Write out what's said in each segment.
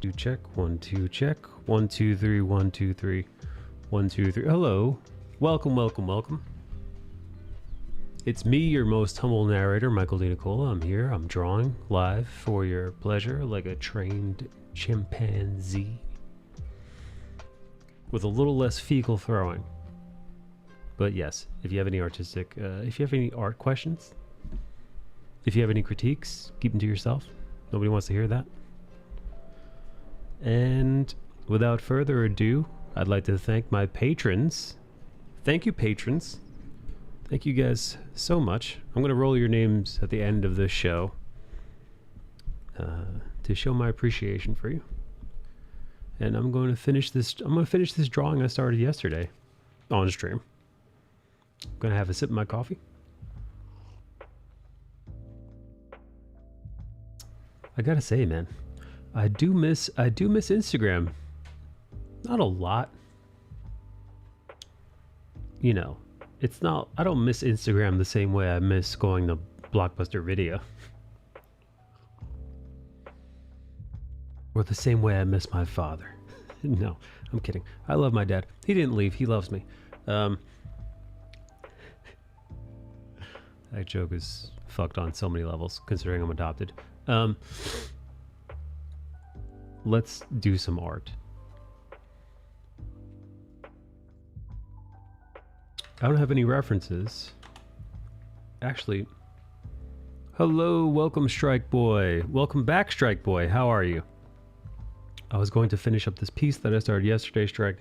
Do check. 1 2 check. 1 2 3 1 2 3 1 2 3. Hello. Welcome, welcome, welcome. It's me, your most humble narrator, Michael D. Nicola. I'm here. I'm drawing live for your pleasure like a trained chimpanzee. With a little less fecal throwing. But yes, if you have any artistic, if you have any art questions, if you have any critiques, keep them to yourself. Nobody wants to hear that. And without further ado, I'd like to thank my patrons. Thank you, patrons. Thank you guys so much. I'm going to roll your names at the end of this show to show my appreciation for you. And I'm going to finish this. I'm going to finish this drawing I started yesterday on stream. I'm going to have a sip of my coffee. I gotta say, man, I do miss Instagram. Not a lot. You know, it's not, I don't miss Instagram the same way I miss going to Blockbuster Video. Or the same way I miss my father. No, I'm kidding. I love my dad. He didn't leave. He loves me. That joke is fucked on so many levels, considering I'm adopted. Let's do some art. I don't have any references. Actually, hello, welcome Strike Boy. Welcome back, Strike Boy. How are you? I was going to finish up this piece that I started yesterday, Strike.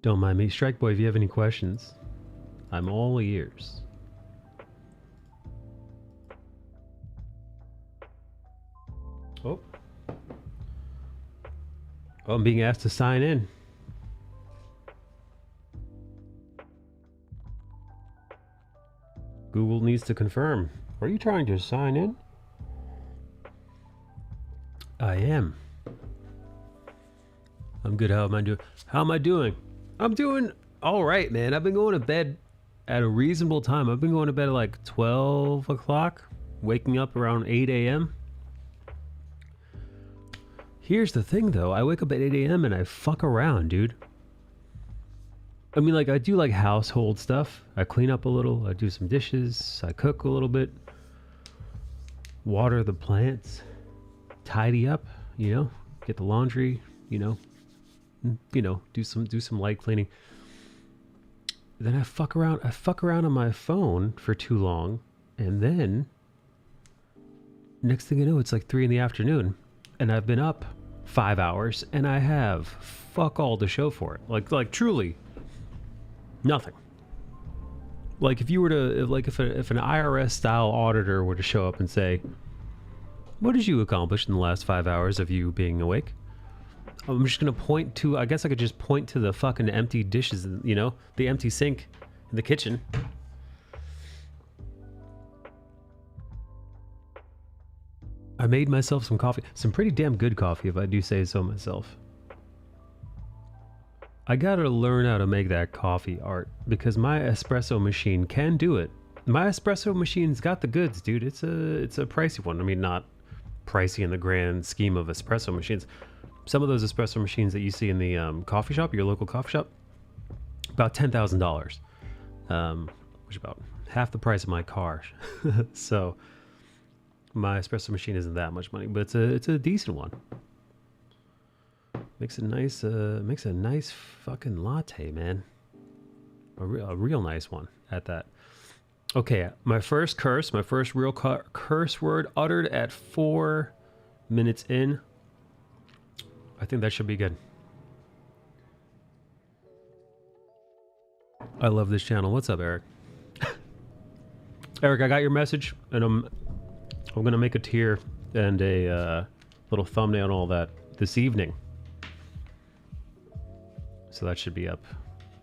Don't mind me. Strike Boy, if you have any questions, I'm all ears. Oh. Oh, I'm being asked to sign in. Google needs to confirm. Are you trying to sign in? I am. I'm good. How am I doing? How am I doing? I'm doing all right, man. I've been going to bed at a reasonable time. I've been going to bed at like 12 o'clock, waking up around 8 a.m. Here's the thing, though. I wake up at 8 a.m. and I fuck around, dude. I mean, like, I do like household stuff. I clean up a little. I do some dishes. I cook a little bit. Water the plants. Tidy up, you know. Get the laundry, you know. Do some light cleaning. Then I fuck around on my phone for too long, and then next thing you know, it's like 3 in the afternoon, and I've been up 5 hours, and I have fuck all to show for it. Like truly nothing. Like if you were to, like if an IRS style auditor were to show up and say, "What did you accomplish in the last 5 hours of you being awake?" I'm just gonna point to, I guess I could just point to the fucking empty dishes, you know, the empty sink in the kitchen. I made myself some coffee, some pretty damn good coffee if I do say so myself. I gotta learn how to make that coffee art because my espresso machine can do it. My espresso machine's got the goods, dude. It's a pricey one. I mean, not pricey in the grand scheme of espresso machines. Some of those espresso machines that you see in the coffee shop, your local coffee shop, about $10,000, which is about half the price of my car. So my espresso machine isn't that much money, but it's a decent one. Makes a nice fucking latte, man. A real nice one at that. Okay, my first real curse word uttered at 4 minutes in. I think that should be good. I love this channel. What's up, Eric? Eric, I got your message, and I'm gonna make a tier and a little thumbnail and all that this evening. So that should be up.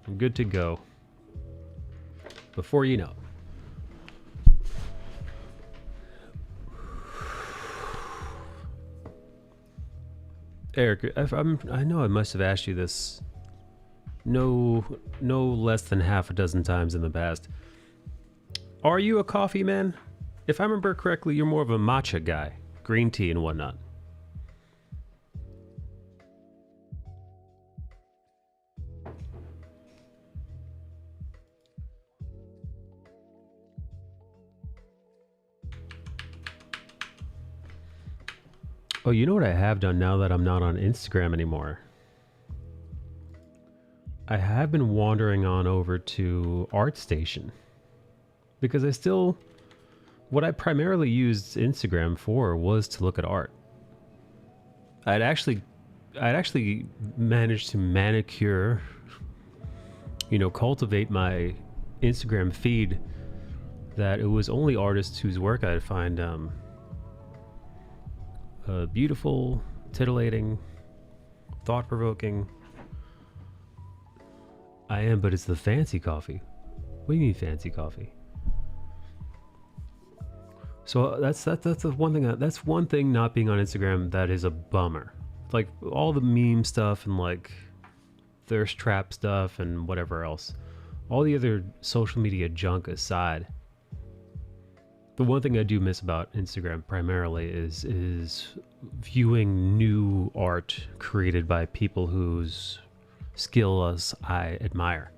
I'm good to go. Before you know. Eric, I know I must have asked you this no less than half a dozen times in the past. Are you a coffee man? If I remember correctly, you're more of a matcha guy, green tea and whatnot. Oh, you know what I have done now that I'm not on Instagram anymore? I have been wandering on over to ArtStation because what I primarily used Instagram for was to look at art. I'd actually managed to manicure, cultivate my Instagram feed that it was only artists whose work I'd find beautiful, titillating, thought-provoking. I am, but it's the fancy coffee. What do you mean fancy coffee? So that's the one thing. That's one thing not being on Instagram that is a bummer. Like all the meme stuff and like thirst trap stuff and whatever else. All the other social media junk aside, the one thing I do miss about Instagram primarily is viewing new art created by people whose skills I admire.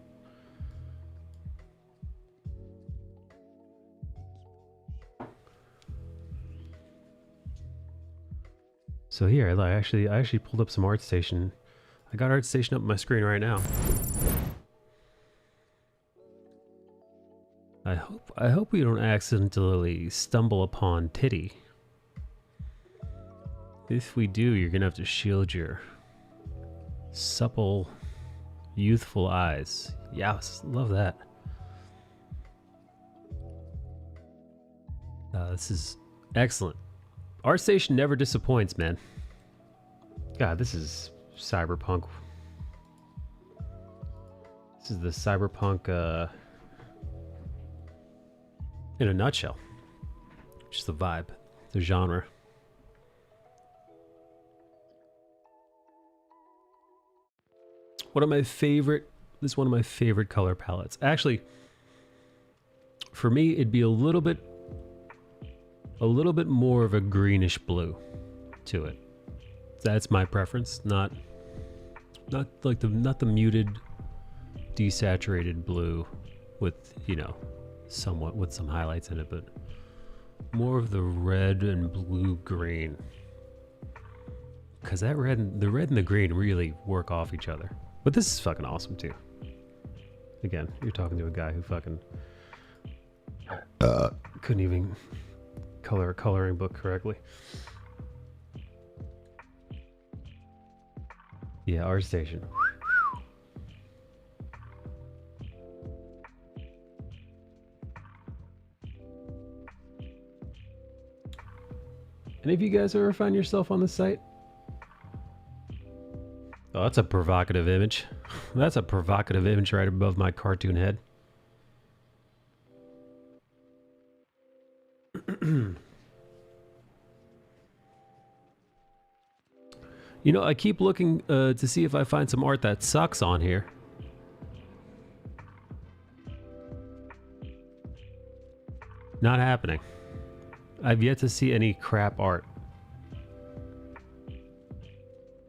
So here, I actually pulled up some ArtStation. I got ArtStation up on my screen right now. I hope we don't accidentally stumble upon titty. If we do, you're gonna have to shield your supple, youthful eyes. Yes, love that. This is excellent. ArtStation never disappoints, man. God, this is cyberpunk. This is the cyberpunk in a nutshell. Just the vibe, the genre. This is one of my favorite color palettes. Actually, for me, it'd be a little bit more of a greenish blue to it. That's my preference, not the muted, desaturated blue with, somewhat with some highlights in it, but more of the red and blue green. Cause the red and the green really work off each other. But this is fucking awesome too. Again, you're talking to a guy who fucking couldn't even color a coloring book correctly. Yeah, ArtStation. Any of you guys ever find yourself on the site? Oh, that's a provocative image. That's a provocative image right above my cartoon head. I keep looking to see if I find some art that sucks on here. Not happening. I've yet to see any crap art.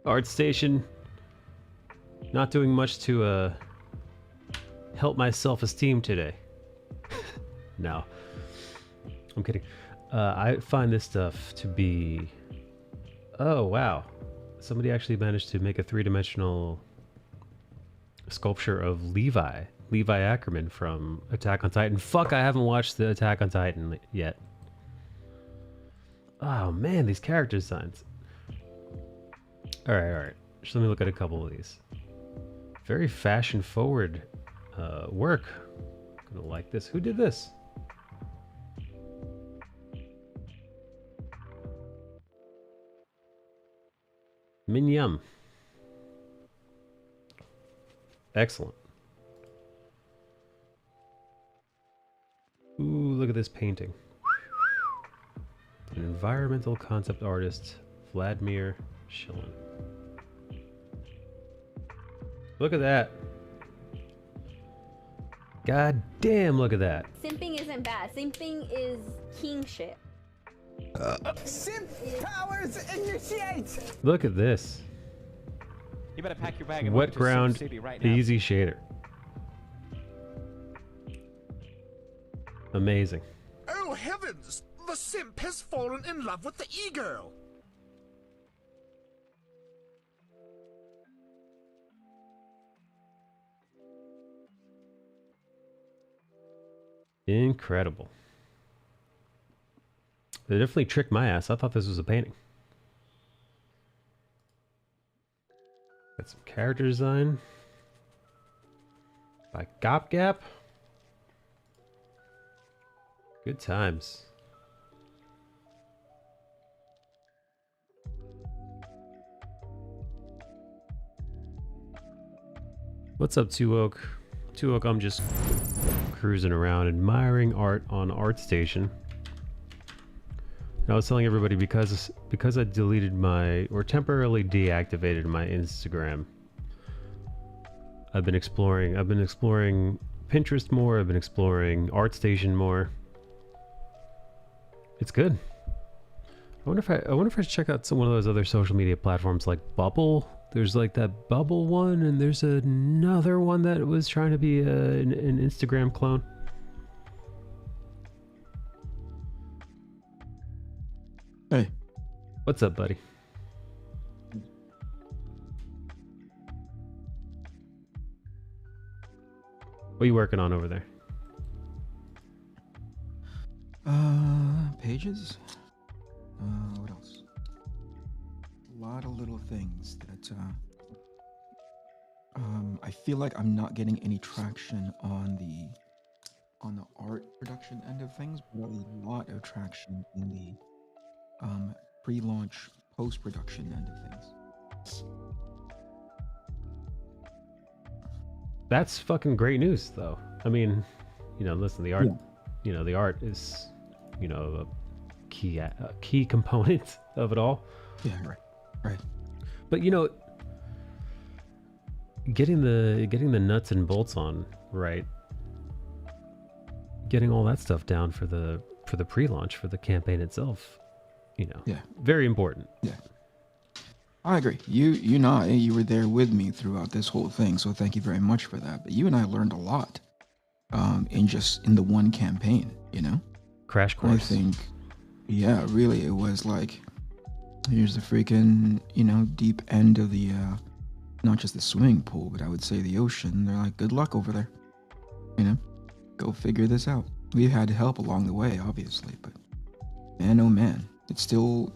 ArtStation, not doing much to help my self-esteem today. No, I'm kidding. I find this stuff to be... Oh, wow. Somebody actually managed to make a three-dimensional sculpture of Levi Ackerman from Attack on Titan. Fuck, I haven't watched the Attack on Titan yet. Oh man, these character designs. Alright. Just let me look at a couple of these. Very fashion-forward work. I'm gonna like this. Who did this? Minyam. Excellent. Ooh, look at this painting. An environmental concept artist, Vladimir Shilin. Look at that. God damn, look at that. Simping isn't bad. Simping is kingship. Simp powers initiate! Look at this. You better pack your bag and Wet move to ground, Sim City right now. easy shader. Amazing. Oh heavens! The simp has fallen in love with the e-girl! Incredible. They definitely tricked my ass. I thought this was a painting. Got some character design by Gop Gap. Good times. What's up, Two Oak? Two Oak, I'm just cruising around admiring art on ArtStation. And I was telling everybody because I deleted my, or temporarily deactivated my Instagram, I've been exploring Pinterest more, I've been exploring ArtStation more. It's good. I wonder if I should check out one of those other social media platforms like Bubble. There's like that Bubble one, and there's another one that was trying to be an Instagram clone. Hey. What's up, buddy? What are you working on over there? Pages? What else? A lot of little things that, I feel like I'm not getting any traction on the art production end of things, but a lot of traction in the, pre-launch post-production end of things. That's fucking great news, though. I mean, you know, listen, the art, Yeah. you know, the art is, you know, a key component of it all. Yeah, right. But you know, getting the nuts and bolts on right, getting all that stuff down for the pre-launch, for the campaign itself, you know, Yeah. very important. Yeah. I agree. You were there with me throughout this whole thing, so thank you very much for that. But you and I learned a lot, in the one campaign, you know? Crash I course. think, yeah, really, it was like, here's the freaking, you know, deep end of the, not just the swimming pool, but I would say the ocean. They're like, good luck over there, you know? Go figure this out. We've had help along the way, obviously, but man, oh man, it's still,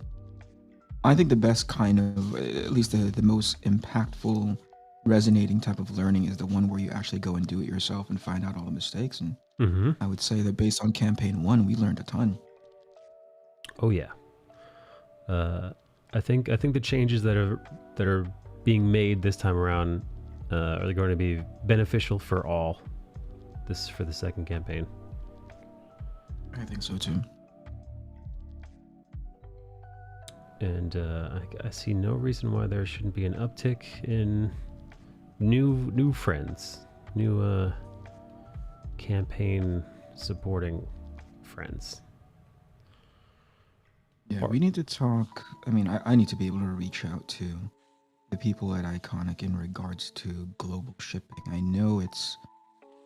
I think the best kind of, at least the most impactful, resonating type of learning is the one where you actually go and do it yourself and find out all the mistakes. And Mm-hmm. I would say that based on campaign 1, we learned a ton. Oh yeah. I think the changes that are being made this time around are going to be beneficial for all. This for the second campaign. I think so too. And I see no reason why there shouldn't be an uptick in new friends, new campaign supporting friends. Yeah, we need to talk. I mean, I need to be able to reach out to the people at Iconic in regards to global shipping. I know it's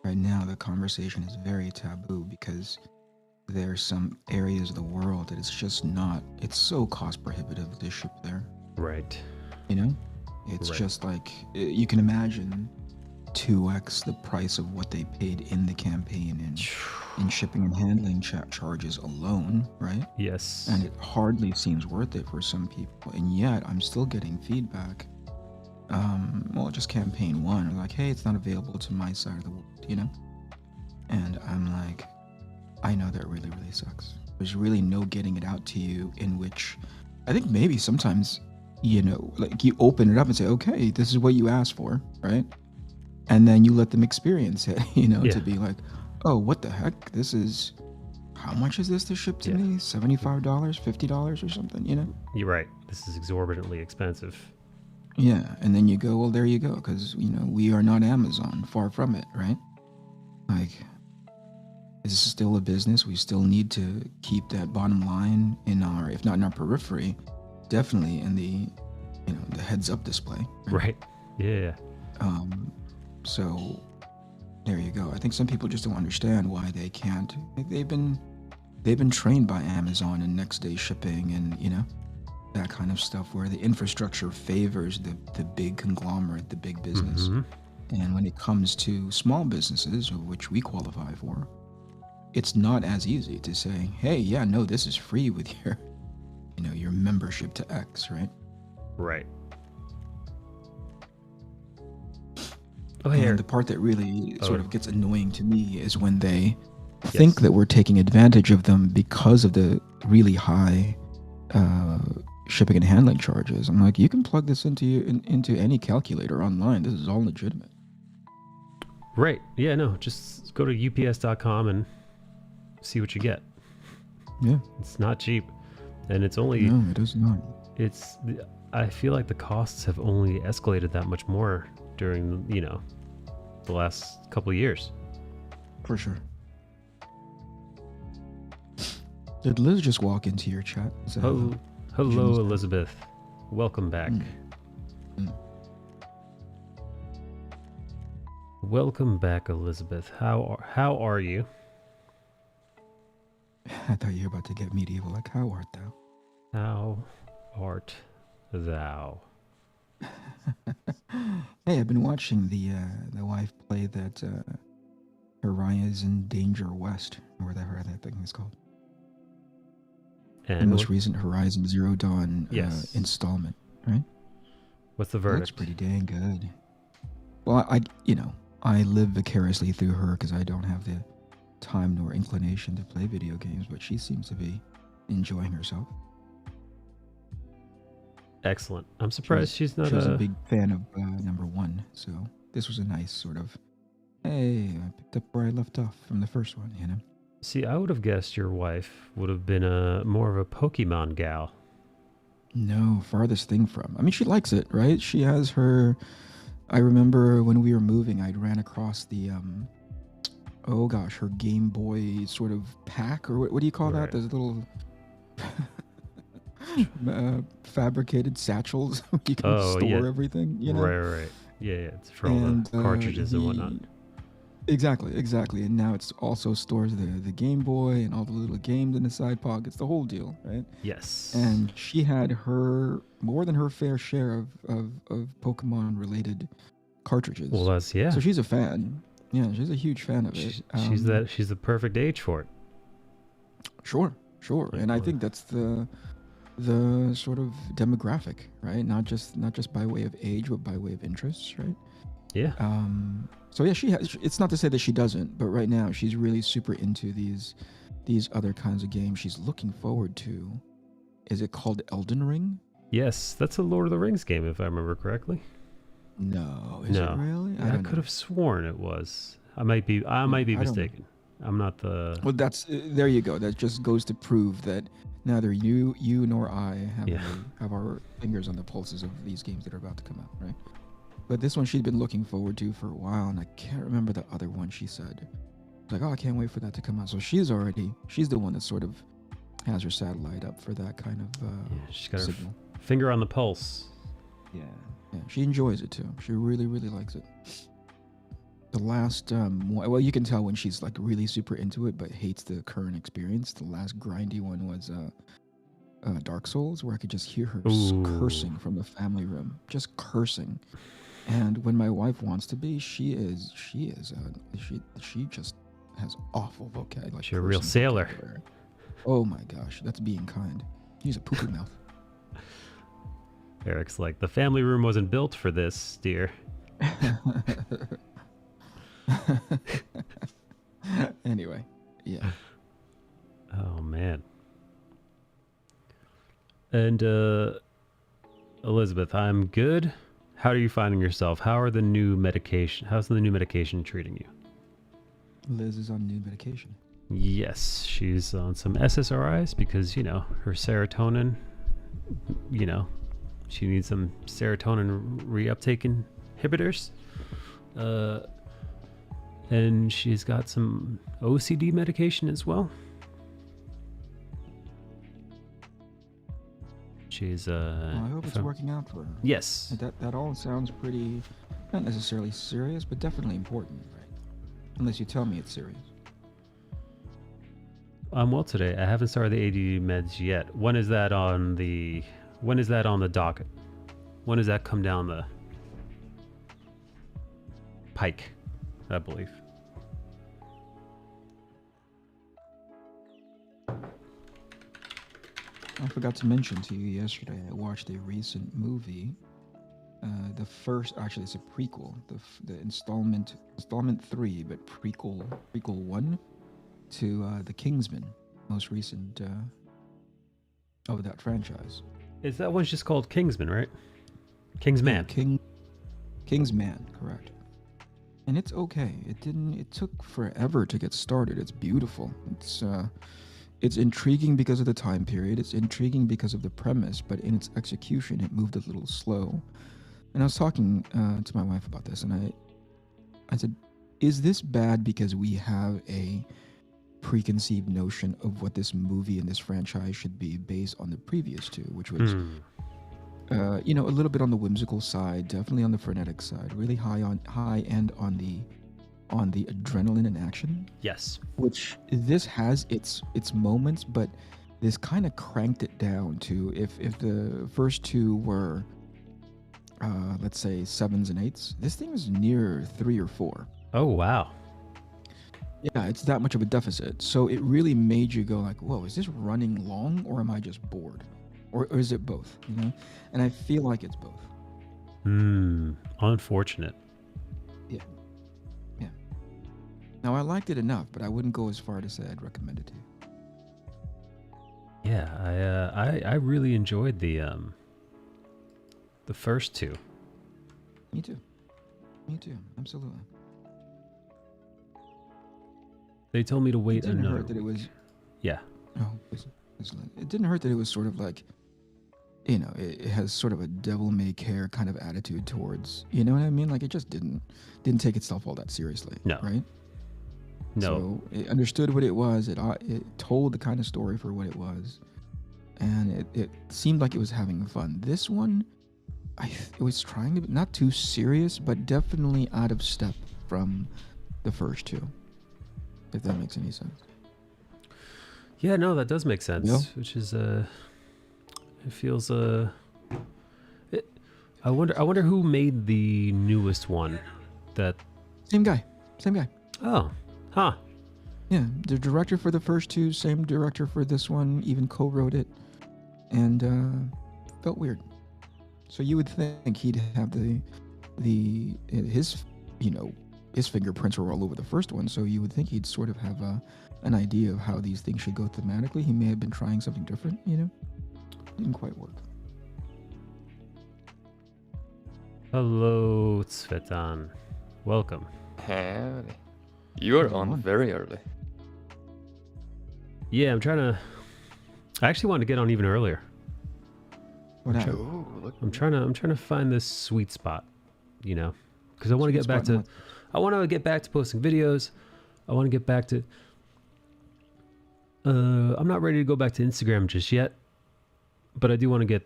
right now the conversation is very taboo because there are some areas of the world that it's just not, it's so cost prohibitive to ship there. Right. You know? It's Right. just like, you can imagine 2x the price of what they paid in the campaign in shipping and handling charges alone, right? Yes. And it hardly seems worth it for some people. And yet I'm still getting feedback. Just campaign 1, like, hey, it's not available to my side of the world, you know? And I'm like, I know that really, really sucks. There's really no getting it out to you, in which I think maybe sometimes, you know, like you open it up and say, okay, this is what you asked for, right? And then you let them experience it, you know, Yeah. to be like, oh, what the heck? This is, how much is this to ship to me? $75, $50 or something, you know? You're right. This is exorbitantly expensive. Yeah, and then you go, well, there you go, because, you know, we are not Amazon, far from it, right? Like, this is still a business. We still need to keep that bottom line in our, if not in our periphery, definitely in the, the heads-up display. Right. Yeah. So there you go. I think some people just don't understand why they can't. They've been trained by Amazon and next day shipping and that kind of stuff where the infrastructure favors the big conglomerate, the big business. And when it comes to small businesses, which we qualify for, it's not as easy to say, hey, yeah, no, this is free with your membership to X, right? Right. Oh, here. And the part that really sort of gets annoying to me is when they Yes. think that we're taking advantage of them because of the really high shipping and handling charges. I'm like, you can plug this into any calculator online. This is all legitimate. Right. Yeah, no, just go to ups.com and see what you get. Yeah. It's not cheap. And it's only... No, it is not. I feel like the costs have only escalated that much more during, the last couple of years. For sure. Did Liz just walk into your chat? Hello, Elizabeth. Welcome back. Welcome back, Elizabeth. How are you? I thought you were about to get medieval. Like, how art thou? How art thou? Hey, I've been watching the wife play that Horizon Danger West, or whatever that thing is called. The And most recent Horizon Zero Dawn installment, right? what's the It verdict? looks pretty dang good. Well, I live vicariously through her because I don't have the time nor inclination to play video games, but she seems to be enjoying herself. Excellent. I'm surprised she's not She was a big fan of number one, so this was a nice sort of, hey, I picked up where I left off from the first one, See, I would have guessed your wife would have been more of a Pokemon gal. No, farthest thing from. I mean, she likes it, right? She has her... I remember when we were moving, I'd ran across the, her Game Boy sort of pack, or what do you call that? Those little fabricated satchels where you can store everything, Right. Yeah, it's for all the cartridges and whatnot. Exactly. And now it's also stores the Game Boy and all the little games in the side pockets, the whole deal, right? Yes. And she had more than her fair share of Pokemon related cartridges. Well, So she's a fan. Yeah, she's a huge fan of it. She's the perfect age for it. Sure. And I think that's the sort of demographic, right? Not just by way of age, but by way of interests, right? Yeah. So yeah, she has. It's not to say that she doesn't, but right now she's really super into these other kinds of games. She's looking forward to. Is it called Elden Ring? Yes, that's a Lord of the Rings game, if I remember correctly. No, is it really? I could have sworn it was. I might be mistaken. I'm not the... Well, there you go. That just goes to prove that neither you nor I have our fingers on the pulses of these games that are about to come out, right? But this one she'd been looking forward to for a while, and I can't remember the other one she said. Like, oh, I can't wait for that to come out. So she's the one that sort of has her satellite up for that kind of she's got signal. her finger on the pulse. Yeah, she enjoys it too. She really, really likes it. The last, well, you can tell when she's like really super into it, but hates the current experience. The last grindy one was Dark Souls, where I could just hear her cursing from the family room, just cursing. And when my wife wants to be, she just has awful vocabulary. Like she's a real sailor. Oh my gosh, that's being kind. She's a poopy mouth. Eric's like, the family room wasn't built for this, dear. Anyway, yeah. Oh man. And Elizabeth, I'm good. How are you finding yourself? How's the new medication treating you? Liz is on new medication. Yes, she's on some SSRIs because, her serotonin, she needs some serotonin reuptake inhibitors. And she's got some OCD medication as well. She's Well, I hope it's working out for her. Yes. That all sounds pretty, not necessarily serious, but definitely important, right? Unless you tell me it's serious. I'm well today. I haven't started the ADD meds yet. When is that on the docket? When does that come down the pike, I believe? I forgot to mention to you yesterday, I watched a recent movie. The first, actually, it's a prequel. The installment 3, but prequel 1 to The Kingsman, most recent of that franchise. Is that one's just called Kingsman, right? Kingsman. Kingsman, correct. And it's okay. It took forever to get started. It's beautiful. It's intriguing because of the time period. It's intriguing because of the premise, but in its execution, it moved a little slow. And I was talking to my wife about this, and I said, is this bad because we have a preconceived notion of what this movie and this franchise should be based on the previous two, which was, a little bit on the whimsical side, definitely on the frenetic side, really high end on the adrenaline and action. Yes. Which this has its moments, but this kind of cranked it down to if the first two were let's say 7s and 8s, this thing was near 3 or 4. Oh wow. Yeah, it's that much of a deficit. So it really made you go like, whoa, is this running long or am I just bored? Or is it both? You know? And I feel like it's both. Unfortunate. Yeah. Now I liked it enough, but I wouldn't go as far to say I'd recommend it to you. Yeah, I really enjoyed the first two. Me too. Absolutely. They told me to wait It didn't another hurt that it was. Yeah. Oh, it didn't hurt that it was sort of like, it has sort of a devil-may-care kind of attitude towards, you know what I mean? Like it just didn't take itself all that seriously. No. Right? No. So it understood what it was. It told the kind of story for what it was, and it seemed like it was having fun. This one, it was trying to be not too serious, but definitely out of step from the first two. If that makes any sense. Yeah, no, that does make sense. Yeah. Which is it feels I wonder who made the newest one. That Same guy. Oh. Huh. Yeah, the director for the first two, same director for this one, even co-wrote it, and felt weird. So you would think he'd have his fingerprints were all over the first one, so you would think he'd sort of have an idea of how these things should go thematically. He may have been trying something different, Didn't quite work. Hello, Tsvetan. Welcome. Howdy. You're on very early. Yeah, I actually wanted to get on even earlier. What happened? Ooh, look. I'm trying to find this sweet spot, because I want to get back to posting videos. I want to get back to I'm not ready to go back to Instagram just yet, but I do want to get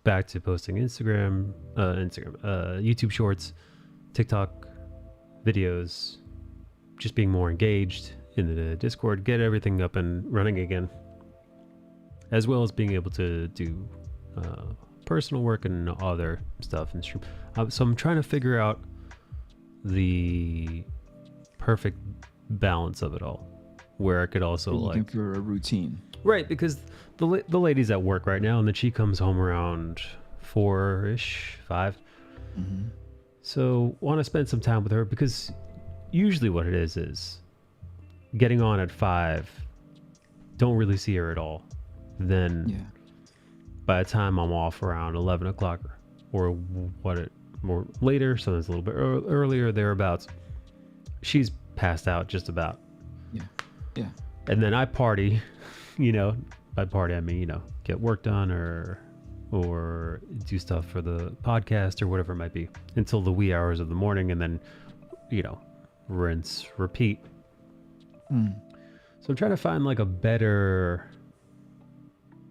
back to posting YouTube Shorts, TikTok videos, just being more engaged in the Discord, get everything up and running again, as well as being able to do personal work and other stuff in the stream. So I'm trying to figure out the perfect balance of it all, where I could also Looking for a routine. Right, because the lady's at work right now, and then she comes home around 4-ish, 5. Mm-hmm. So want to spend some time with her, because usually what it is getting on at 5, don't really see her at all. Then by the time I'm off around 11 o'clock or more later, sometimes a little bit earlier, thereabouts, she's passed out just about. Yeah. And then I party, by party I mean, get work done or do stuff for the podcast or whatever it might be until the wee hours of the morning, and then, rinse, repeat. Mm. So I'm trying to find like a better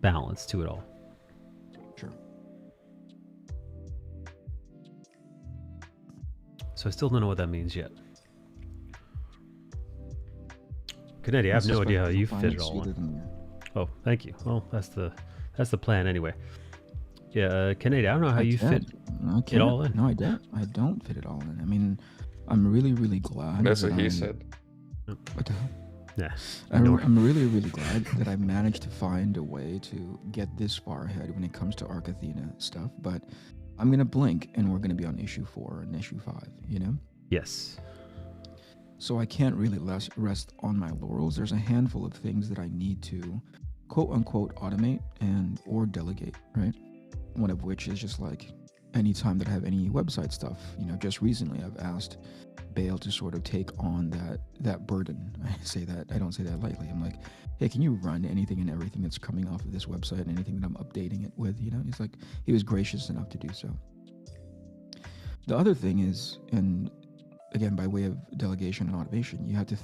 balance to it all. Sure. So I still don't know what that means yet. Kennedy, I have no idea how you fit it all in. Oh, thank you. Well, that's the plan anyway. Yeah, Kennedy, I don't know how you fit it all in. No, I don't. I don't fit it all in. I mean, I'm really, really glad. That's what he I'm- said. What the hell? Yeah. I'm really, really glad that I managed to find a way to get this far ahead when it comes to Arc Athena stuff. But I'm gonna blink, and we're gonna be on issue 4 and issue 5. You know. Yes. So I can't really rest on my laurels. There's a handful of things that I need to, quote unquote, automate and or delegate. Right. One of which is just like anytime that I have any website stuff. You know, just recently I've asked Bale to sort of take on that burden. I say that, I don't say that lightly. I'm like, hey, can you run anything and everything that's coming off of this website, anything that I'm updating it with? You know, he's like, he was gracious enough to do so. The other thing is, and again, by way of delegation and automation, you have to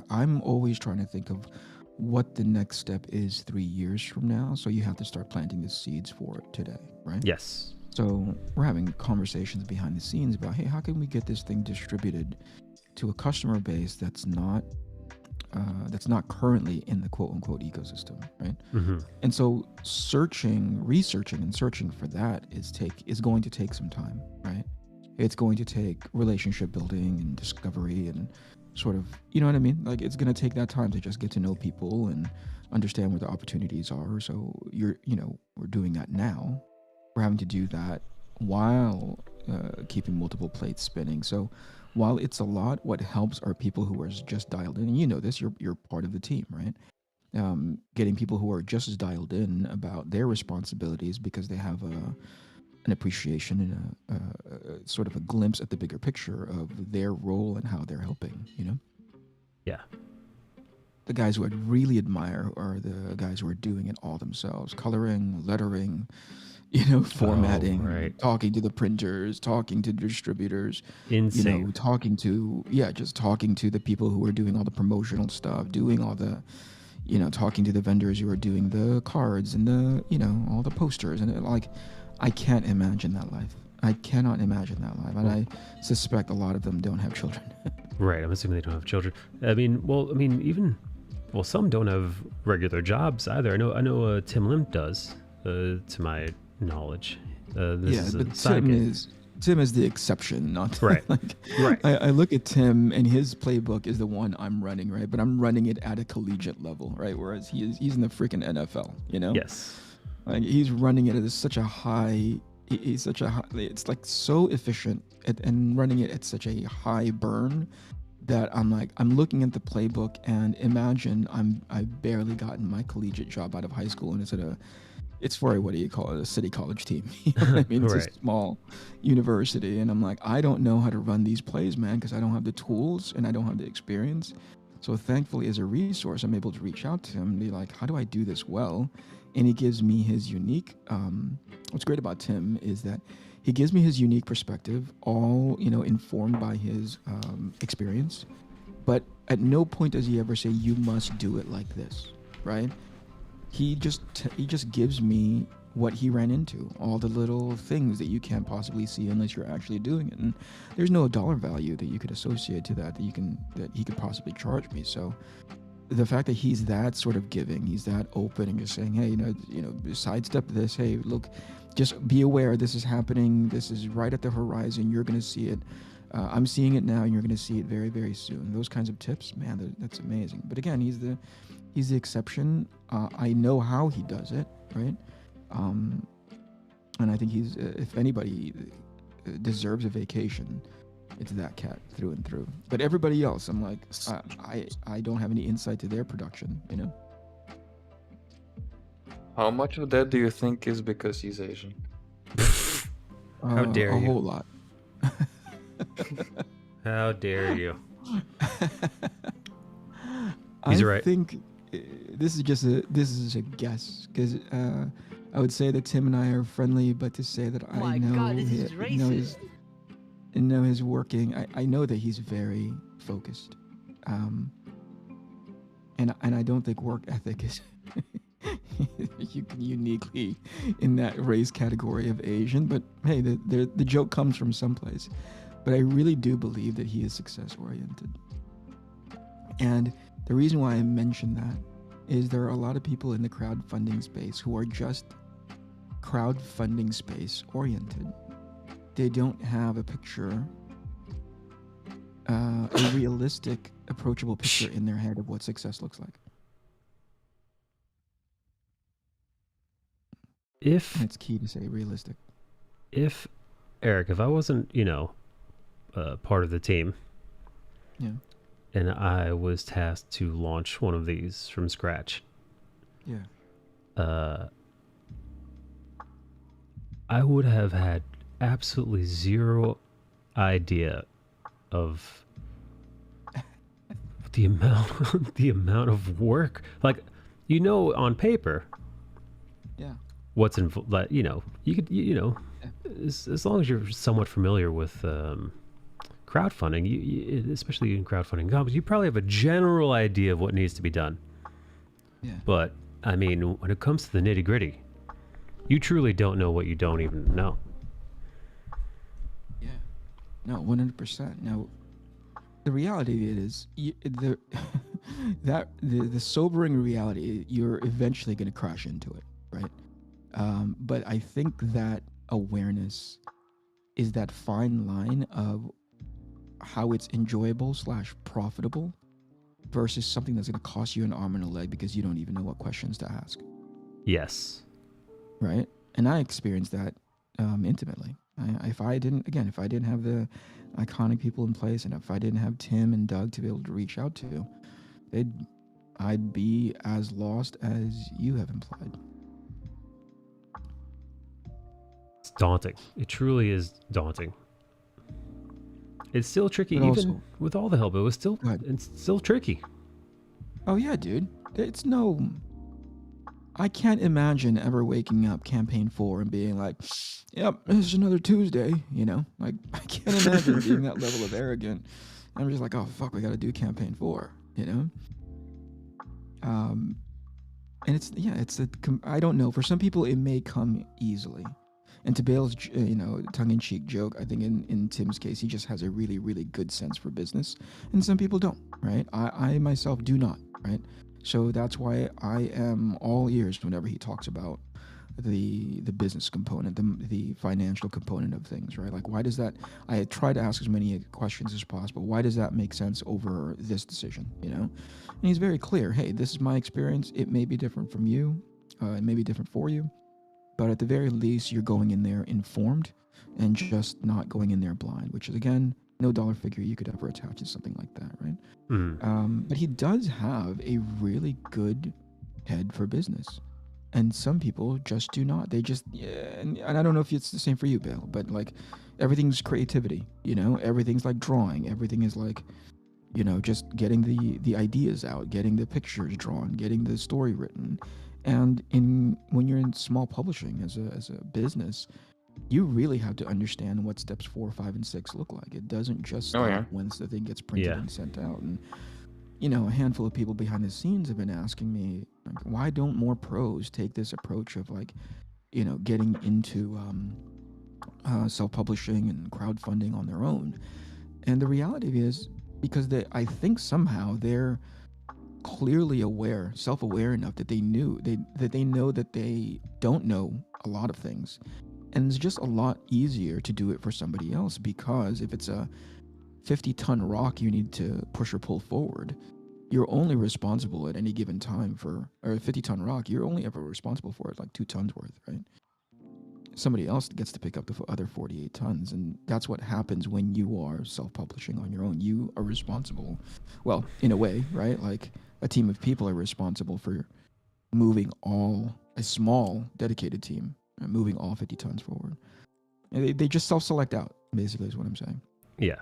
I'm always trying to think of what the next step is 3 years from now. So you have to start planting the seeds for it today, right? Yes. So we're having conversations behind the scenes about, hey, how can we get this thing distributed to a customer base that's not currently in the quote unquote ecosystem, right? Mm-hmm. And so researching and searching for that is going to take some time, right? It's going to take relationship building and discovery and sort of, you know what I mean? Like, it's going to take that time to just get to know people and understand what the opportunities are. So we're doing that now. We're having to do that while keeping multiple plates spinning. So while it's a lot, what helps are people who are just dialed in. And you know this, you're part of the team, right? Getting people who are just as dialed in about their responsibilities because they have an appreciation and a sort of a glimpse at the bigger picture of their role and how they're helping, you know? Yeah. The guys who I really admire are the guys who are doing it all themselves. Coloring, lettering, formatting, right. Talking to the printers, talking to distributors. Insane. Talking to the people who are doing all the promotional stuff, doing all the, talking to the vendors who are doing the cards and the, all the posters. And I can't imagine that life. I cannot imagine that life. And I suspect a lot of them don't have children. Right. I'm assuming they don't have children. Some don't have regular jobs either. I know Tim Lim does, to my knowledge. Tim is the exception, not right. Right. I look at Tim and his playbook is the one I'm running, right? But I'm running it at a collegiate level, right? Whereas he's in the freaking NFL, Yes. Like, he's running it at such a high. It's like so efficient and running it at such a high burn that I'm looking at the playbook and imagine I've barely gotten my collegiate job out of high school and it's for a city college team. You know what I mean? It's right. a small university, and I'm like, I don't know how to run these plays, man, because I don't have the tools and I don't have the experience. So thankfully, as a resource, I'm able to reach out to him and be like, how do I do this well? And he gives me his unique. What's great about Tim is that he gives me his unique perspective, all informed by his experience. But at no point does he ever say you must do it like this, right? He just gives me what he ran into, all the little things that you can't possibly see unless you're actually doing it. And there's no dollar value that you could associate to that he could possibly charge me. So the fact that he's that sort of giving, he's that open and just saying, hey, sidestep this. Hey, look, just be aware this is happening. This is right at the horizon. You're going to see it. I'm seeing it now, and you're going to see it very, very soon. Those kinds of tips, man, that's amazing. But again, he's the exception. I know how he does it, right? And I think he's, if anybody deserves a vacation, it's that cat through and through. But everybody else, I'm like, I don't have any insight to their production, How much of that do you think is because he's Asian? How dare you? A whole lot. How dare you? I right. think this is a guess, because I would say that Tim and I are friendly, but to say that I know his working, I know that he's very focused. And I don't think work ethic is uniquely in that race category of Asian. But hey, the joke comes from someplace. But I really do believe that he is success oriented. And the reason why I mention that is there are a lot of people in the crowdfunding space who are just crowdfunding space oriented. They don't have a picture, a realistic, approachable picture in their head of what success looks like. And it's key to say realistic. If Eric, if I wasn't, part of the team, Yeah. and I was tasked to launch one of these from scratch, Yeah. I would have had absolutely zero idea of the amount of work. Like, on paper, Yeah. what's involved. Like, you could, as long as you're somewhat familiar with crowdfunding, you, especially in crowdfunding companies, you probably have a general idea of what needs to be done. Yeah. But I mean, when it comes to the nitty gritty, you truly don't know what you don't even know. Yeah. No, 100%. Now, the reality is, the sobering reality, you're eventually going to crash into it, right? But I think that awareness is that fine line of how it's enjoyable / profitable versus something that's going to cost you an arm and a leg because you don't even know what questions to ask. Yes. Right? And I experienced that intimately. If I didn't have the iconic people in place, and if I didn't have Tim and Doug to be able to reach out to, I'd be as lost as you have implied. It's daunting. It truly is daunting. It's still tricky, But even also, with all the help. It's still tricky. oh yeah, dude. I can't imagine ever waking up campaign 4 and being like, yep, it's another Tuesday, Like, I can't imagine being that level of arrogant. I'm just like, oh fuck, we got to do campaign 4, And I don't know. For some people, it may come easily. And to Bale's, tongue-in-cheek joke, I think in Tim's case, he just has a really, really good sense for business. And some people don't, right? I myself do not, right? So that's why I am all ears whenever he talks about the business component, the financial component of things, right? Like, why does that, I try to ask as many questions as possible. Why does that make sense over this decision, And he's very clear. Hey, this is my experience. It may be different from you. It may be different for you. But at the very least, you're going in there informed and just not going in there blind, which is, again, no dollar figure you could ever attach to something like that, right? But he does have a really good head for business. And some people just do not. They just, and I don't know if it's the same for you, Bale, but like everything's creativity, Everything's like drawing. Everything is like, just getting the ideas out, getting the pictures drawn, getting the story written. And when you're in small publishing as a business, you really have to understand what steps 4, 5, and 6 look like. It doesn't just stop once the thing gets printed and sent out. And a handful of people behind the scenes have been asking me, like, why don't more pros take this approach of like, getting into self-publishing and crowdfunding on their own? And the reality is, because I think somehow they're clearly aware, self-aware enough that they know that they don't know a lot of things, and it's just a lot easier to do it for somebody else, because if it's a 50-ton rock you need to push or pull forward, you're only responsible at any given time or a 50-ton rock, you're only ever responsible for it like 2 tons worth, right? Somebody else gets to pick up the other 48 tons, and that's what happens when you are self-publishing on your own. You are responsible, well, in a way, right? Like, a team of people are responsible for moving a small dedicated team, moving all 50 tons forward. And they just self-select out, basically, is what I'm saying. Yeah.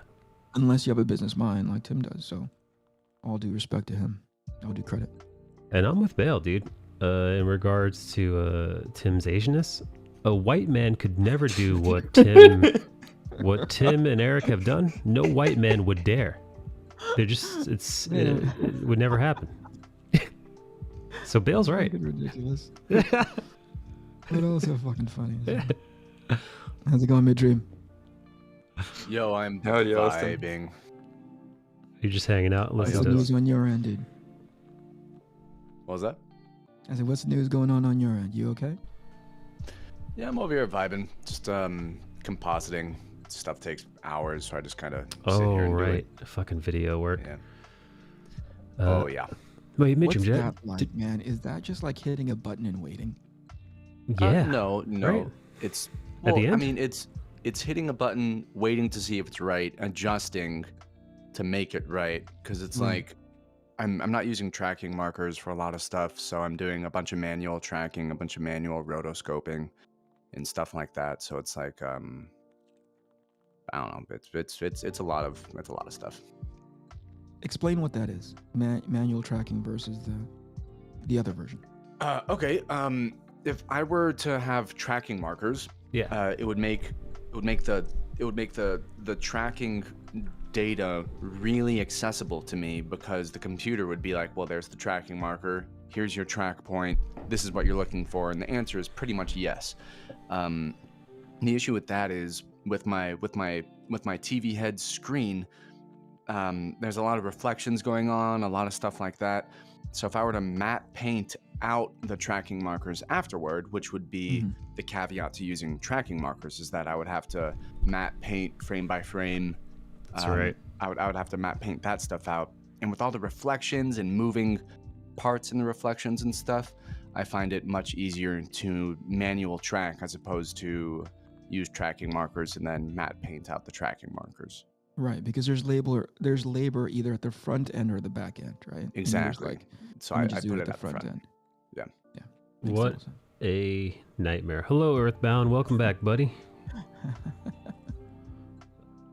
Unless you have a business mind like Tim does. So all due respect to him. All due credit. And I'm with Bale, dude. In regards to Tim's Asianness, a white man could never do what Tim and Eric have done. No white man would dare. They're just it would never happen. So Bale's right. Fucking ridiculous. But also fucking funny. How's it going, Midream? Yo, I'm Howdy, Austin. vibing. You're just hanging out. What's Listen the to news on your end, dude? What was that? I said, what's the news going on your end? You okay? Yeah, I'm over here vibing. Just compositing. Stuff takes hours, so I just kind of sit Oh here and do right, it. fucking video work. Yeah. Uh, Oh yeah. Wait, What's Mitchum, that like, man? Is that just like hitting a button and waiting? yeah. No. right? It's At the I end? mean, it's hitting a button, waiting to see if it's right, adjusting to make it right. Because it's like I'm not using tracking markers for a lot of stuff, so I'm doing a bunch of manual tracking, a bunch of manual rotoscoping, and stuff like that. So it's like I don't know. It's a lot of stuff. Explain what that is. Manual tracking versus the other version. Okay. If I were to have tracking markers, Yeah. it would make the tracking data really accessible to me, because the computer would be like, well, there's the tracking marker. Here's your track point. This is what you're looking for, and the answer is pretty much yes. The issue with that is with my TV head screen. There's a lot of reflections going on, a lot of stuff like that. So if I were to matte paint out the tracking markers afterward, which would be the caveat to using tracking markers, is that I would have to matte paint frame by frame. That's right. I would have to matte paint that stuff out. And with all the reflections and moving parts in the reflections and stuff, I find it much easier to manual track as opposed to use tracking markers and then matte paint out the tracking markers. Right, because there's labor either at the front end or the back end, right? And there's, Exactly. like, So let I me just do put it it at the front. end. Yeah. Makes What total sense. a nightmare. Hello, Earthbound. Welcome back, buddy.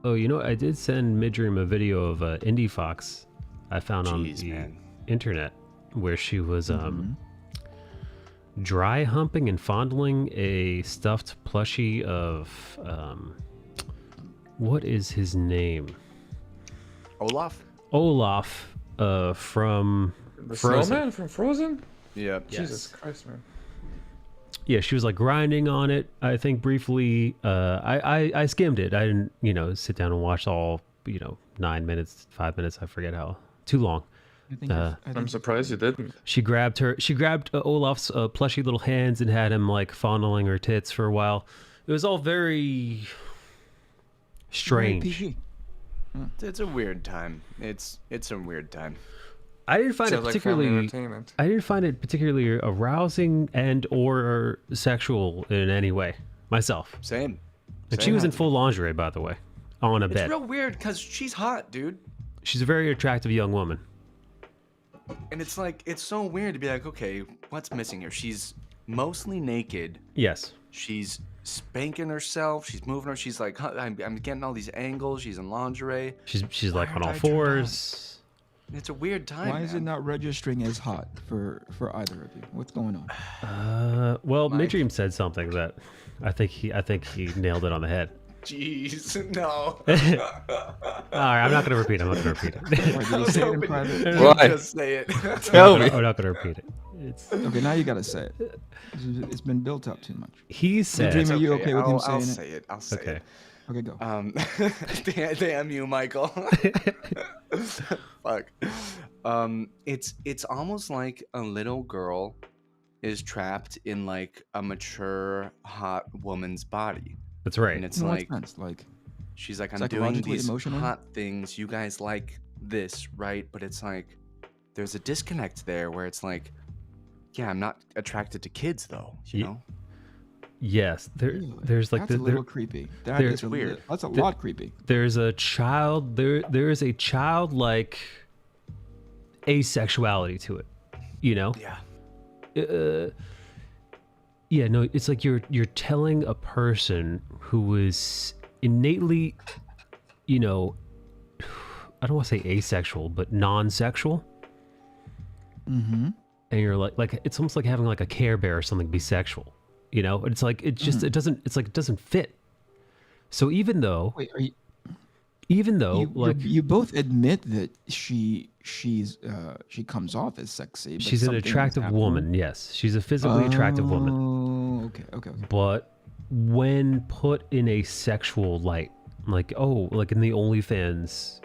Oh, you know, I did send Midream a video of Indie Fox I found on Jeez, the man. internet, where she was dry humping and fondling a stuffed plushie of what is his name? Olaf? Olaf from The Frozen. snowman from Frozen? Yeah. Jesus Christ, man. Yeah, she was like grinding on it. I think briefly. I skimmed it. I didn't, sit down and watch all, 9 minutes, 5 minutes. I forget how. Too long. I think I'm surprised you didn't. She grabbed Olaf's plushy little hands and had him like fondling her tits for a while. It was all very strange. PG. It's a weird time. It's a weird time. I didn't find it Sounds like family particularly. entertainment. I didn't find it particularly arousing and or sexual in any way myself. Same. And she was in full lingerie, by the way, on a It's bed. real weird because she's hot, dude. She's a very attractive young woman. And it's like, it's so weird to be like, okay, what's missing here? She's mostly naked. Yes. She's spanking herself. She's moving her. She's like, I'm getting all these angles. She's in lingerie. She's like on aren't all I turned on? fours. It's a weird time. Why is it man. not registering as hot for either of you? What's going on? Well, Mike. Midream said something that I think he nailed it on the head. Jeez, no. All right, I'm not gonna repeat it. Why, did I he was say it in hoping private? you'd Why? just say it. Tell me. I'm not gonna repeat it. It's, Okay, now you gotta say it. It's been built up too much. he said. Midream, are you okay with him I'll saying it? say it. I'll say Okay. it. Okay, go. Damn you, Michael. Fuck. It's almost like a little girl is trapped in like a mature, hot woman's body, That's right. and it's In what like sense? Like, she's like, I'm doing psychologically, these emotionally? hot things. You guys like this, right? But it's like there's a disconnect there where it's like, yeah, I'm not attracted to kids though. You Ye- know? Yes. There's like that's a little creepy. That there- is a weird. That's a lot creepy. there's a child. There is a childlike asexuality to it. Yeah. Yeah, no, it's like you're telling a person who is innately, I don't want to say asexual, but non-sexual. Mm-hmm. And you're like it's almost like having like a Care Bear or something be sexual. It's like it just it doesn't fit. So even though Wait, Even though, you both admit that she comes off as sexy. But she's an something has attractive happened. woman. Yes, she's a physically attractive woman. Oh, okay. But when put in a sexual light, like in the OnlyFans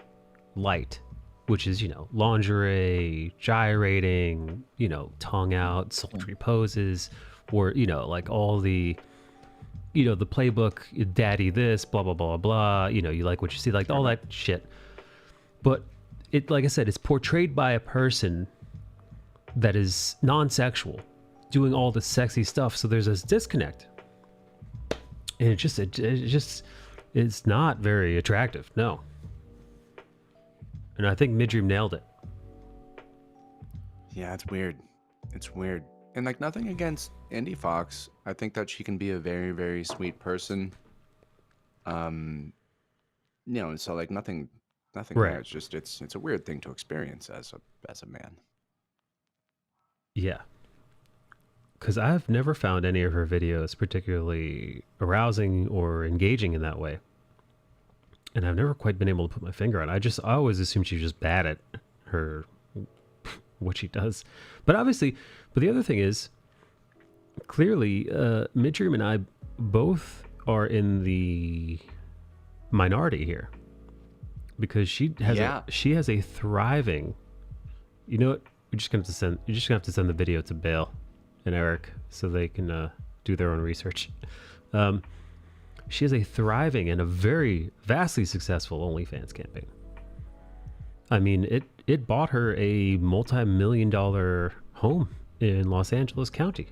light, which is, lingerie, gyrating, tongue out, sultry poses, or, like all the, the playbook, daddy this, blah, blah, blah, blah, you like what you see, like all that shit. But it, like I said, it's portrayed by a person that is non-sexual, doing all the sexy stuff. So there's this disconnect. And it's not very attractive. No. And I think Midream nailed it. Yeah, it's weird. It's weird. And like nothing against Indy Fox. I think that she can be a very, very sweet person. So like nothing Right. there. It's just it's a weird thing to experience as a man. Yeah. Because I've never found any of her videos particularly arousing or engaging in that way. And I've never quite been able to put my finger on it. I always assumed she was just bad at what she does. But the other thing is, clearly, Midream and I both are in the minority here. Because she has a thriving, you know what? You're just gonna have to send the video to Bale and Eric so they can do their own research. She has a thriving and a very vastly successful OnlyFans campaign. I mean, it bought her a multi-million-dollar home in Los Angeles County.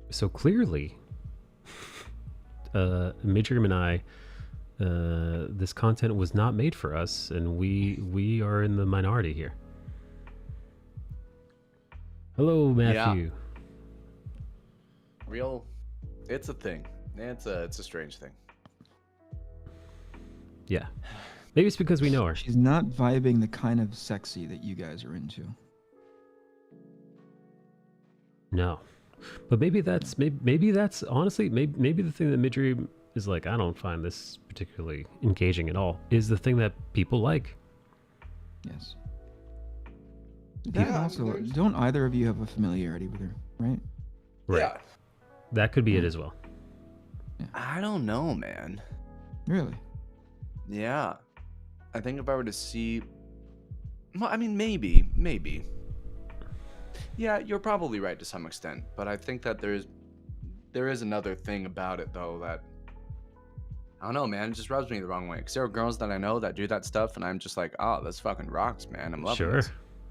So clearly, Midream and I, this content was not made for us, and we are in the minority here. Hello, Matthew. Real, it's a thing. It's a strange thing. Yeah. Maybe it's because we know her. She's not vibing the kind of sexy that you guys are into. No. But maybe that's honestly maybe the thing that Midream is like, I don't find this particularly engaging at all, is the thing that people like. Yes. That also, don't either of you have a familiarity with her, right? Right. Yeah. That could be it as well. I don't know, man. Really? Yeah. I think if I were to see, well, I mean, maybe. Yeah, you're probably right to some extent, but I think that there is another thing about it though that I don't know, man. It just rubs me the wrong way. Because there are girls that I know that do that stuff, and I'm just like, oh, this fucking rocks, man. I'm loving Sure. this.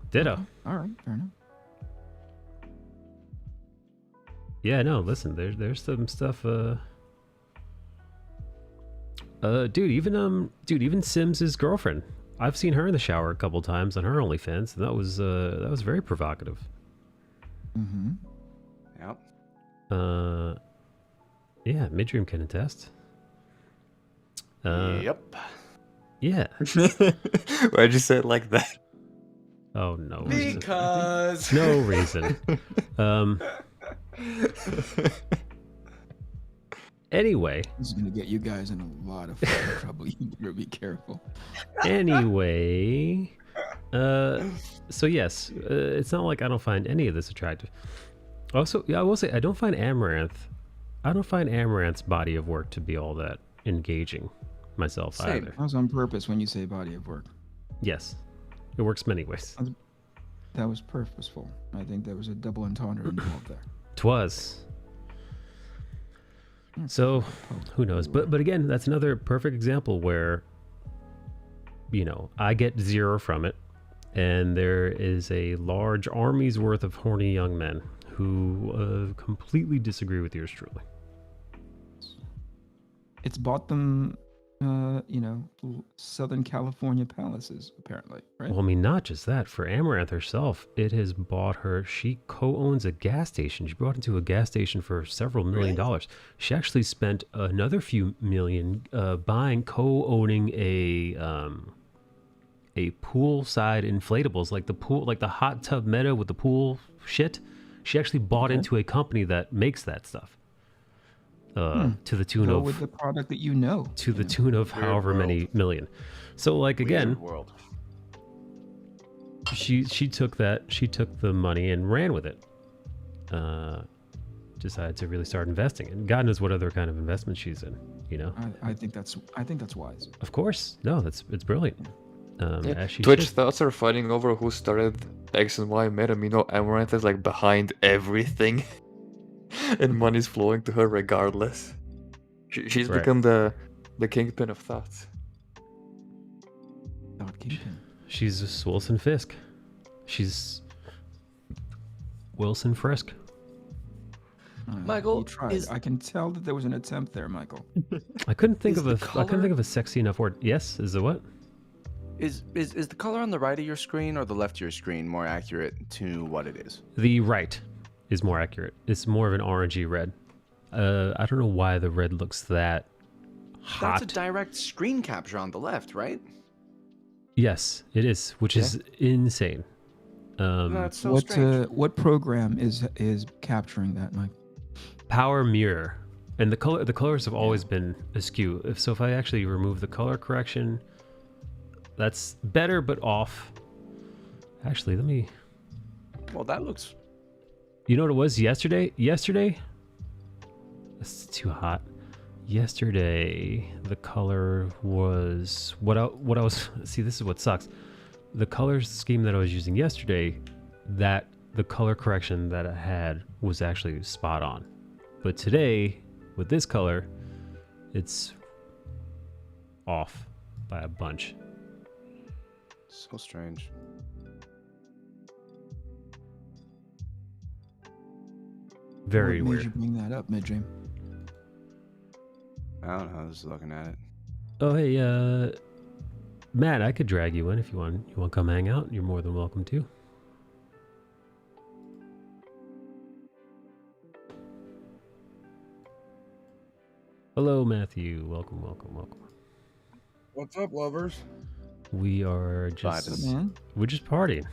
Ditto. All right, fair enough. Yeah, no, listen, there's some stuff even Sims's girlfriend. I've seen her in the shower a couple times on her OnlyFans, and that was very provocative. Mm-hmm. Yep. Yeah, Midream can attest. Yep. Yeah. Why'd you say it like that? Oh, no reason. Because No reason. Anyway. This is gonna get you guys in a lot of fucking trouble. You better be careful. Anyway. So yes, it's not like I don't find any of this attractive. Also, yeah, I will say I don't find Amaranth's body of work to be all that engaging myself Same. either. That was on purpose when you say body of work. Yes. It works many ways. That was purposeful. I think there was a double entendre involved there. 'Twas. So, who knows? But again, that's another perfect example where, I get 0 from it, and there is a large army's worth of horny young men who completely disagree with yours truly. It's bought them, Southern California palaces, apparently, right? Well, I mean, not just that. For Amaranth herself, it has bought her. She co-owns a gas station. She brought into a gas station for several $1 million. She actually spent another few million co-owning a poolside inflatables, like the hot tub meta with the pool shit. She actually bought into a company that makes that stuff. to the tune Go of with the product that you know. to the tune of however many million. So like again, Weird world. she took the money and ran with it. Decided to really start investing, and God knows what other kind of investment she's in. You know, I think that's wise. of course, no, it's brilliant. As she Twitch should. thoughts are fighting over who started X and Y meta. You know, Amaranth is like behind everything, and money's flowing to her regardless. She's Right. become the kingpin of thoughts. Thought Kingpin. She's Wilson Fisk. She's Wilson Frisk. Michael, you tried. I can tell that there was an attempt there, Michael. I couldn't think Is of the I couldn't color- think of a sexy enough word. Yes, is it what? Is the color on the right of your screen or the left of your screen more accurate to what it is? The right is more accurate. It's more of an orangey red. I don't know why the red looks that hot. That's a direct screen capture on the left, right? Yes, it is, which is insane. That's so strange. What program is capturing that, Mike? Power mirror, and the colors have always been askew. If I actually remove the color correction, that's better but off. Actually, let me. Well, that looks. You know what it was yesterday? Yesterday, it's too hot. Yesterday, the color was what I was. See, this is what sucks. The color scheme that I was using yesterday, that the color correction that I had was actually spot on. But today, with this color, it's off by a bunch. So strange. Very What made weird. you bring that up, Midream? I don't know. I was looking at it. Oh, hey, Matt, I could drag you in if you want. You want to come hang out? You're more than welcome to. Hello, Matthew. Welcome. What's up, lovers? We are just Vibing. Man, we're just partying,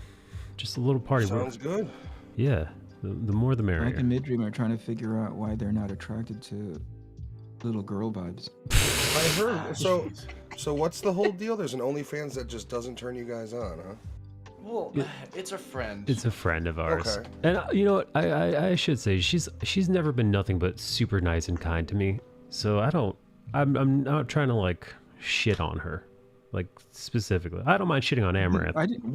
just a little party. Sounds good. Yeah, the more the merrier. Mike and Midream are trying to figure out why they're not attracted to little girl vibes. I heard. So what's the whole deal? There's an OnlyFans that just doesn't turn you guys on, huh? Well, it's a friend. It's a friend of ours, Okay. and you know what? I should say she's never been nothing but super nice and kind to me. So I'm not trying to like shit on her, like specifically. I don't mind shitting on Amaranth. I didn't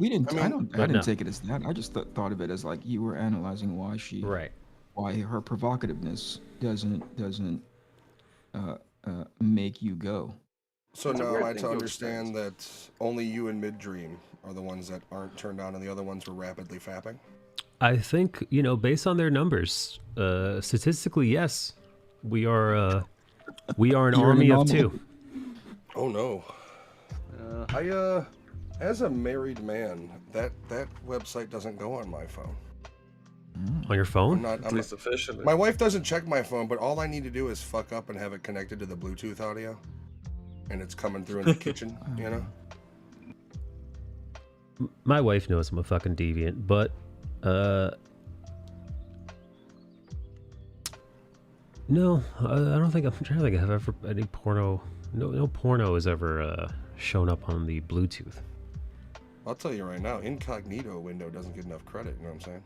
no. take it as that. I just thought of it as like you were analyzing why Right. why her provocativeness doesn't make you go. So It's a now weird am I thing to to understand that only you and Mid-Dream are the ones that aren't turned on and the other ones were rapidly fapping? I think, you know, based on their numbers, statistically, yes, we are an You're an army of anomaly. two. Oh no. As a married man, that website doesn't go on my phone. On your phone? I'm not. At least officially. My wife doesn't check my phone, but all I need to do is fuck up and have it connected to the Bluetooth audio, and it's coming through in the kitchen. You know. My wife knows I'm a fucking deviant, but no, I don't think I'm trying to think I've ever any porno. No porno has ever shown up on the Bluetooth. I'll tell you right now, incognito window doesn't get enough credit. You know what I'm saying?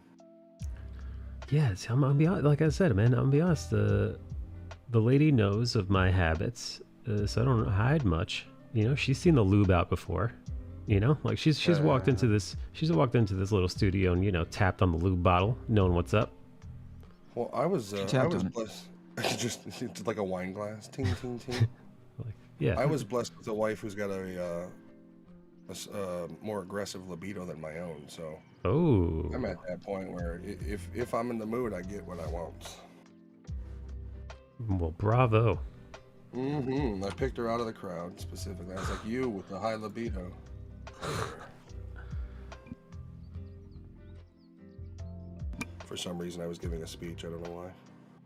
Yeah, see, I'm gonna be honest, like I said, man. I'm gonna be honest. The lady knows of my habits, so I don't hide much. You know, she's seen the lube out before. You know, like she's walked into this little studio and, you know, tapped on the lube bottle, knowing what's up. Well, I was tapped on it. blessed. Just it's like a wine glass, ting ting ting. Like, yeah, I was blessed with a wife who's got a more aggressive libido than my own. So oh, I'm at that point where if I'm in the mood, I get what I want. well, bravo. I picked her out of the crowd specifically. I was like, you with the high libido. For some reason, I was giving a speech. I don't know why.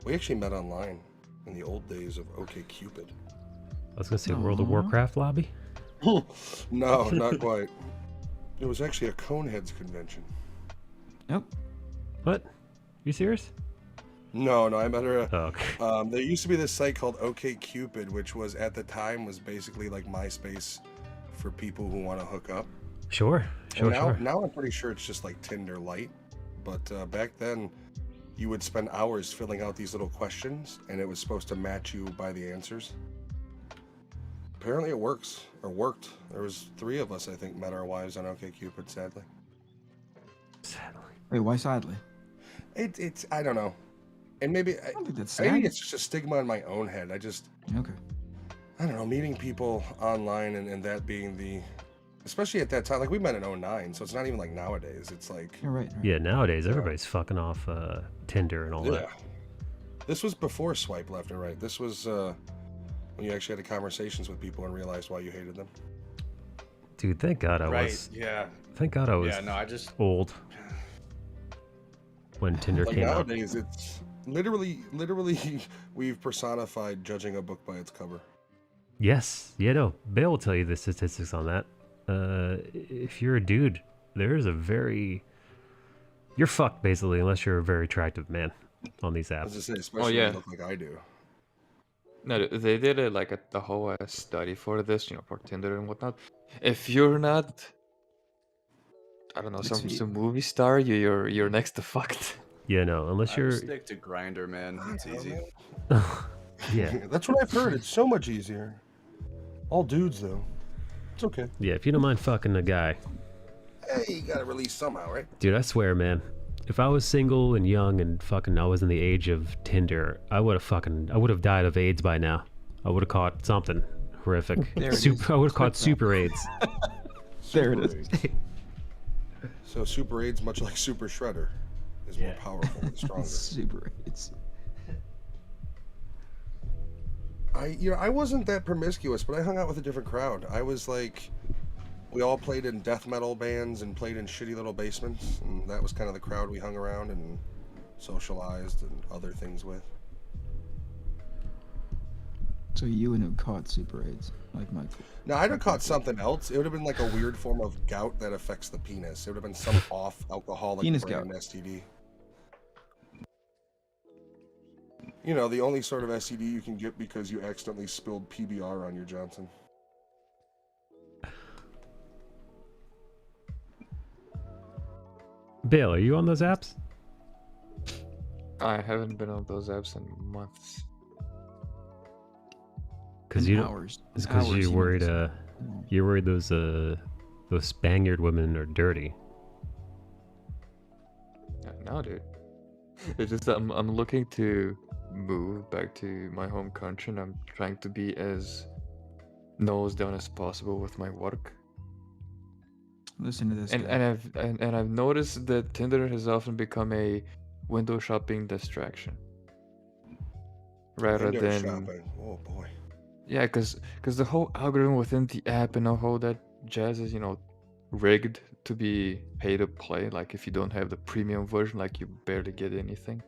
We actually met online in the old days of OkCupid. I was gonna say World of Warcraft lobby. No, not quite. It was actually a Coneheads convention. Yep. What? You serious? No, I met her. Oh, okay. There used to be this site called OkCupid, which was at the time was basically like MySpace for people who want to hook up. Sure. And Sure. now I'm pretty sure it's just like Tinder Lite. But back then, you would spend hours filling out these little questions, and it was supposed to match you by the answers. Apparently, it works or worked. There was 3 of us, I think, met our wives on OkCupid. Sadly, Wait, why sadly? it's I don't know, and maybe I don't think that's maybe sad. it's just a stigma in my own head. Okay. I don't know, meeting people online and that being the, especially at that time, like we met in 09, so it's not even like nowadays. It's like, You're right. Yeah, nowadays everybody's fucking off Tinder and all yeah. that. This was before swipe left and right. This was when you actually had the conversations with people and realized why you hated them. Dude, thank God I was. Yeah. Thank God I was Yeah. No, I just old when Tinder like came out. nowadays it's literally we've personified judging a book by its cover. Yes. Yeah, no. Bill will tell you the statistics on that. If you're a dude, there's a very... You're fucked, basically, unless you're a very attractive man on these I was apps. just saying, especially yeah. when you look like I do. No, they did a whole study for this, for Tinder and whatnot. If you're not, I don't know, some movie star, you're next to fucked. Yeah, no, unless I you're... would stick to Grinder, man. It's easy. Yeah. That's what I've heard. It's so much easier. All dudes though. It's okay. Yeah, if you don't mind fucking a guy. Hey, you gotta release somehow, right? Dude, I swear, man. If I was single and young and fucking I was in the age of Tinder, I would have died of AIDS by now. I would have caught something horrific. There it I would have caught Super super AIDS. There it Super is. AIDS. So Super AIDS, much like Super Shredder, is more powerful and stronger. Super. It's I wasn't that promiscuous, but I hung out with a different crowd. I was like, we all played in death metal bands and played in shitty little basements, and that was kind of the crowd we hung around and socialized and other things with. so you wouldn't have caught Super AIDS like Michael. Now, I'd have caught something else. It would have been like a weird form of gout that affects the penis. It would have been some off alcoholic Penis brand gout. STD. You know, the only sort of STD you can get because you accidentally spilled PBR on your Johnson. Bill, are you on those apps? I haven't been on those apps in months. Because In you don't. hours. It's because Hours, you're you worried. mean. You're worried those Spaniard women are dirty. No, dude. It's just that I'm looking to move back to my home country, and I'm trying to be as nose down as possible with my work. Listen to this. And guy. I've noticed that Tinder has often become a window shopping distraction, rather Window than shopping. Oh boy. yeah, because the whole algorithm within the app and all that jazz is rigged to be pay to play. Like if you don't have the premium version, like you barely get anything.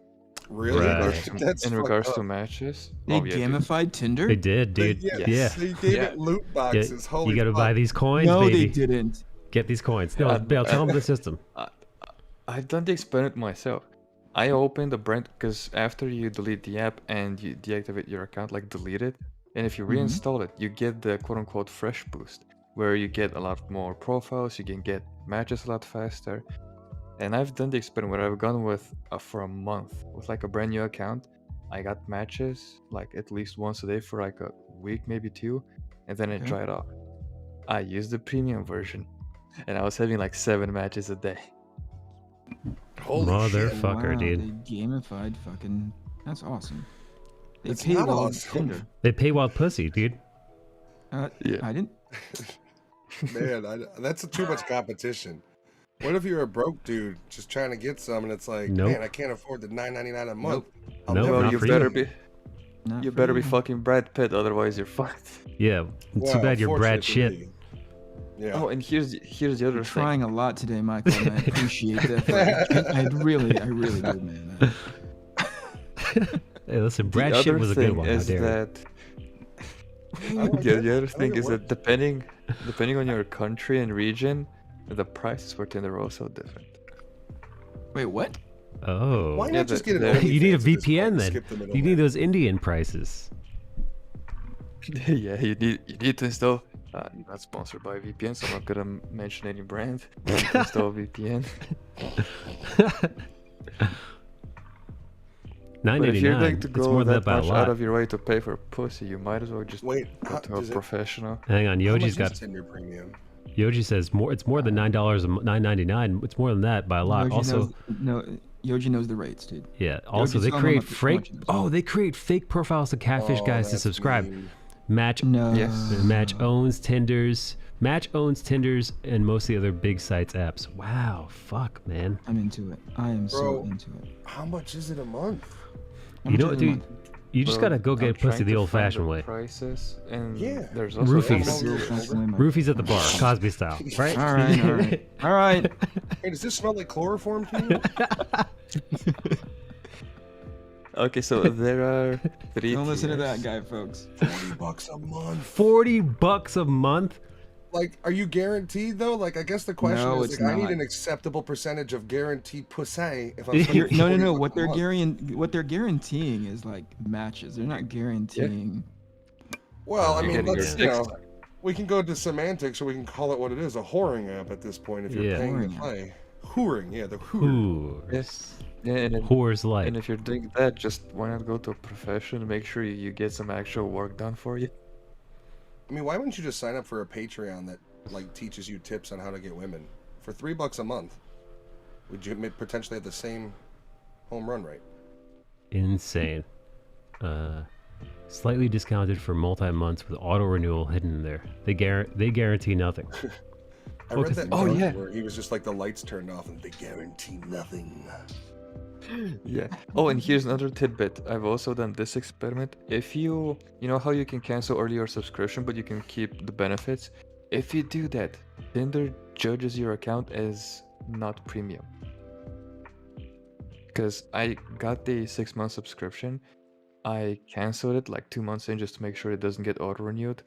Really? Right. That's In fucked regards up. to matches. They Oh, yeah, dude. gamified Tinder? They did, dude. Yeah. Yeah. They gave Yeah. it loot Yeah, boxes. Holy you gotta buy fuck. these coins, No, baby. they didn't. Get these coins. No, Bill, tell them the system. I've done the experiment myself. I opened the brand because after you delete the app and you deactivate your account, like delete it, and if you reinstall it, you get the quote-unquote fresh boost, where you get a lot more profiles, you can get matches a lot faster. And I've done the experiment where I've gone with for a month with like a brand new account. I got matches like at least once a day for like a week, maybe 2, and then it Okay. dried off. I used the premium version, and I was having like 7 matches a day. Holy shit. Motherfucker, Wow, dude. They gamified fucking. That's awesome. They It's paid not well awesome. Tinder. They pay wild pussy, dude. Yeah. I didn't. Man, that's too much competition. What if you're a broke dude just trying to get some and it's like, Nope. man, I can't afford the $9.99 a month. I'll Nope, never not Well, you for better you. be Not you for better be you. fucking Brad Pitt, otherwise you're fucked. Yeah. Well, Too bad you're Brad fortunately shit. for me. Yeah. Oh, and here's the other You're thing. trying a lot today, Michael, and I appreciate that. I really do, man. Hey, listen, Brad the shit other was a thing good one. How is dare you. that like the it. other I thing think it is that works. depending on your country and region, the prices for Tinder are also different. Wait, what? Oh. Why Yeah, not just get an the- You need a OnlyFans at this point VPN and then. skip the You middleman? need those Indian prices. Yeah, you need to install. Not sponsored by VPN, so I'm not gonna mention any brand. You need to install VPN. But if you're going $9.99. to It's go more than that that by a much lot. out of your way to pay for pussy, you might as well just Wait, go to a does it, professional. Hang on, how Yoji's much got. is Tinder Premium? Yoji says more. It's more than $9.99. It's more than that by a lot. Yoji Also, Yoji knows the rates, dude. yeah. Also, Yoji's they telling create him how fake. much it is. Oh, they create fake profiles to catfish Oh, guys to that's subscribe. mean. Match. No. Yes. Match owns Tinders. Match owns Tinders and most of the other big sites apps. Wow. Fuck, man. I'm into it. I am so Bro. into it. How much is it a month? How You much know is what, a dude? month? You just Well, gotta go I'm get pussy trying the to old-fashioned find way. the prices, and Yeah. there's also Roofies. some- The old-fashioned way, my- Roofies at the bar, Cosby style, right? All right, all right, all right. Hey, does this smell like chloroform to you? Okay, so there are 3 Don't listen to that tiers. guy, folks. $40 a month. $40 a month. Like, are you guaranteed though? Like, I guess the question No, is, it's like, I need not. an acceptable percentage of guaranteed pussy if I'm You're- spending No, no, no. $40 What a they're month. what they're guaranteeing is like matches. They're not guaranteeing. Well, I You're mean, getting let's, your you know, sex. we can go to semantics or we can call it what it is, a whoring app at this point if you're Yeah. paying to Whoring app. play. Whoring, yeah, the whoring. Ooh. Yes. Yeah, and, Whores light. and if you're doing that, just why not go to a profession? Make sure you get some actual work done for you. I mean, why wouldn't you just sign up for a Patreon that like teaches you tips on how to get women for $3 a month? Would you potentially have the same home run rate? Insane. Slightly discounted for multi-months with auto renewal hidden in there. They guarantee nothing. I Well, read 'cause- that Oh, joke yeah. where he was just like the lights turned off and they guarantee nothing. Yeah. Oh, and here's another tidbit. I've also done this experiment. If you know how you can cancel early your subscription, but you can keep the benefits. If you do that, Tinder judges your account as not premium. Because I got the 6-month subscription, I canceled it like 2 months in just to make sure it doesn't get auto renewed,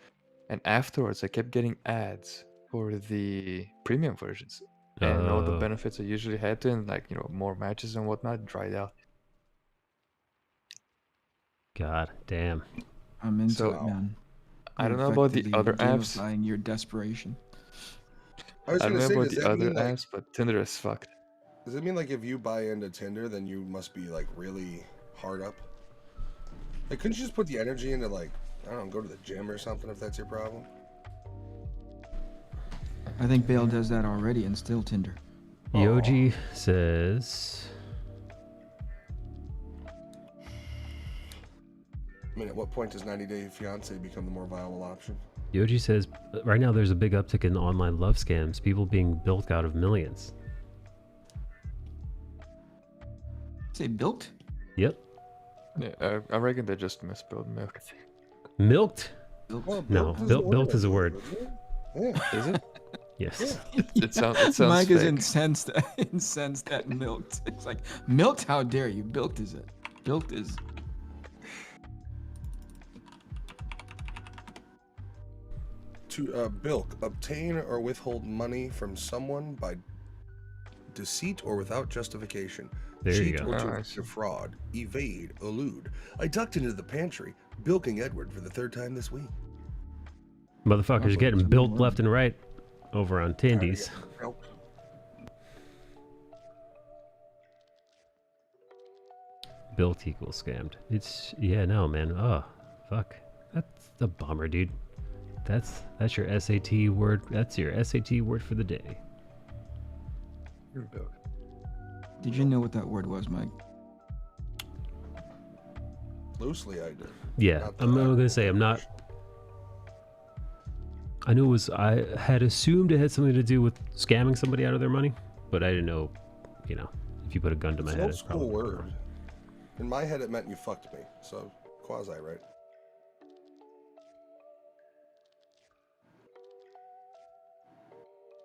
and afterwards I kept getting ads for the premium versions. And all the Oh. benefits I usually had to, and like, more matches and whatnot, dried out. God damn. I'm into So, it, man. I don't You're know about the effectively other apps. gamifying your desperation. I was I don't gonna know say, about does the that other mean like, apps, but Tinder is fucked. does it mean like if you buy into Tinder, then you must be like really hard up? Like, couldn't you just put the energy into like, I don't know, go to the gym or something if that's your problem? I think Bale does that already and still Tinder. Yoji says. I mean, at what point does 90 Day Fiance become the more viable option? Yoji says right now there's a big uptick in online love scams. People being bilked out of millions. Say bilked? Yep. Yeah, I reckon they just misspelled milk. Milked? Well, No, built is a word. Yeah. Is it? Yes. It sounds Mike is fake. incensed at milked. It's like, milked? How dare you? Bilked is it? Bilked is. To bilk, obtain or withhold money from someone by deceit or without justification. There you Cheat go. or Oh, to I see. defraud, evade, elude. I ducked into the pantry, bilking Edward for the 3rd time this week. Motherfuckers like getting some built word. left and right over on Tindies. Help. Built equals scammed. It's yeah, no man. Oh, fuck. That's a bummer, dude. That's your SAT word. That's your SAT word for the day. Did you know what that word was, Mike? Loosely, I did. Yeah, Not that I'm I- gonna say I'm not. I knew it was. I had assumed it had something to do with scamming somebody out of their money, but I didn't know. If you put a gun to my It's an head, old it's school probably word. In my head, it meant you fucked me. So, quasi, right?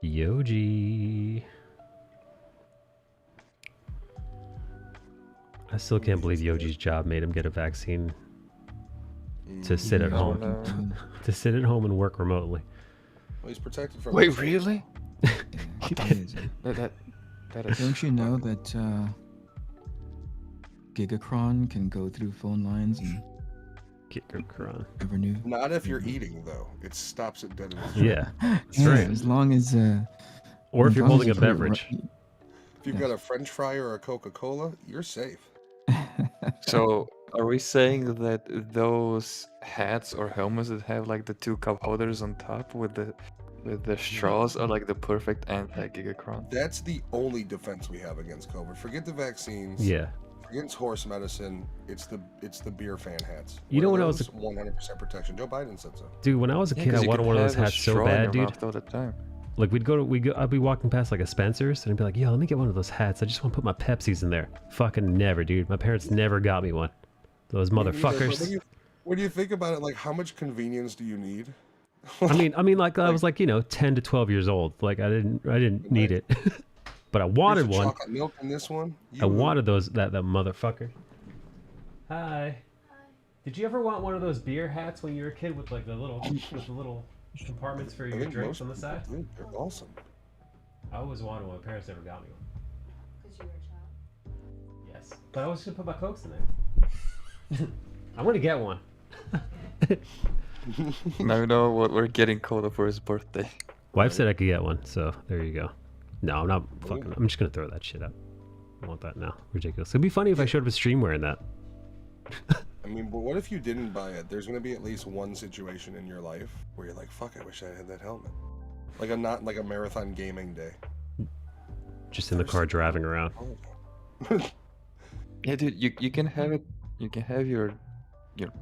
Yoji. I still can't believe Yoji's job made him get a vaccine to sit at Yeah. home. No. To sit at home and work remotely. Well, he's protected from. Wait, himself. really? Amazing. That is. Don't you know that Gigacron can go through phone lines and Gigacron. never knew. Not if you're eating though. It stops it dead in its Yeah. Yeah, right. as long as Or if as you're long as holding you a put it beverage. If you've got a French fry or a Coca-Cola, you're safe. So, are we saying that those hats or helmets that have like the 2 cup holders on top with the straws are like the perfect anti-Gigacron? That's the only defense we have against COVID. Forget the vaccines. Yeah. Against horse medicine, it's the beer fan hats. You know What when are I was those? 100% protection. Joe Biden said so. Dude, when I was a Yeah, kid, 'cause I you wanted could one of those have a hats so straw in bad, your dude. mouth all the time. Like I'd be walking past like a Spencer's and I'd be like, yo, let me get one of those hats. I just want to put my Pepsis in there. Fucking never, dude. My parents never got me one. Those motherfuckers. When you think about it, like how much convenience do you need? I mean, like I was like, 10 to 12 years old. Like I didn't need it, but I wanted Here's the one. chocolate milk in this one. I wanted that motherfucker. Hi. Did you ever want one of those beer hats when you were a kid with like the little compartments for your drinks on the side? Dude, they're awesome. I always wanted one. My parents never got me one. Because you were a child. Yes, but I was gonna put my Cokes in there. I'm gonna get one. Now we know what we're getting Coda for his birthday. Wife said I could get one, so there you go. No, I'm not fucking. I'm just gonna throw that shit out. I want that now. Ridiculous. It'd be funny if I showed up a stream wearing that. I mean, but what if you didn't buy it? There's gonna be at least one situation in your life where you're like, "Fuck, I wish I had that helmet." Like a marathon gaming day. Just in the car driving around. Yeah, dude, you can have it. You can have your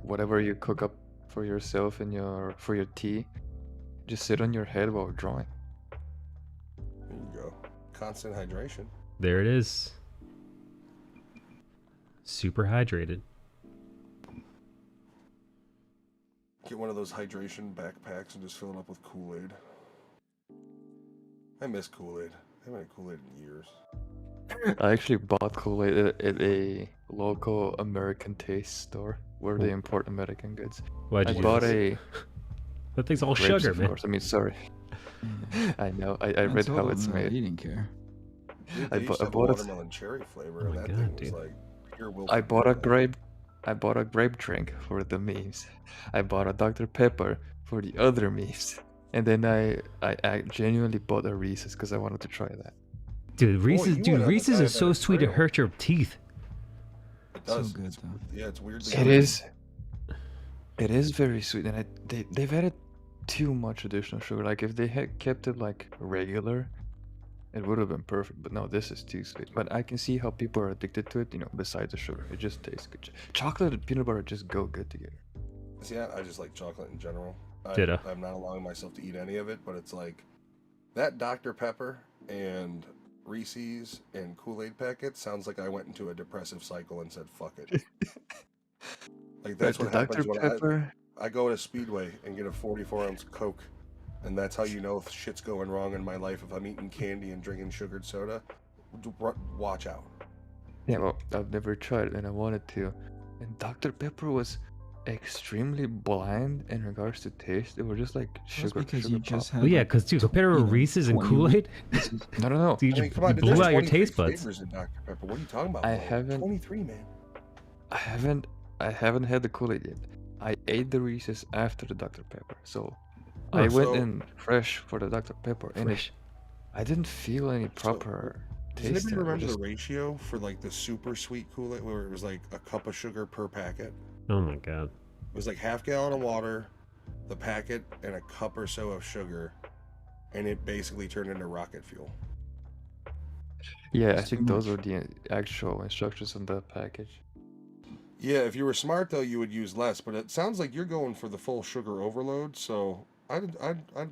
whatever you cook up for yourself and for your tea. Just sit on your head while drawing. There you go. Constant hydration. There it is. Super hydrated. Get one of those hydration backpacks and just fill it up with Kool-Aid. I miss Kool-Aid. I haven't had Kool-Aid in years. I actually bought Kool-Aid at a local American Taste store where they import American goods. Why'd I you do bought this? That thing's all grapes, sugar, of man. course. I mean, sorry. I know. I read That's how all it's of made. You didn't care. Dude, I they used bought- to I have bought a it- watermelon cherry flavor, Oh and my that God, thing was dude. like pure will. I bought a grape. I bought a grape drink for the memes. I bought a Dr. Pepper for the other memes. And then I genuinely bought a Reese's because I wanted to try that. Dude, Reese's, you went on the Reese's is diet so that sweet it trail. hurts your teeth. It So does. good It's- though. Yeah, it's weirdly. It good. is. It is very sweet, and they've added too much additional sugar. Like if they had kept it like regular, it would have been perfect. But no, this is too sweet. But I can see how people are addicted to it. Besides the sugar, it just tastes good. Chocolate and peanut butter just go good together. See, I just like chocolate in general. Ditto. I'm not allowing myself to eat any of it, but it's like that Dr. Pepper and Reese's and Kool-Aid packet sounds like I went into a depressive cycle and said, fuck it. Like that's But what the happens Dr. when Pepper. I go to Speedway and get a 44-ounce Coke. And that's how you know if shit's going wrong in my life. If I'm eating candy and drinking sugared soda, watch out. Yeah, well, I've never tried it, and I wanted to. And Dr. Pepper was extremely bland in regards to taste. It was just like That's sugar. because sugar you just pop. had. Well, yeah, like, because dude, compare you know, Reese's and 20 Kool-Aid. No. Dude, I mean, you come on, blew there's out your 23 taste buds. flavors in Dr. Pepper. What are you talking about? I Paul? haven't- 23, man. I haven't had the Kool-Aid yet. I ate the Reese's after the Dr. Pepper, so Oh, I went so- in fresh for the Dr. Pepper, and Fresh. I didn't feel any proper Does taste. anybody in it. It remember just- the ratio for like the super sweet Kool-Aid where it was like a cup of sugar per packet? Oh my god. It was like half gallon of water, the packet, and a cup or so of sugar, and it basically turned into rocket fuel. Yeah, I It's think too those much. are the actual instructions on the package. Yeah, if you were smart though, you would use less. But it sounds like you're going for the full sugar overload, so I'd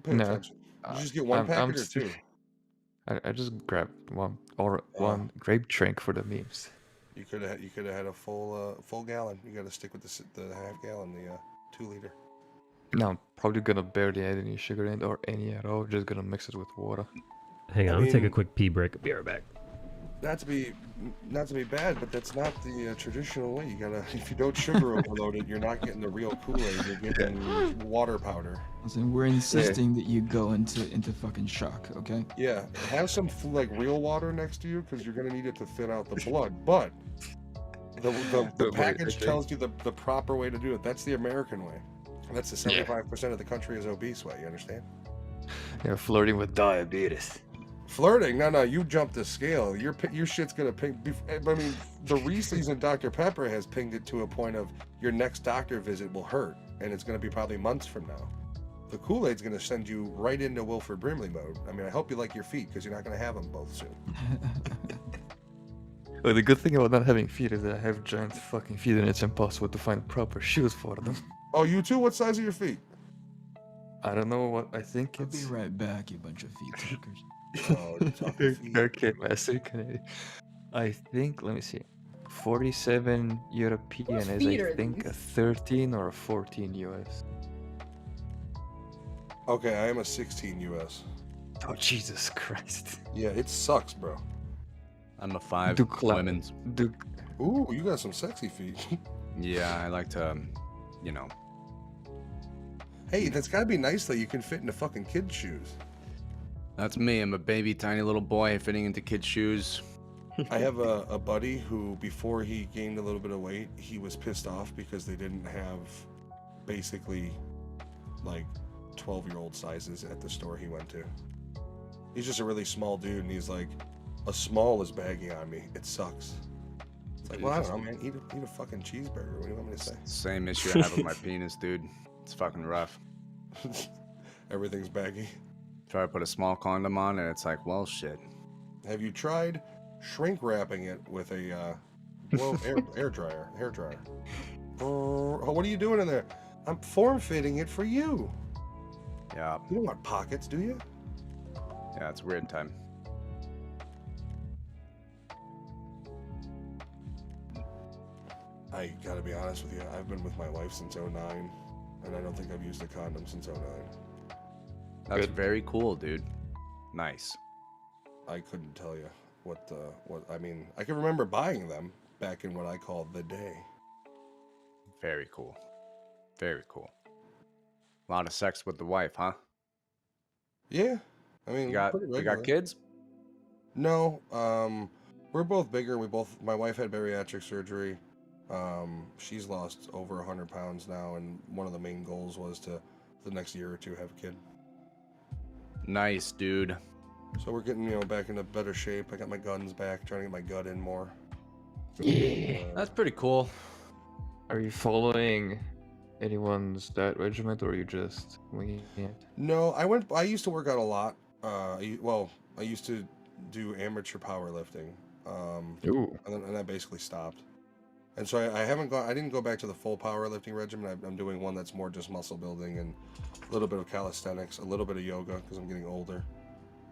pay No, attention. You just get one I'm packet or st- two. I just grabbed one or Oh. one grape drink for the memes. You could have had a full gallon. You got to stick with the half gallon, the 2 liter. No, I'm probably gonna barely add any sugar in or any at all. Just gonna mix it with water. Hang on, I I'm gonna take a mean- quick pee break. I'll be right back. Not to be bad, but that's not the traditional way. You gotta, if you don't sugar overload it, you're not getting the real Kool-Aid. You're getting water powder. Listen, we're insisting that you go into fucking shock, okay? Yeah, have some like real water next to you because you're gonna need it to thin out the blood. But The Don't worry, package okay. tells you the proper way to do it. That's the American way. And that's the 75% of the country is obese way. You understand? You're flirting with diabetes. Flirting? No, you jumped the scale. Your shit's gonna ping. I mean, the Riesli's and Dr. Pepper has pinged it to a point of your next doctor visit will hurt, and it's gonna be probably months from now. The Kool-Aid's gonna send you right into Wilford Brimley mode. I mean, I hope you like your feet because you're not gonna have them both soon. Well, the good thing about not having feet is that I have giant fucking feet and it's impossible to find proper shoes for them. Oh, you too? What size are your feet? I don't know what I think I'll be it's. right back, you bunch of feet suckers. Oh, you're talking feet. Okay, Master Canadian. I think, let me see. 47 European Whose is, feet I are think, a these? 13 or a 14 US. Okay, I am a 16 US. Oh, Jesus Christ. Yeah, it sucks, bro. I'm a 5 Do cla- women's. Do, Ooh, you got some sexy feet. Yeah, I like to, you know. Hey, that's gotta be nice that you can fit into fucking kids' shoes. That's me. I'm a baby, tiny little boy fitting into kids' shoes. I have a buddy who, before he gained a little bit of weight, he was pissed off because they didn't have basically like 12-year-old sizes at the store he went to. He's just a really small dude, and he's like, a small is bagging on me. It sucks. It's like, well, I don't know, man. Eat a fucking cheeseburger. What do you want me to say? Same issue I have with my penis, dude. It's fucking rough. Everything's baggy. Try to put a small condom on, and it's like, well, shit. Have you tried shrink wrapping it with a hair dryer? What are you doing in there? I'm form fitting it for you. Yeah, You don't want pockets, do you? yeah, it's a weird time. I gotta be honest with you. I've been with my wife since '09, and I don't think I've used a condom since '09. That's Good. very cool, dude. Nice. I couldn't tell you what I mean. I can remember buying them back in what I call the day. Very cool. Very cool. A lot of sex with the wife, huh? Yeah, I mean, You got pretty you regular. got kids? No, we're both bigger. My wife had bariatric surgery. She's lost over 100 pounds now, and one of the main goals was to, the next year or two, have a kid. Nice, dude. So we're getting, back into better shape. I got my guns back, trying to get my gut in more. That's pretty cool. are you following anyone's diet regiment or are you just winging it? No, I used to work out a lot. I used to do amateur powerlifting. Ooh. And I basically stopped. And so I didn't go back to the full powerlifting regimen. I'm doing one that's more just muscle building and a little bit of calisthenics, a little bit of yoga because I'm getting older.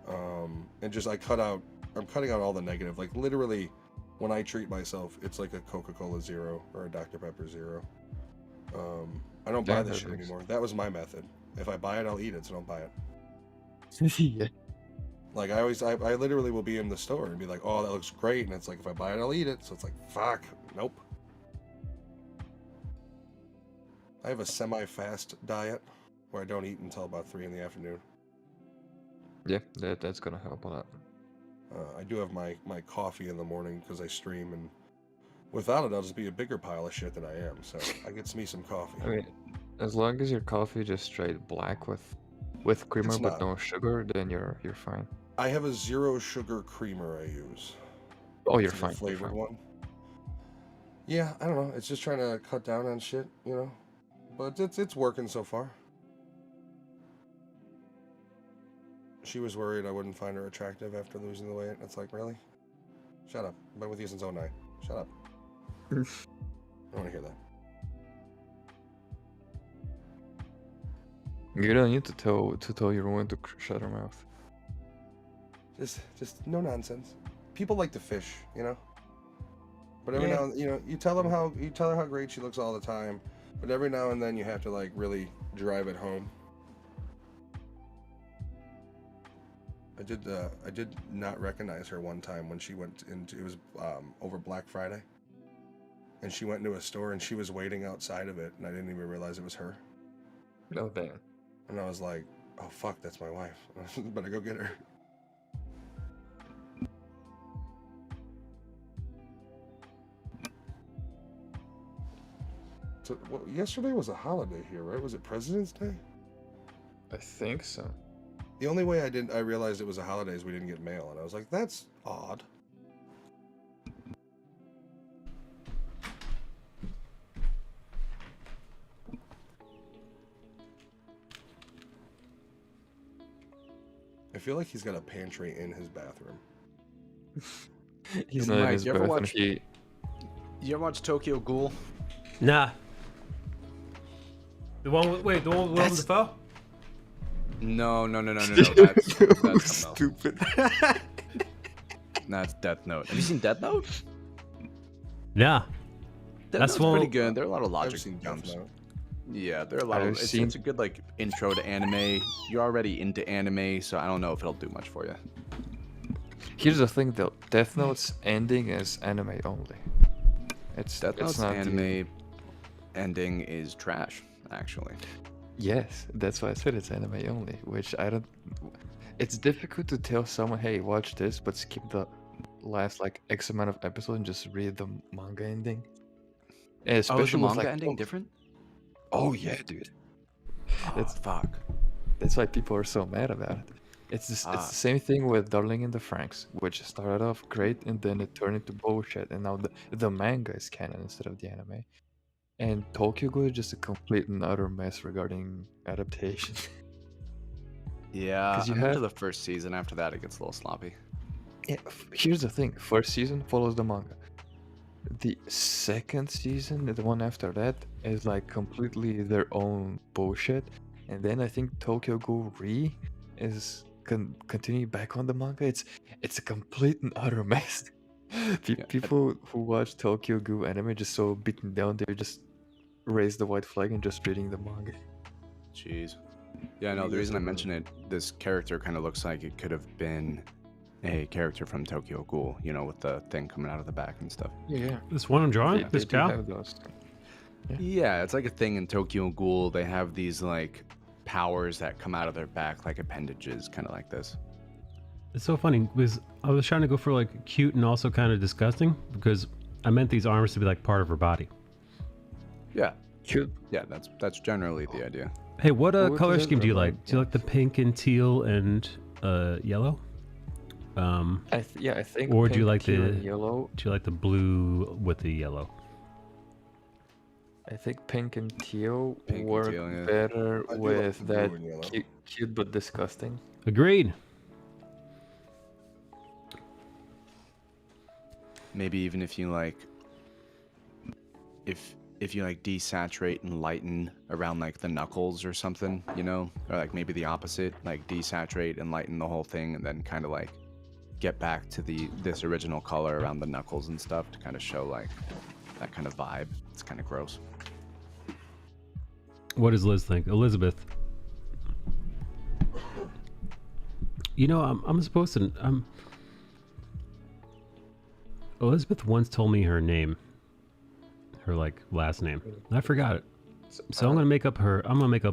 And just I'm cutting out all the negative. Like literally, when I treat myself, it's like a Coca-Cola Zero or a Dr. Pepper Zero. I don't buy Yeah, this that shit makes- anymore. That was my method. If I buy it, I'll eat it, so don't buy it. Yeah. Like I literally will be in the store and be like, oh, that looks great. And it's like, if I buy it, I'll eat it. So it's like, fuck, nope. I have a semi-fast diet where I don't eat until about 3 in the afternoon. Yeah, that's gonna help a lot. I do have my coffee in the morning because I stream, and without it, I'll just be a bigger pile of shit than I am. So I get me some coffee. I mean, as long as your coffee just straight black with creamer It's but not. no sugar, then you're fine. I have a 0 sugar creamer I use. Oh, you're It's a fine. You're flavored fine. one. Yeah, I don't know. It's just trying to cut down on shit, But it's working so far. She was worried I wouldn't find her attractive after losing the weight. It's like, really? Shut up. I've been with you since '09. Shut up. I don't want to hear that. You don't need to tell your woman to shut her mouth. Just no nonsense. People like to fish, But every Yeah. now and you tell her how great she looks all the time, but every now and then you have to like really drive it home. I did not recognize her one time when she went into, it was over Black Friday, and she went into a store and she was waiting outside of it, and I didn't even realize it was her. Oh damn. And I was like, oh fuck, that's my wife. Better go get her. Well, yesterday was a holiday here, right? Was it President's Day? I think so. The only way I realized it was a holiday is we didn't get mail, and I was like, that's odd. I feel like he's got a pantry in his bathroom. He's Hey, not in Mike, his you ever bathroom. watch- He, You ever watch Tokyo Ghoul? Nah. The one with the one with Willem Dafoe? No. That's something else. stupid. That's Death Note. Have you seen Death Note? Nah. Death That's Note's one- pretty good. There are a lot of I've logic seen Death jumps. Note. Yeah, there are a lot of. I've seen- It's a good like intro to anime. You're already into anime, so I don't know if it'll do much for you. Here's the thing though, Death Note's ending is anime only. Death it's Note's not the- anime ending is trash, actually. Yes, that's why I said it's anime only, which I don't. It's difficult to tell someone, hey, watch this, but skip the last like X amount of episodes and just read the manga ending. And Is the especially with, manga like, ending different? Oh yeah, dude. That's fuck. That's why people are so mad about it. It's it's the same thing with Darling in the Franxx, which started off great and then it turned into bullshit, and now the manga is canon instead of the anime. And Tokyo Ghoul is just a complete and utter mess regarding adaptation. Yeah, 'Cause you I'm into have- the first season. After that, it gets a little sloppy. Yeah, here's the thing. First season follows the manga. The second season, the one after that, is like completely their own bullshit. And then I think Tokyo Ghoul Re is continue back on the manga. It's a complete and utter mess. People who watch Tokyo Ghoul anime just so beaten down, they just raise the white flag and just reading the manga. Jeez. Yeah, no, the reason I mention it, this character kind of looks like it could have been a character from Tokyo Ghoul, you know, with the thing coming out of the back and stuff. Yeah. This one I'm drawing? This do cow? have those. Yeah, it's like a thing in Tokyo Ghoul. They have these like powers that come out of their back, like appendages, kind of like this. It's so funny because I was trying to go for like cute and also kind of disgusting because I meant these arms to be like part of her body. Yeah, Cute. yeah, that's generally the idea. Hey, what What color does it scheme do you remind like? Do you like the pink and teal and yellow? I think. Or do you pink, like teal, the- and yellow? Do you like the blue with the yellow? I think pink and teal Pink and work teal, yeah. better I do like with the blue that and yellow. cute but disgusting. Agreed. Maybe even if you like, if you like desaturate and lighten around like the knuckles or something, you know, or like maybe the opposite, like desaturate and lighten the whole thing, and then kind of like get back to this original color around the knuckles and stuff to kind of show like that kind of vibe. It's kind of gross. What does Liz think? Elizabeth. You know, I'm supposed to. Elizabeth once told me her name, her like last name. I forgot it. So I'm gonna make up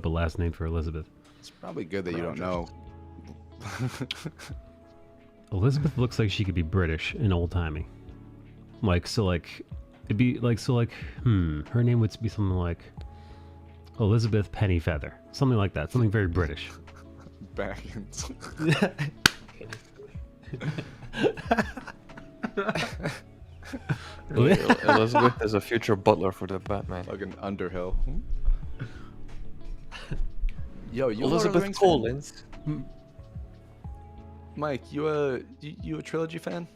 a last name for Elizabeth. It's probably good that you don't know. Elizabeth looks like she could be British and old timey. It'd be like her name would be something like Elizabeth Pennyfeather, something like that, something very British. Baggins. Elizabeth is a future butler for the Batman. Like an Underhill. Yo, you a Lord of the Elizabeth Rings fan? Collins. Mike, you a trilogy fan?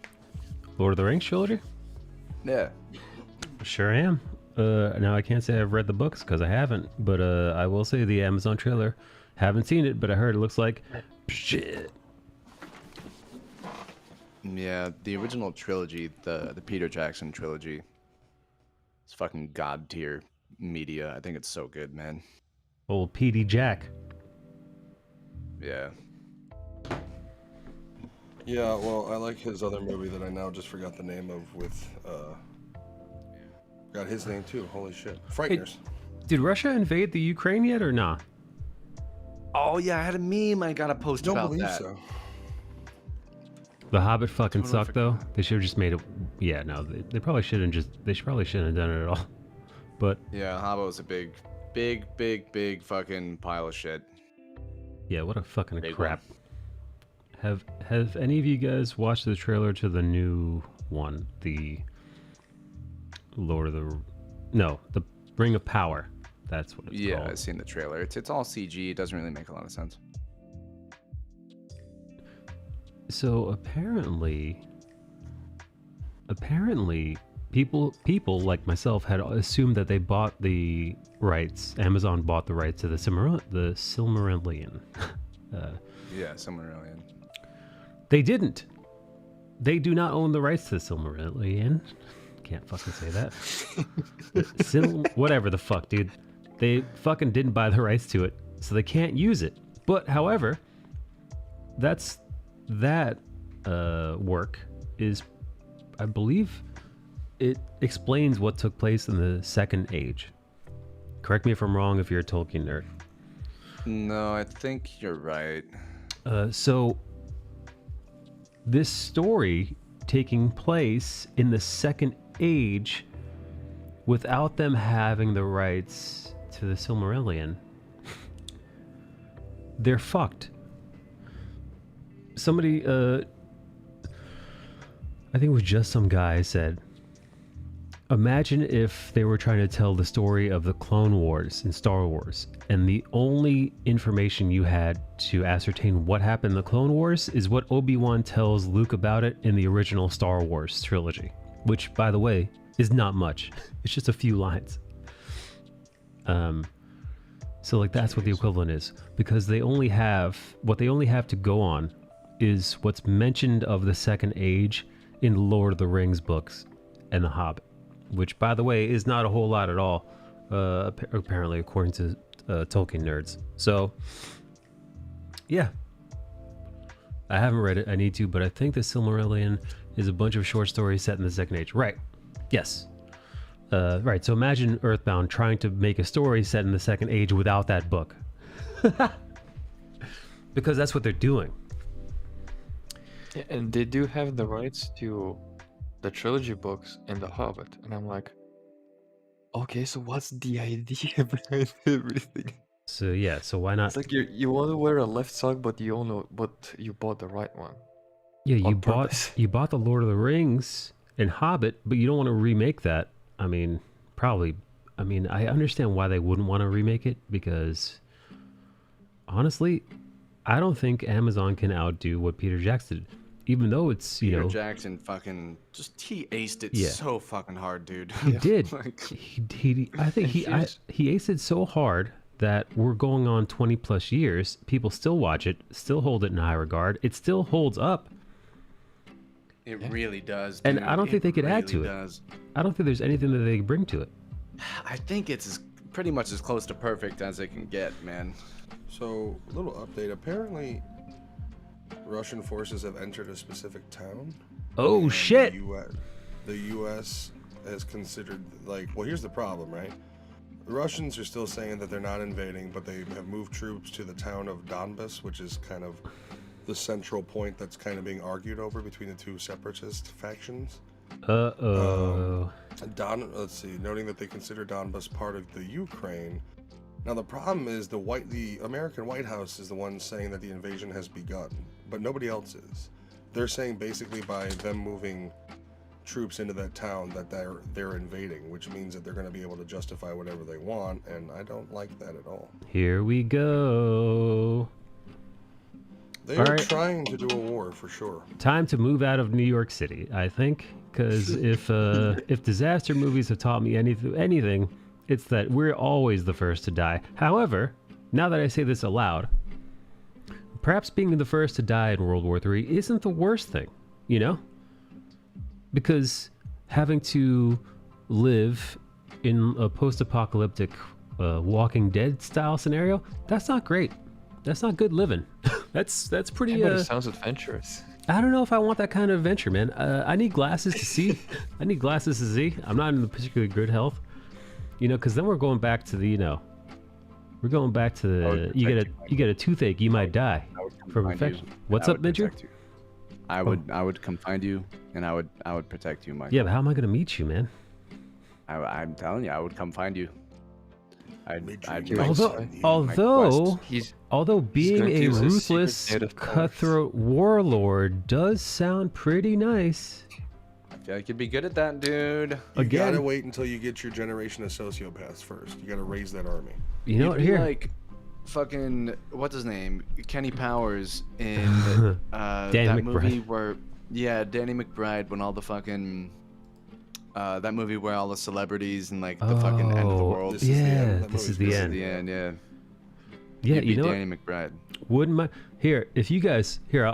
Lord of the Rings trilogy? Yeah. Sure am. Now I can't say I've read the books because I haven't, but I will say the Amazon trailer. Haven't seen it, but I heard it looks like shit. Yeah, the original trilogy, the Peter Jackson trilogy, it's fucking god tier media. I think it's so good, man. Old PD Jack. Yeah. Yeah, well, I like his other movie that I now just forgot the name of with, got his name too, holy shit. Frighteners. Did Russia invade the Ukraine yet or not? Oh yeah, I had a meme I gotta post Don't about believe that. so. The Hobbit fucking Totally sucked though. They should have just made it. Yeah, no, they probably shouldn't have done it at all. But Yeah, Habbo's a big fucking pile of shit. yeah, what a fucking Big crap. Have any of you guys watched the trailer to the new one, the the Ring of Power? That's what it's Yeah, called. I've seen the trailer. It's all CG. It doesn't really make a lot of sense. So apparently people like myself had assumed that they bought the rights. Amazon bought the rights to the Silmarillion. Yeah, Silmarillion. They didn't. They do not own the rights to the Silmarillion. Can't fucking say that. Whatever the fuck, dude. They fucking didn't buy the rights to it, so they can't use it. But however, that work is, I believe, it explains what took place in the Second Age. Correct me if I'm wrong if you're a Tolkien nerd. No, I think you're right. So this story taking place in the Second Age without them having the rights to the Silmarillion, they're fucked. Somebody, I think it was just some guy said, imagine if they were trying to tell the story of the Clone Wars in Star Wars, and the only information you had to ascertain what happened in the Clone Wars is what Obi-Wan tells Luke about it in the original Star Wars trilogy, which, by the way, is not much. It's just a few lines. So like that's what the equivalent is, because they only have to go on is what's mentioned of the Second Age in the Lord of the Rings books and The Hobbit, which, by the way, is not a whole lot at all, apparently, according to Tolkien nerds. So, yeah. I haven't read it. I need to, but I think the Silmarillion is a bunch of short stories set in the Second Age. Right. Yes. Right. So imagine Earthbound trying to make a story set in the Second Age without that book. Because that's what they're doing. Yeah, and they do have the rights to the trilogy books and The Hobbit, and I'm like, okay, so what's the idea behind everything? So yeah, so why not? It's like you want to wear a left sock, but you bought the right one. Yeah, you on bought purpose. you bought the Lord of the Rings and Hobbit, but you don't want to remake that. I mean, probably. I mean, I understand why they wouldn't want to remake it, because honestly, I don't think Amazon can outdo what Peter Jackson did. Even though it's, Peter Jackson fucking he aced it so fucking hard, dude. He did. Like, I think he aced it so hard that we're going on 20 plus years. People still watch it, still hold it in high regard. It still holds up. it really does, And dude. I don't think they could add to it. Does. I don't think there's anything that they can bring to it. I think it's pretty much as close to perfect as it can get, man. So, little update. Apparently, Russian forces have entered a specific town. Oh, and shit! The U.S. has considered, like, well, here's the problem, right? The Russians are still saying that they're not invading, but they have moved troops to the town of Donbas, which is kind of the central point that's kind of being argued over between the two separatist factions. Let's see, noting that they consider Donbas part of the Ukraine. Now the problem is the American White House is the one saying that the invasion has begun, but nobody else is. They're saying basically by them moving troops into that town that they're invading, which means that they're going to be able to justify whatever they want, and I don't like that at all. Here we go. They All are right. trying to do a war for sure. Time to move out of New York City, I think, because if disaster movies have taught me anything, it's that we're always the first to die. However, now that I say this aloud, perhaps being the first to die in World War III isn't the worst thing, you know? Because having to live in a post-apocalyptic Walking Dead style scenario, that's not great. That's not good living. That's pretty. Yeah, but it sounds adventurous. I don't know if I want that kind of adventure, man. I need glasses to see. I need glasses to see. I'm not in particularly good health, you know, because then we're going back to the, we're going back to the. You get a toothache, you might die from infection. What's up, Midger? I would come find you, and I would protect you, Mike. Yeah, but how am I gonna meet you, man? I'm telling you, I would come find you. I'd Mid-dream make- nights. Although being going to a use his secret ruthless native powers. cutthroat warlord does sound pretty nice. I feel like you'd be good at that, dude. You gotta Again, wait until you get your generation of sociopaths first. You gotta raise that army. you know You'd what? be Here, like fucking what's his name, Kenny Powers in Danny that McBride. movie where Danny McBride, when all the fucking that movie where all the celebrities and like the fucking end of the Oh, world. This is the end. yeah, That this is movie's the this is end. The end, yeah. Yeah, You'd you be know what? Danny McBride. Wouldn't mind. Here, if you guys here,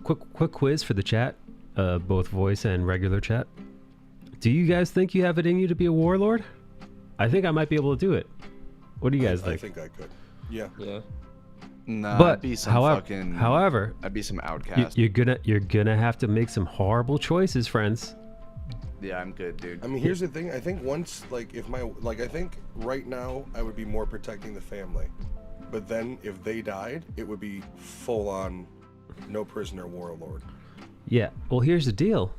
quick quiz for the chat, both voice and regular chat. Do you guys think you have it in you to be a warlord? I think I might be able to do it. What do you guys I think? think I could. Yeah. Yeah. Nah, But I'd be some however, I'd be some outcast. you're gonna have to make some horrible choices, friends. Yeah, I'm good, dude. I mean, here's the thing. I think once, like, I think right now I would be more protecting the family. But then if they died, it would be full on no prisoner warlord. Yeah. Well, here's the deal.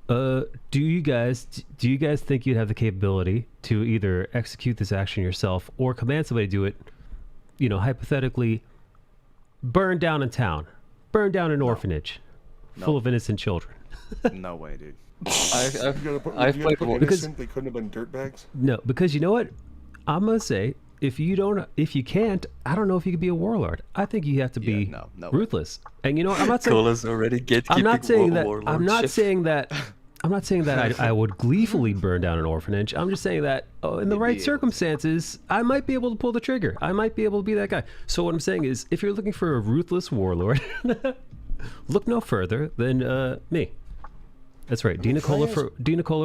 Do you guys think you'd have the capability to either execute this action yourself or command somebody to do it? You know, hypothetically, burn down a town, burn down an orphanage, full of innocent children. No way, dude. I've I've played put war. innocent, they couldn't have been dirtbags. No, because you know what? I'm gonna say if you can't, I don't know if you could be a warlord. I think you have to be no way. ruthless. And you know what? I'm not saying Cola's already gatekeeping I'm not saying that. warlordship. I'm not saying that. I'm not saying that I would gleefully burn down an orphanage. I'm just saying that in the You'd right be able to. circumstances, I might be able to pull the trigger. I might be able to be that guy. So what I'm saying is, if you're looking for a ruthless warlord, look no further than me. That's right, Dina Cola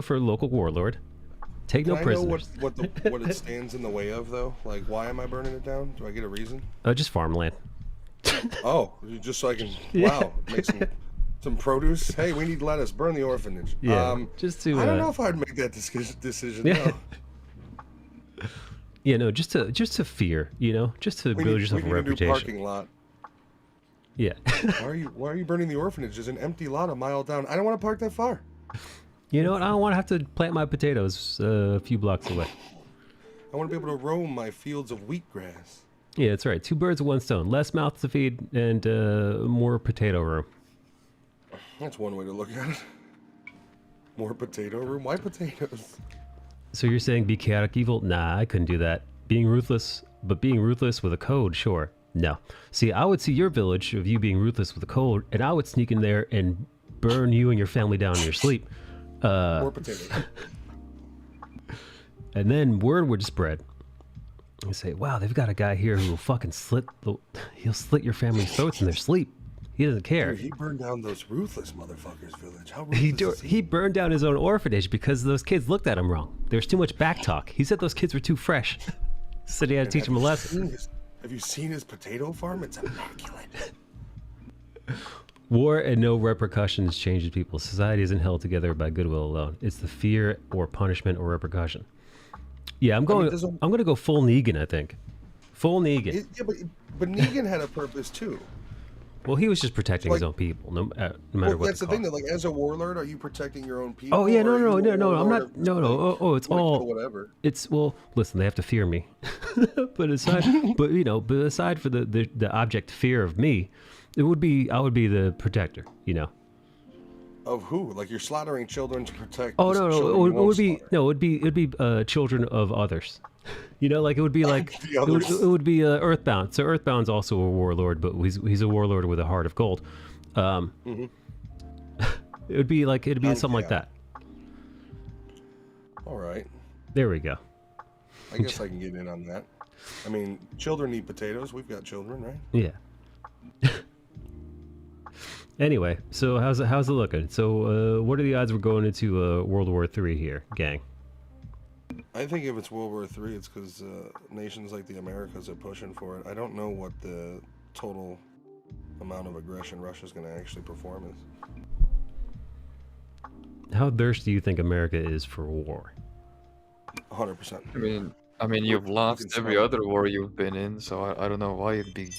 for local warlord. Take Can no I know prisoners. what it stands in the way of, though? Like, why am I burning it down? Do I get a reason? Just farmland. Oh, just so I can, wow, make some produce. Hey, we need lettuce. Burn the orphanage. Yeah, just to. I don't know if I'd make that decision. Yeah. No. Yeah, no, just to fear, you know, just to build yourself a we need a new reputation. parking lot. Yeah. Why are you burning the orphanage? There's an empty lot a mile down. I don't want to park that far. You know what? I don't want to have to plant my potatoes a few blocks away. I want to be able to roam my fields of wheatgrass. Yeah, that's right. 2 birds with 1 stone. Less mouths to feed and more potato room. That's one way to look at it. More potato room? Why potatoes? So you're saying be chaotic evil? Nah, I couldn't do that. Being ruthless, but being ruthless with a code, sure. No. See, I would see your village of you being ruthless with a code, and I would sneak in there and burn you and your family down in your sleep. More potatoes. And then word would spread. You say, wow, they've got a guy here who will fucking he'll slit your family's throats in their sleep. He doesn't care. Dude, he burned down those ruthless motherfuckers' village. How ruthless is He burned down his own orphanage because those kids looked at him wrong. There's too much back talk. He said those kids were too fresh. Said he had to teach them a lesson. Have you seen his potato farm? It's immaculate. War and no repercussions changes people. Society isn't held together by goodwill alone. It's the fear or punishment or repercussion. Yeah, I'm going to go full Negan, I think. Full Negan. But Negan had a purpose too. Well, he was just protecting his own people, no matter what. That's the thing. That, like, as a warlord, are you protecting your own people? Oh yeah, no. I'm not. No. Oh, it's all. Whatever. It's listen, they have to fear me. but aside for the object fear of me, I would be the protector. You know. Of who? Like, you're slaughtering children to protect. Oh the no. children It you won't would be slaughter. it'd be children of others. You know, like it would be like The others. it would be Earthbound. So Earthbound's also a warlord, but he's a warlord with a heart of gold. It'd be something like that. All right. There we go. I guess I can get in on that. I mean, children eat potatoes. We've got children, right? Yeah. Anyway, so how's it looking? So what are the odds we're going into World War III here, gang? I think if it's World War III, it's because nations like the Americas are pushing for it. I don't know what the total amount of aggression Russia's going to actually perform is. How thirsty do you think America is for war? 100%. I mean, I mean, you've can lost every smell it. other war you've been in, so I don't know why you'd be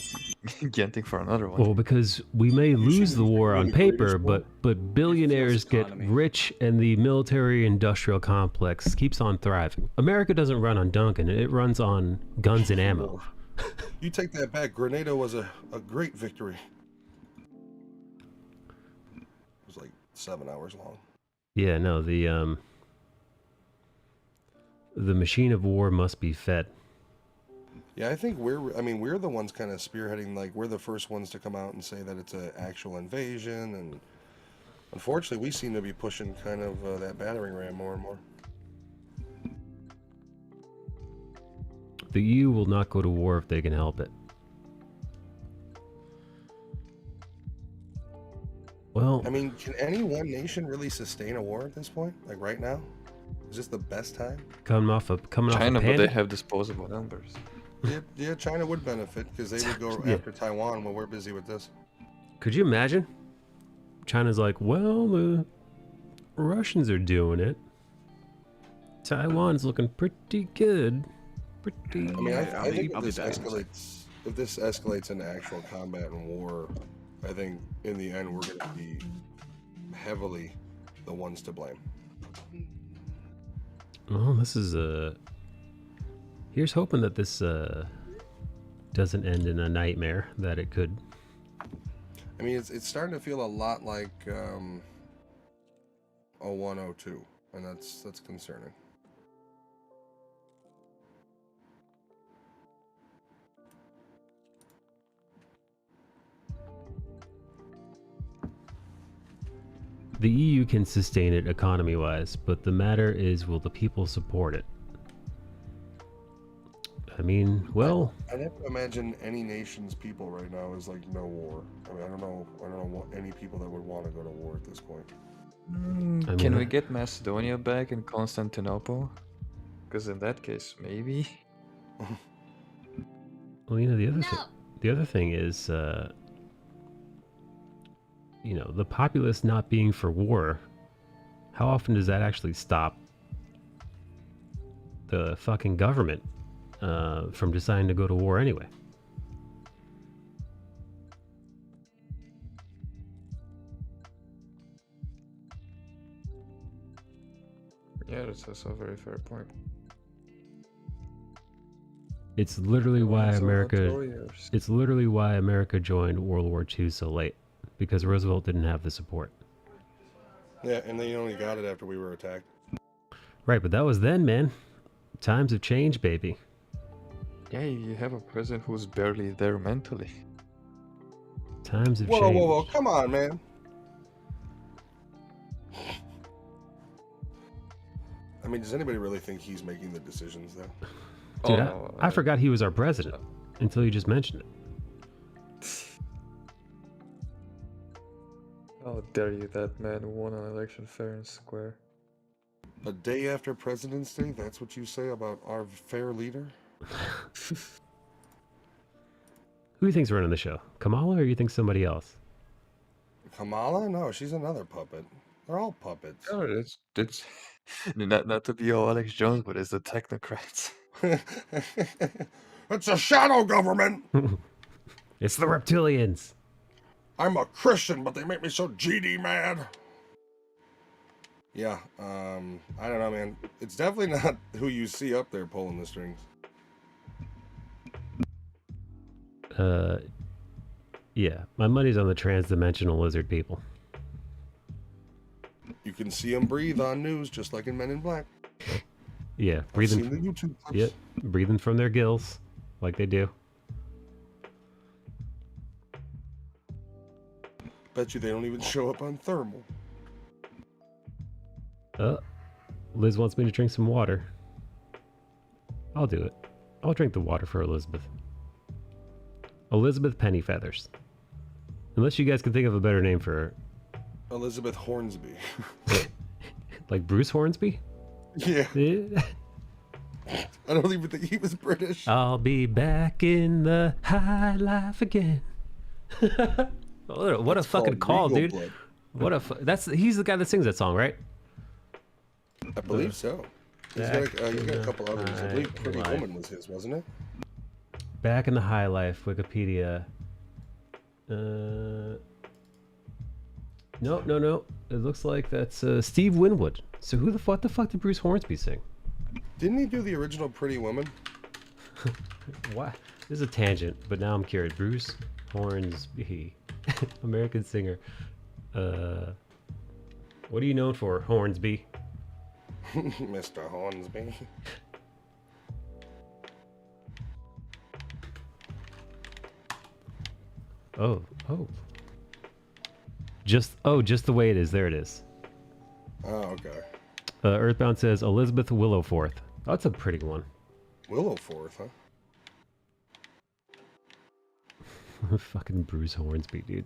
getting for another one. Well, because we may Have you lose seen the anything war on on the greatest paper, war? but billionaires get economy. rich and the military-industrial complex keeps on thriving. America doesn't run on Duncan; it runs on guns and ammo. You take that back. Grenada was a great victory. It was like 7 hours long. Yeah, no, the machine of war must be fed. Yeah, I think we're the ones kind of spearheading, like, we're the first ones to come out and say that it's an actual invasion, and unfortunately we seem to be pushing kind of that battering ram more and more. The EU will not go to war if they can help it. Well, I mean, can any one nation really sustain a war at this point? Like right now? Is this the best time? coming off a China, but they panic. have disposable numbers. Yeah, China would benefit because they would go Yeah. after Taiwan while we're busy with this. Could you imagine? China's like, well, the Russians are doing it. Taiwan's looking pretty good. Pretty. I mean, I think I'll if be this back. escalates into actual combat and war, I think in the end we're going to be heavily the ones to blame. Well, this is here's hoping that this doesn't end in a nightmare that it could. I mean, it's starting to feel a lot like 0102, and that's concerning. The EU can sustain it economy-wise, but the matter is, will the people support it? I mean, well, I'd have to imagine any nation's people right now is like no war. I mean, I don't know what any people that would want to go to war at this point. I Can mean, we get Macedonia back in Constantinople? Because in that case, maybe. well, you know, No. the other thing is, you know, the populace not being for war. How often does that actually stop the fucking government from deciding to go to war anyway? Yeah, that's also a very fair point. It's literally why So America. that's all yours. It's literally why America joined World War II so late, because Roosevelt didn't have the support. Yeah, and they only got it after we were attacked. Right, but that was then, man. Times have changed, baby. Yeah, you have a president who's barely there mentally. Times have Whoa, changed. whoa, whoa! Come on, man. I mean, does anybody really think he's making the decisions, though? Dude, Oh, I forgot he was our president until you just mentioned it. How dare you, that man who won an election fair and square. A day after President's Day, that's what you say about our fair leader? Who do you think's running the show? Kamala, or you think somebody else? Kamala? No, she's another puppet. They're all puppets. Oh, it's not to be all Alex Jones, but it's the technocrats. It's a shadow government! It's the reptilians. I'm a Christian, but they make me so GD mad. Yeah, I don't know, man. It's definitely not who you see up there pulling the strings. Yeah, my money's on the trans-dimensional lizard people. You can see them breathe on news, just like in Men in Black. Yeah, I've breathing. seen the YouTube clips. Yep, breathing from their gills, like they do. Bet you they don't even show up on thermal. Liz wants me to drink some water. I'll do it. I'll drink the water for Elizabeth. Elizabeth Pennyfeathers. Unless you guys can think of a better name for her. Elizabeth Hornsby. Like Bruce Hornsby? Yeah, Eh. I don't even think he was British. I'll be back in the high life again. What a fucking Called call, Regal dude. Blood. What a he's the guy that sings that song, right? I believe so. He's got a couple others. I believe Pretty Woman was his, wasn't it? Back in the High Life, Wikipedia. No. It looks like that's Steve Winwood. So what the fuck did Bruce Hornsby sing? Didn't he do the original Pretty Woman? What? This is a tangent, but now I'm curious. Bruce Hornsby, American singer. What are you known for, Hornsby? Mr. Hornsby. Oh. Just the way it is. There it is. Oh, okay. Earthbound says Elizabeth Willowforth. Oh, that's a pretty one. Willowforth, huh? Fucking Bruce Hornsby, dude.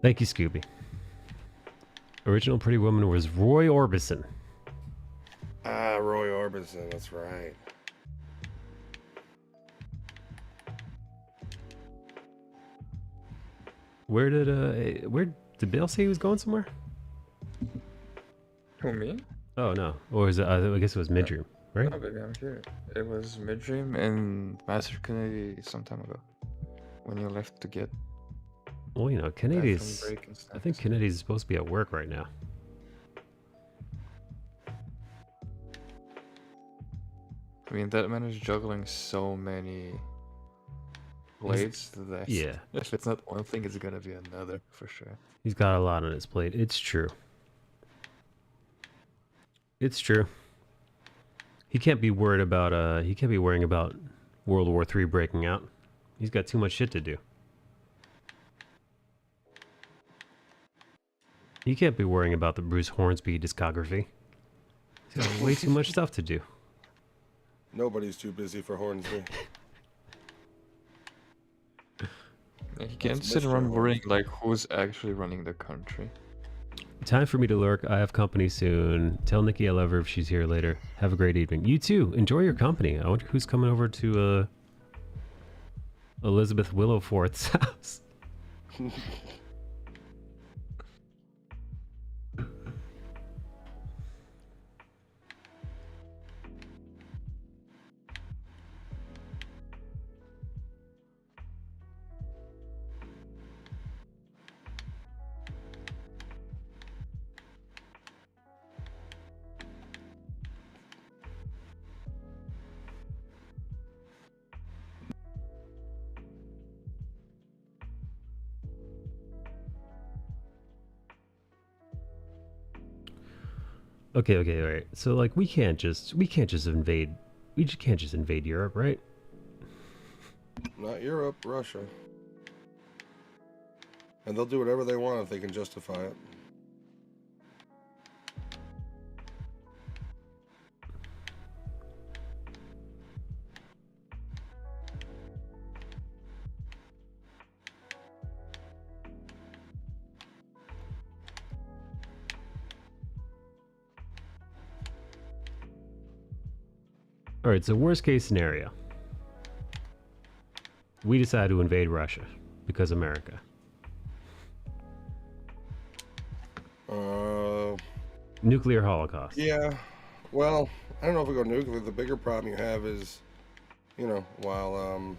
Thank you, Scooby. Original Pretty Woman was Roy Orbison. Ah, Roy Orbison, that's right. Where did Bill say he was going somewhere? Who, me? Oh no, or is it? I guess it was Midroom, right? No, baby, I'm here. It was Midream and Master Kennedy some time ago when you left to get. Well, you know, Kennedy's. bathroom break and stuff. I think Kennedy's supposed to be at work right now. I mean, that man is juggling so many blades that Yeah. if it's not one thing, it's gonna be another for sure. He's got a lot on his plate. It's true. It's true. He can't be worried about he can't be worrying about World War III breaking out. He's got too much shit to do. He can't be worrying about the Bruce Hornsby discography. He's got way too much stuff to do. Nobody's too busy for Hornsby. He can't sit around worrying like who's actually running the country. Time for me to lurk. I have company soon. Tell Nikki I love her if she's here later. Have a great evening. You too. Enjoy your company. I wonder who's coming over to Elizabeth Willowforth's house. Okay, all right. So like we can't just invade Europe, right? Not Europe, Russia. And they'll do whatever they want if they can justify it. All right, so worst case scenario. We decide to invade Russia because America. Nuclear holocaust. Yeah. Well, I don't know if we go nuclear. The bigger problem you have is, you know, while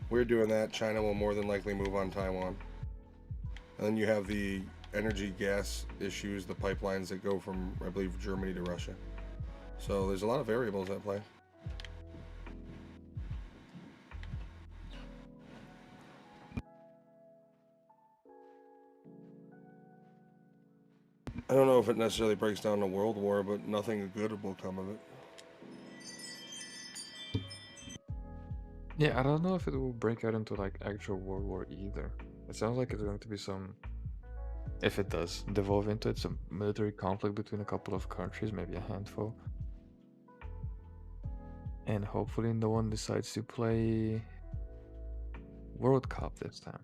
we're doing that, China will more than likely move on Taiwan. And then you have the energy gas issues, the pipelines that go from, I believe, Germany to Russia. So there's a lot of variables at play. I don't know if it necessarily breaks down to world war, but nothing good will come of it. Yeah, I don't know if it will break out into like actual world war either. It sounds like it's going to be some, if it does devolve into it, some military conflict between a couple of countries, maybe a handful. And hopefully no one decides to play World Cup this time.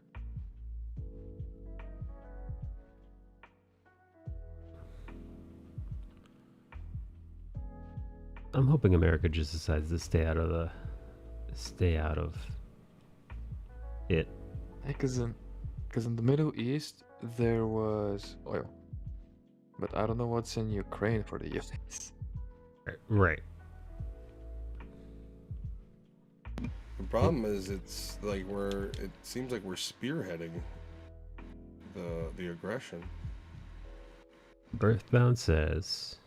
I'm hoping America just decides to stay out of stay out of it. Because in the Middle East there was oil, but I don't know what's in Ukraine for the US. Right. The problem is, it's like it seems like we're spearheading the aggression. Earthbound says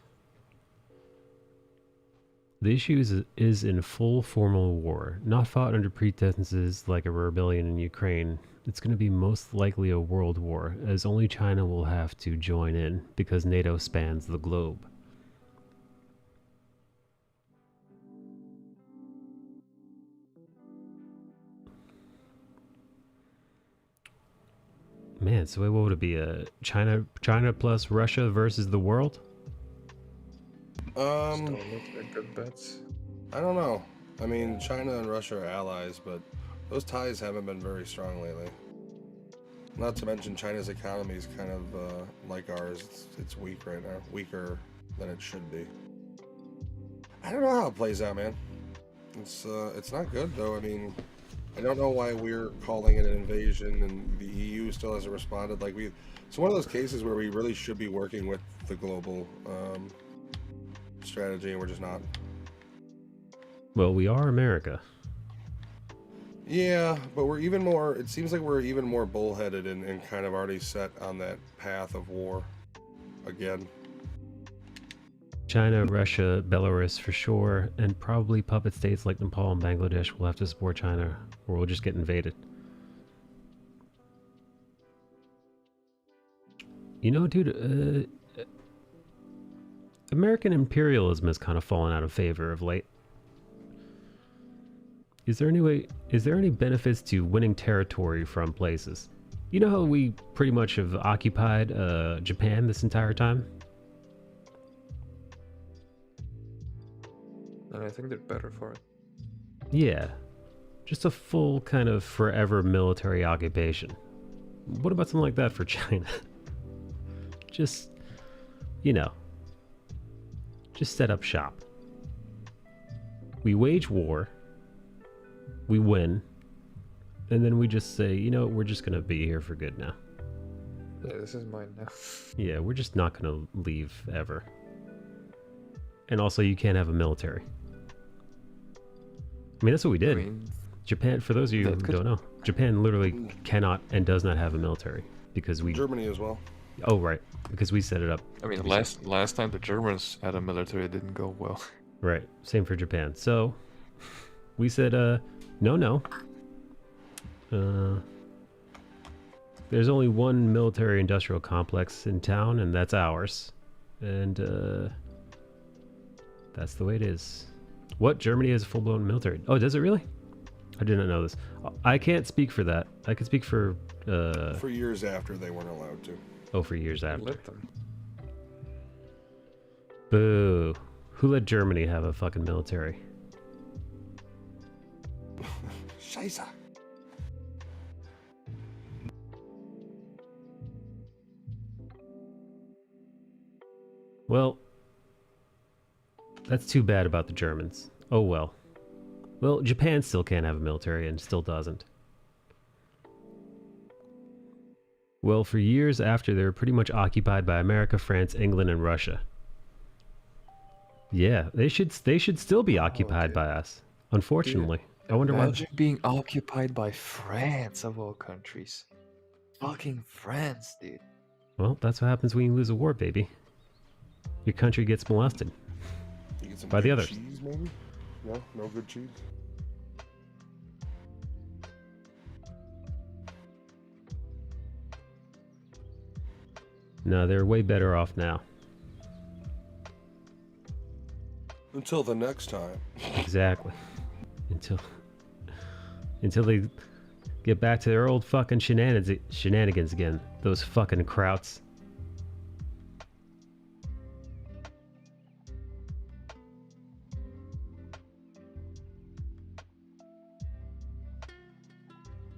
the issue is in full formal war, not fought under pretenses like a rebellion in Ukraine. It's going to be most likely a world war, as only China will have to join in because NATO spans the globe. Man, so what would it be? China plus Russia versus the world? Still look like good bets. I don't know. I mean, China and Russia are allies, but those ties haven't been very strong lately. Not to mention China's economy is kind of like ours. It's weak right now, weaker than it should be. I don't know how it plays out, man. It's not good though. I mean, I don't know why we're calling it an invasion and the EU still hasn't responded. Like it's one of those cases where we really should be working with the global strategy, and we're just not. Well, we are America. Yeah, but we're even more, it seems like we're even more bullheaded and kind of already set on that path of war again. China, Russia, Belarus for sure, and probably puppet states like Nepal and Bangladesh will have to support China, or we'll just get invaded. You know, dude, American imperialism has kind of fallen out of favor of late. Is there any benefits to winning territory from places? You know how we pretty much have occupied Japan this entire time? And I think they're better for it. Yeah. Just a full kind of forever military occupation. What about something like that for China? Just, you know, just set up shop. We wage war. We win, and then we just say, you know, we're just gonna be here for good now. Yeah, this is mine now. Yeah, we're just not gonna leave ever. And also, you can't have a military. I mean, that's what we did. I mean, Japan, for those of you who don't know, Japan literally cannot and does not have a military because we... Germany as well. Oh, right. Because we set it up. I mean, last time the Germans had a military, it didn't go well. Right. Same for Japan. So, we said, no. There's only one military industrial complex in town, and that's ours. And that's the way it is. What? Germany has a full-blown military? Oh, does it really? I did not know this. I can't speak for that. I can speak for... For years after, they weren't allowed to. Oh, for years after. Let them. Boo. Who let Germany have a fucking military? Scheiße. Well, that's too bad about the Germans. Oh well. Well, Japan still can't have a military and still doesn't. Well, for years after, they were pretty much occupied by America, France, England, and Russia. Yeah, they should still be occupied by us. Unfortunately. I wonder why. Imagine being occupied by France of all countries. Fucking France, dude. Well, that's what happens when you lose a war, baby. Your country gets molested. You get some By the good others. cheese, maybe? No? No good cheese? No, they're way better off now. Until the next time. Exactly. Until they get back to their old fucking shenanigans again. Those fucking krauts.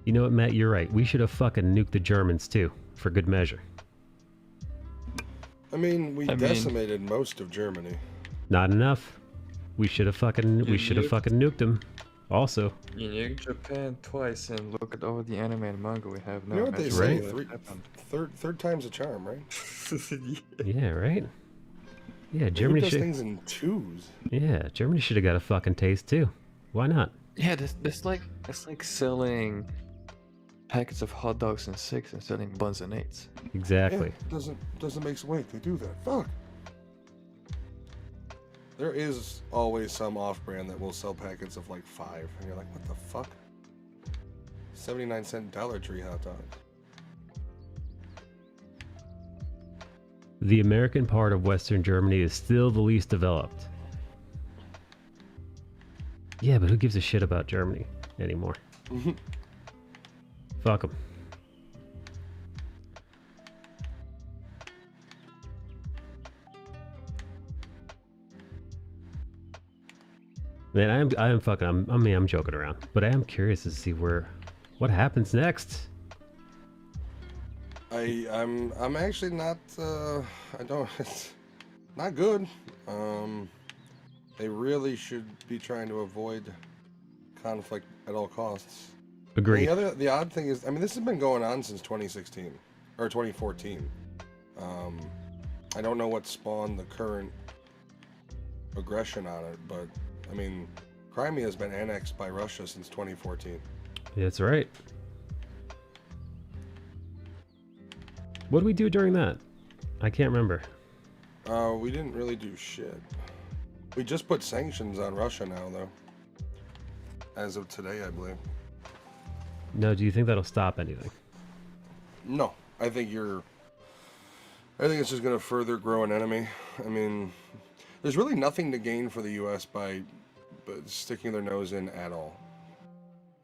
You know what, Matt? You're right. We should have fucking nuked the Germans too, for good measure. I mean, we decimated most of Germany. Not enough. We should have fucking nuked them. Also, You nuke Japan twice and look at all the anime and manga we have now. You know what they Imagine say? what would have happened. Third time's a charm, right? yeah, right? Yeah, Who Germany does should. things in twos? Yeah, Germany should have got a fucking taste too. Why not? Yeah, that's like selling packets of hot dogs in 6 and selling buns in 8s. Exactly. Yeah, doesn't make wait. They do that. Fuck. There is always some off-brand that will sell packets of like 5, and you're like, what the fuck? 79-cent Dollar Tree hot dog. The American part of Western Germany is still the least developed. Yeah, but who gives a shit about Germany anymore? Fuck them. Man, I'm joking around, but I am curious to see what happens next. I'm actually not. I don't. It's not good. They really should be trying to avoid conflict at all costs. Agreed. The odd thing is, I mean, this has been going on since 2016 or 2014. I don't know what spawned the current aggression on it, but I mean, Crimea has been annexed by Russia since 2014. That's right. What did we do during that? I can't remember. We didn't really do shit. We just put sanctions on Russia now, though. As of today, I believe. No, do you think that'll stop anything? No, I think it's just going to further grow an enemy. I mean, there's really nothing to gain for the U.S. by sticking their nose in at all.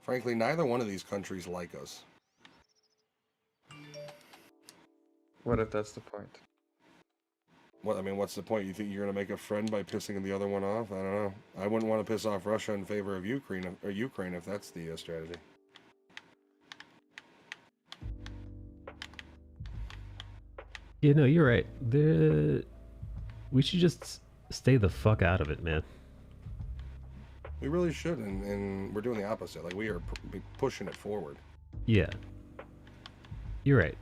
Frankly, neither one of these countries like us. What if that's the point? What's the point? You think you're going to make a friend by pissing the other one off? I don't know. I wouldn't want to piss off Russia in favor of Ukraine if that's the strategy. Yeah, no, you're right. We should just stay the fuck out of it, man. We really should, and we're doing the opposite. Like, we are pushing it forward. Yeah. You're right.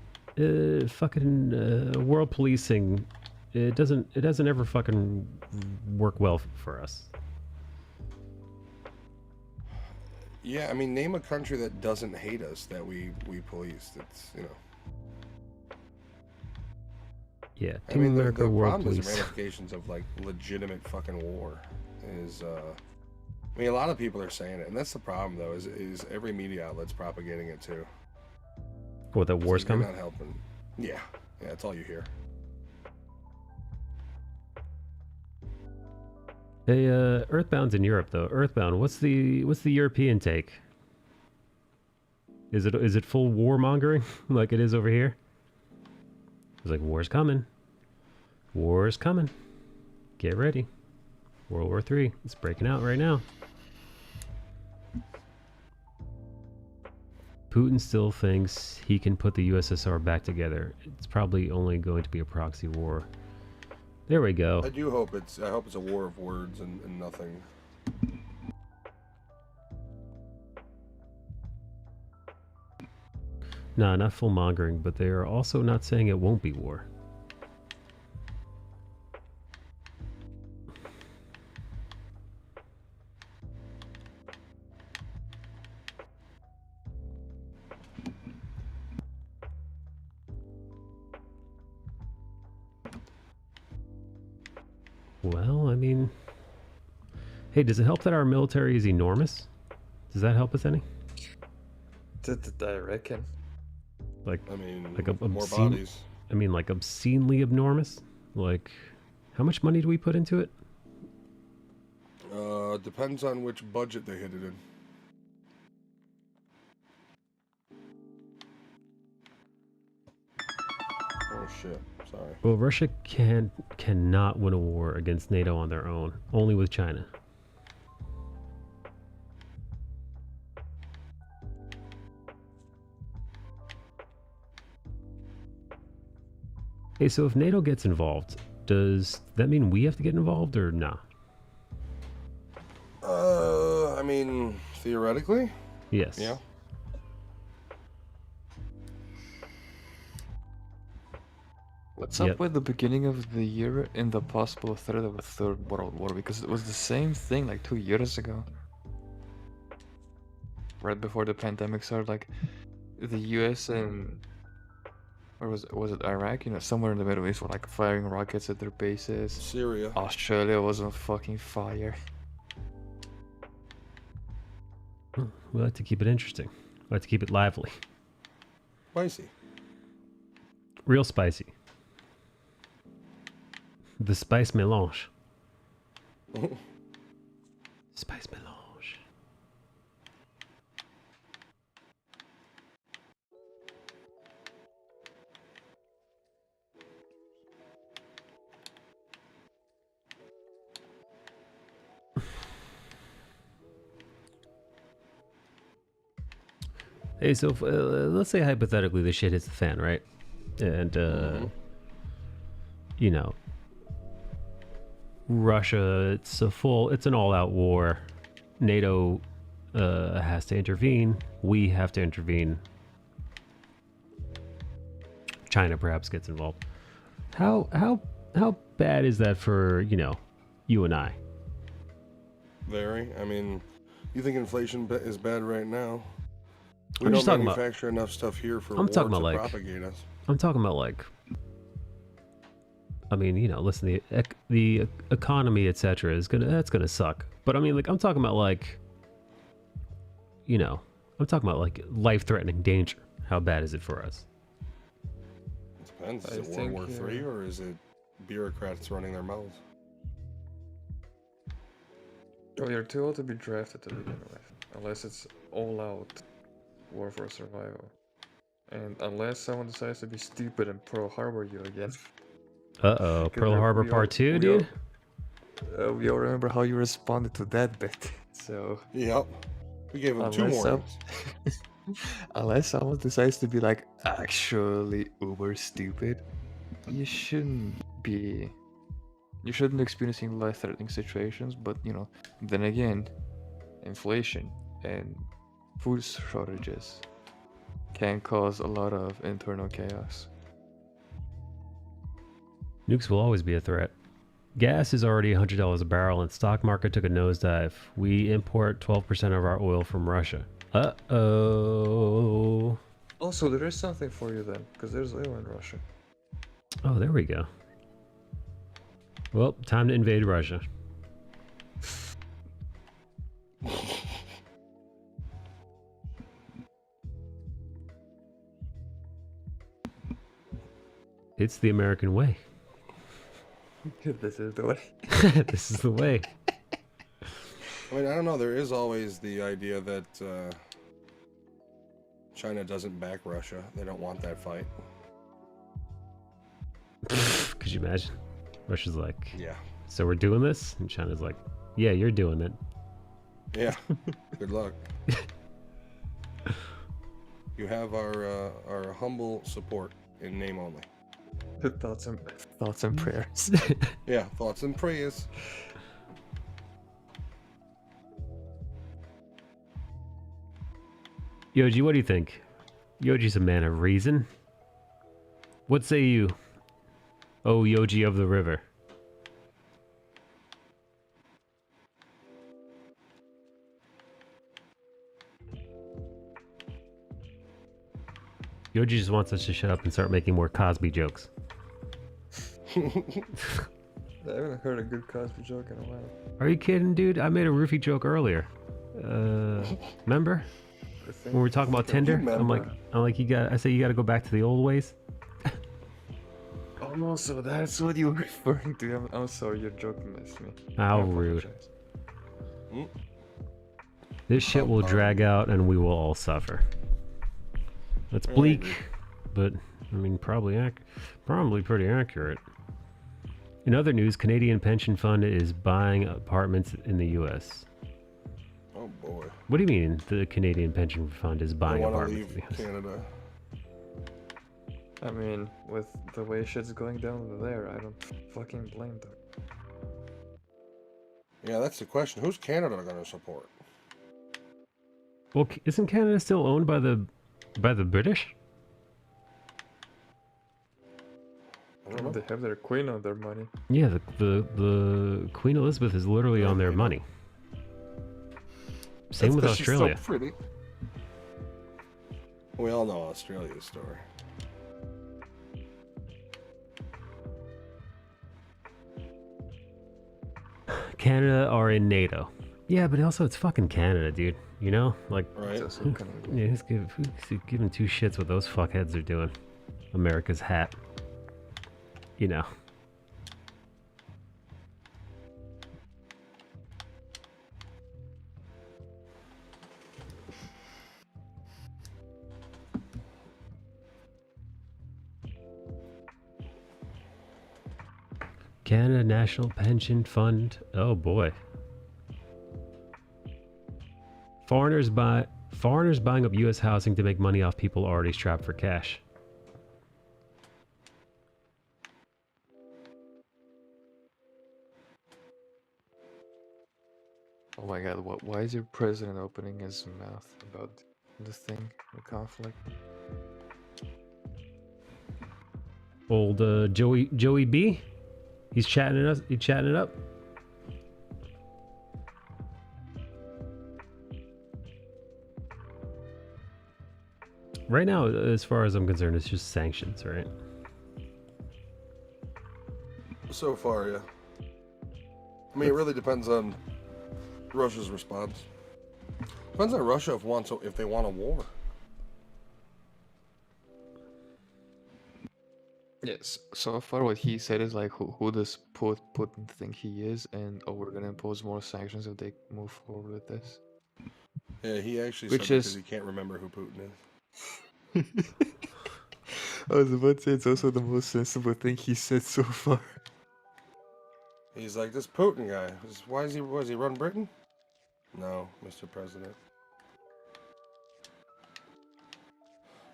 Fucking world policing, it doesn't ever fucking work well for us. Yeah, I mean, name a country that doesn't hate us that we police. It's, you know. Yeah, I mean, the America world problem is the police. ramifications of, like, legitimate fucking war is, I mean, a lot of people are saying it, and that's the problem, though, is every media outlet's propagating it, too. What, the war's So coming? You're not helping. Yeah, that's all you hear. Hey, Earthbound's in Europe though. Earthbound, what's the European take? Is it full warmongering like it is over here? It's like war's coming. War's coming. Get ready. World War III. It's breaking out right now. Putin still thinks he can put the USSR back together. It's probably only going to be a proxy war. There we go. I hope it's a war of words and nothing. Nah, not full mongering, but they are also not saying it won't be war. Well, I mean... Hey, does it help that our military is enormous? Does that help us any? I reckon. Like, I mean, like more obscene, bodies. I mean, like obscenely enormous? Like, how much money do we put into it? Depends on which budget they hit it in. Oh shit, sorry. Well, Russia cannot win a war against NATO on their own, only with China. Hey, so if NATO gets involved, does that mean we have to get involved or nah? I mean, Theoretically, Yes. yeah. What's Yep. up with the beginning of the year and the possible threat of a third world war? Because it was the same thing like 2 years ago. Right before the pandemic started, like the US and or was it Iraq? You know, somewhere in the Middle East were like firing rockets at their bases. Syria. Australia was on fucking fire. We like to keep it interesting. We like to keep it lively. Spicy. Real spicy. The spice melange. Spice melange. Hey, so let's say hypothetically the shit hits the fan, right? And you know, Russia, it's an all-out war. NATO has to intervene. We have to intervene. China perhaps gets involved. How bad is that for, you know, you and I? Very. I mean, you think inflation is bad right now? We I'm don't just talking about- manufacture enough stuff here for I'm war talking to about, like- propagate us. I'm talking about, like, I mean, you know, listen, the economy, etc., that's gonna suck. But I mean, like, I'm talking about, like, you know, I'm talking about, like, life-threatening danger. How bad is it for us? It depends. Is I it World think, War III or is it bureaucrats running their mouths? Well, you're too old to be drafted to begin with, unless it's all out war for survival. And unless someone decides to be stupid and Pearl Harbor you again. Uh-oh, Pearl Harbor Part 2, dude? We all remember how you responded to that bit, so... Yep. We gave them 2 Unless some- warnings. Unless someone decides to be like actually uber stupid, you shouldn't be experiencing life-threatening situations. But you know, then again, inflation and food shortages can cause a lot of internal chaos. Nukes will always be a threat. Gas is already $100 a barrel and stock market took a nosedive. We import 12% of our oil from Russia. Uh-oh. Also, there is something for you then, because there's oil in Russia. Oh, there we go. Well, time to invade Russia. It's the American way. This is the way. This is the way. I mean, I don't know. There is always the idea that China doesn't back Russia. They don't want that fight. Could you imagine? Russia's like, Yeah. so we're doing this? And China's like, yeah, you're doing it. Yeah. Good luck. You have our humble support in name only. Thoughts and prayers. Yeah, thoughts and prayers. Yoji, what do you think? Yoji's a man of reason. What say you, oh Yoji of the river? Yoji just wants us to shut up and start making more Cosby jokes. I haven't heard a good Cosby joke in a while. Are you kidding, dude? I made a roofie joke earlier. Remember? When we were talking about Tinder? I'm like, I say you gotta go back to the old ways. Oh no, so that's what you were referring to. I'm sorry, your joke missed me. How I rude. apologize. This shit will drag out and we will all suffer. That's bleak, but I mean, probably pretty accurate. In other news, Canadian pension fund is buying apartments in the U.S. Oh boy. What do you mean the Canadian pension fund is I buying want to apartments leave in the U.S.? Canada. I mean, with the way shit's going down over there, I don't fucking blame them. Yeah, that's the question. Who's Canada going to support? Well, isn't Canada still owned by the British? They have their queen on their money. Yeah, the Queen Elizabeth is literally on their money. Same That's with 'cause she's so Australia. pretty. We all know Australia's story. Canada are in NATO. Yeah, but also it's fucking Canada, dude. You know, like, Right. It's also kind of- yeah, who's giving two shits what those fuckheads are doing? America's hat. You know. Canada National Pension Fund. Oh boy. Foreigners buying up US housing to make money off people already strapped for cash. Oh my god, why is your president opening his mouth about the thing, the conflict? Old Joey B. He's chatting it up. He's chatting it up. Right now, as far as I'm concerned, it's just sanctions, right? So far, yeah. I mean, it really depends on Russia's response. Depends on Russia if they want a war. Yes, so far what he said is like, who does Putin think he is, and we're gonna impose more sanctions if they move forward with this. Yeah, he actually Which said is- because he can't remember who Putin is. I was about to say it's also the most sensible thing he said so far. He's like, this Putin guy. Why is he run Britain? No, Mr. President.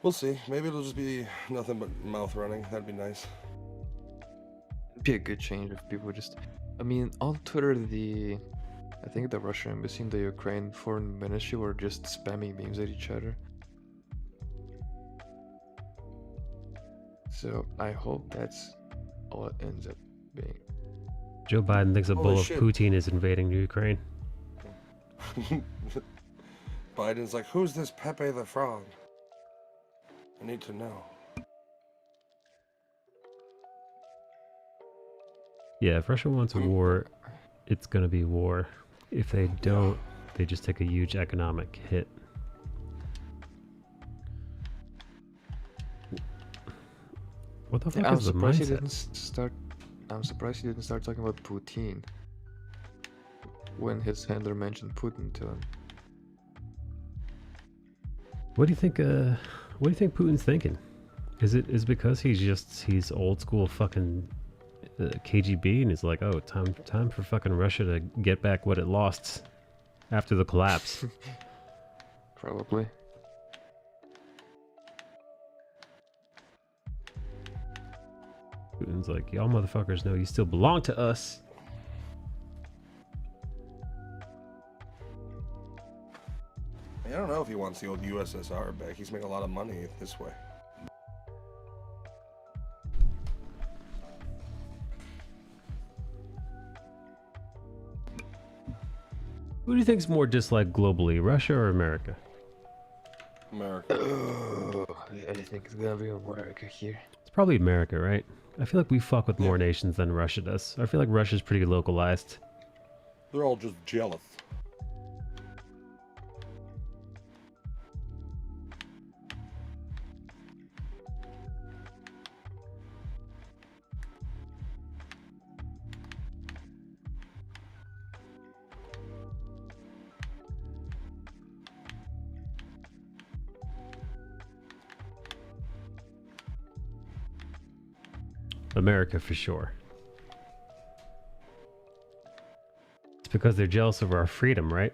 We'll see. Maybe it'll just be nothing but mouth running. That'd be nice. It'd be a good change if people just... I mean, on Twitter, I think the Russian embassy and the Ukraine foreign ministry were just spamming memes at each other. So I hope that's all it ends up being. Joe Biden thinks a Holy bull shit. of Putin is invading Ukraine. Biden's like, who's this Pepe the Frog? I need to know. Yeah, if Russia wants war, it's gonna be war. If they don't, they just take a huge economic hit. What the fuck I'm is the surprised he mindset? didn't start. I'm surprised he didn't start talking about Putin when his handler mentioned Putin to him. What do you think? What do you think Putin's thinking? Is it because he's old school fucking KGB and he's like, oh, time for fucking Russia to get back what it lost after the collapse? Probably. Putin's like, y'all motherfuckers know you still belong to us. I don't know if he wants the old USSR back. He's making a lot of money this way. Who do you think's more disliked globally, Russia or America? America. I think it's gonna be America here. It's probably America, right? I feel like we fuck with more nations than Russia does. I feel like Russia's pretty localized. They're all just jealous. America for sure. It's because they're jealous of our freedom, right?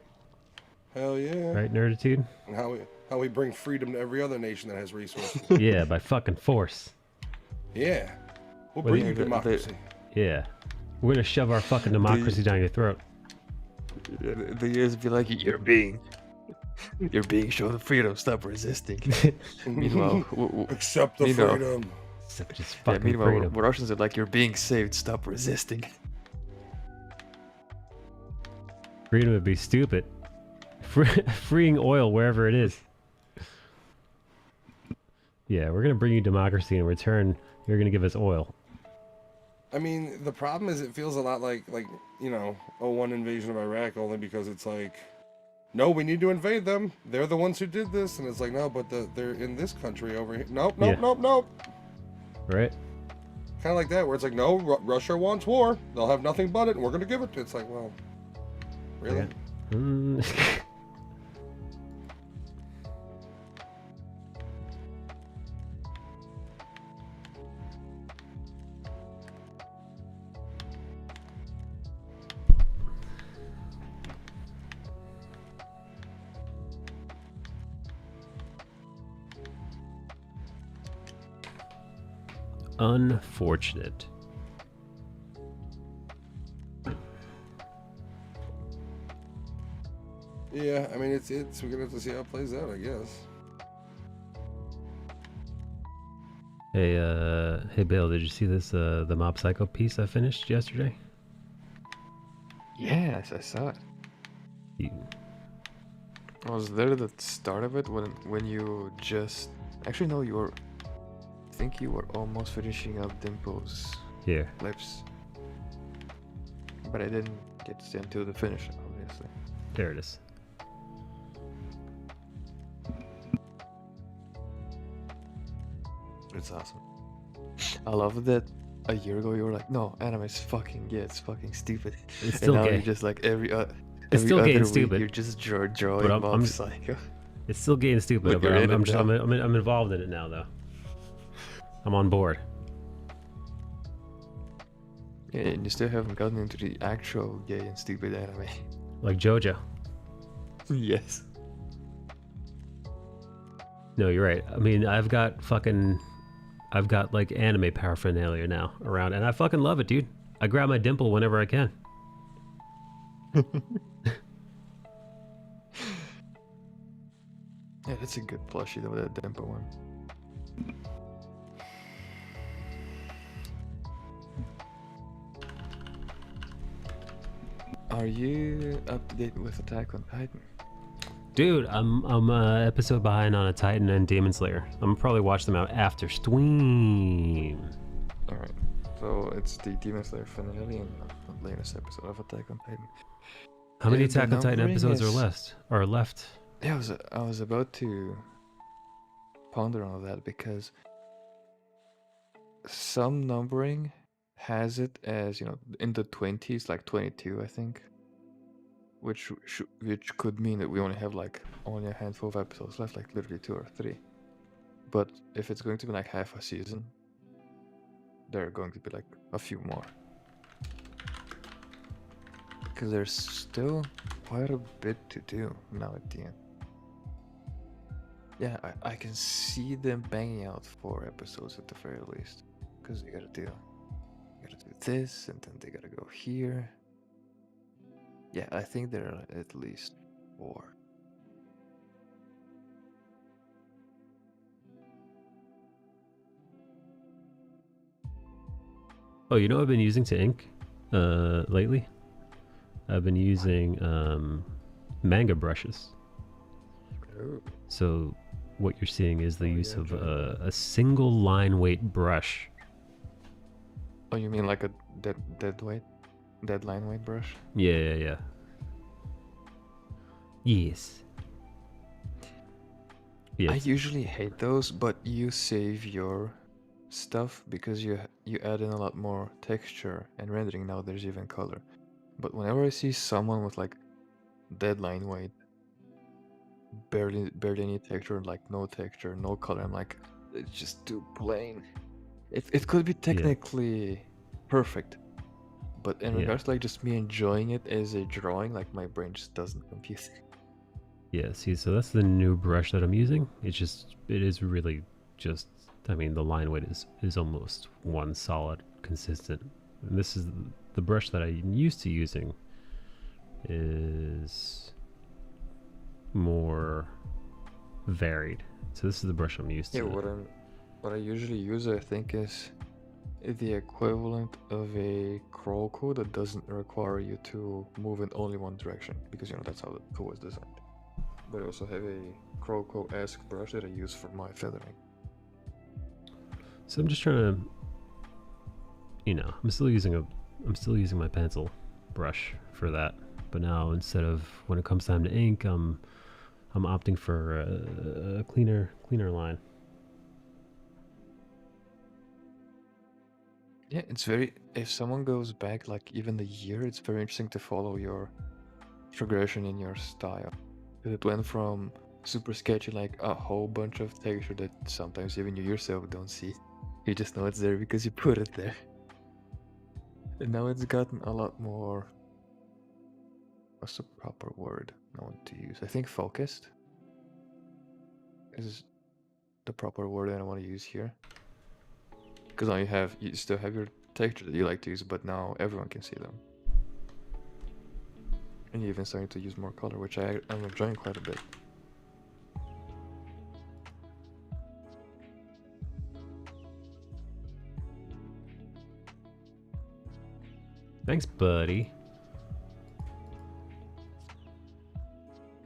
Hell yeah. Right, Nerditude? And how we bring freedom to every other nation that has resources. Yeah, by fucking force. Yeah. We'll Well, bring yeah, you democracy. Yeah. We're gonna shove our fucking democracy down your throat. The years be like, you're being You're being shown freedom. Stop resisting. Meanwhile, Accept the meanwhile- freedom. Except just yeah, fucking meanwhile, freedom. Russians are like, you're being saved. Stop resisting. Freedom would be stupid. Freeing oil wherever it is. Yeah, we're gonna bring you democracy in return. You're gonna give us oil. I mean, the problem is it feels a lot like you know, 01 invasion of Iraq, only because it's like, no, we need to invade them. They're the ones who did this, and it's like, no, but they're in this country over here. Nope, nope, Yeah. nope, nope. Right? Kind of like that, where it's like, no, Russia wants war. They'll have nothing but it, and we're gonna give it. It's like, well, really? Okay. Mm. Unfortunate. Yeah, I mean, it's we're gonna have to see how it plays out, I guess. Hey Bill, did you see this the Mob Psycho piece I finished yesterday? Yes, I saw it. You, I was there at the start of it when you just actually no, you were. I think you were almost finishing up Dimple's here. lips, but I didn't get to see until the finish, obviously. There it is. It's awesome. I love that. A year ago, you were like, "No, anime's fucking gay. It's fucking stupid." It's still and now gay. you're just like every It's still other gay and week, stupid. You're just drawing But I'm- Mob I'm- Psycho. It's still gay and stupid, But but you're in I'm, it now. I'm involved in it now, though. I'm on board. Yeah, and you still haven't gotten into the actual gay and stupid anime. Like JoJo. Yes. No, you're right. I mean, I've got like anime paraphernalia now around, and I fucking love it, dude. I grab my dimple whenever I can. Yeah, that's a good plushie though, that Dempo one. Are you up to date with Attack on Titan? Dude, I'm episode behind on a Titan and Demon Slayer. I'm gonna probably watch them out after stream. Alright, so it's the Demon Slayer finale and the latest episode of Attack on Titan. How many And the Attack on Titan numbering episodes is- are left? Yeah, I was about to ponder on that because some numbering has it as, you know, in the 20s, like 22, I think. Which could mean that we only have like only a handful of episodes left, like literally 2 or 3. But if it's going to be like half a season, there are going to be like a few more. Because there's still quite a bit to do now at the end. Yeah, I can see them banging out 4 episodes at the very least. Because they gotta do this, and then they gotta go here. Yeah, I think there are at least 4. Oh, you know what I've been using to ink lately? I've been using manga brushes. Oh. So what you're seeing is the use yeah, of sure. a single line weight brush. Oh, you mean like a dead line weight brush? Yeah. Yes. I Yes. usually hate those, but you save your stuff because you add in a lot more texture and rendering. Now there's even color. But whenever I see someone with like dead line weight, barely any texture, like no texture, no color, I'm like, it's just too plain. It could be technically perfect, but in Yeah. regards to like just me enjoying it as a drawing, like my brain just doesn't compute. Yeah, see, so that's the new brush that I'm using. It is really just, I mean, the line weight is almost one solid, consistent. And this is the brush that I'm used to using is, more varied. So this is the brush I'm used to. Yeah, what I usually use, I think, is the equivalent of a crawl code that doesn't require you to move in only one direction, because that's how the tool was designed. But I also have a crawl code-esque brush that I use for my feathering. So I'm just trying to, I'm still using my pencil brush for that. But now instead of when it comes time to ink, I'm opting for a cleaner line. Yeah, it's very, if someone goes back like even the year, it's very interesting to follow your progression in your style. It went from super sketchy, like a whole bunch of texture that sometimes even you yourself don't see. You just know it's there because you put it there. And now it's gotten a lot more, what's the proper word I want to use? I think focused is the proper word that I want to use here. Because now you still have your texture that you like to use, but now everyone can see them. And you're even starting to use more color, which I'm enjoying quite a bit. Thanks, buddy.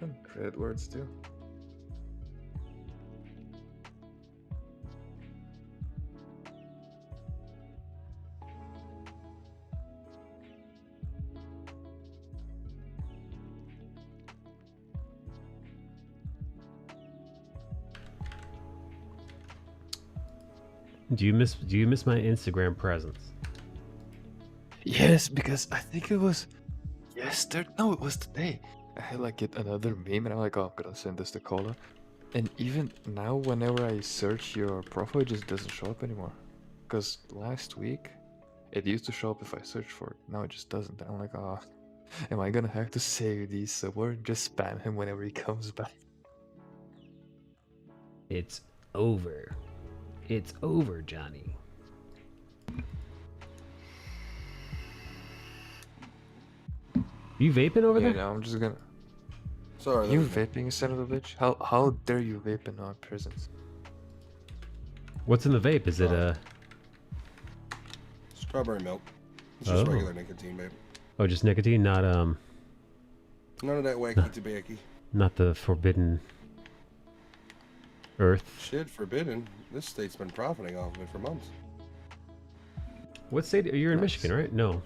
And credit where it's due. Do you miss my Instagram presence? Yes, because I think it was yesterday. No, it was today. I had like another meme, and I'm like, oh, I'm gonna send this to Cola. And even now, whenever I search your profile, it just doesn't show up anymore. Because last week, it used to show up if I search for it. Now it just doesn't. And I'm like, oh, am I gonna have to save these somewhere? Just spam him whenever he comes back. It's over. It's over, Johnny. You vaping over there? Yeah, no, I'm just gonna. Sorry. You vaping, son of a bitch? How dare you vape in our prisons? What's in the vape? Is it Strawberry milk. It's just Oh. regular nicotine, babe. Oh, just nicotine, not None of that wacky tobacco. not the forbidden earth. Shit, forbidden. This state's been profiting off of it for months. What state? You're in Nice. Michigan, right? No,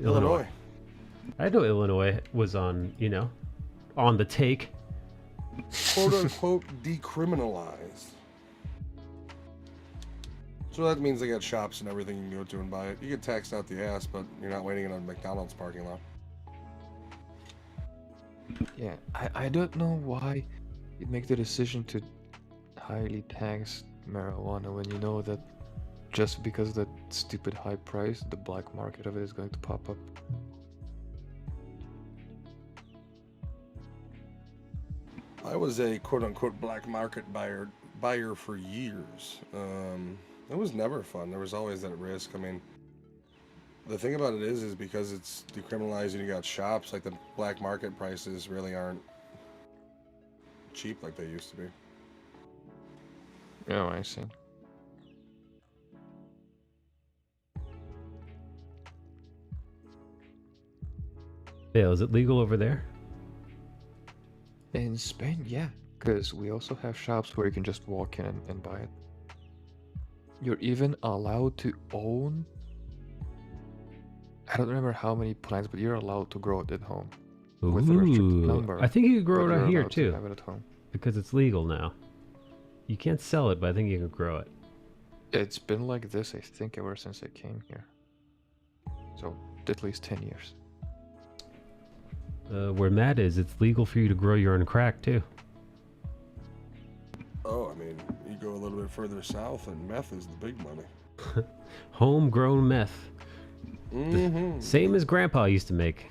Illinois. I know Illinois was on, on the take. Quote unquote decriminalized. So that means they got shops and everything you can go to and buy it. You get taxed out the ass, but you're not waiting in a McDonald's parking lot. Yeah, I don't know why you make the decision to highly tax marijuana when you know that just because of that stupid high price, the black market of it is going to pop up. I was a quote unquote black market buyer for years. It was never fun. There was always that risk. I mean, the thing about it is because it's decriminalized and you got shops, like the black market prices really aren't cheap like they used to be. Oh, I see. Yeah, is it legal over there? In Spain, yeah, because we also have shops where you can just walk in and buy it. You're even allowed to own, I don't remember how many plants, but you're allowed to grow it at home. With a restricted Ooh, number. I think you can grow but it out you're here allowed to too, have it at home. because it's legal now. You can't sell it, but I think you can grow it. It's been like this, I think, ever since I came here. So, at least 10 years. Where Matt is, it's legal for you to grow your own crack too. Oh, I mean, you go a little bit further south and meth is the big money. Homegrown meth. Mm-hmm. Same as Grandpa used to make.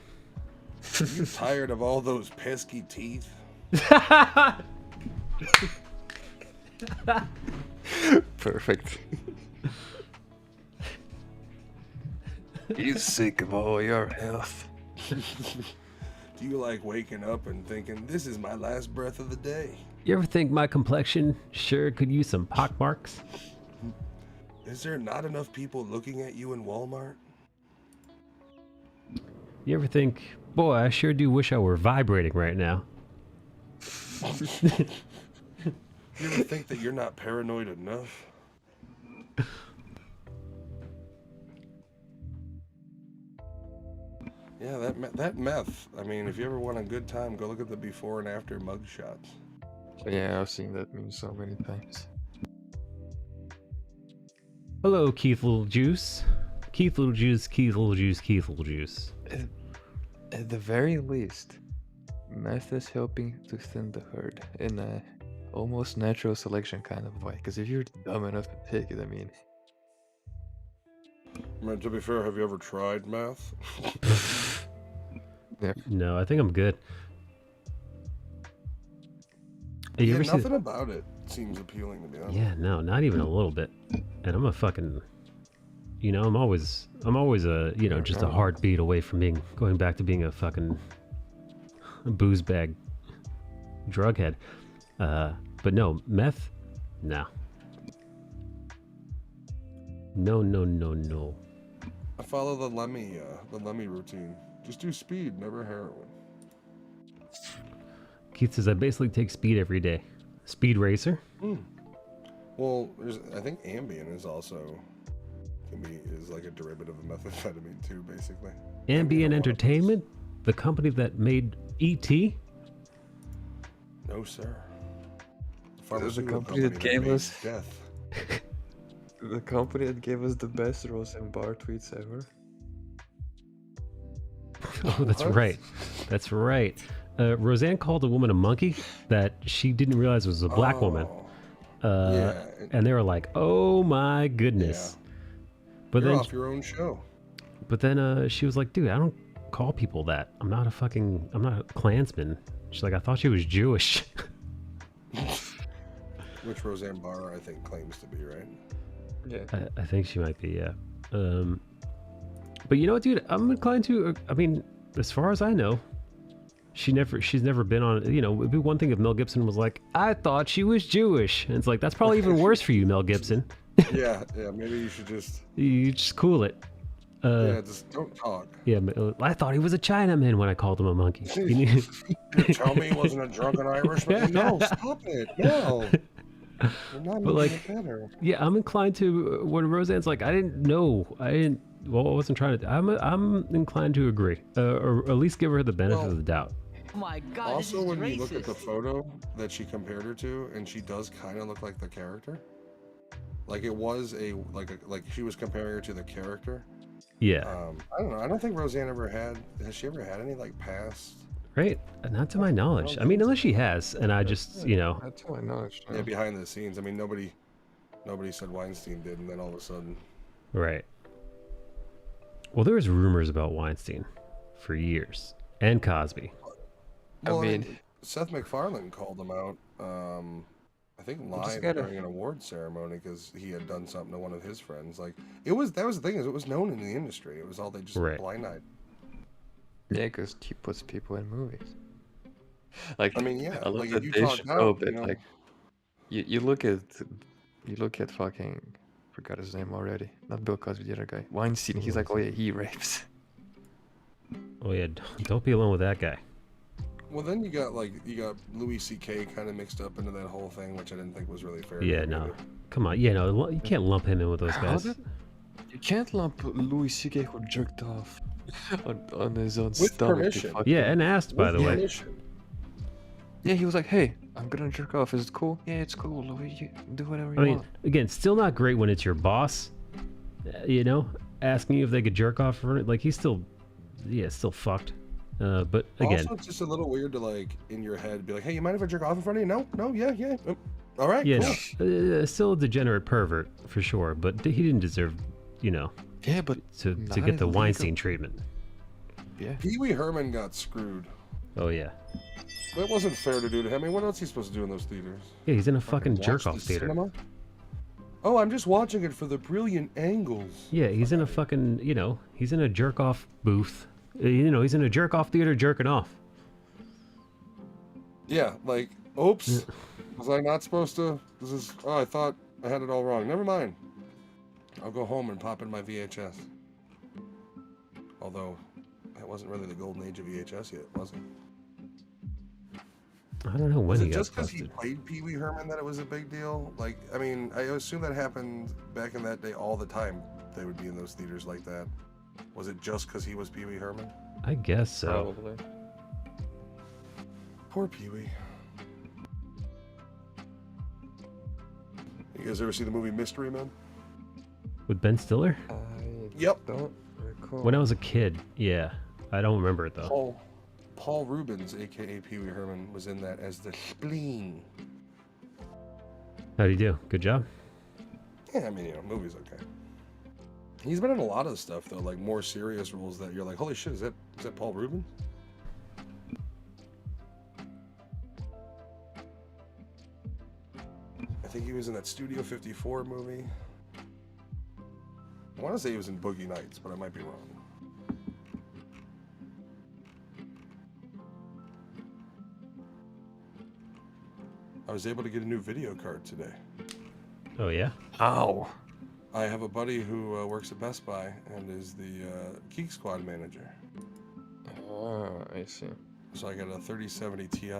You tired of all those pesky teeth? Perfect. You sick of all your health. Do Do you like waking up and thinking, this is my last breath of the day? You ever think my complexion sure could use some pockmarks? Is there not enough people looking at you in Walmart? You ever think, boy, I sure do wish I were vibrating right now? You ever think that you're not paranoid enough? Yeah, that meth. I mean, if you ever want a good time, go look at the before and after mug shots. Yeah, I've seen that meme so many times. Hello, Keith Little Juice. Keith Little Juice, Keith Little Juice, Keith Little Juice. At the very least, meth is helping to thin the herd in a almost natural selection kind of way. Because if you're dumb enough to take it, I mean, To be fair, have you ever tried meth? No, I think I'm good. Hey, you Yeah, ever see- nothing about it seems appealing to me. Honest. Yeah, no, not even a little bit. And I'm a fucking, you know, I'm always a, you know, just a heartbeat away from going back to being a fucking booze bag drug head. But no, meth, no. No. I follow the Lemmy routine. Just do speed, never heroin. Keith says I basically take speed every day. Speed racer. Well, I think Ambien is also is like a derivative of methamphetamine too, basically. Ambient Entertainment, the company that made E.T. No, sir. There's a Pharmaceutical company that gave made us death. the company that gave us the best Roseanne Barr tweets ever. Oh, that's What? right. That's right. Roseanne called a woman a monkey that she didn't realize was a black woman. Yeah. And they were like, "Oh my goodness!" But You're then, off your own show. but then she was like, "Dude, I don't call people that. I'm not a Klansman." She's like, "I thought she was Jewish." Which Roseanne Barr, I think, claims to be, right? Yeah. I think she might be, yeah. But you know what, dude? I'm inclined to. I mean, as far as I know, she's never been on. You know, it'd be one thing if Mel Gibson was like, "I thought she was Jewish," and it's like that's probably even worse for you, Mel Gibson. Yeah. Maybe you should just. You just cool it. Just don't talk. Yeah, I thought he was a Chinaman when I called him a monkey. You tell me he wasn't a drunken Irishman? No, stop it. No. You're not But, making like, it better. Yeah, I'm inclined to when Roseanne's like, I wasn't trying to. I'm inclined to agree, or at least give her the benefit of the doubt. Oh my god, Also, this is when racist. you look at the photo that she compared her to, and she does kind of look like the character. Like it was like she was comparing her to the character. Yeah. I don't know. I don't think Roseanne has she ever had any like past? Right? Not to my knowledge. I mean, unless she has, and I just, you know. That's my knowledge. Yeah, behind the scenes. I mean, nobody said Weinstein did, and then all of a sudden. Right. Well, there was rumors about Weinstein for years, and Cosby. Well, I mean, Seth MacFarlane called him out. I think live during an award ceremony because he had done something to one of his friends. Like that was the thing is it was known in the industry. It was all they just blind-eyed. Yeah, because he puts people in movies. Like, I mean, yeah. I love Like that if you they talk show, out, but you know, like, you look at fucking, forgot his name already. Not Bill Cosby, the other guy. Weinstein. He's like, oh yeah, he rapes. Oh yeah, don't be alone with that guy. well, then you got Louis C.K. kind of mixed up into that whole thing, which I didn't think was really fair. Yeah, no. Come on. Yeah, no. You can't lump him in with those guys. You can't lump Louis C.K. who jerked off on his own With stomach. permission. Yeah, and asked, by the way. Permission. Yeah, he was like, hey, I'm gonna jerk off. Is it cool? Yeah, it's cool, Louis. You do whatever you I mean, want. again, still not great when it's your boss, you know, asking you if they could jerk off for it. Like, he's still fucked. But again, Also, it's just a little weird to like in your head be like, hey, you mind if I jerk off in front of you? No, yeah. All right, yeah, cool. no, still a degenerate pervert for sure. But he didn't deserve, you know, Yeah, but to not get the illegal. Weinstein treatment. Yeah. Pee Wee Herman got screwed. Oh yeah, That wasn't fair to do to him. I mean, what else is he supposed to do in those theaters? yeah. He's in a fucking Watch jerk off the theater. cinema? Oh, I'm just watching it for the brilliant angles. Yeah, he's in a fucking, you know, he's in a jerk off booth. You know, he's in a jerk off theater jerking off. Yeah, like, oops. Was I not supposed to? This is. Oh, I thought I had it all wrong. Never mind. I'll go home and pop in my VHS. Although, that wasn't really the golden age of VHS yet, was it? I don't know when Was he it got just because he busted. played Pee Wee Herman that it was a big deal? Like, I mean, I assume that happened back in that day all the time. They would be in those theaters like that. Was it just because he was Pee Wee Herman? I guess so. Probably. Poor Pee Wee. You guys ever see the movie Mystery Men? With Ben Stiller? I Yep. don't recall. When I was a kid, yeah. I don't remember it though. Paul Rubens, aka Pee Wee Herman, was in that as the spleen. How'd he do? Good job? Yeah, I mean, movie's okay. He's been in a lot of stuff though, like more serious roles that you're like, holy shit, is that Paul Rubens? I think he was in that Studio 54 movie. I want to say he was in Boogie Nights, but I might be wrong. I was able to get a new video card today. Oh yeah? Ow! I have a buddy who works at Best Buy and is the Geek Squad manager. Ah, I see. So I got a 3070 Ti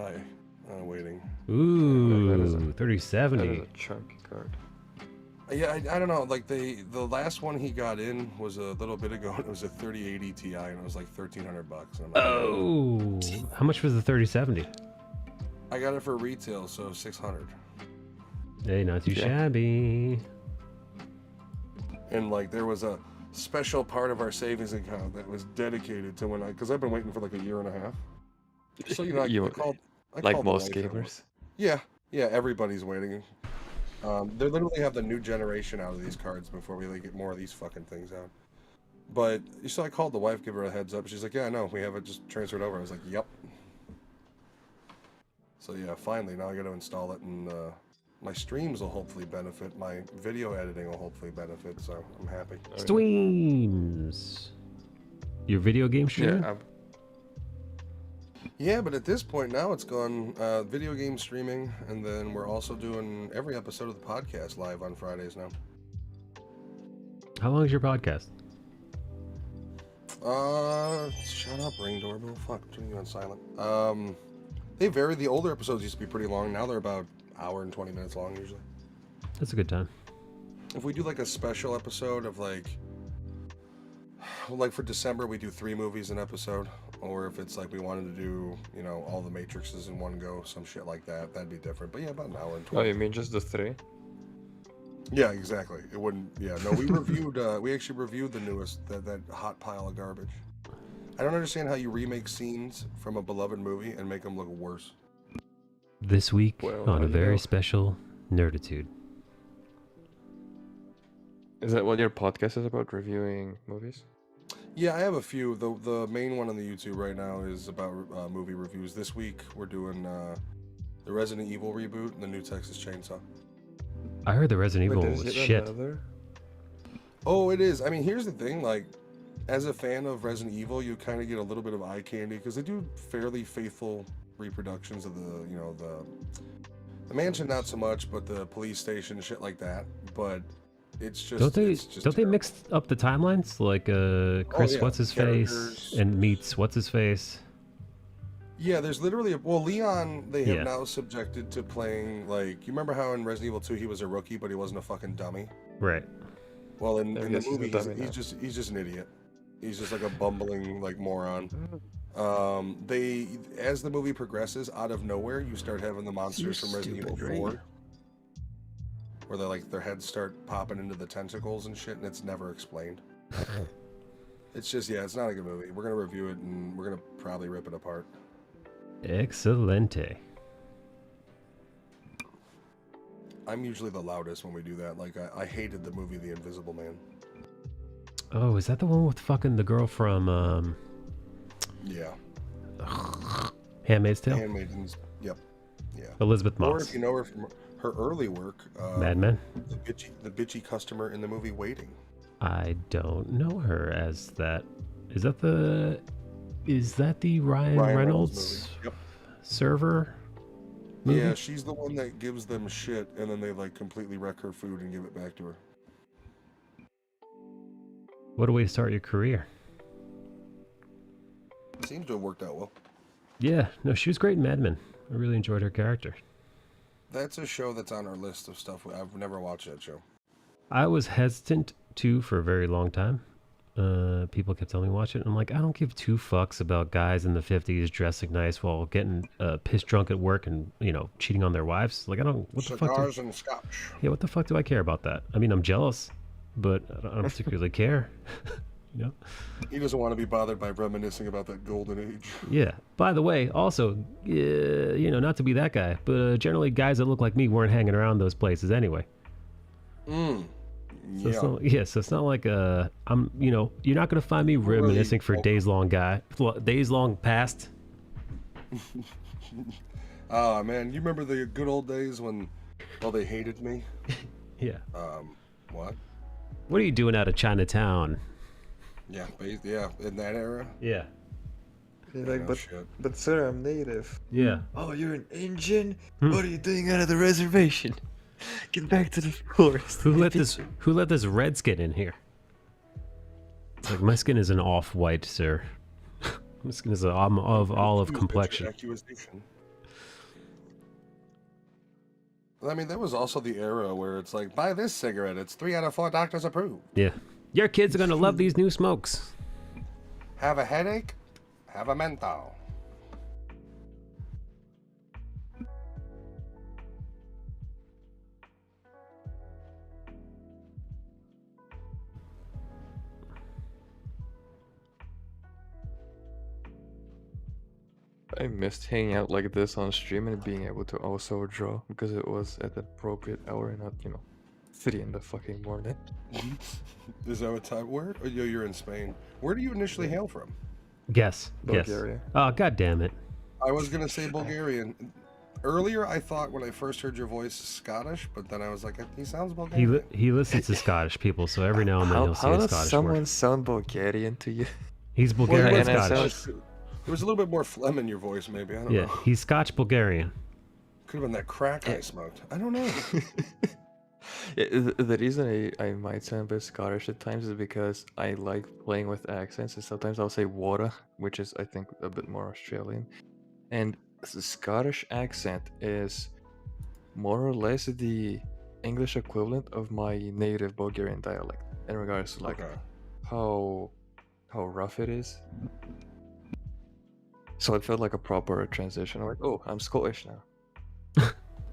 waiting. Ooh, that is a- 3070. That is a chunky card. Yeah, I don't know. Like the last one he got in was a little bit ago. And it was a 3080 Ti, and it was like $1,300. And I'm like, Oh, how much was the 3070? I got it for retail, so $600. Hey, not too Yeah. shabby. And like there was a special part of our savings account that was dedicated to because I've been waiting for like a year and a half. So I called. I Like called the most wife and- gamers. Yeah, everybody's waiting. They literally have the new generation out of these cards before we get more of these fucking things out. But so I called the wife, give her a heads up. She's like, "Yeah, no, we have it just transferred over." I was like, "Yep." So yeah, finally now I got to install it, and my streams will hopefully benefit. My video editing will hopefully benefit. So I'm happy. Streams. Your video game streaming? Yeah, Yeah, but at this point now it's gone video game streaming, and then we're also doing every episode of the podcast live on Fridays now. How long is your podcast? Shut up, ring doorbell. Fuck, I'm turning you on silent. They vary. The older episodes used to be pretty long. Now they're about an hour and 20 minutes long usually. That's a good time. If we do like a special episode of like for December, we do 3 movies an episode. Or if it's like we wanted to do, all the Matrixes in one go, some shit like that, that'd be different. But yeah, about an hour and Oh, 20. you mean just the 3? Yeah, exactly. It wouldn't. Yeah, no. We reviewed. We actually reviewed the newest that hot pile of garbage. I don't understand how you remake scenes from a beloved movie and make them look worse. This week Well, on a I very know. special Nerditude. Is that what your podcast is about, reviewing movies? Yeah, I have a few. The main one on the YouTube right now is about movie reviews. This week we're doing the Resident Evil reboot and the new Texas Chainsaw. I heard the Resident Evil Wait, was is it shit. another? Oh, it is. I mean, here's the thing. Like, as a fan of Resident Evil, you kind of get a little bit of eye candy because they do fairly faithful reproductions of the mansion, not so much, but the police station, shit like that. But it's just Don't they it's just don't they terrible. mix up the timelines? Like Chris yeah, what's his face characters. and meets what's his face? Yeah, there's literally Leon they have Yeah. now subjected to playing like you remember how in Resident Evil 2 he was a rookie but he wasn't a fucking dummy? Right. Well, in I the guess he's a movie dummy now. he's just an idiot. He's just like a bumbling like moron. They as the movie progresses, out of nowhere you start having the monsters from Resident Evil 4. Where they their heads start popping into the tentacles and shit and it's never explained. It's just it's not a good movie. We're gonna review it and we're gonna probably rip it apart. Excelente. I'm usually the loudest when we do that. Like, I hated the movie The Invisible Man. Oh, is that the one with fucking the girl from Yeah. Handmaid's Tale? Handmaidens. Yep. Yeah. Elizabeth Or Moss. if you know her from her early work, Mad Men? the bitchy customer in the movie Waiting. I don't know her as that. Is that the Ryan Reynolds movie. Yep. server? movie? Yeah, she's the one that gives them shit, and then they like completely wreck her food and give it back to her. What a way to start your career. It seems to have worked out well. Yeah, no, she was great in Mad Men. I really enjoyed her character. That's a show that's on our list of stuff. I've never watched that show. I was hesitant to for a very long time. People kept telling me to watch it. I'm like, I don't give two fucks about guys in the 50s dressing nice while getting pissed drunk at work and, you know, cheating on their wives. Like, I don't. What the fuck? Cigars and scotch. Yeah, what the fuck do I care about that? I mean, I'm jealous, but I don't particularly care. You know? He doesn't want to be bothered by reminiscing about that golden age. Yeah. By the way, also, you know, not to be that guy, but generally guys that look like me weren't hanging around those places anyway. Mm. So it's not, yeah, so it's not like I'm, you know, you're not gonna find me reminiscing for days long past. Oh man, you remember the good old days when, well, they hated me? Yeah. What? What are you doing out of Chinatown? Yeah, yeah, in that era. Yeah. You're like, but sir, I'm native. Yeah. Oh, you're an Indian? What are you doing out of the reservation? Get back to the forest. Who let this redskin in here? It's like, my skin is an off-white, sir. My skin is of olive complexion. Accusation. I mean, that was also the era where it's like, buy this cigarette. It's 3 out of 4 doctors approved. Yeah. Your kids are gonna love these new smokes. Have a headache? Have a menthol. I missed hanging out like this on stream and being able to also draw because it was at the appropriate hour and not, you know, 3 in the fucking morning. Is that what time? Where? Oh, you're in Spain. Where do you initially hail from? Guess. Bulgaria. Oh, god damn it. I was gonna say Bulgarian. Earlier, I thought when I first heard your voice Scottish, but then I was like, he sounds Bulgarian. He listens to Scottish people, so every now and then he'll say how a does Scottish someone word. sound Bulgarian to you? He's Bulgarian Well, Scottish. There was a little bit more phlegm in your voice, maybe. I don't Yeah, know. he's Scotch Bulgarian. Could have been that crack I smoked. I don't know. Yeah, the reason I might sound a bit Scottish at times is because I like playing with accents, and sometimes I'll say water, which is, I think, a bit more Australian. And the Scottish accent is more or less the English equivalent of my native Bulgarian dialect in regards to like how rough it is. So it felt like a proper transition. I'm like, oh, I'm Scottish now.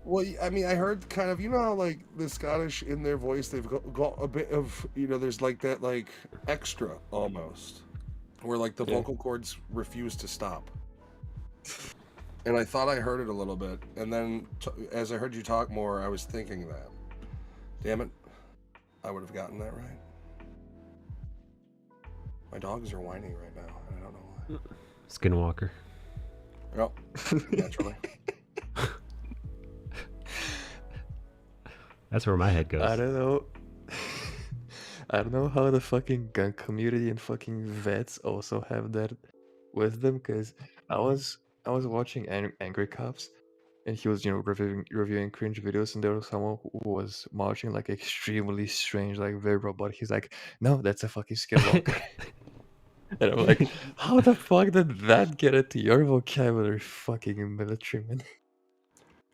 Well, I mean, I heard kind of, you know how, like, the Scottish in their voice, they've got a bit of, you know, there's like that, like, extra almost, where, like, the vocal cords refuse to stop. And I thought I heard it a little bit, and then as I heard you talk more, I was thinking that. Damn it, I would have gotten that right. My dogs are whining right now, and I don't know why. Skinwalker. Well, naturally. That's where my head goes. I don't know. I don't know how the fucking gun community and fucking vets also have that with them, because I was watching Angry Cops, and he was, you know, reviewing cringe videos, and there was someone who was marching like extremely strange, like very robotic. He's like, no, that's a fucking skinwalker. And I'm like, how the fuck did that get into your vocabulary, fucking military man?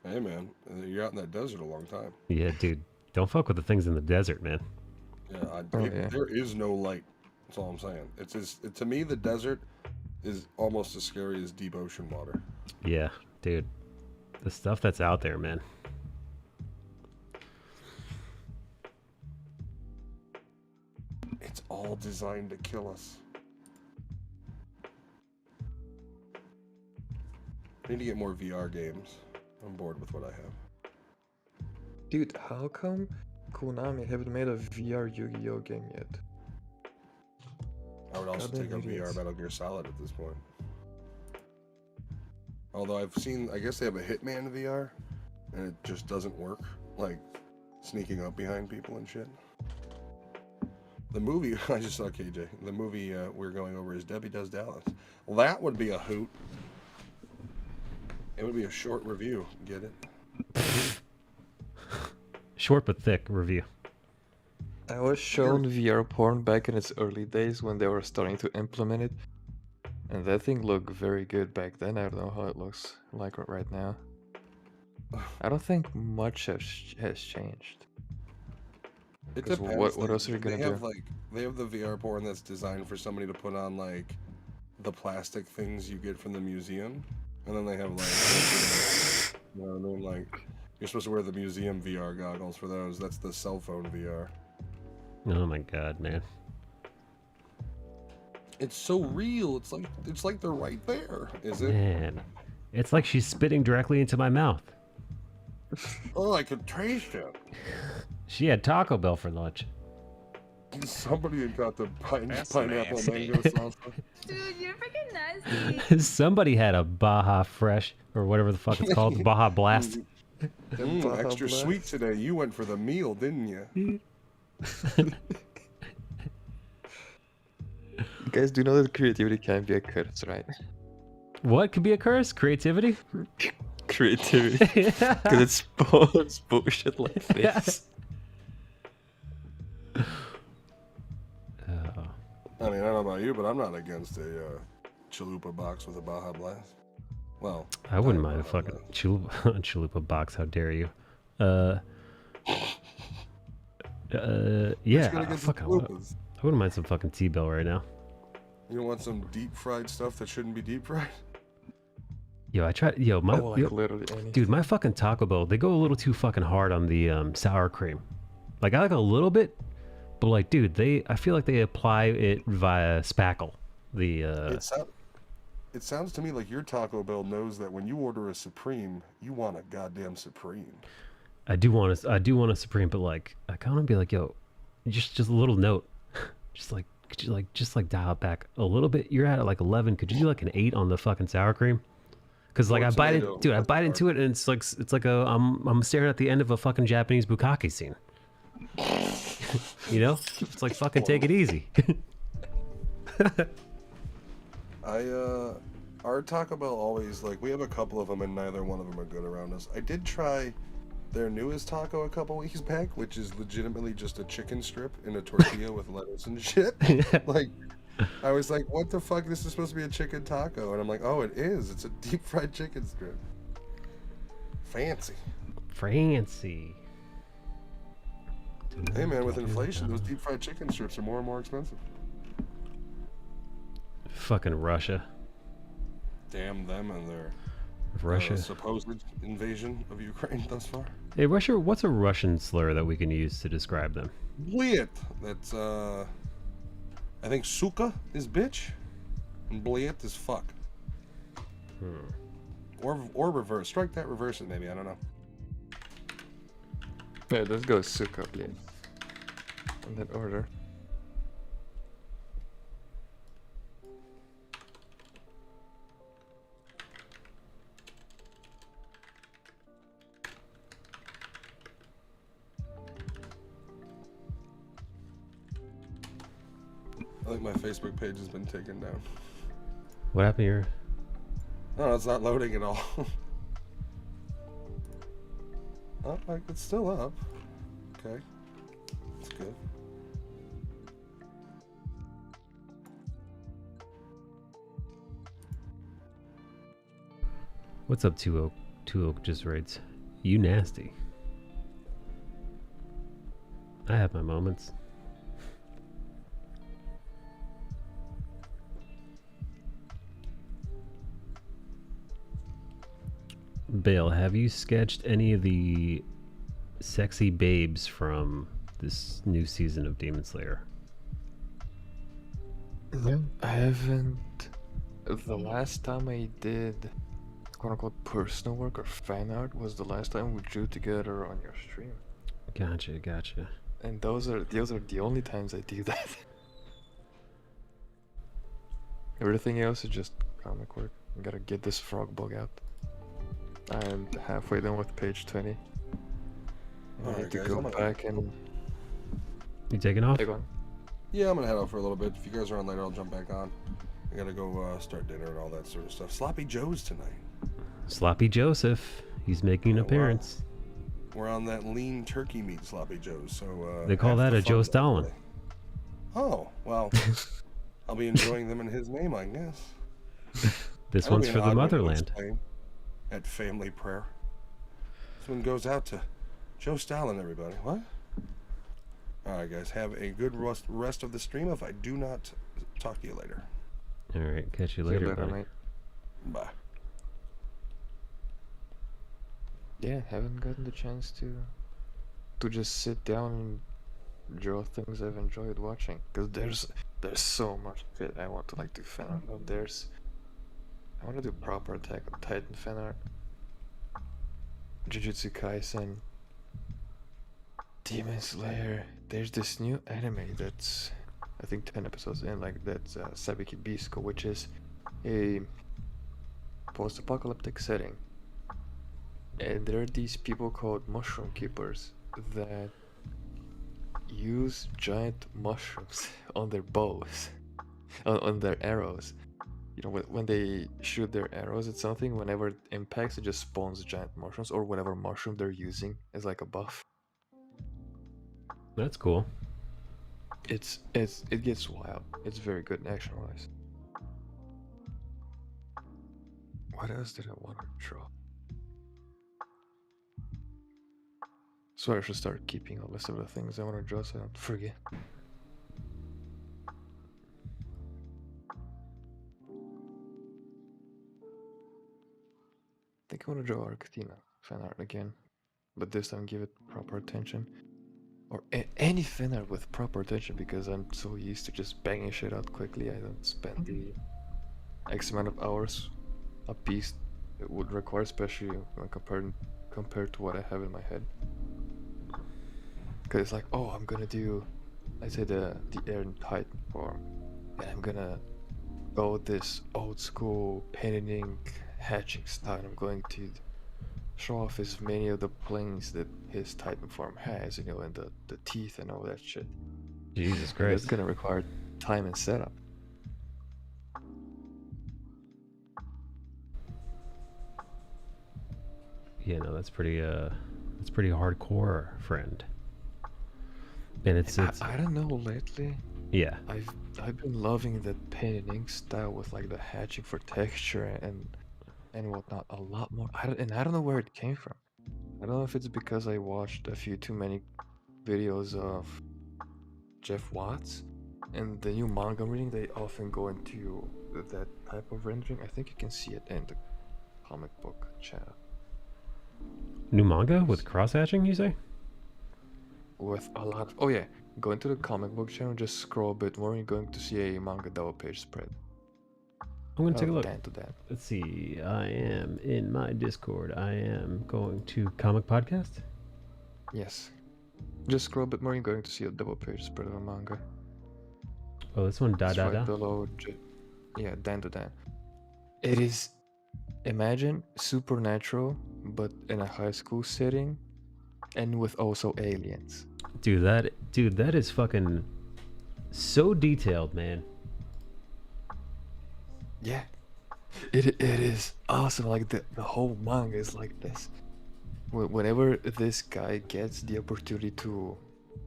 Hey, man, you're out in that desert a long time. Yeah, dude. Don't fuck with the things in the desert, man. Yeah, yeah. There is no light. That's all I'm saying. To me, the desert is almost as scary as deep ocean water. Yeah, dude. The stuff that's out there, man. It's all designed to kill us. I need to get more VR games. I'm bored with what I have. Dude, how come Konami haven't made a VR Yu-Gi-Oh game yet? I would also Goddamn take a idiots. VR Metal Gear Solid at this point. Although I've seen, I guess they have a Hitman VR, and it just doesn't work. Like, sneaking up behind people and shit. The movie, I just saw KJ. The movie we're going over is Debbie Does Dallas. Well, that would be a hoot. It would be a short review. Get it? Short but thick review. I was shown VR porn back in its early days when they were starting to implement it. And that thing looked very good back then. I don't know how it looks like right now. I don't think much has changed. It 'Cause depends. what else are you gonna do? They have the VR porn that's designed for somebody to put on like the plastic things you get from the museum, and then they have like, you know what I mean? Like you're supposed to wear the museum VR goggles for those. That's the cell phone VR. Oh my god, man. It's so real. It's like they're right there. Is it? Man. It's like she's spitting directly into my mouth. Oh, I could taste it. She had Taco Bell for lunch. Somebody had got the That's pineapple nasty. mango salsa. Dude, you're freaking nasty. Somebody had a Baja Fresh, or whatever the fuck it's called, Baja Blast. Baja Extra Blast. sweet today. You went for the meal, didn't you? You guys do know that creativity can be a curse, right? What could be a curse? Creativity? Creativity. Because it spawns bullshit like this. I mean, I don't know about you, but I'm not against a chalupa box with a Baja Blast. Well, I wouldn't not mind a Baja fucking Blast. chalupa box. How dare you? What you Yeah. gonna get Fuck, the I chalupas? wouldn't mind some fucking T-bill right now. You don't want some deep fried stuff that shouldn't be deep fried? Yo, I tried. Yo, my Oh, like literally anything. dude, my fucking Taco Bell. They go a little too fucking hard on the sour cream. Like I like a little bit, but like, dude, I feel like they apply it via spackle. The It sounds to me like your Taco Bell knows that when you order a Supreme, you want a goddamn Supreme. I do want a Supreme, but like I kind of be like, yo, just a little note, just like could you like dial it back a little bit? You're at like 11. Could you do like an 8 on the fucking sour cream? Cause like Or I bite it, tomato, dude. I that's bite hard. into it, and it's like I'm staring at the end of a fucking Japanese bukkake scene. You know, it's like fucking take it easy. Our Taco Bell always, like, we have a couple of them and neither one of them are good around us. I did try their newest taco a couple weeks back, which is legitimately just a chicken strip in a tortilla with lettuce and shit. Like, I was like, what the fuck? This is supposed to be a chicken taco. And I'm like, oh, it is. It's a deep fried chicken strip. Fancy. Fancy. Hey, man, with inflation, those deep fried chicken strips are more and more expensive. Fucking Russia. Damn them and their Russia. supposed invasion of Ukraine thus far. Hey, Russia. What's a Russian slur that we can use to describe them? Bliet. That's, I think suka is bitch, and bliet is fuck. Or reverse. Strike that, reverse it maybe, I don't know. Yeah, let's go suka, please. In that order. I think my Facebook page has been taken down. What happened here? No, it's not loading at all. Oh, like, it's still up. Okay. That's good. What's up, Two Oak? Two Oak just writes, "You nasty." I have my moments. Bale, have you sketched any of the sexy babes from this new season of Demon Slayer? I haven't. The last time I did quote unquote personal work or fan art was the last time we drew together on your stream. Gotcha. And those are the only times I do that. Everything else is just comic work. I gotta get this frog bug out. I'm halfway done with page 20. I Alright, need to guys, go I'm gonna- back and You taking off? take one. Yeah, I'm gonna head out for a little bit. If you guys are on later, I'll jump back on. I gotta go start dinner and all that sort of stuff. Sloppy Joe's tonight. Sloppy Joseph. He's making an Yeah, well, appearance. We're on that lean turkey meat Sloppy Joe's, so They call half that the a Joe fun's Stalin. today. Oh, well, I'll be enjoying them in his name, I guess. This That'll one's be an for the odd one to motherland. explain at family prayer. This one goes out to Joe Stalin, everybody. What? Alright, guys, have a good rest of the stream. If I do not talk to you later. Alright, catch you See you later, buddy. mate. Bye. Yeah, haven't gotten the chance to just sit down and draw things I've enjoyed watching. Cause there's so much shit I want to like do fan art of. I want to do proper Attack on Titan fan art, Jujutsu Kaisen, Demon Slayer. There's this new anime that's I think 10 episodes in, like that's Sabiki Bisco, which is a post-apocalyptic setting. And there are these people called mushroom keepers that use giant mushrooms on their bows, on their arrows. You know, when they shoot their arrows at something, whenever it impacts, it just spawns giant mushrooms, or whatever mushroom they're using is like a buff. That's cool. It gets wild. It's very good action-wise. What else did I want to draw? So I should start keeping a list of the things I want to draw so I don't forget. I think I want to draw Arctina fan art again, but this time give it proper attention. Or any fan art with proper attention, because I'm so used to just banging shit out quickly. I don't spend the X amount of hours a piece it would require, especially when compared to what I have in my head. Because it's like, oh, I'm gonna do, I say the Aaron Titan form, and I'm gonna go this old school pen and ink hatching style. I'm going to show off as many of the planes that his Titan form has, you know, and the teeth and all that shit. Jesus And Christ. that's gonna require time and setup. Yeah, no, that's pretty hardcore, friend. And it's I don't know, lately yeah. I've been loving the pen and ink style with like the hatching for texture and whatnot a lot more. I don't know where it came from. I don't know if it's because I watched a few too many videos of Jeff Watts, and the new manga I'm reading, they often go into that type of rendering. I think you can see it in the comic book chat. New manga with cross hatching, you say? With a lot of, oh yeah, go into the comic book channel, just scroll a bit more, and you're going to see a manga double page spread. I'm gonna take a look. Dan to Dan. Let's see. I am in my Discord. I am going to Comic Podcast. Yes. Just scroll a bit more, you're going to see a double page spread of a manga. Oh, this one, It's right below, yeah, Dan to Dan. It is, imagine Supernatural, but in a high school setting, and with also aliens. Dude, that is fucking so detailed, man. Yeah, it is awesome. Like the whole manga is like this. Whenever this guy gets the opportunity to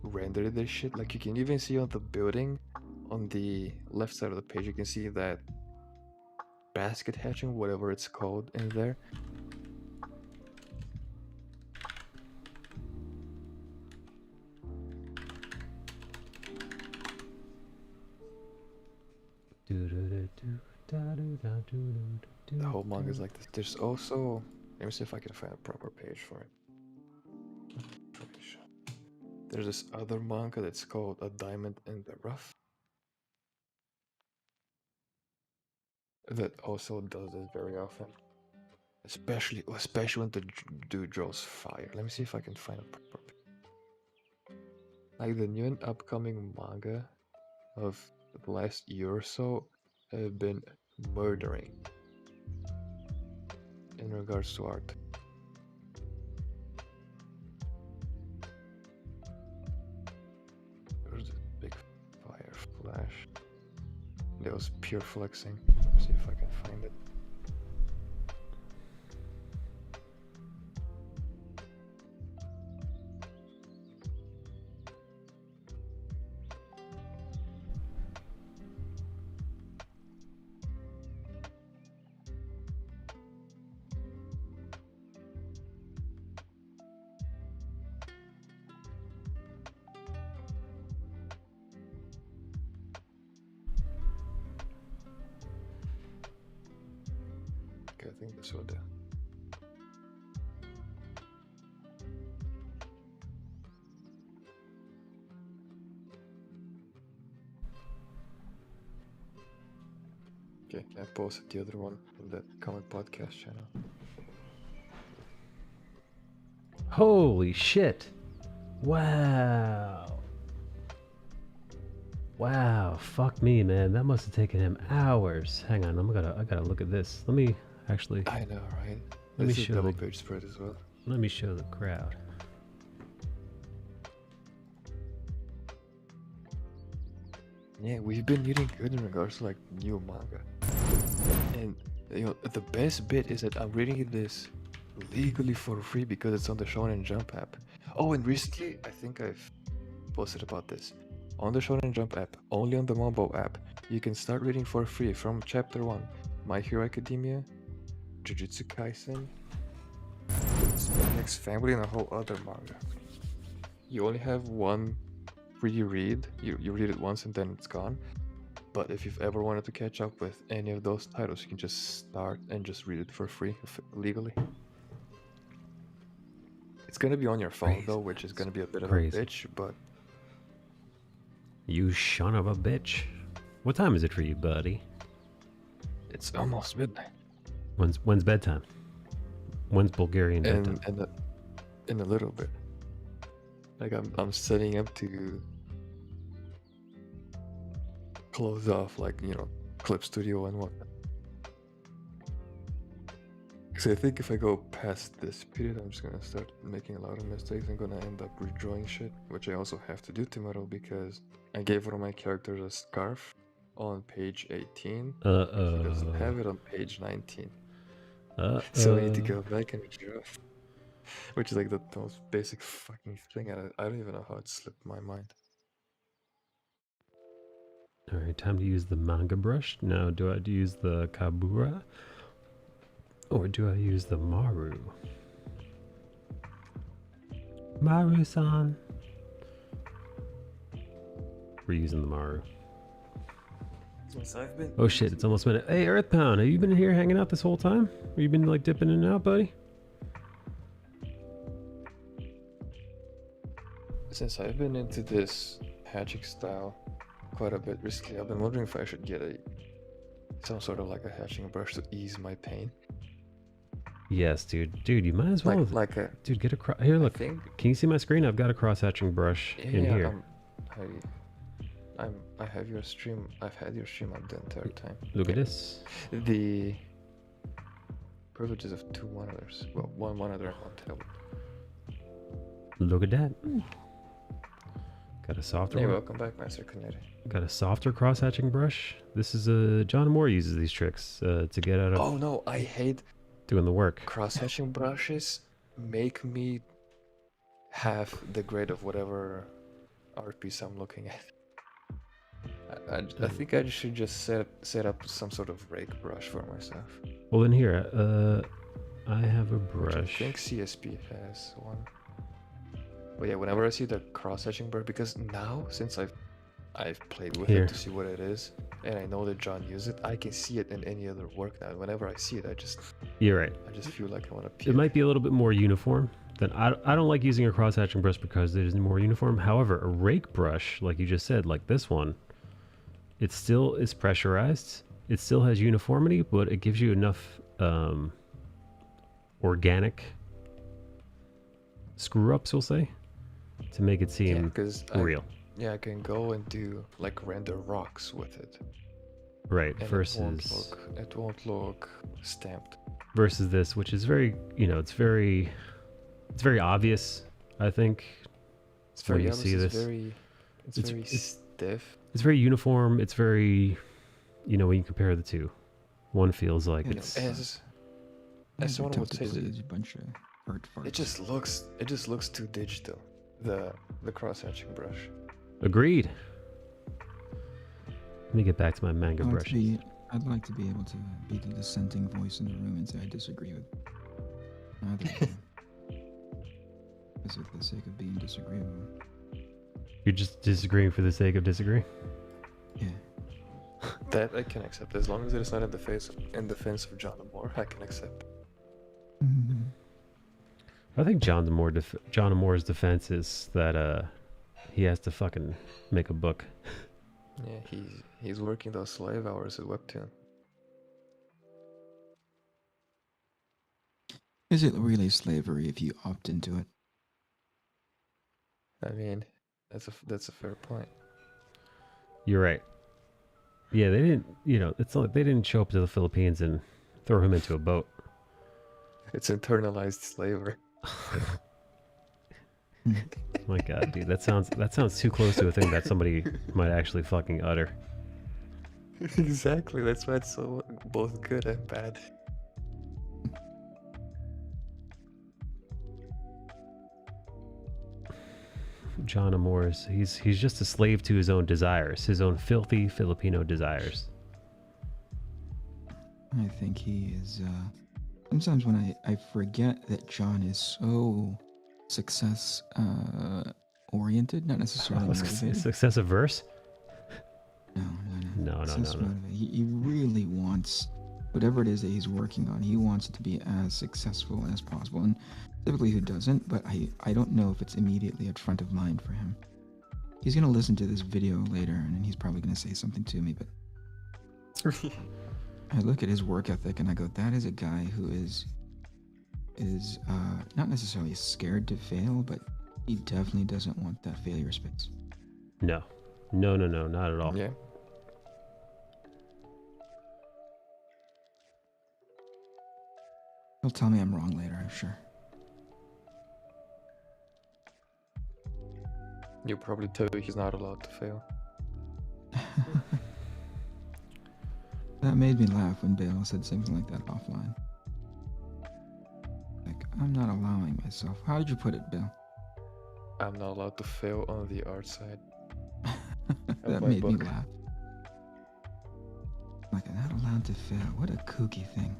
render this shit, like you can even see on the building, on the left side of the page, you can see that basket hatching, whatever it's called, in there. The whole manga is like this. There's also, let me see if I can find a proper page for it. There's this other manga that's called A Diamond in the Rough, that also does this very often. Especially when the dude draws fire. Let me see if I can find a proper page. Like the new and upcoming manga of the last year or so have been murdering in regards to art. There's this big fire flash. That was pure flexing. Let's see if I can find it. This will do. Okay, I posted the other one in the comic podcast channel. Holy shit. Wow. Wow, fuck me, man. That must have taken him hours. Hang on, I gotta look at this. Let me actually I know, right? Let me This is show double the- page spread as well. let me show the crowd. Yeah, we've been getting good in regards to like new manga. And you know, the best bit is that I'm reading this legally for free because it's on the Shonen Jump app. Oh, and recently I think I've posted about this. On the Shonen Jump app, only on the mobile app, you can start reading for free from chapter 1, My Hero Academia, Jujutsu Kaisen, Spy X Family, and a whole other manga. You only have one free read, you read it once and then it's gone. But if you've ever wanted to catch up with any of those titles, you can just start and just read it for free legally. It's gonna be on your phone Crazy. though, which is gonna be a bit of Crazy. a bitch, but You son of a bitch. What time is it for you, buddy? it's almost midnight. When's bedtime? When's Bulgarian bedtime? And in a little bit. Like I'm setting up to close off, like, you know, Clip Studio and whatnot. Because I think if I go past this period, I'm just gonna start making a lot of mistakes. I'm gonna end up redrawing shit, which I also have to do tomorrow because I gave one of my characters a scarf on page 18. He doesn't have it on page 19. So I need to go back and redraw. Which is like the most basic fucking thing. I don't even know how it slipped my mind. Alright, time to use the manga brush. Now, do I use the Kabura? Or do I use the Maru? Maru-san. We're using the Maru. Since I've been Oh shit, it's almost minute. Hey, Earthbound, have you been here hanging out this whole time? Or you been like dipping in and out, buddy? Since I've been into this hatching style quite a bit recently, I've been wondering if I should get some sort of like a hatching brush to ease my pain. Yes, dude. Dude, you might as well. Like a Dude, get a here. Look, thing. can you see my screen? I've got a cross-hatching brush in here. I have your stream. I've had your stream up the entire time. Look at this. The privileges of two monitors. Well, one monitor and one tablet. Look at that. Got a softer Hey, one. welcome back, Master Canary. Got a softer cross-hatching brush. This is John Moore uses these tricks to get out of Oh no, I hate doing the work. cross-hatching brushes. Make me have the grade of whatever art piece I'm looking at. I think I should just set up some sort of rake brush for myself. Well, then here, I have a Which I brush. think CSP has one. But yeah, whenever I see the cross-hatching brush, because now since I've played with Here. it to see what it is, and I know that John used it, I can see it in any other work now. Whenever I see it, I just You're right. feel like I want to It puke. might be a little bit more uniform. Then I don't like using a cross-hatching brush because it is more uniform. However, a rake brush, like you just said, like this one, it still is pressurized. It still has uniformity, but it gives you enough organic screw-ups, we'll say, to make it seem because real. I can go and do like render rocks with it. Right, And versus it won't look stamped. versus this, which is very, it's very obvious, I think. It's When very you obvious, see it's this. very It's- stiff. It's very uniform. It's very, when you compare the two, one feels like You know, it's as Yeah, someone would say, it's a bunch of art farts. it just looks too digital. The cross-hatching brush. agreed. Let me get back to my manga brushes. I'd like to be able to be the dissenting voice in the room and say I disagree with either of them. Because for the sake of being disagreeable. You're just disagreeing for the sake of disagreeing. Yeah. That I can accept as long as it is not in defense of John Moore. I can accept. I think John Moore's defense is that he has to fucking make a book. Yeah, he's working those slave hours at Webtoon. Is it really slavery if you opt into it? I mean, that's a fair point. You're right. Yeah, they didn't. You know, it's not like they didn't show up to the Philippines and throw him into a boat. It's internalized slavery. My God, dude, that sounds too close to a thing that somebody might actually fucking utter. Exactly. That's why it's so both good and bad. John Amores, he's just a slave to his own desires, his own filthy Filipino desires. I think he is. Sometimes when I forget that John is so success oriented, not necessarily motivated. Success averse? No. No. Motivated. He really wants whatever it is that he's working on. He wants it to be as successful as possible, and typically who doesn't? But I don't know if it's immediately at front of mind for him. He's gonna listen to this video later, and then he's probably gonna say something to me. But I look at his work ethic and I go, that is a guy who is not necessarily scared to fail, but he definitely doesn't want that failure space. No, not at all. Yeah. He'll tell me I'm wrong later, I'm sure. You'll probably tell you he's not allowed to fail. That made me laugh when Bale said something like that offline. Like, I'm not allowing myself. How did you put it, Bill? I'm not allowed to fail on the art side. That my made me book. laugh. Like, I'm not allowed to fail. What a kooky thing.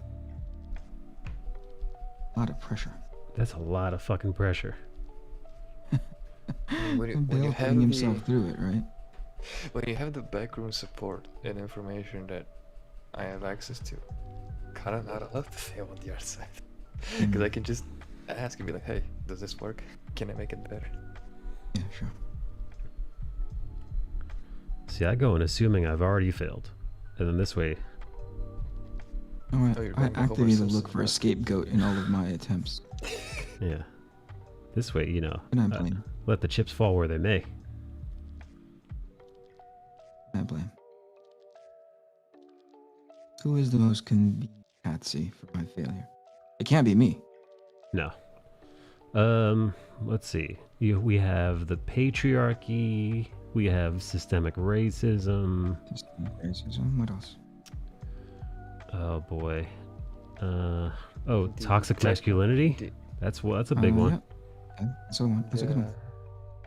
A lot of pressure. That's a lot of fucking pressure. When you And Bale have putting himself through it, right? When you have the backroom support and information that I have access to, kind of not allowed to fail on the art side. Because I can just ask and be like, hey, does this work? Can I make it better? Yeah, sure. See, I go in assuming I've already failed, and then this way, Alright, Oh, you're I going the Homer actively Simpson look for a route. scapegoat in all of my attempts. yeah. This way, you know, And I blame. let the chips fall where they may. I blame. Who is the most convenient patsy for my failure? It can't be me. No. Let's see. We have the patriarchy. We have systemic racism. Systemic racism. What else? Oh boy. Toxic masculinity. That's a big one. Yeah. Okay, that's a one. That's a good one.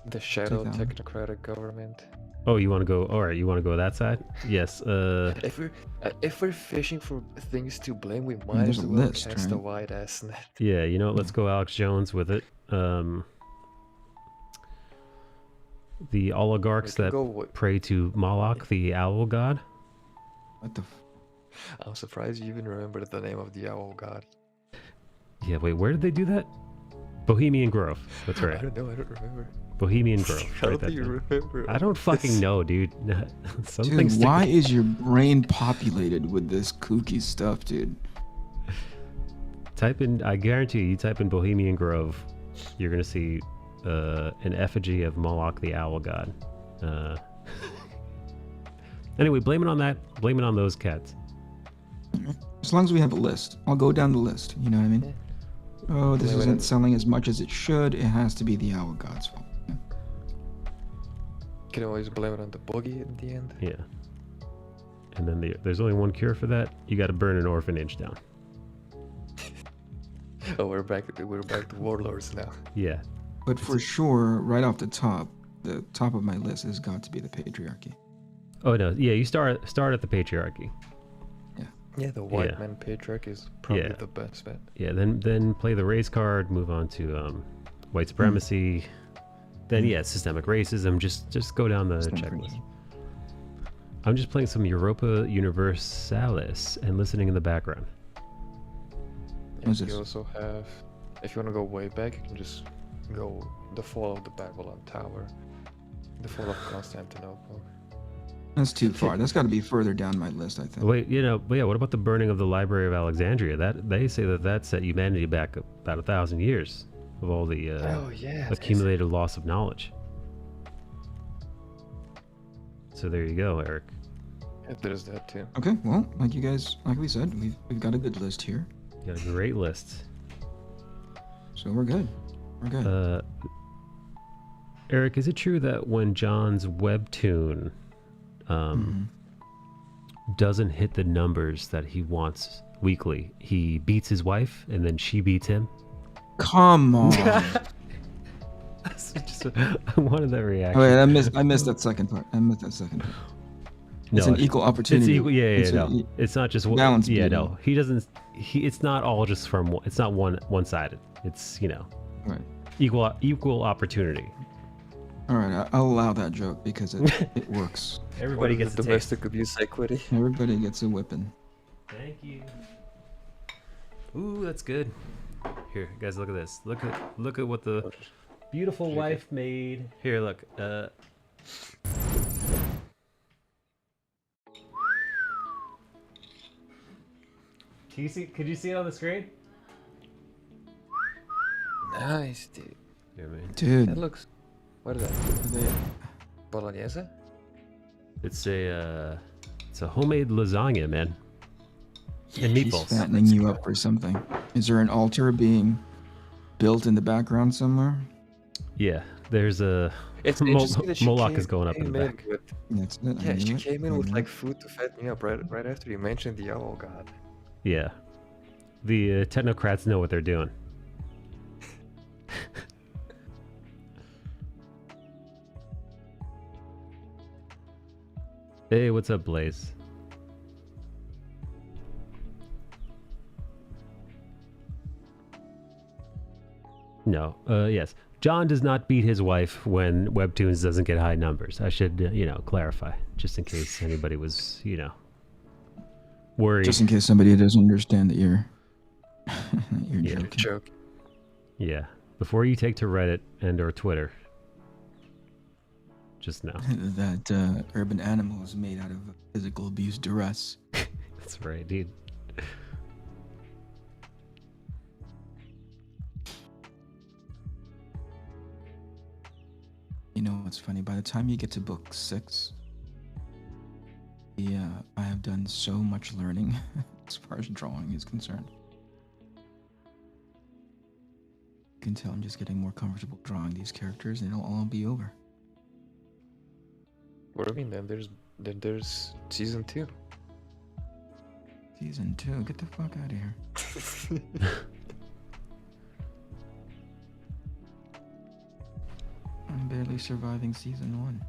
The shadow that one. technocratic government. Oh, you want to go? All right, you want to go that side? Yes. If we're fishing for things to blame, we might there's as a well list, cast a right? wide ass net. Yeah. You know what? Let's go Alex Jones with it. The oligarchs We can that go with- pray to Moloch, the owl god. What the I'm surprised you even remembered the name of the owl god. Yeah. Wait. Where did they do that? Bohemian Grove. That's I right. don't know. I don't remember. Bohemian Grove. How Write do that you down. remember? I don't fucking know, dude. Something. Dude, why is your brain populated with this kooky stuff, dude? Type in. I guarantee you type in Bohemian Grove, you're gonna see an effigy of Moloch, the owl god. Anyway, blame it on that. Blame it on those cats. As long as we have a list, I'll go down the list. You know what I mean? Oh, this Blame it isn't on- selling as much as it should. It has to be the owl god's fault. Yeah. You can always blame it on the boogie at the end. Yeah. And then there's only one cure for that. You got to burn an orphanage down. Oh, we're back to warlords now. Yeah. But for sure, right off the top of my list has got to be the patriarchy. Oh no. Yeah. You start at the patriarchy. Yeah, the white Yeah. man patriarch is probably Yeah. the best bet. Yeah. Then play the race card. Move on to white supremacy. Then yeah, systemic racism. Just go down the Systemic checklist. racism. I'm just playing some Europa Universalis and listening in the background. What's And this? you also have If you want to go way back, you can just go the fall of the Babylon Tower, the fall of Constantinople. That's too far. That's got to be further down my list, I think. Wait, but yeah, what about the burning of the Library of Alexandria? That they say that set humanity back about 1,000 years of all the accumulated loss of knowledge. So there you go, Eric. Yeah, there's that too. Okay, well, like we said, we've got a good list here. You got a great list. So we're good. We're good. Eric, is it true that when John's webtoon doesn't hit the numbers that he wants weekly, he beats his wife and then she beats him? Come on. I wanted that reaction. Wait, I missed that second part. It's an equal opportunity. It's equal. Yeah. It's not just one. Balance. Yeah, no. He doesn't. It's not all just from one. It's not one-sided. It's right. Equal opportunity. All right, I'll allow that joke because it works. Everybody gets a domestic abuse equity. Everybody gets a whipping. Thank you. Ooh, that's good. Here, guys, look at this. Look at what the beautiful wife made. Here, look. Could you see it on the screen? Nice, dude. Yeah, man. Dude. That looks. What is that? Bolognese? It's a homemade lasagna, man. And He's meatballs. fattening you up for something. Is there an altar being built in the background somewhere? Yeah, there's a It's interesting that she Moloch is going up in the came back. with- That's it. Yeah, she came in with like food to fatten me up right after you mentioned the oh god. Yeah, the technocrats know what they're doing. Hey, what's up, Blaze? No, yes. John does not beat his wife when Webtoons doesn't get high numbers. I should, clarify, just in case anybody was, worried. Just in case somebody doesn't understand that you're joking. Joke. Yeah. Before you take to Reddit and or Twitter, just know. That urban animal is made out of physical abuse duress. That's right, dude. You know what's funny? By the time you get to book 6, I have done so much learning as far as drawing is concerned. You can tell I'm just getting more comfortable drawing these characters, and it'll all be over. What do you mean? Then there's season 2. Season 2, get the fuck out of here. I'm barely surviving season 1.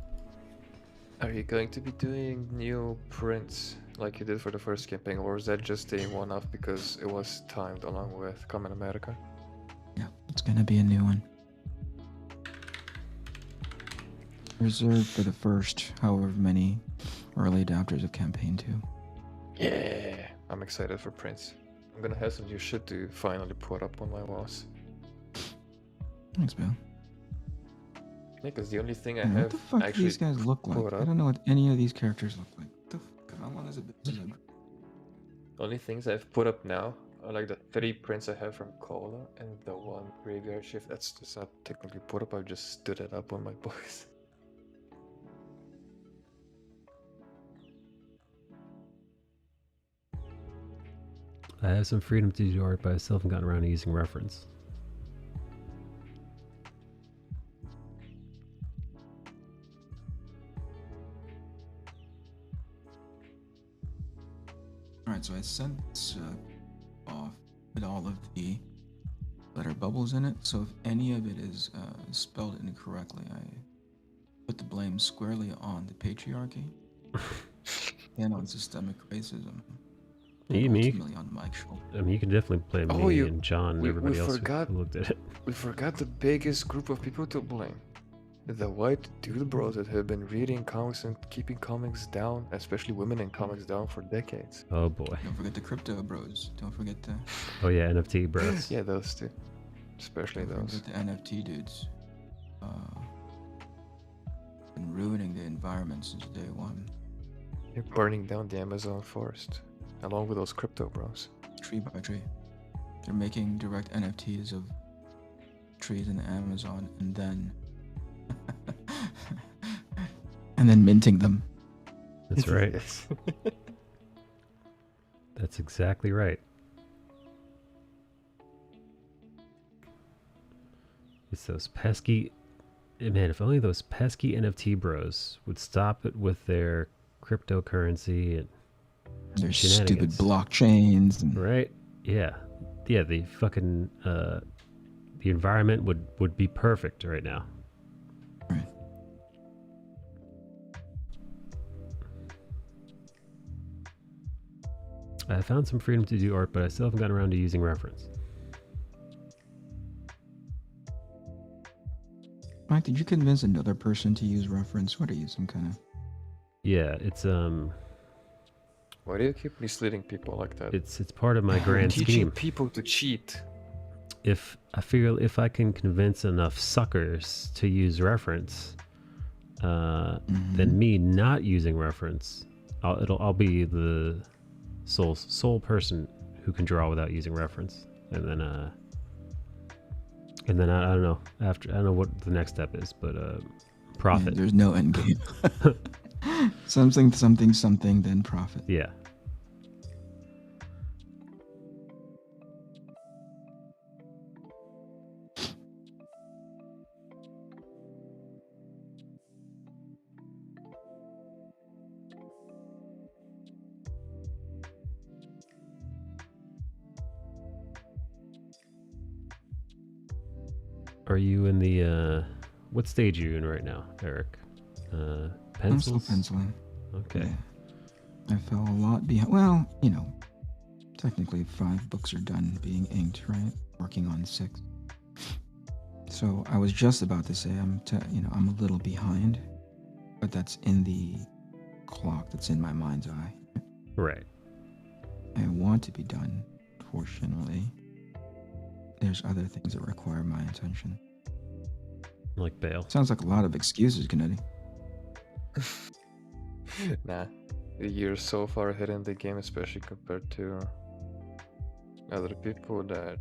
Are you going to be doing new prints like you did for the first campaign, or is that just a one-off because it was timed along with Common America? Yeah, it's gonna be a new one. Reserved for the first however many early adapters of campaign 2. Yeah, I'm excited for prints. I'm gonna have some new shit to finally put up on my walls. Thanks, Bill. Yeah, because the only thing I Man, what have the fuck do actually these guys look like? put I up, don't know what any of these characters look like. What the fuck? How long has it been? only things I've put up now are like the 3 prints I have from Cola and the 1 graveyard shift. That's just not technically put up. I just stood it up on my books. I have some freedom to do art by myself and gotten around to using reference. Alright, so I sent off with all of the letter bubbles in it, so if any of it is spelled incorrectly, I put the blame squarely on the patriarchy and on systemic racism. Ultimately on Mike's shoulder. I mean, you can definitely blame Oh, me you- and John and we everybody else forgot- who looked at it. We forgot the biggest group of people to blame. The white dude bros that have been reading comics and keeping comics down, especially women in comics down for decades. Oh boy. Don't forget the crypto bros. Don't forget the... Oh yeah, NFT bros. Yeah, those two. especially Don't those. forget the NFT dudes. Been ruining the environment since day one. They're burning down the Amazon forest, along with those crypto bros. Tree by tree. They're making direct NFTs of trees in the Amazon and then minting them. That's right. Yes. That's exactly right. It's those pesky... Man, if only those pesky NFT bros would stop it with their cryptocurrency and Their stupid shenanigans. blockchains. And Right? Yeah. Yeah, the fucking... the environment would be perfect right now. Right. I found some freedom to do art, but I still haven't gotten around to using reference. Mike, did you convince another person to use reference? What are you, some kind of... Yeah, it's Why do you keep misleading people like that? it's part of my grand Teaching scheme. people to cheat. If I figure if I can convince enough suckers to use reference, then me not using reference, I'll be the sole person who can draw without using reference, and then I don't know I don't know what the next step is, but profit. Yeah, there's no end game. something, then profit. Yeah. Are you in the what stage are you in right now, Eric? I'm Pencils? still penciling. Okay. Yeah. I fell a lot behind. Well, you know, technically 5 books are done being inked, right? Working on 6. So I was just about to say I'm a little behind, but that's in the clock that's in my mind's eye. Right. I want to be done. Fortunately, there's other things that require my attention. Like bail. Sounds like a lot of excuses, Kennedy. Nah, you're so far ahead in the game, especially compared to other people, that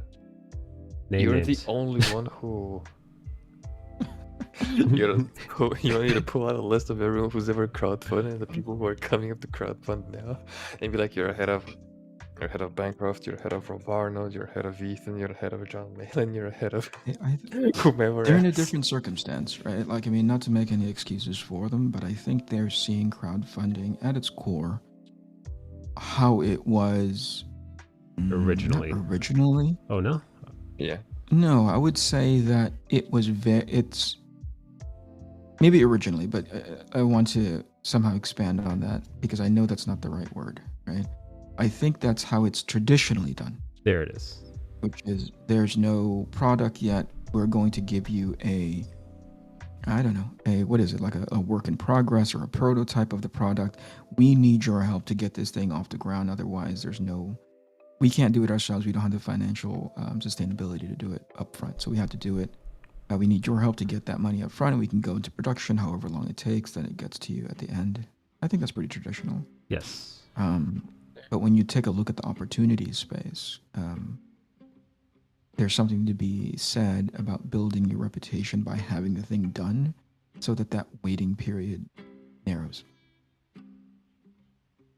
Name you're names. the only one who you don't need to pull out a list of everyone who's ever crowdfunded, the people who are coming up to crowdfund now, and be like, you're ahead of Bancroft, you're ahead of Rob Arnold, you're ahead of Ethan, you're ahead of John Malin, you're ahead of whomever They're in a else. different circumstance, right? Like, I mean, not to make any excuses for them, but I think they're seeing crowdfunding at its core how it was Originally. not originally. Oh no? Yeah. No, I would say that it was it's maybe originally, but I want to somehow expand on that because I know that's not the right word, right? I think that's how it's traditionally done. There it is. Which is, there's no product yet. We're going to give you what is it, like a work in progress or a prototype of the product. We need your help to get this thing off the ground. Otherwise, we can't do it ourselves. We don't have the financial sustainability to do it up front. So we have to do it. We need your help to get that money up front, and we can go into production however long it takes. Then it gets to you at the end. I think that's pretty traditional. Yes. But when you take a look at the opportunity space, there's something to be said about building your reputation by having the thing done so that waiting period narrows.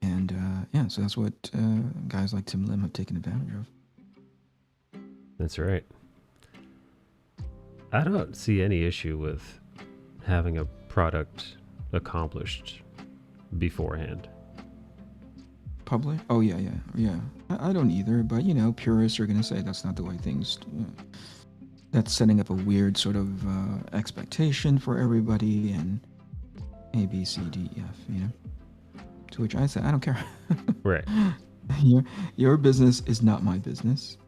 And so that's what guys like Tim Lim have taken advantage of. That's right. I don't see any issue with having a product accomplished beforehand. Public? Oh, yeah. I don't either, but, purists are going to say that's not the way things... that's setting up a weird sort of expectation for everybody, and A, B, C, D, E, F, To which I say, I don't care. Right. Your business is not my business,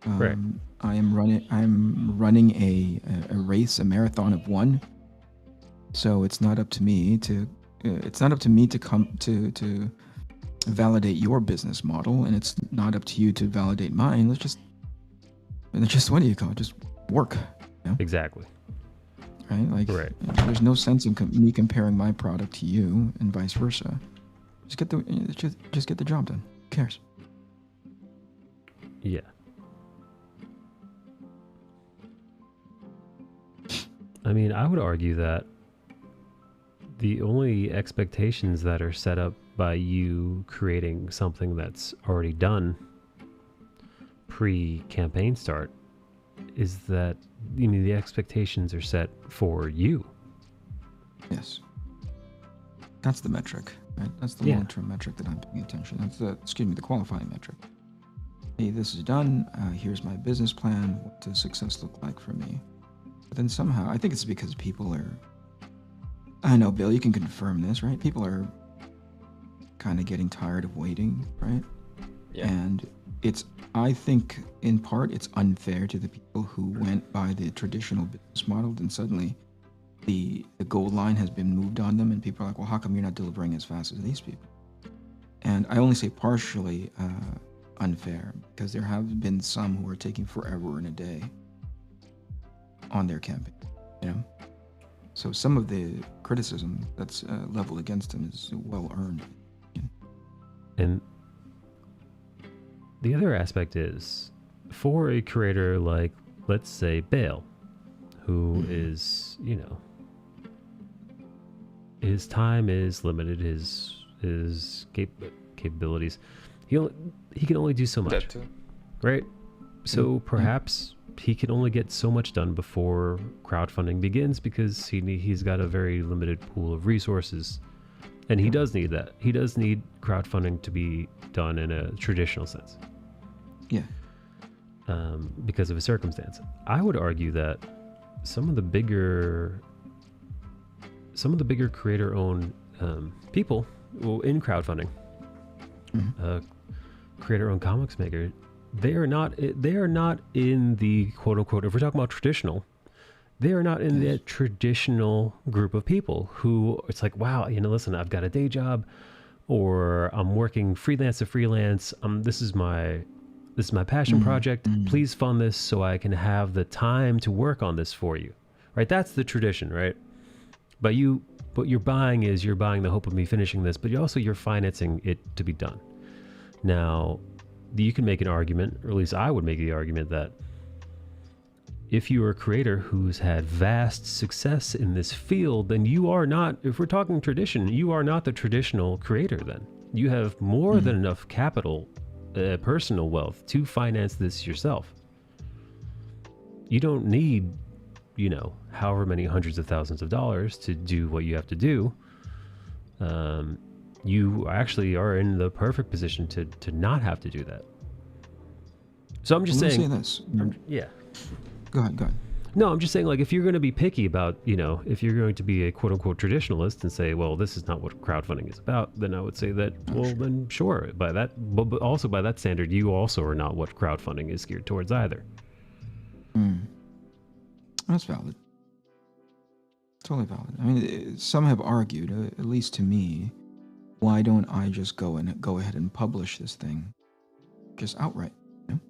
Right. I'm running a race, a marathon of one. So it's not up to me to come to validate your business model, and it's not up to you to validate mine. Let's just And it's just, what do you call it? Just work. You know? Exactly. Right? Like, Right. there's no sense in me comparing my product to you and vice versa. Just get the job done. Who cares? Yeah. I mean, I would argue that the only expectations that are set up by you creating something that's already done pre-campaign start is that, I mean, the expectations are set for you. Yes. That's the metric, right? That's the Yeah. long-term metric that I'm paying attention. That's the qualifying metric. Hey, this is done. Here's my business plan. What does success look like for me? But then somehow, I think it's because people are, I know, Bill, you can confirm this, right? People are kind of getting tired of waiting, right? Yeah. And I think in part, it's unfair to the people who went by the traditional business model, and suddenly the goal line has been moved on them, and people are like, well, how come you're not delivering as fast as these people? And I only say partially unfair, because there have been some who are taking forever and a day on their campaign, you know? So some of the criticism that's leveled against them is well earned. And the other aspect is, for a creator like, let's say, Bale, who is, you know, his time is limited, his capabilities, he can only do so much, That too. right? So perhaps he can only get so much done before crowdfunding begins, because he's got a very limited pool of resources, and he does need that. He does need crowdfunding to be done in a traditional sense. Yeah. Because of his circumstance. I would argue that some of the bigger creator-owned people in crowdfunding, creator-owned comics maker, they are not in the quote-unquote, if we're talking about traditional, they are not in that traditional group of people who it's like, wow, you know, listen, I've got a day job, or I'm working freelance to freelance. This is my passion project. Please fund this so I can have the time to work on this for you. Right? That's the tradition, right? But what you're buying the hope of me finishing this, but you're financing it to be done. Now, you can make an argument, or at least I would make the argument, that if you are a creator who's had vast success in this field, then you are not, if we're talking tradition, you are not the traditional creator then. You have more than enough capital, personal wealth, to finance this yourself. You don't need, you know, however many hundreds of thousands of dollars to do what you have to do. You actually are in the perfect position to not have to do that. So I'm just saying. Let me say this. Yeah. Go ahead. No, I'm just saying, like, if you're going to be picky about, you know, if you're going to be a quote-unquote traditionalist and say, well, this is not what crowdfunding is about, then I would say that, then sure, by that, but also by that standard, you also are not what crowdfunding is geared towards either. That's valid. Totally valid. I mean, some have argued, at least to me, why don't I just go ahead and publish this thing just outright? You know?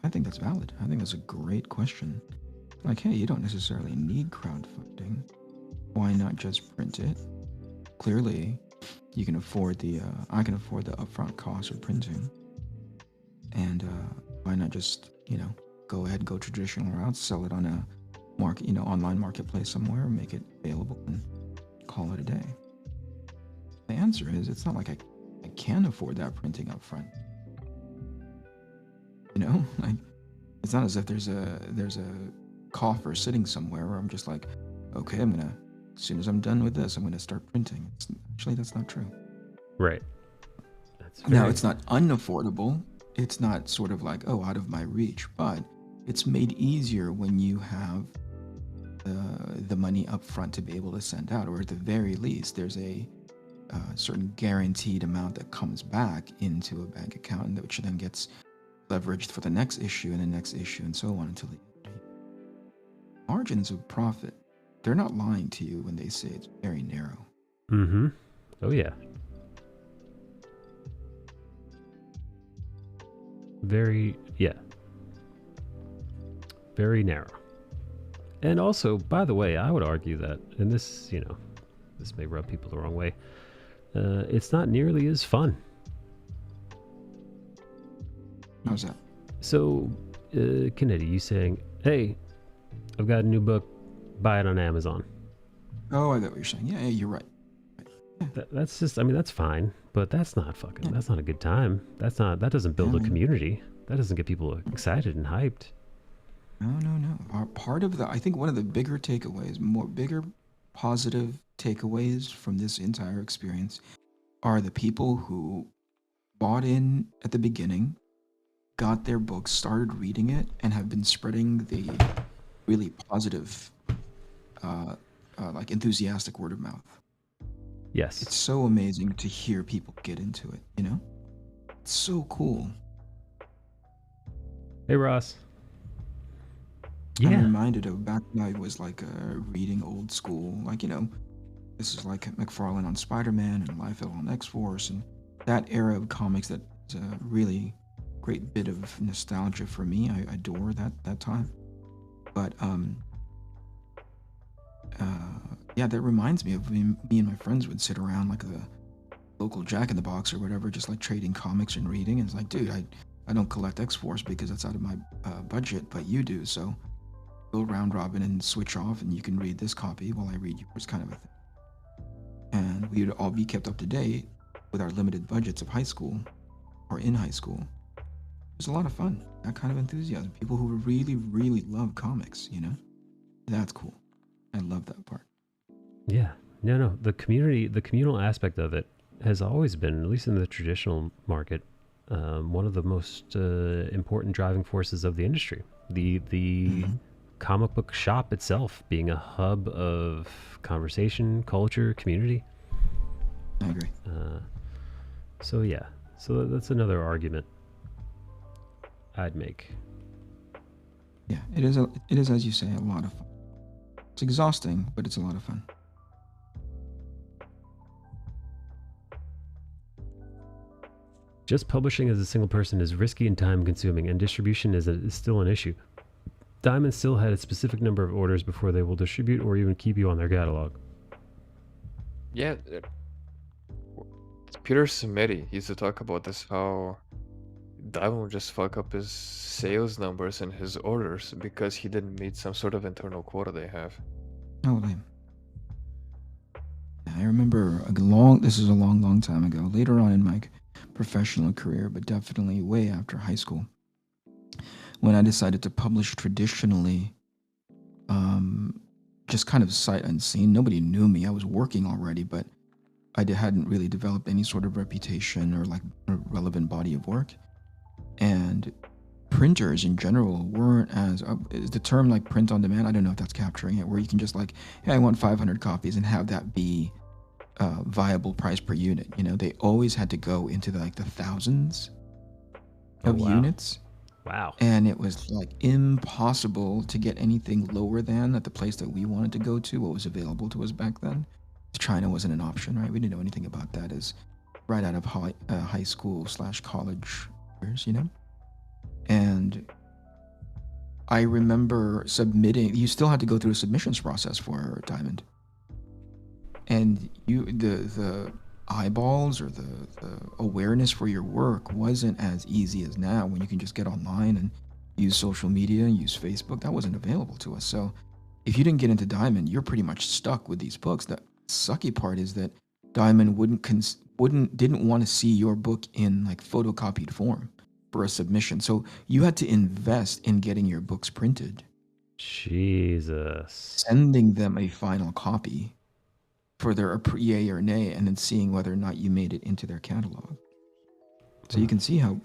I think that's valid. I think that's a great question. Like, hey, you don't necessarily need crowdfunding. Why not just print it? Clearly, you can afford I can afford the upfront cost of printing. And why not just, you know, go ahead, go traditional route, sell it on a online marketplace somewhere, make it available, and call it a day. The answer is, it's not like I can afford that printing up front. You know, like, it's not as if there's a coffer sitting somewhere where I'm just like, okay, as soon as I'm done with this, I'm gonna start printing. Actually, that's not true. Right. Now, it's not unaffordable. It's not sort of like, out of my reach, but it's made easier when you have the money up front to be able to send out, or at the very least, there's a certain guaranteed amount that comes back into a bank account, which then gets leveraged for the next issue and the next issue and so on until the margins of profit. They're not lying to you when they say it's very narrow. Mm-hmm. Oh yeah. Very, yeah. very narrow. And also, by the way, I would argue that, and this, you know, this may rub people the wrong way, it's not nearly as fun. How's that? So, Kennedy, you saying, hey, I've got a new book, buy it on Amazon. Oh, I get what you're saying. Yeah, you're right. That's just, I mean, that's fine, but that's not fucking, that's not a good time. That doesn't build a community. That doesn't get people excited and hyped. No. Part of I think one of the bigger takeaways, bigger positive takeaways from this entire experience are the people who bought in at the beginning, got their books, started reading it, and have been spreading the really positive, like enthusiastic word of mouth. Yes. It's so amazing to hear people get into it, you know? It's so cool. Hey, Ross. I'm Yeah. reminded of back when I was like reading old school, like, you know, this is like McFarlane on Spider-Man and Liefeld on X-Force, and that era of comics that's a really great bit of nostalgia for me. I adore that time. But yeah, that reminds me of me and my friends would sit around like the local Jack in the Box or whatever, just like trading comics and reading. And it's like, dude, I don't collect X-Force because that's out of my budget, but you do. So go round robin and switch off, and you can read this copy while I read yours, kind of a thing. And we would all be kept up to date with our limited budgets of high school or in high school. It was a lot of fun. That kind of enthusiasm. People who really, really love comics, you know? That's cool. I love that part. Yeah. No. The communal aspect of it has always been, at least in the traditional market, one of the most important driving forces of the industry. The comic book shop itself being a hub of conversation, culture, community. I agree. So yeah. So that's another argument I'd make. Yeah, it is, as you say, a lot of fun. It's exhausting, but it's a lot of fun. Just publishing as a single person is risky and time consuming, and distribution is still an issue. Diamond still had a specific number of orders before they will distribute or even keep you on their catalog. Yeah, Peter Samedi used to talk about this, how Diamond would just fuck up his sales numbers and his orders because he didn't meet some sort of internal quota they have. Oh, lame. I remember this is a long time ago, later on in my professional career, but definitely way after high school, when I decided to publish traditionally, just kind of sight unseen. Nobody knew me. I was working already, but I hadn't really developed any sort of reputation or like a relevant body of work. And printers in general weren't as, is the term like print on demand? I don't know if that's capturing it, where you can just like, hey, I want 500 copies and have that be viable price per unit. You know, they always had to go into the thousands of units. Wow. And it was like impossible to get anything lower than at the place that we wanted to go to, what was available to us back then. China wasn't an option, right? We didn't know anything about that as right out of high school / college years, you know? And I remember submitting, you still had to go through a submissions process for Diamond. And the eyeballs or the awareness for your work wasn't as easy as now, when you can just get online and use social media and use Facebook. That wasn't available to us. So if you didn't get into Diamond, you're pretty much stuck with these books. The sucky part is that Diamond didn't want to see your book in like photocopied form for a submission. So you had to invest in getting your books printed. Jesus. Sending them a final copy for their yay or nay, and then seeing whether or not you made it into their catalog. So you can see how,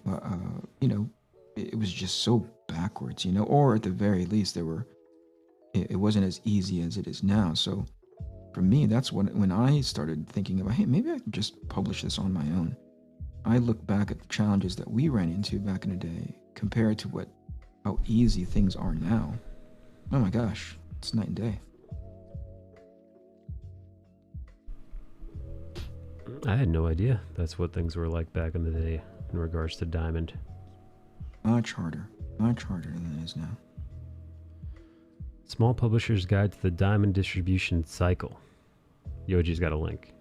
you know, it was just so backwards, you know, or at the very least, it wasn't as easy as it is now. So for me, that's when I started thinking about, hey, maybe I can just publish this on my own. I look back at the challenges that we ran into back in the day compared to how easy things are now. Oh my gosh, it's night and day. I had no idea that's what things were like back in the day in regards to Diamond. Much harder than it is now. Small Publisher's Guide to the Diamond Distribution Cycle. Yoji's got a link.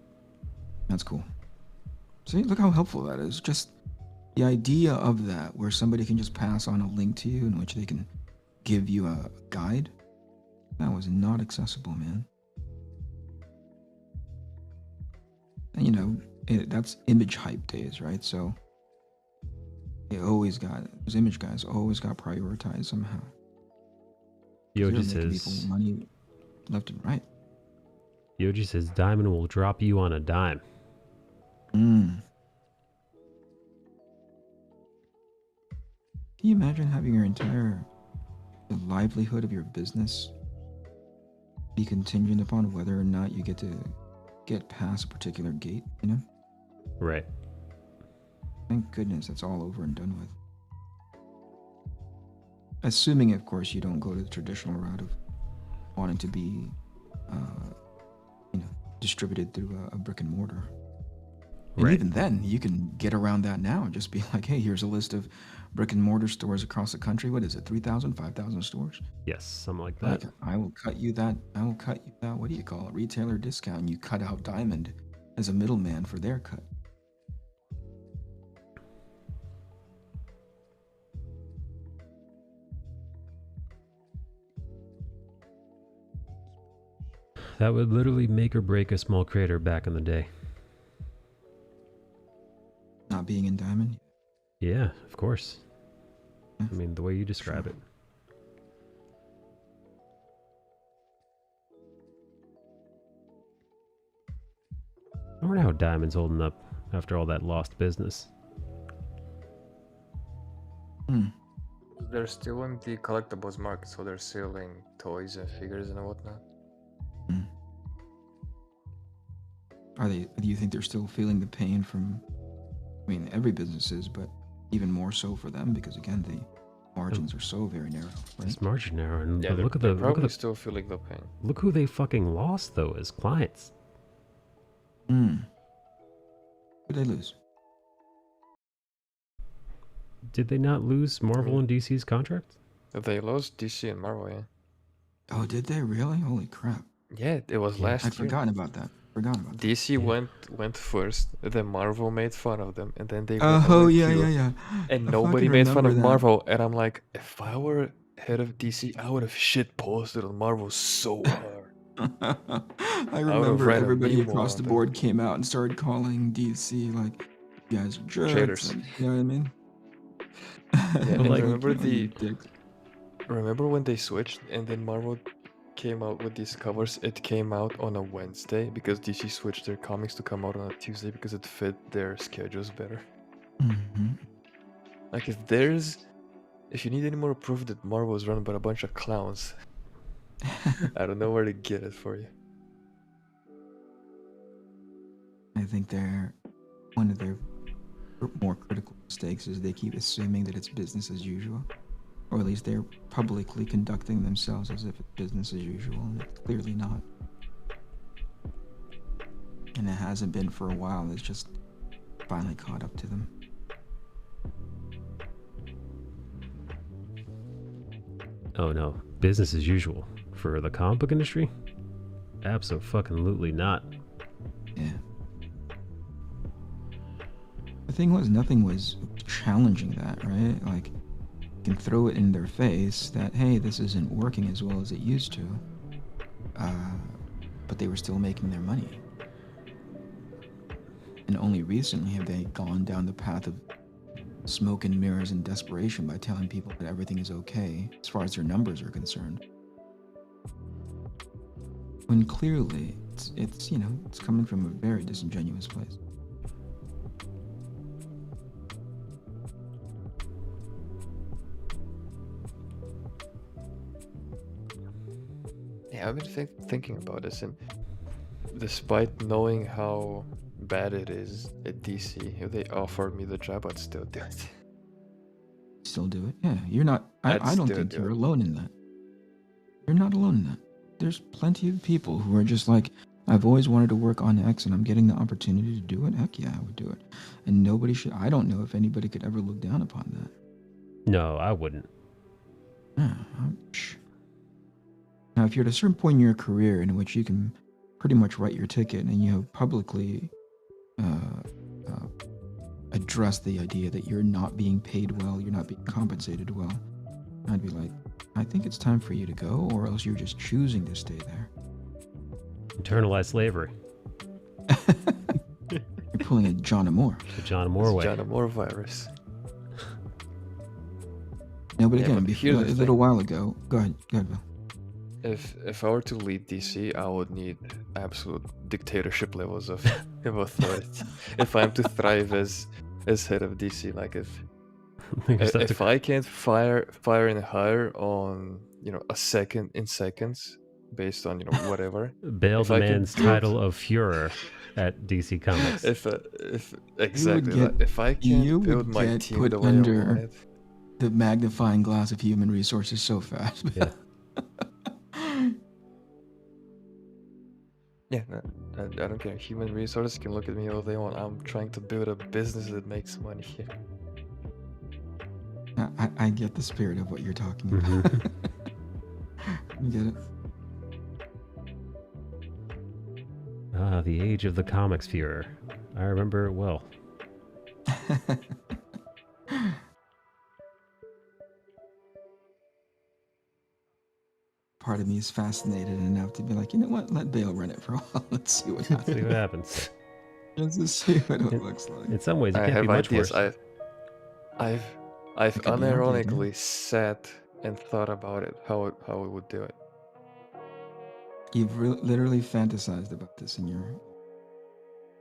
That's cool. See, look how helpful that is. Just the idea of that, where somebody can just pass on a link to you in which they can give you a guide, that was not accessible, man. And you know, that's image hype days, right? So those image guys always got prioritized somehow. Yoji They're making says, people money left and right. Yoji says Diamond will drop you on a dime. Can you imagine having your entire livelihood of your business be contingent upon whether or not you get to get past a particular gate, you know? Right. Thank goodness that's all over and done with. Assuming, of course, you don't go to the traditional route of wanting to be, distributed through a brick and mortar. And Right. even then, you can get around that now and just be like, hey, here's a list of brick and mortar stores across the country. What is it, 3,000, 5,000 stores? Yes, something like that. Like, I will cut you that, what do you call it, retailer discount, and you cut out Diamond as a middleman for their cut. That would literally make or break a small creator back in the day. Not being in Diamond. Yeah, of course. Yeah. I mean, the way you describe it. I wonder how Diamond's holding up after all that lost business. They're still in the collectibles market, so they're selling toys and figures and whatnot. Do you think they're still feeling the pain from, I mean, every business is, but even more so for them because, again, the margins are so very narrow, right? It's margin narrow, and Yeah, but they're, look at they're the probably still feeling the pain. look who they fucking lost though as clients. Who'd they lose? Did they not lose Marvel and DC's contract? They lost DC and Marvel, yeah. Oh, did they really? Holy crap. Yeah, it was Yeah, last I'd year. forgotten about that. DC Yeah. went first, then Marvel made fun of them, and then they Oh, went yeah, to- yeah, yeah. And I nobody fucking made fun remember of that. Marvel, and I'm like, if I were head of DC, I would have shit posted on Marvel so hard. I remember read a everybody meme across on the them. board came out and started calling DC like, you guys are jerks. Traitors. And, you know what I mean? Yeah, But and like- remember "Oh, you dicks." Remember when they switched and then Marvel came out with these covers? It came out on a Wednesday because DC switched their comics to come out on a Tuesday because it fit their schedules better. Mhm. Like if you need any more proof that Marvel is run by a bunch of clowns, I don't know where to get it for you. I think one of their more critical mistakes is they keep assuming that it's business as usual. Or at least they're publicly conducting themselves as if it's business as usual, and it's clearly not. And it hasn't been for a while, it's just finally caught up to them. Oh no, business as usual for the comic book industry? Absolutely not. Yeah. The thing was, nothing was challenging that, right? Like, you can throw it in their face that, hey, this isn't working as well as it used to. But they were still making their money. And only recently have they gone down the path of smoke and mirrors and desperation by telling people that everything is okay as far as their numbers are concerned. When clearly it's coming from a very disingenuous place. Yeah, I've been thinking about this, and despite knowing how bad it is at DC, if they offered me the job, I'd still do it. Still do it? Yeah, you're not. I'd I don't still think do you're it. alone in that. You're not alone in that. There's plenty of people who are just like, I've always wanted to work on X and I'm getting the opportunity to do it. Heck yeah, I would do it. And nobody should. I don't know if anybody could ever look down upon that. No, I wouldn't. Yeah, Now, if you're at a certain point in your career in which you can pretty much write your ticket and you have publicly address the idea that you're not being paid well, you're not being compensated well, I'd be like, I think it's time for you to go, or else you're just choosing to stay there. Internalized slavery. You're pulling a John Moore. The John Moore way. John Moore virus. No, but Yeah, again, but before, here's a the little thing. while ago, go ahead, Bill. If I were to lead DC, I would need absolute dictatorship levels of authority. If I'm to thrive as head of DC, like if I can't fire and hire on a second in seconds based on whatever. Bale if I can demands build- title of Fuhrer at DC Comics. If exactly get- that, if I you can't would build my get team put the way under- I want it, The magnifying glass of human resources so fast. Yeah. yeah, no, I don't care. Human resources can look at me all they want. I'm trying to build a business that makes money here. I get the spirit of what you're talking about. Mhm. You get it? Ah, the age of the comics Fuhrer. I remember it well. Part of me is fascinated enough to be like, you know what? Let Bale run it for a while. Let's see what See happens. what happens. Let's just see what it looks like. In some ways, it I can't have be much ideas. worse. I've It could be ugly, unironically sat and thought about it, how we would do it. You've literally fantasized about this in your.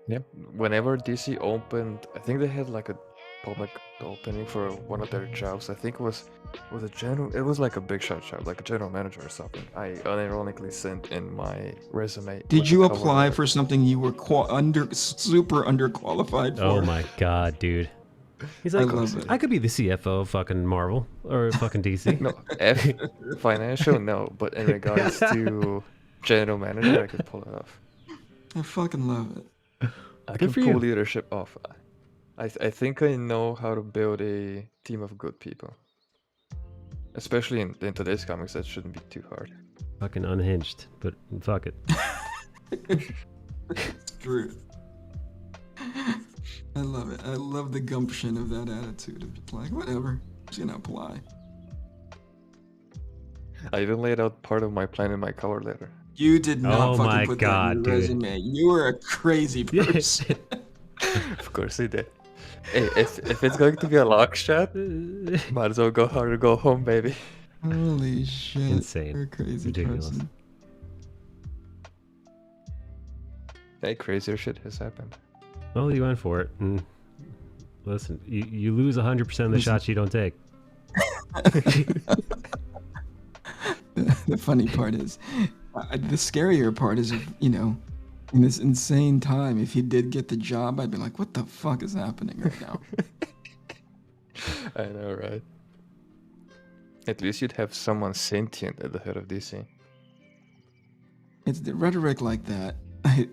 Yep. Whenever DC opened, I think they had like a public opening for one of their jobs. I think it was a general. It was like a big shot job, like a general manager or something. I unironically sent in my resume. Did with you the cover apply letter. for something you were super underqualified for? Oh my god, dude. He's like, love it. I could be the CFO of fucking Marvel or fucking DC. No, financial, no. But in regards to general manager, I could pull it off. I fucking love it. I Good can for pull you. leadership off. I think I know how to build a team of good people. Especially in today's comics, that shouldn't be too hard. Fucking unhinged, but fuck it. It's true. I love it. I love the gumption of that attitude of just like, whatever, just gonna apply. I even laid out part of my plan in my cover letter. You did not Oh fucking my put God, that in your dude. resume. You are a crazy person. Of course I did. Hey, if it's going to be a lock shot, might as well go hard or go home, baby. Holy shit. Insane. You're a crazy Ridiculous. person. Hey, crazier shit has happened. Well, you went for it. And listen, you lose 100% of the shots you don't take. The funny part is, the scarier part is, if, in this insane time, if he did get the job, I'd be like, what the fuck is happening right now? I know, right? At least you'd have someone sentient at the head of DC. It's the rhetoric like that.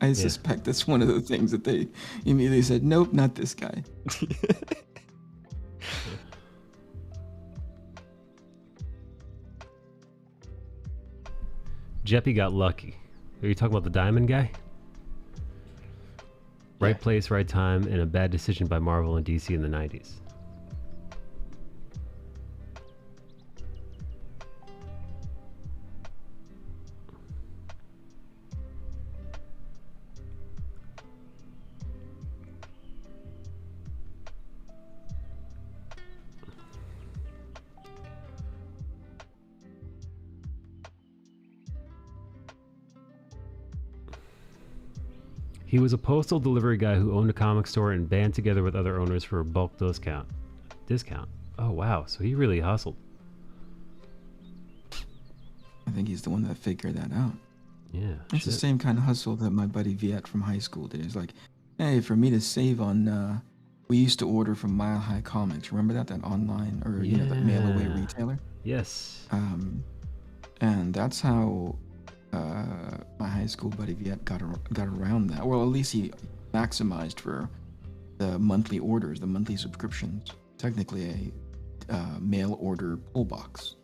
I suspect that's one of the things that they immediately said, nope, not this guy. Jeppy got lucky. Are you talking about the diamond guy? Right place, right time, and a bad decision by Marvel and DC in the 90s. He was a postal delivery guy who owned a comic store and band together with other owners for a bulk discount. Oh wow, so he really hustled. I think he's the one that figured that out. Yeah. It's the shit. same kind of hustle that my buddy Viet from high school did. He's like, hey, for me to save on, we used to order from Mile High Comics. Remember that online, or that mail away Yeah. retailer? Yes. And that's how my high school buddy Viet got around that. Well, at least he maximized for the monthly orders, the monthly subscriptions. Technically a mail order pull box.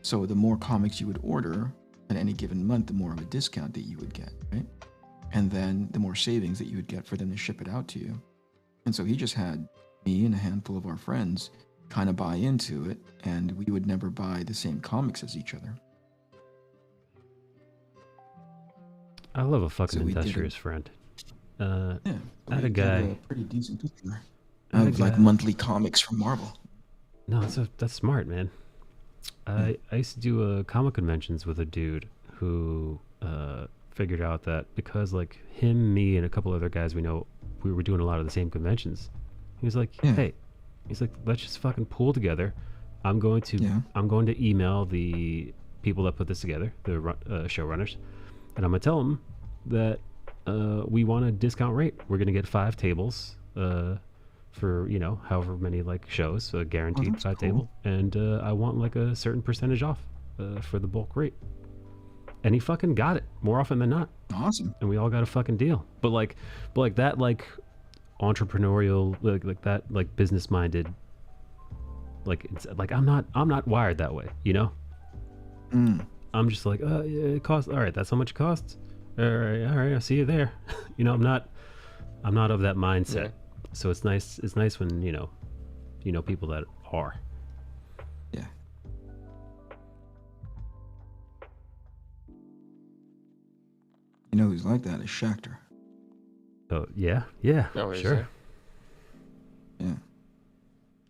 So the more comics you would order at any given month, the more of a discount that you would get, right? And then the more savings that you would get for them to ship it out to you. And so he just had me and a handful of our friends kind of buy into it, and we would never buy the same comics as each other. I love a fucking So we did industrious friend. Yeah, I had a we did guy. a pretty decent picture I had a of like guy- monthly comics from Marvel. No, that's smart, man. I used to do comic conventions with a dude who figured out that because like him, me, and a couple other guys we know, we were doing a lot of the same conventions. He was like, Yeah. "Hey," he's like, "let's just fucking pool together. I'm going to email the people that put this together, the showrunners, and I'm gonna tell them that we want a discount rate. We're gonna get 5 tables." For however many like shows, so guaranteed that's 5 cool. table, and I want like a certain percentage off for the bulk rate, and he fucking got it more often than not, Awesome. and we all got a fucking deal. But like that like entrepreneurial like that like business minded, like it's like I'm not wired that way, I'm just like yeah, it costs, all right, that's how much it costs, all right, I'll see you there. I'm not of that mindset. Yeah. So it's nice when people that are. Yeah. You know who's like that is Shachter. Oh yeah, Oh, is sure. it? Yeah.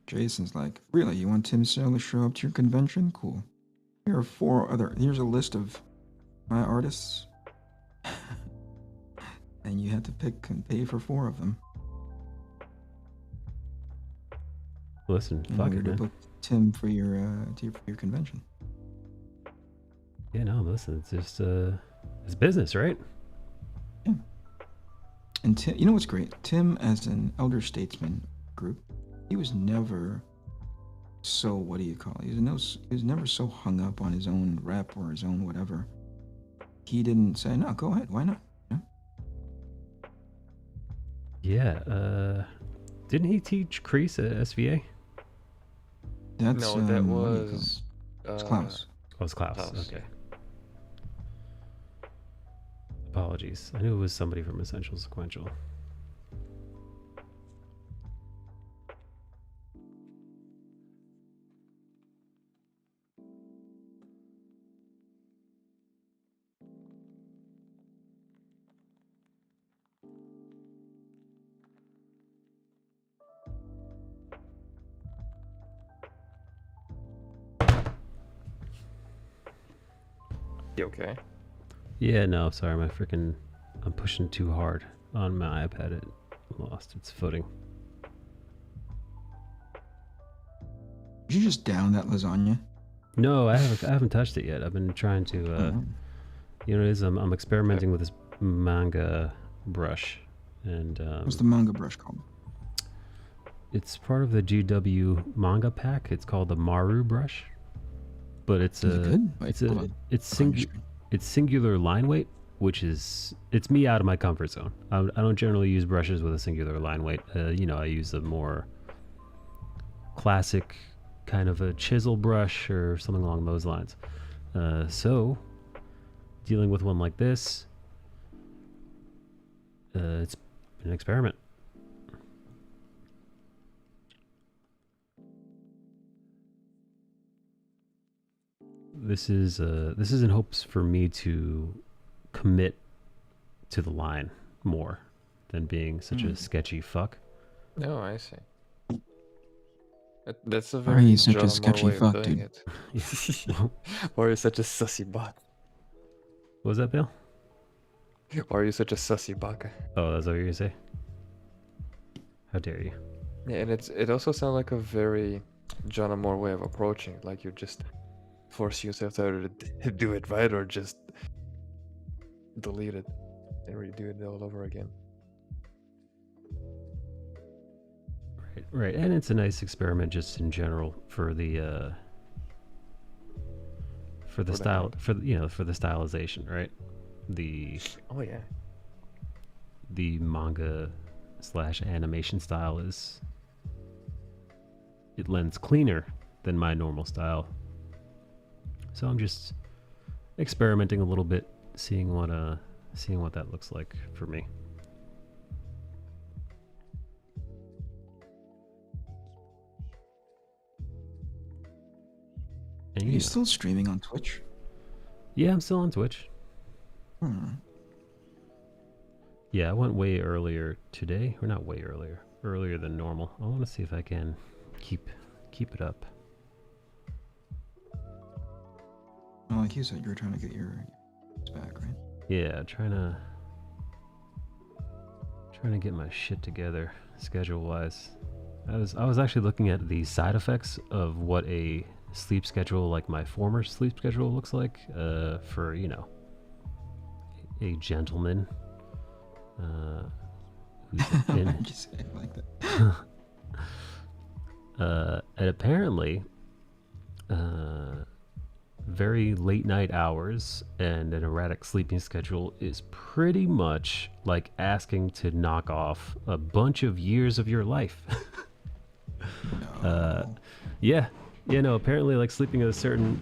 Jason's like, really? You want Tim Sale to show up to your convention? Cool. Here's a list of my artists. And you have to pick and pay for 4 of them. Listen, In fuck order it, to man. book Tim for your convention. Yeah, no, listen, it's just it's business, right? And Tim, you know what's great? Tim, as an elder statesman group, he was never so, what do you call it? He was never so hung up on his own rep or his own whatever. He didn't say, no, go ahead, why not? Yeah? Yeah. Didn't he teach Kreese at SVA? That's, No, that what do you call it? was It's Klaus. Oh, it's Klaus. Klaus. Okay. Apologies. I knew it was somebody from Essential Sequential. You okay? Yeah, no, sorry, I'm pushing too hard on my iPad. It lost its footing. Did you just down that lasagna? No, I haven't touched it yet. I've been trying to, it is. I'm experimenting with this manga brush, and What's the manga brush called? it's part of the GW manga pack. It's called the Maru brush, but it's Is it good? it's Wait, hold on. it's singular line weight, which is it's me out of my comfort zone. I don't generally use brushes with a singular line weight. I use a more classic kind of a chisel brush or something along those lines. So dealing with one like this, it's an experiment. This is in hopes for me to commit to the line more than being such a sketchy fuck. No, I see. That's a Why very are you such a John sketchy Moore way of fuck, doing dude? it. Why are you such a sussy bot? What was that, Bill? Why are you such a sussy baka? Oh, that's what you're gonna say? How dare you? Yeah, and it also sounds like a very John Moore way of approaching it. Like you just force yourself to either do it right or just delete it and redo it all over again. Right, and it's a nice experiment just in general for the style, for the stylization, right? Oh yeah. The manga / animation style it lends cleaner than my normal style. So I'm just experimenting a little bit, seeing what that looks like for me. And, Are you still streaming on Twitch? Yeah, I'm still on Twitch. Yeah, I went way earlier today, or not way earlier than normal. I want to see if I can keep it up. Well, like you said, you were trying to get your back, right? Yeah, trying to get my shit together schedule wise. I was actually looking at the side effects of what a sleep schedule like my former sleep schedule looks like for, you know, a gentleman who's in Just say it like that. and apparently very late night hours and an erratic sleeping schedule is pretty much like asking to knock off a bunch of years of your life. Yeah, no, apparently like sleeping at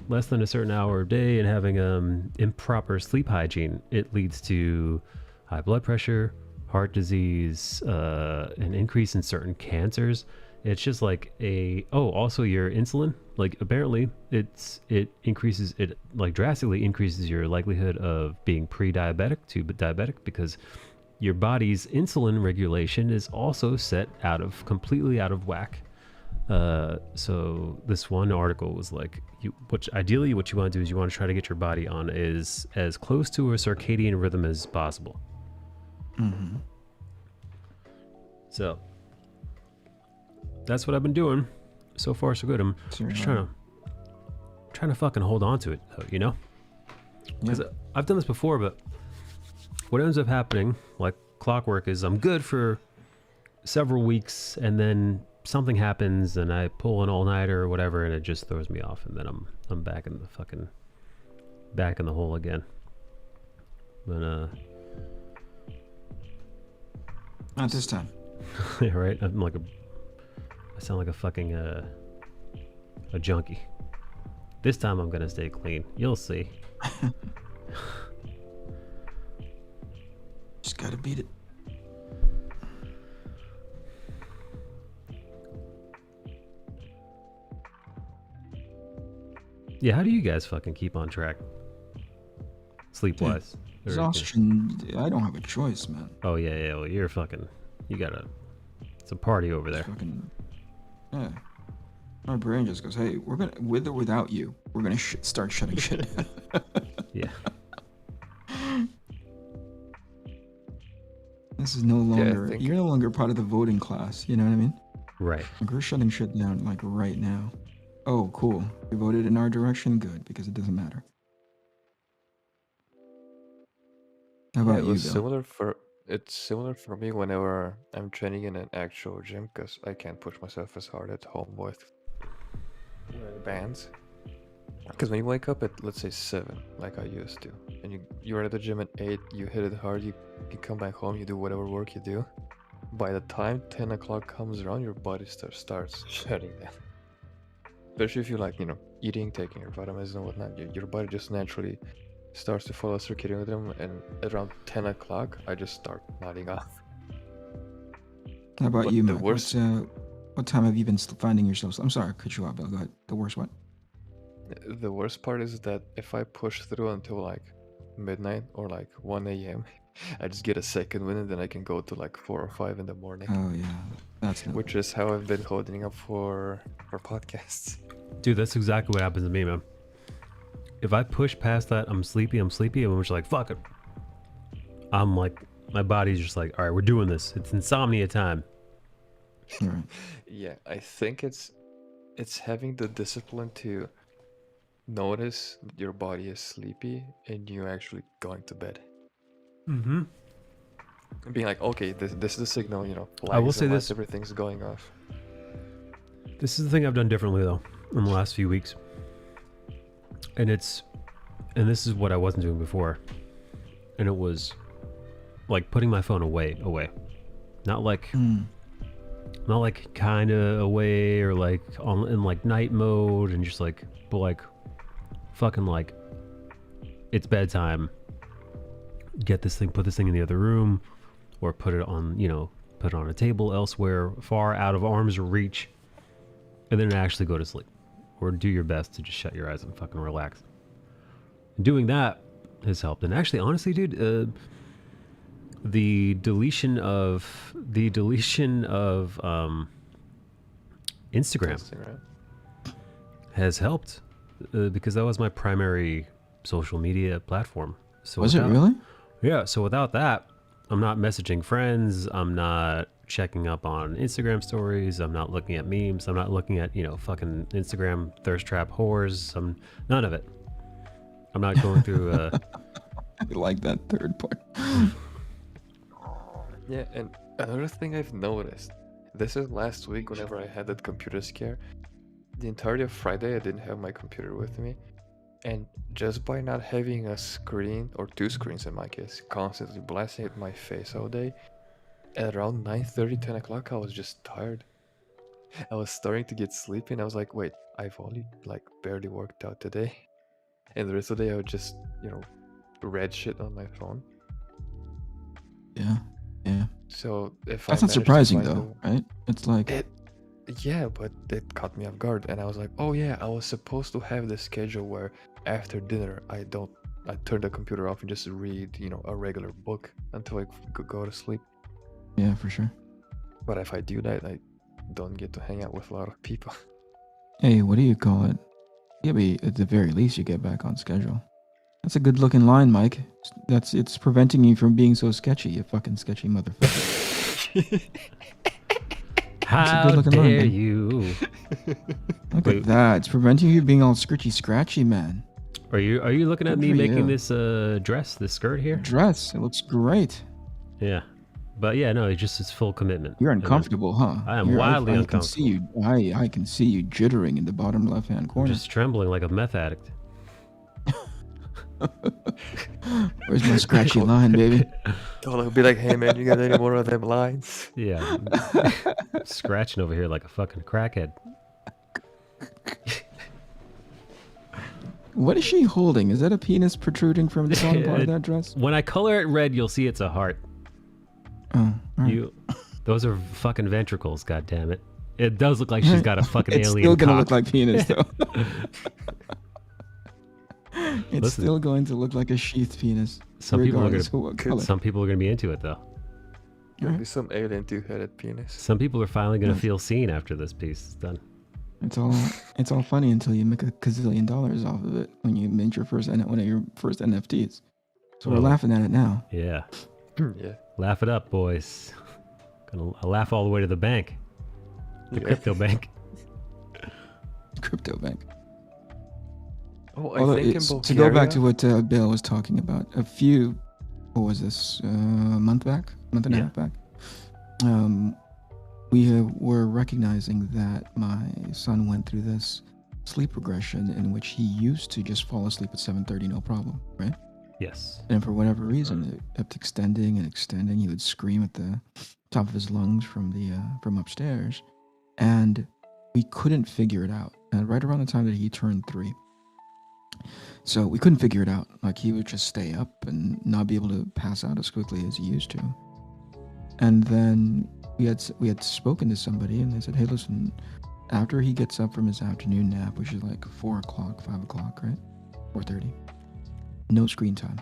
less than a certain hour a day and having improper sleep hygiene, it leads to high blood pressure, heart disease, an increase in certain cancers. It's just like also your insulin, like apparently it drastically increases your likelihood of being pre-diabetic to diabetic, because your body's insulin regulation is also set completely out of whack. So this one article was like, ideally what you want to do is you want to try to get your body on as close to a circadian rhythm as possible. Mm-hmm. So that's what I've been doing. So far, so good. I'm just trying to fucking hold on to it, though, you know? Because I've done this before, but what ends up happening, like clockwork, is I'm good for several weeks, and then something happens, and I pull an all-nighter or whatever, and it just throws me off, and then I'm back in the hole again. But not this time. yeah, right. I sound like a fucking a junkie. This time I'm gonna stay clean. You'll see. Just gotta beat it. Yeah, how do you guys fucking keep on track? Sleep-wise. Exhaustion, I don't have a choice, man. Oh, yeah, well, you're fucking... It's a party over there. Fucking, yeah. My brain just goes, hey, we're gonna, with or without you, we're gonna start shutting shit down. Yeah. This is no longer, think- you're no longer part of the voting class, you know what I mean? Right. Like, we're shutting shit down, like, right now. Oh, cool. You voted in our direction? Good, because it doesn't matter. How about it you, was Bill? it's similar for me whenever I'm training in an actual gym, because I can't push myself as hard at home with bands. Because when you wake up at, let's say, 7, like I used to, and you're at the gym at 8, you hit it hard, you come back home, you do whatever work you do. By the time 10 o'clock comes around, your body starts shutting down. Especially if you like, eating, taking your vitamins and whatnot, your body just naturally starts to follow circadian rhythm, and around 10 o'clock, I just start nodding off. How about But you, the Matt? worst- What time have you been finding yourself? I'm sorry, I cut you off, Bill. Go ahead. The worst what? The worst part is that if I push through until like midnight or like 1 a.m., I just get a second wind, and then I can go to like 4 or 5 in the morning. Oh, yeah. That's not... Which is how I've been holding up for podcasts. Dude, that's exactly what happens to me, man. If I push past that, I'm sleepy, and I'm just like, fuck it. I'm like, my body's just like, all right, we're doing this. It's insomnia time. Right. Yeah, I think it's having the discipline to notice that your body is sleepy and you actually going to bed. Mm-hmm. And being like, okay, this is a signal, I will flags say unless this. everything's going off. This is the thing I've done differently, though, in the last few weeks. And this is what I wasn't doing before. And it was like putting my phone away. Not like kind of away or like in like night mode and just like, but like fucking like, it's bedtime. Get this thing, put this thing in the other room, or put it on, you know, put it on a table elsewhere, far out of arm's reach, and then actually go to sleep. Or do your best to just shut your eyes and fucking relax. Doing that has helped. And actually, honestly, dude, the deletion of Instagram has helped because that was my primary social media platform. So Was it really? Yeah. So without that, I'm not messaging friends. I'm not checking up on Instagram stories. I'm not looking at memes. I'm not looking at, you know, fucking Instagram thirst trap whores. None of it. I'm not going through. I like that third part. Yeah, and another thing I've noticed, this is last week whenever I had that computer scare. The entirety of Friday I didn't have my computer with me. And just by not having a screen, or two screens in my case, constantly blasting at my face all day, at around 9:30, 10 o'clock, I was just tired. I was starting to get sleepy and I was like, wait, I've only like barely worked out today. And the rest of the day I would just, you know, read shit on my phone. Yeah, yeah. So if That's I not surprising managed to though, right? It's like yeah, but it caught me off guard, and I was like, oh yeah, I was supposed to have the schedule where after dinner I turn the computer off and just read, you know, a regular book until I could go to sleep. yeah, for sure. But if I do that, I don't get to hang out with a lot of people. Hey, what do you call it? Yeah, but at the very least, you get back on schedule. That's a good-looking line, Mike. It's preventing you from being so sketchy, you fucking sketchy motherfucker. How dare you? Look at that. It's preventing you being all scratchy, man. Are you looking at Good me for making you. this dress, this skirt here? Dress. It looks great. Yeah. But yeah, no, it's full commitment. You're uncomfortable, huh? I am wildly I uncomfortable. Can see you. I can see you jittering in the bottom left-hand corner. I'm just trembling like a meth addict. Where's my scratchy line, baby? I'll be like, hey man, you got any more of them lines? Yeah. Scratching over here like a fucking crackhead. What is she holding? Is that a penis protruding from the bottom part of that dress? When I color it red, you'll see it's a heart. Oh, all right. Those are fucking ventricles, god damn it. It does look like she's got a fucking It's alien still gonna cock. look like penis, though. It's Listen. still going to look like a sheathed penis. Some people are regardless of what color. Some people are gonna be into it though. There'll be some alien two-headed penis. Some people are finally gonna feel seen after this piece is done. It's all funny until you make a gazillion dollars off of it when you mint your one of your first NFTs. So we're Well, laughing at it now. Yeah. Yeah. Laugh it up, boys. Gonna laugh all the way to the bank. The Yeah. crypto bank. Crypto bank. Oh, I Although think in it's, Bulgaria... to go back to what Bill was talking about, what was this, month and a half back, we were recognizing that my son went through this sleep regression in which he used to just fall asleep at 7:30, no problem, right? Yes. And for whatever reason, it kept extending and extending. He would scream at the top of his lungs from upstairs, and we couldn't figure it out. And right around the time that he turned 3. So we couldn't figure it out. Like, he would just stay up and not be able to pass out as quickly as he used to. And then we had spoken to somebody, and they said, hey, listen, after he gets up from his afternoon nap, which is like 4 o'clock, 5 o'clock, right? 4:30. No screen time.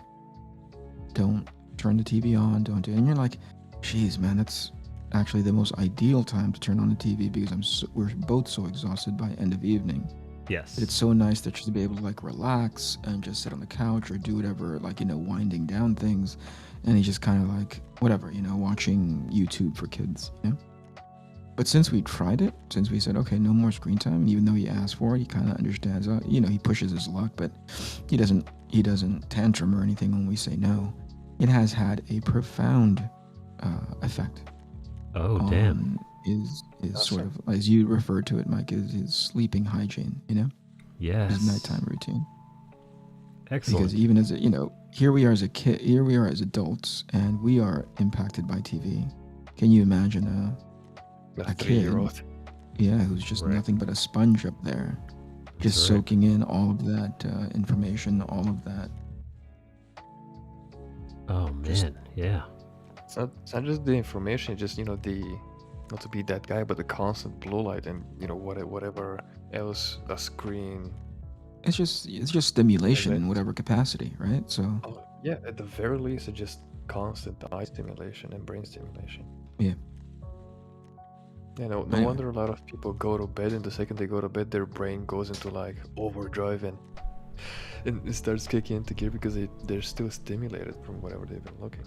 Don't turn the TV on. Don't do it. And you're like, geez, man, that's actually the most ideal time to turn on the TV because we're both so exhausted by end of evening. Yes. It's so nice that you're to be able to like relax and just sit on the couch or do whatever, like, winding down things. And he's just kind of like, whatever, watching YouTube for kids, But since we tried it, since we said, okay, no more screen time, and even though he asked for it, he kind of understands, he pushes his luck, but he doesn't tantrum or anything when we say no. It has had a profound effect. Oh, damn. Is sort of, as you referred to it, Mike, is his sleeping hygiene, Yes. his nighttime routine. Excellent. Because even as here we are as a kid, here we are as adults, and we are impacted by TV. Can you imagine a kid, 3-year-old. yeah, who's just Right. nothing but a sponge up there, just right. soaking in all of that information, all of that. Oh Just- man, yeah. It's not just the information, just the not to be that guy, but the constant blue light and whatever else a screen. It's just stimulation in Event. whatever capacity, right? So Oh yeah, at the very least, it's just constant eye stimulation and brain stimulation. yeah, No Anyway. wonder a lot of people go to bed, and the second they go to bed, their brain goes into like overdrive and it starts kicking into gear because they're still stimulated from whatever they've been looking.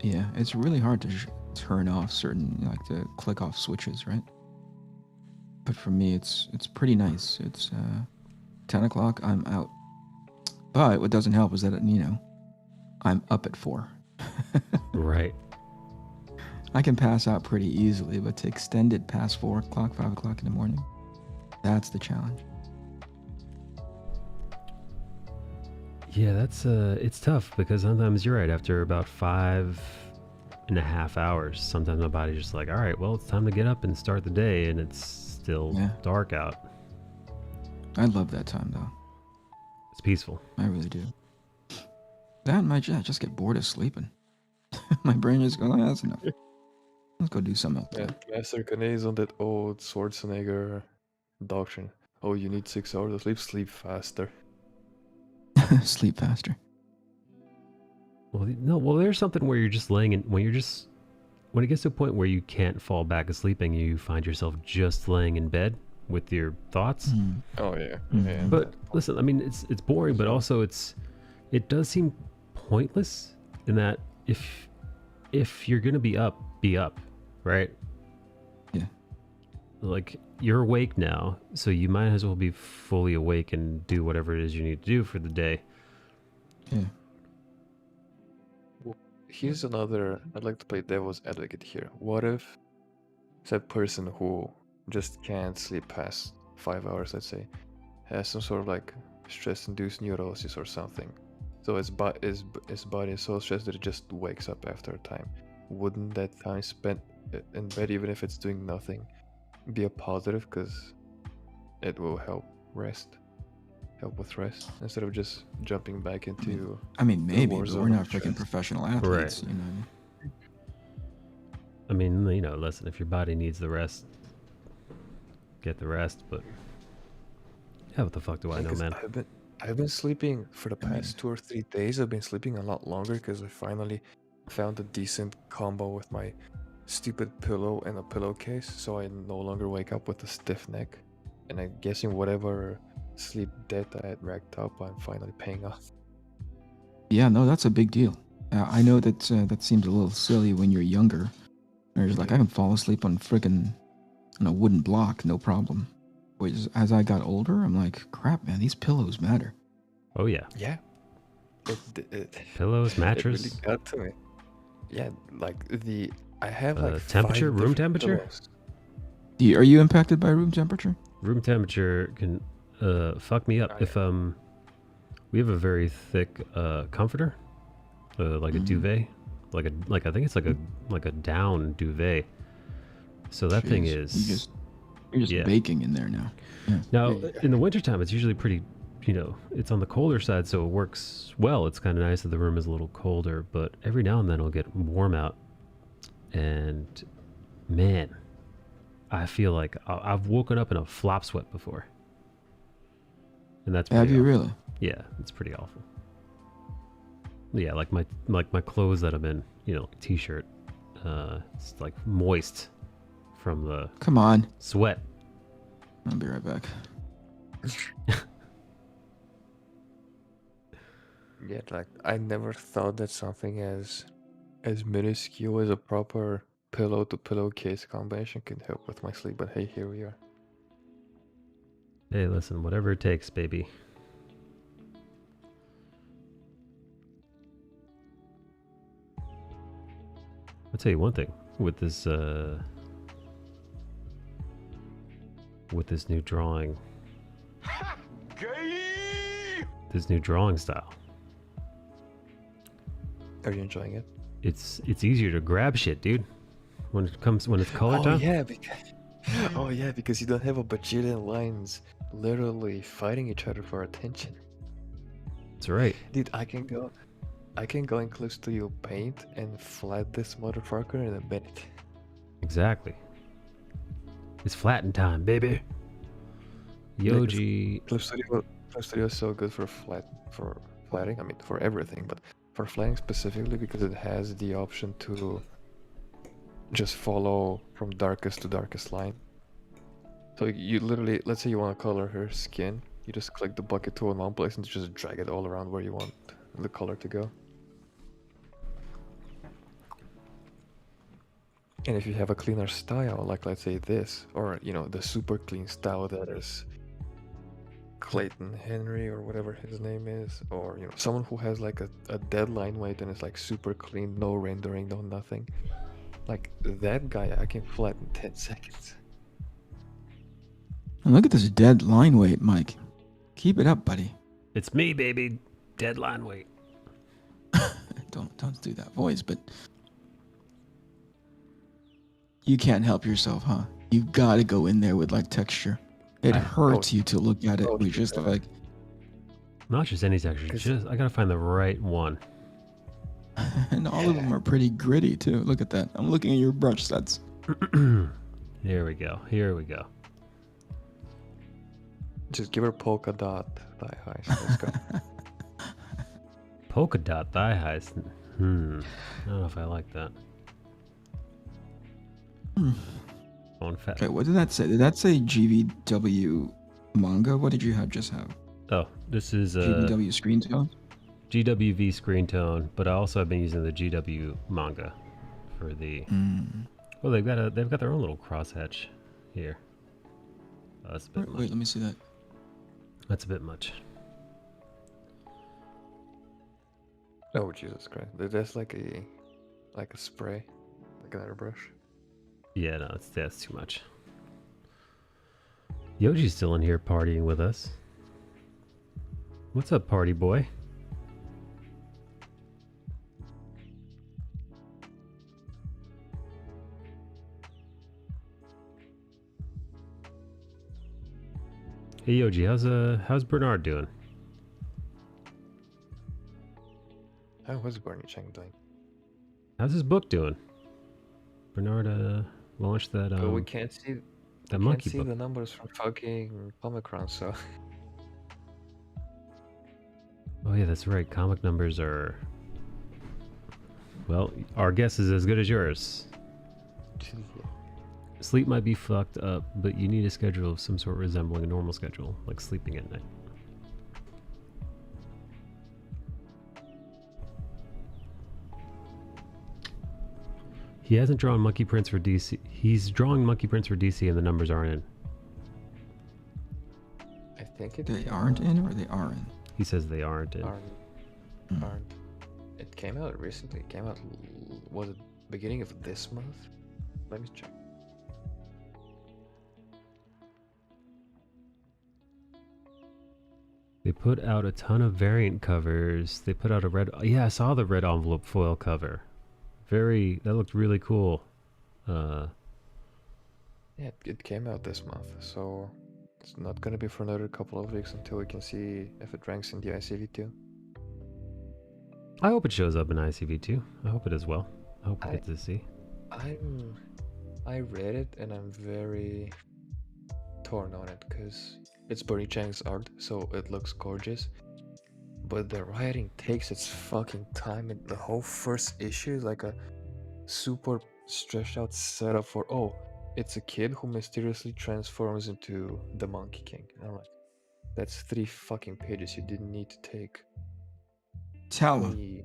yeah. It's really hard to turn off certain, like to click off switches, right? But for me, it's pretty nice. It's 10 o'clock. I'm out. But what doesn't help is that I'm up at 4. Right. I can pass out pretty easily, but to extend it past 4 o'clock, 5 o'clock in the morning, that's the challenge. Yeah, that's it's tough because sometimes you're right. After about 5.5 hours, sometimes my body's just like, all right, well, it's time to get up and start the day, and it's still Yeah. dark out. I love that time, though. It's peaceful. I really do. That and just get bored of sleeping. My brain just goes, that's enough. Let's go do something else. Yeah, Master Kane is on that old Schwarzenegger doctrine. Oh, you need 6 hours of sleep. Sleep faster. Sleep faster. Well, no, well, there's something where you're just laying in when it gets to a point where you can't fall back asleep and you find yourself just laying in bed with your thoughts. Mm. Oh yeah. Mhm. Yeah. But listen, I mean, it's boring, but also it does seem pointless in that if you're gonna be up, right? Yeah. Like you're awake now, so you might as well be fully awake and do whatever it is you need to do for the day. Yeah. Here's another. I'd like to play devil's advocate here. What if that person who just can't sleep past 5 hours, let's say, has some sort of like stress-induced neurosis or something? So his body is so stressed that it just wakes up after a time. Wouldn't that time spent in bed, even if it's doing nothing, be a positive? Because it will help with rest instead of just jumping back into. I mean, maybe, war but zone we're of not freaking stress. professional athletes, you know. I mean, listen, if your body needs the rest, get the rest. But yeah, what the fuck do I know, 'Cause man? I've been sleeping for the past 2 or 3 days. I've been sleeping a lot longer because I finally found a decent combo with my stupid pillow and a pillowcase, so I no longer wake up with a stiff neck. And I'm guessing whatever sleep debt I had racked up, I'm finally paying off. Yeah, no, that's a big deal. I know that that seems a little silly when you're younger. There's like I can fall asleep on a wooden block, no problem. But as I got older, I'm like, crap, man, these pillows matter. Oh yeah, Yeah. pillows, It mattress. really got to me. Yeah, like I have like temperature, 5 room different temperature? pillows. Are you impacted by room temperature? Room temperature can fuck me up if we have a very thick comforter, like a duvet, like I think it's like a down duvet. So that thing Jeez, is you're just yeah. baking in there now. Yeah. Now in the wintertime it's usually pretty, it's on the colder side, so it works well. It's kind of nice that the room is a little colder, but every now and then it'll get warm out, and man, I feel like I've woken up in a flop sweat before. And that's Have pretty you awful. really? Yeah, it's pretty awful. Yeah, like my clothes that I'm in, t-shirt, it's like moist from the Come on. sweat. I'll be right back. Yeah, like I never thought that something as minuscule as a proper pillow to pillowcase combination could help with my sleep, but hey, here we are. Hey, listen, whatever it takes, baby. I'll tell you one thing with this new drawing. This new drawing style. Are you enjoying it? It's easier to grab shit, dude. When it's color time. Yeah, Oh yeah, because you don't have a bajillion lines literally fighting each other for attention. That's right. Dude, I can go in Cliff Studio Paint and flat this motherfucker in a minute. Exactly. It's flatten time, baby. Yoji. Cliff Studio is so good for flatting. I mean, for everything, but for flatting specifically because it has the option to just follow from darkest to darkest line. So you literally, let's say you want to color her skin, you just click the bucket tool in one place and just drag it all around where you want the color to go. And if you have a cleaner style, like let's say this, or you know, the super clean style that is Clayton Henry or whatever his name is, or you know, someone who has like a deadline weight and it's like super clean, no rendering, no nothing. Like that guy, I can flatten 10 seconds. And look at this dead line weight, Mike. Keep it up, buddy. It's me, baby. Deadline weight. Don't do that voice, but you can't help yourself, huh? You've got to go in there with like texture. It hurts you to look at it. We just like Not just any texture. Just I gotta find the right one. and all of them are pretty gritty too. Look at that. I'm looking at your brush sets. Here we go. Here we go. Just give her polka dot thigh highs. Let's go. Polka dot thigh highs. I don't know if I like that. On fat. Okay, what did that say? Did that say GVW manga? What did you just have? Oh, this is GVW screen tone? GWV screen tone, but I also have been using the GW manga for the. Well, they've got their own little crosshatch here. Oh, that's a bit much. Wait, let me see that. That's a bit much. Oh Jesus Christ! That's like a spray, like an airbrush. Yeah, no, that's too much. Yoji's still in here partying with us. What's up, party boy? Hey Yoji, how's Bernard doing? How was Bernie Chang doing? How's his book doing? Bernard launched that But we can't see that we monkey can't see book. the numbers from fucking Omicron, so Oh yeah, that's right. Comic numbers are. Well, our guess is as good as yours. Sleep might be fucked up, but you need a schedule of some sort resembling a normal schedule, like sleeping at night. He hasn't drawn monkey prints for DC. He's drawing monkey prints for DC, and the numbers aren't in. I think They aren't in or they are in? He says they aren't in. Aren't. It came out recently. It came out, was it beginning of this month? Let me check. They put out a ton of variant covers. They put out a red. Yeah, I saw the red envelope foil cover. That looked really cool. Yeah, it came out this month, so it's not gonna be for another couple of weeks until we can see if it ranks in the ICV2. I hope it shows up in ICV2. I hope it as well. I hope we get to see. I read it and I'm very torn on it because it's Bernie Chang's art, so it looks gorgeous. But the writing takes its fucking time, and the whole first issue is like a super stretched out setup for, oh, it's a kid who mysteriously transforms into the Monkey King. And I'm like, that's 3 fucking pages. You didn't need to take Tell him.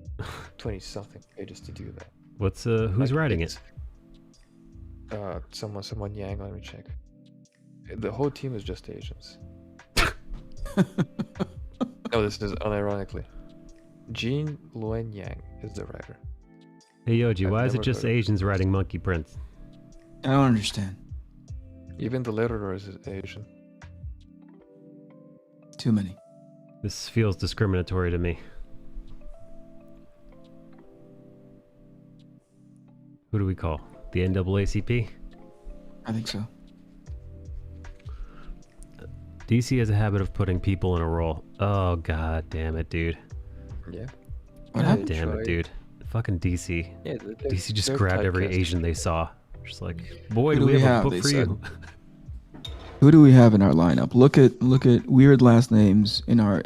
20 something pages to do that. What's who's writing it? Someone Yang, let me check. The whole team is just Asians. No, this is unironically. Jean Luen Yang is the writer. Hey Yoji, I've why is it never just heard of Asians writing monkey prints? I don't understand. Even the letterer is Asian. Too many. This feels discriminatory to me. Who do we call? The NAACP? I think so. DC has a habit of putting people in a role. Oh god damn it, dude. Yeah. What Yeah, happened? they Damn it, tried. dude. Fucking DC. Yeah, DC just they're grabbed every typecasting Asian they people. saw. Just like, boy, Who do we have a book they for said? you. Who do we have in our lineup? Look at weird last names in our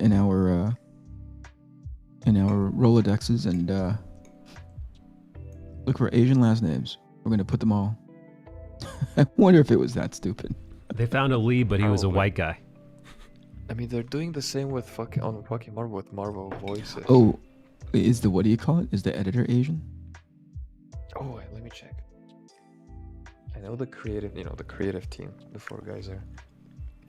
Rolodexes and look for Asian last names. We're gonna put them all. I wonder if it was that stupid. They found a Lee, but he was a Probably. white guy. I mean, they're doing the same with fucking Marvel with Marvel voices. Oh, is the what do you call it? Is the editor Asian? Oh, wait, let me check. I know the creative, the creative team. The 4 guys are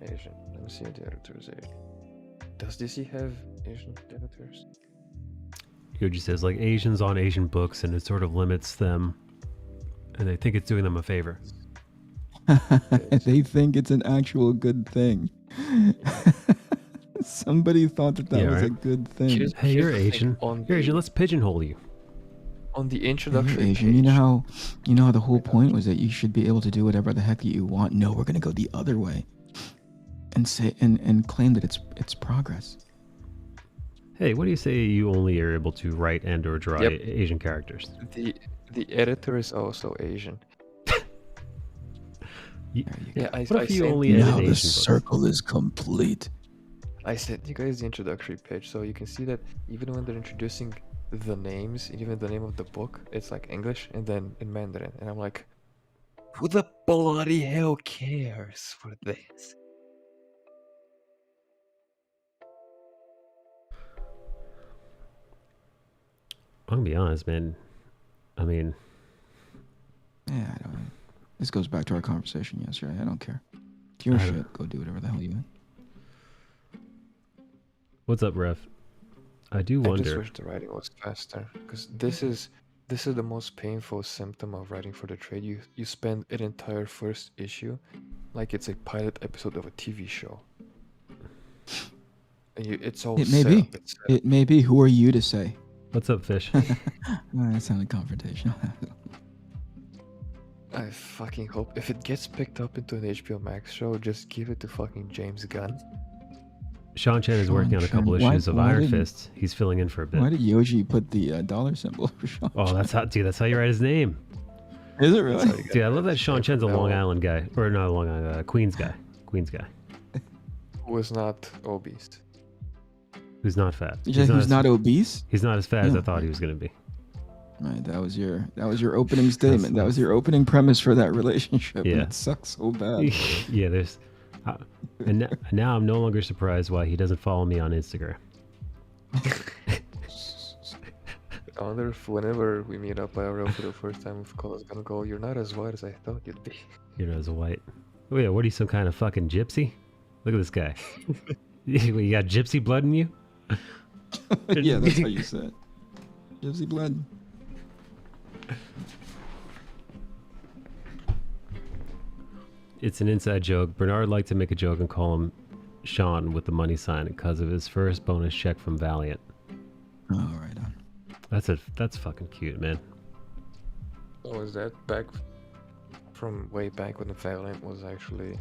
Asian. Let me see if the editors are. Does DC have Asian editors? Yoji says like Asians on Asian books, and it sort of limits them, and they think it's doing them a favor. They think it's an actual good thing. Somebody thought that Yeah, was a right. good thing. Hey, Here's you're the thing, Asian. on You're Asian. the- Let's pigeonhole you. On the You're introductory Asian. page. You know how the whole point was that you should be able to do whatever the heck you want. No, we're gonna go the other way, and say and claim that it's progress. Hey, what do you say you only are able to write and or draw Yep. Asian characters? The editor is also Asian. You- There you Yeah, go. I What if you sent only you- edit Now Asian the books? circle is complete. I sent you guys the introductory page, so you can see that even when they're introducing the names, even the name of the book, it's like English and then in Mandarin, and I'm like, who the bloody hell cares for this? I'm gonna be honest, man. I mean, Yeah, I don't. This goes back to our conversation yesterday. I don't care. It's your I don't- shit. Go do whatever the hell you want. what's up, Ref? I do I just wonder. wish the writing was faster, because this is the most painful symptom of writing for the trade. You spend an entire first issue like it's a pilot episode of a TV show. And it's all It may set be. up, it's set up. It may be. Who are you to say? What's up, Fish? That sounded confrontational. I fucking hope if it gets picked up into an HBO Max show, just give it to fucking James Gunn. Sean Chen is working on a Sean couple Chen. Why- issues of why Iron did- Fist. He's filling in for a bit. Why did Yoji put the dollar symbol for Sean? Oh, that's how, dude. That's how you write his name. Is it really? Dude, I love that Sean Chen's a No. Long Island guy, or not Long Island, Queens guy. Queens guy Who was not obese. who's not fat. Who's not as, obese? He's not as fat as I Yeah. thought he was gonna be. Right, that was your opening statement. That was that's- your opening premise for that relationship. Yeah. And it sucks so bad. Yeah, there's. And now I'm no longer surprised why he doesn't follow me on Instagram. I wonder if whenever we meet up IRL for the first time, if Cola's gonna go, you're not as white as I thought you'd be. You know, as a white. Oh yeah, what are you, some kind of fucking gypsy? Look at this guy. You got gypsy blood in you? Yeah, that's how you said. Gypsy blood. It's an inside joke. Bernard liked to make a joke and call him Sean with the money sign because of his first bonus check from Valiant. Oh, right on. That's fucking cute, man. Oh, is that back from way back when the Valiant was actually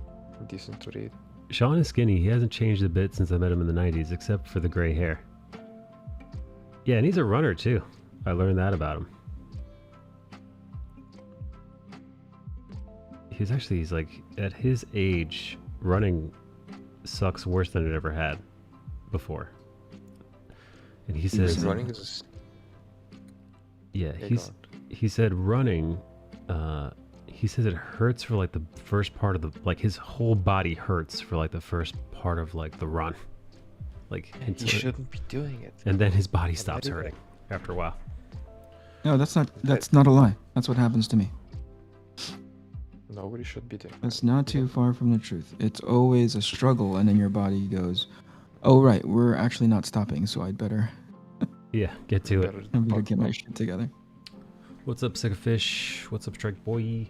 decent to read? Sean is skinny. He hasn't changed a bit since I met him in the 90s, except for the gray hair. Yeah, and he's a runner too. I learned that about him. He's like, at his age, running sucks worse than it ever had before. And he says, Running is yeah, Yeah, he's go he said running, he says it hurts for like the first part of the, like his whole body hurts for like the first part of like the run. Like, you until- shouldn't be doing it. and then his body And stops that is hurting after a while. No, that's not a lie. That's what happens to me. Nobody should be doing That's not too far from the truth. It's always a struggle, and then your body goes, "Oh right, we're actually not stopping, so I'd better Yeah, get to it. get my shit together." What's up, Sick of Fish? What's up, Strike Boy?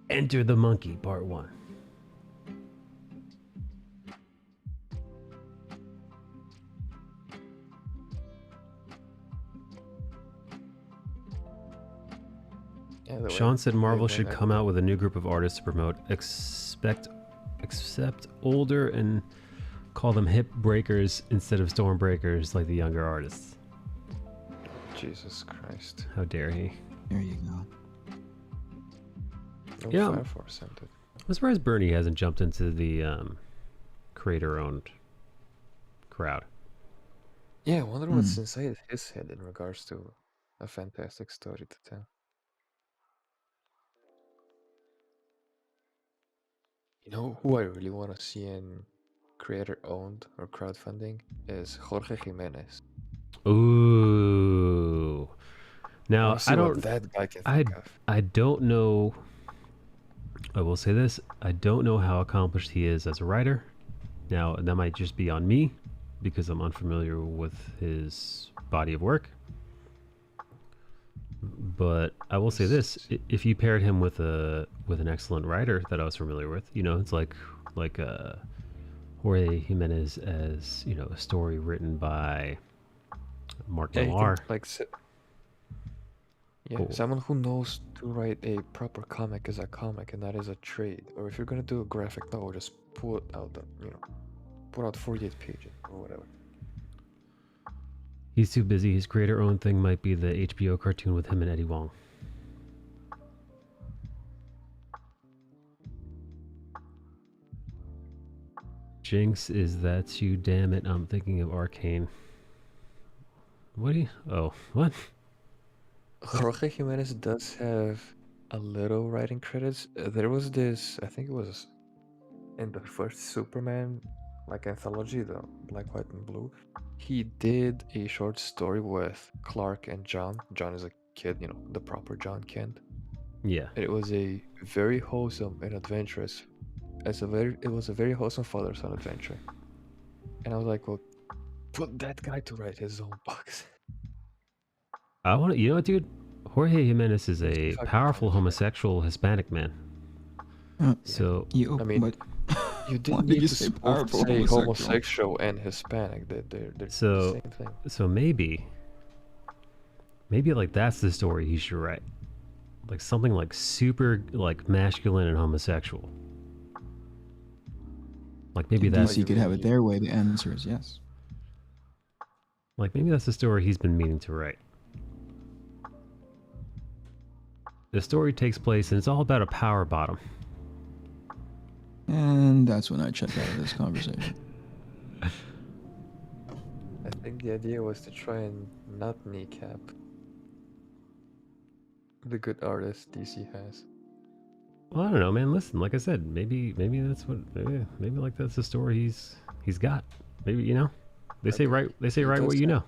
Enter the Monkey, Part 1. Yeah, the way Sean said Marvel they should made come out with a new group of artists to promote. Accept older and call them hip breakers instead of storm breakers like the younger artists. Jesus Christ. How dare he? There you go. No Yeah. Fire Force sent it. I'm surprised Bernie hasn't jumped into the creator-owned crowd. Yeah, I wonder what's inside his head in regards to a fantastic story to tell. You know who I really want to see in creator-owned or crowdfunding is Jorge Jimenez. Ooh. Now wanna see I what don't. that guy can think of. I don't know. I will say this: I don't know how accomplished he is as a writer. Now that might just be on me because I'm unfamiliar with his body of work. But I will say this: if you paired him with an excellent writer that I was familiar with, you know, it's like Jorge Jimenez as, you know, a story written by Mark Yeah, you Millar. think, like, Cool. someone who knows to write a proper comic is a comic, and that is a trade. Or if you're gonna do a graphic novel, just put out 48 pages or whatever. He's too busy. His creator-owned thing might be the HBO cartoon with him and Eddie Wong. Jinx, is that you? Damn it, I'm thinking of Arcane. What do you... Oh, what? Jorge Jimenez does have a little writing credits. There was this, I think it was in the first Superman like anthology, the Black, White, and Blue. He did a short story with Clark and John. John is a kid, you know, the proper John Kent. Yeah. It was a very wholesome and adventurous. It was a very wholesome father-son adventure. And I was like, well, put that guy to write his own books. I want to... You know what, dude? Jorge Jimenez is a Fucking powerful funny. homosexual Hispanic man. So... You, I mean, but You why didn't did need you to say both powerful say homosexual? homosexual and Hispanic. They're So- the same thing. So maybe like that's the story he should write. Like something like super like masculine and homosexual. Like maybe if that's DC could have it their way, the answer is yes. like maybe that's the story he's been meaning to write. The story takes place and it's all about a power bottom. And that's when I check out of this conversation. I think the idea was to try and not kneecap the good artist DC has. Well, I don't know, man. Listen, like I said, maybe that's what maybe like that's the story he's got. Maybe, you know, they say write He what does you know. have-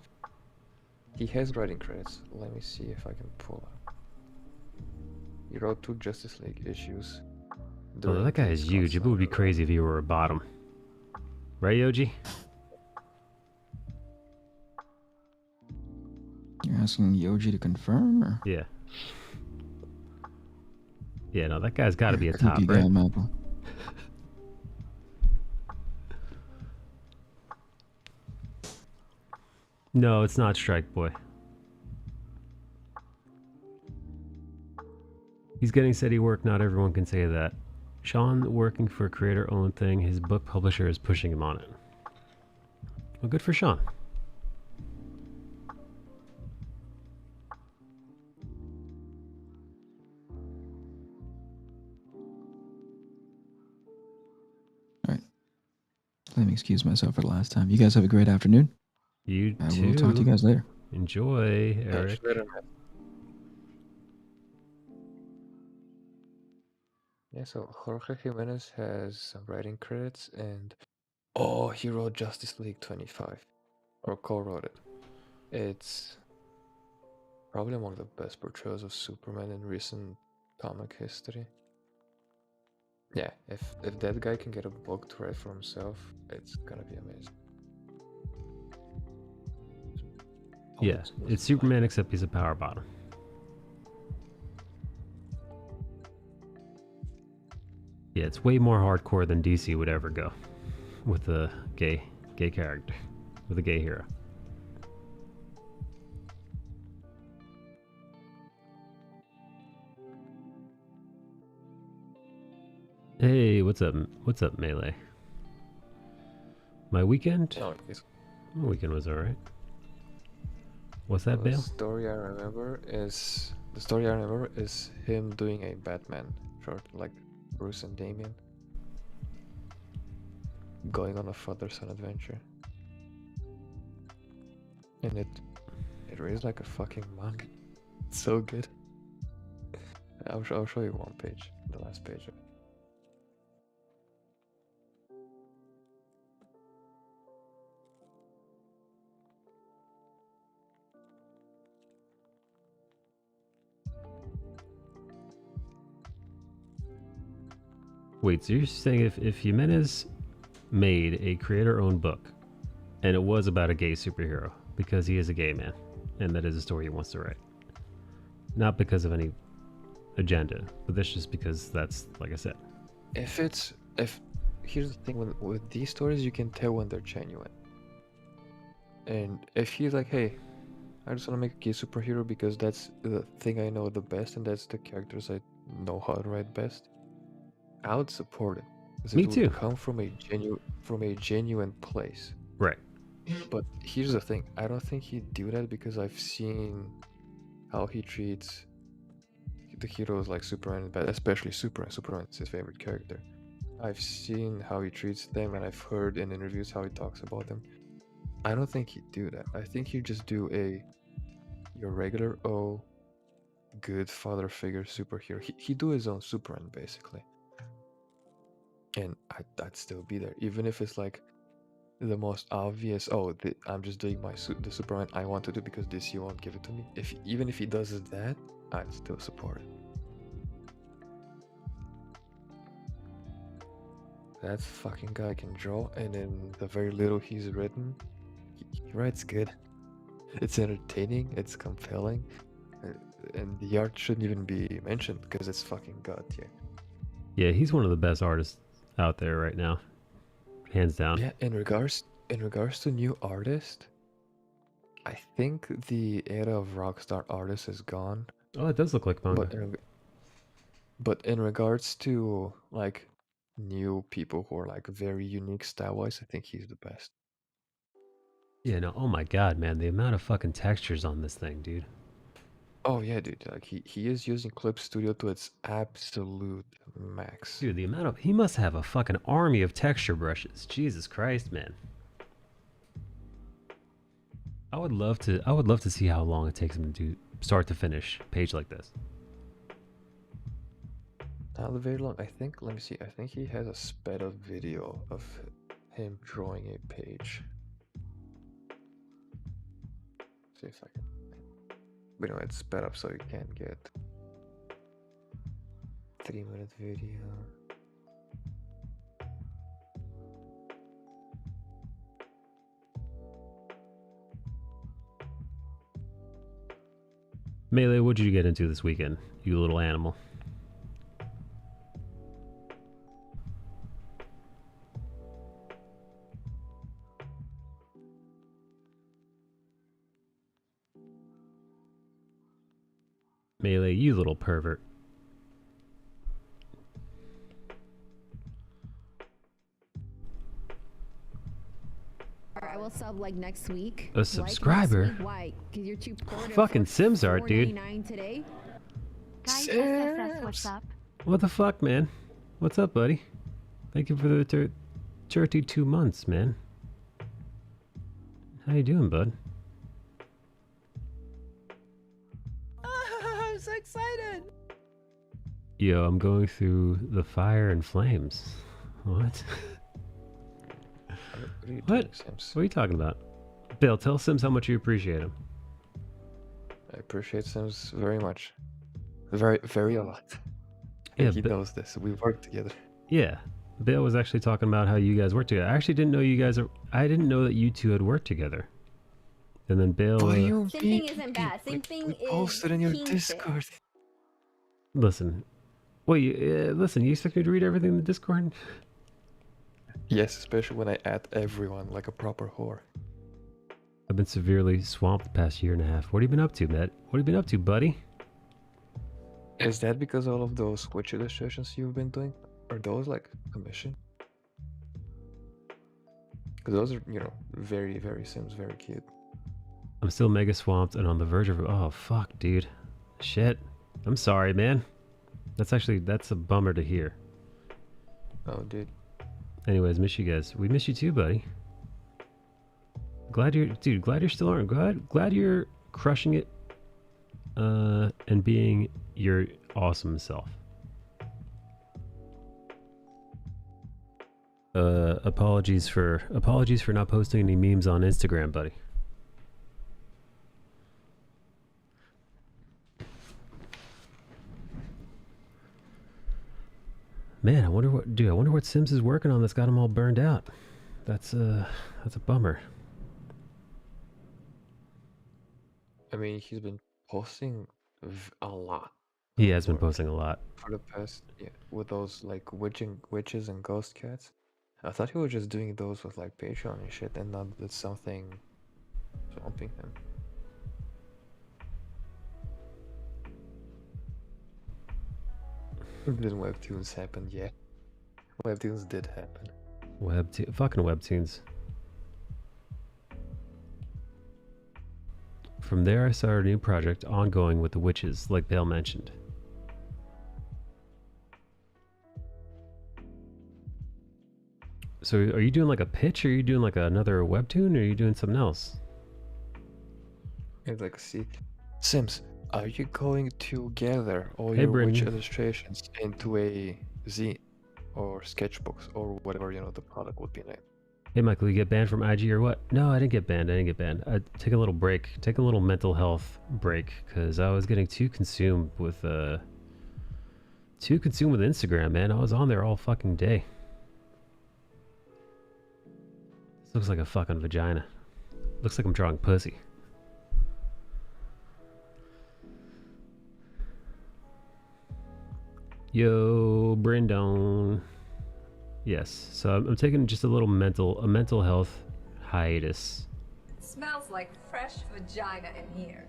He has writing credits. Let me see if I can pull up. He wrote 2 Justice League issues. Oh, during that guy his is huge. It would be Snyder run. crazy if he were a bottom. Right, Yoji? You're asking Yoji to confirm, or? Yeah. Yeah, no, that guy's got to be a top, Creepy right? guy, Michael. No, it's not Strike Boy. He's getting steady work. Not everyone can say that. Sean working for a creator-owned thing. His book publisher is pushing him on it. Well, good for Sean. Let me excuse myself for the last time. You guys have a great afternoon. You I too. will talk to you guys later. Enjoy, Yeah, Eric. later, man. Yeah, so Jorge Jimenez has some writing credits, and he wrote Justice League 25, or co-wrote it. It's probably among the best portrayals of Superman in recent comic history. Yeah, if that guy can get a book to write for himself, it's gonna be amazing. Yeah, it's Superman except he's a power bottom. Yeah, it's way more hardcore than DC would ever go with a gay character, with a gay hero. What's up? What's up, Melee? My weekend? No, it's My weekend was alright. What's that, the Bale? story I remember is him doing a Batman short, like Bruce and Damien going on a father-son adventure, and it reads like a fucking manga. It's so good. I'll show you one page, the last page. Wait, so you're saying if Jimenez made a creator-owned book, and it was about a gay superhero, because he is a gay man, and that is a story he wants to write. Not because of any agenda, but that's just because that's, like I said. If here's the thing, with these stories, you can tell when they're genuine. And if he's like, hey, I just want to make a gay superhero because that's the thing I know the best, and that's the characters I know how to write best, I would support it. 'Cause Me it would too. come from a genuine place. Right. But here's the thing, I don't think he'd do that because I've seen how he treats the heroes like Superman, but especially Superman. Superman's his favorite character. I've seen how he treats them, and I've heard in interviews how he talks about them. I don't think he'd do that. I think he'd just do your regular good father figure superhero. He'd do his own Superman basically, and I'd still be there, even if it's like the most obvious. I'm just doing the Superman I want to do because DC won't give it to me. Even if he does that, I'd still support it. That fucking guy can draw, and in the very little he's written, he writes good. It's entertaining, it's compelling, and the art shouldn't even be mentioned because it's fucking god tier. Yeah, he's one of the best artists out there right now, hands down. Yeah, in regards to new artists, I think the era of rockstar artists is gone. Oh, it does look like manga. But in regards to like new people who are like very unique style-wise, I think he's the best. Yeah, no, oh my god, man, the amount of fucking textures on this thing, dude. Oh yeah, dude, like he is using Clip Studio to its absolute max. Dude, the amount of, he must have a fucking army of texture brushes. Jesus Christ, man. I would love to see how long it takes him to do start to finish a page like this. Not very long. I think, let me see. I think he has a sped up video of him drawing a page. See if I can. But no, it's sped up so you can get 3-minute video. Melee, what did you get into this weekend, you little animal? Melee, you little pervert. I will sub like next week. A subscriber? Like next week. Why? Because you're too poor to Fucking afford Sims art, dude. $4.99 today. Guys, SSS, what's up? What the fuck, man? What's up, buddy? Thank you for the 32 months, man. How you doing, bud? I'm so excited. Yo, I'm going through the fire and flames. What? What? What are you talking about? Bill, tell Sims how much you appreciate him. I appreciate Sims very much. Very, very a lot. Yeah, He knows this. We work together. Yeah. Bill was actually talking about how you guys work together. I actually didn't know you guys are. I didn't know that you two had worked together. And then Bill. What do you mean? Simping isn't bad. Simping is posted in your kingship. Discord. Listen. Wait, listen, you expect me to read everything in the Discord? Yes, especially when I add everyone like a proper whore. I've been severely swamped the past year and a half. What have you been up to, Matt? What have you been up to, buddy? Is that because all of those Twitch illustrations you've been doing? Are those like commission? Because those are, you know, very, very Sims, very cute. I'm still mega swamped and on the verge of... Oh, fuck, dude. Shit. I'm sorry, man. That's a bummer to hear. Oh, dude. Anyways, miss you guys. We miss you too, buddy. Glad you're still on. Glad you're crushing it. And being your awesome self. Apologies for not posting any memes on Instagram, buddy. Man, I wonder what Sims is working on that's got him all burned out. That's a bummer. I mean, he's been posting a lot. He has been posting a lot. For the past, yeah, with those like witches and ghost cats. I thought he was just doing those with like Patreon and shit, and not that something swamping him. Then Webtoons happened, yeah. Webtoons did happen. Fucking Webtoons. From there, I started a new project ongoing with the witches, like Bale mentioned. So, are you doing like a pitch, or are you doing like another webtoon, or are you doing something else? It's like, see, Sims, are you going to gather all Hey, your witch Brittany. illustrations into a zine or sketchbooks or whatever, you know, the product would be named? Hey, Michael, you get banned from IG or what? No, I didn't get banned. I take a little break, take a little mental health break, because I was getting too consumed with Instagram, man. I was on there all fucking day. This looks like a fucking vagina. Looks like I'm drawing pussy. Yo, Brendon. Yes, so I'm taking just a little mental health hiatus. It smells like fresh vagina in here.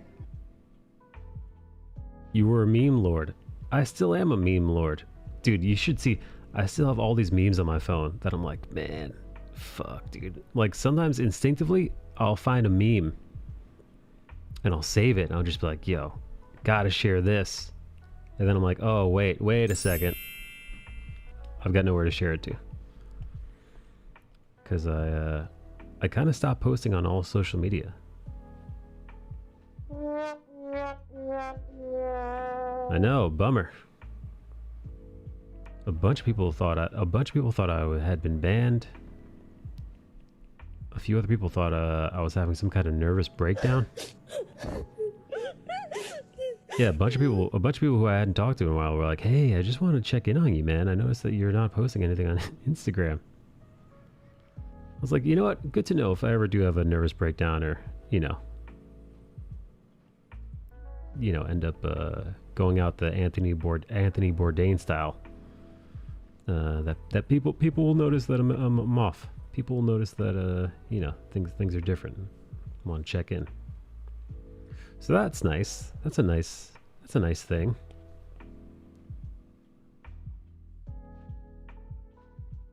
You were a meme lord. I still am a meme lord. Dude, you should see, I still have all these memes on my phone that I'm like, man, fuck, dude. Like, sometimes instinctively, I'll find a meme and I'll save it and I'll just be like, yo, gotta share this. And then I'm like, oh, wait a second. I've got nowhere to share it to. Because I kind of stopped posting on all social media. I know, bummer. A bunch of people thought I had been banned. A few other people thought I was having some kind of nervous breakdown. Yeah, a bunch of people who I hadn't talked to in a while were like, "Hey, I just wanted to check in on you, man. I noticed that you're not posting anything on Instagram." I was like, you know what? Good to know if I ever do have a nervous breakdown, or you know, end up going out the Anthony Bourdain style. That people will notice that I'm off. People will notice that things are different. I want to check in. So that's nice. That's a nice thing.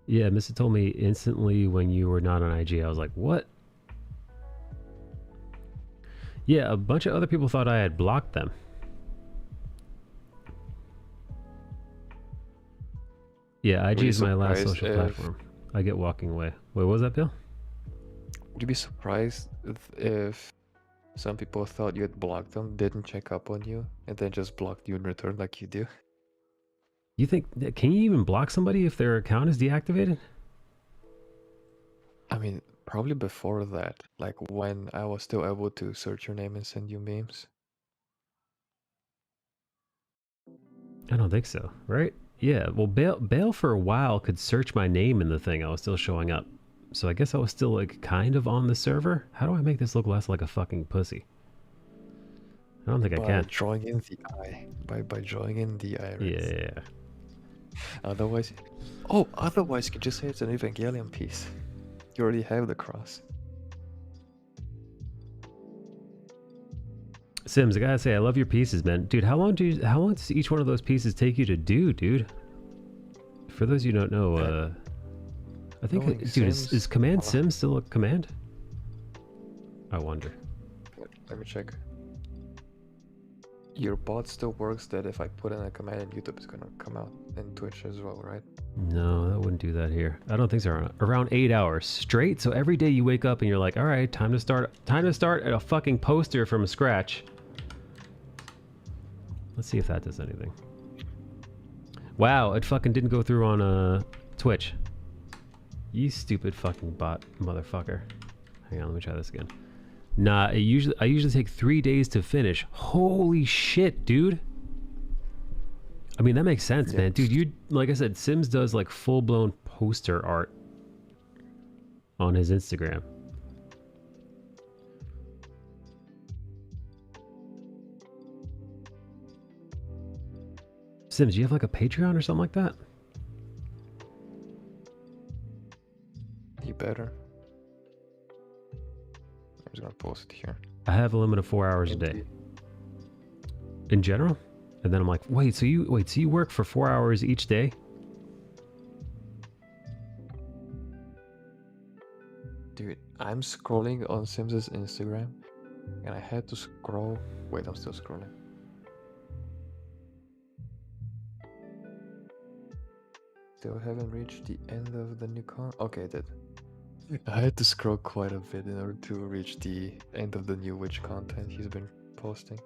Yeah, Missy told me instantly when you were not on IG. I was like, what? Yeah, a bunch of other people thought I had blocked them. Yeah, IG is my last social platform. I get walking away. Wait, what was that, Bill? Would you be surprised if some people thought you had blocked them, didn't check up on you, and then just blocked you in return like you do? You think, can you even block somebody if their account is deactivated? I mean, probably before that, like when I was still able to search your name and send you memes. I don't think so, right? Yeah, well, Bale for a while could search my name in the thing. I was still showing up. So I guess I was still like kind of on the server. How do I make this look less like a fucking pussy? I don't think I can. By drawing in the eye. By drawing in the iris. Yeah. Otherwise you can just say it's an Evangelion piece. You already have the cross. Sims, I gotta say, I love your pieces, man. Dude, how long does each one of those pieces take you to do, dude? For those you don't know, I think, Knowing dude, is Sims- Command Sim still a command? I wonder. Let me check. Your bot still works that if I put in a command in YouTube, it's gonna come out in Twitch as well, right? No, that wouldn't do that here. I don't think so. Around 8 hours straight. So every day you wake up and you're like, all right, time to start at a fucking poster from scratch. Let's see if that does anything. Wow, it fucking didn't go through on Twitch. You stupid fucking bot motherfucker. Hang on, let me try this again. Nah, I usually take 3 days to finish. Holy shit, dude. I mean, that makes sense, man. Dude, you, like I said, Sims does like full-blown poster art on his Instagram. Sims, do you have like a Patreon or something like that? You better. I'm just gonna post it here. I have a limit of 4 hours a day. In general? And then I'm like, wait, so you work for 4 hours each day? Dude, I'm scrolling on Sims's Instagram and I had to scroll. Wait, I'm still scrolling. Still haven't reached the end of the new Okay, I did. I had to scroll quite a bit in order to reach the end of the new witch content he's been posting.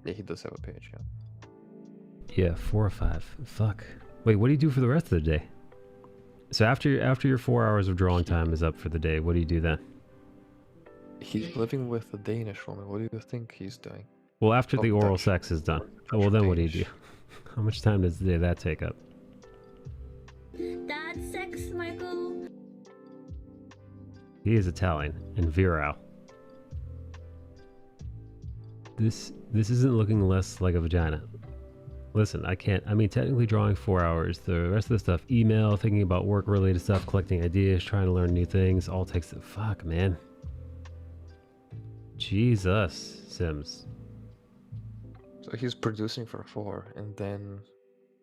Yeah, he does have a page, yeah. Yeah, 4 or 5. Fuck. Wait, what do you do for the rest of the day? So after your 4 hours of drawing time is up for the day, what do you do then? He's living with a Danish woman. What do you think he's doing? Well, after the oral Dutch. sex is done. Oh, well, then what do you do? How much time does that take up? That's sex, Michael. He is Italian and virile. This isn't looking less like a vagina. Listen, I mean, technically drawing 4 hours. The rest of the stuff, email, thinking about work-related stuff, collecting ideas, trying to learn new things, all takes the fuck, man. Jesus, Sims. So he's producing for 4 and then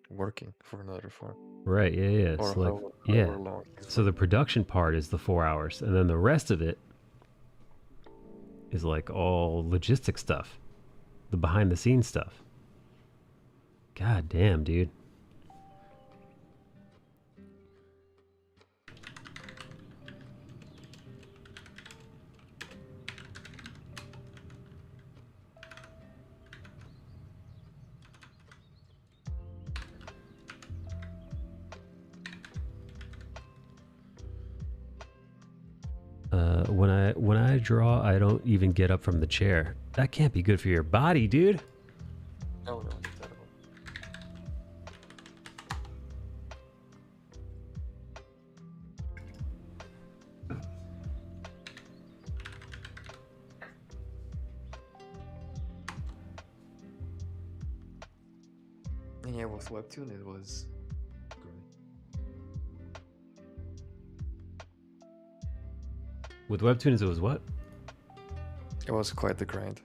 working for another 4. Right, yeah. Or So like, however long. So the production part is the 4 hours, and then the rest of it is like all logistic stuff, the behind-the-scenes stuff. God damn, dude. When I draw, I don't even get up from the chair. That can't be good for your body, dude. Oh no, it's terrible. And yeah, with Webtoon it was great. With Webtoons, it was what? It was quite the grind.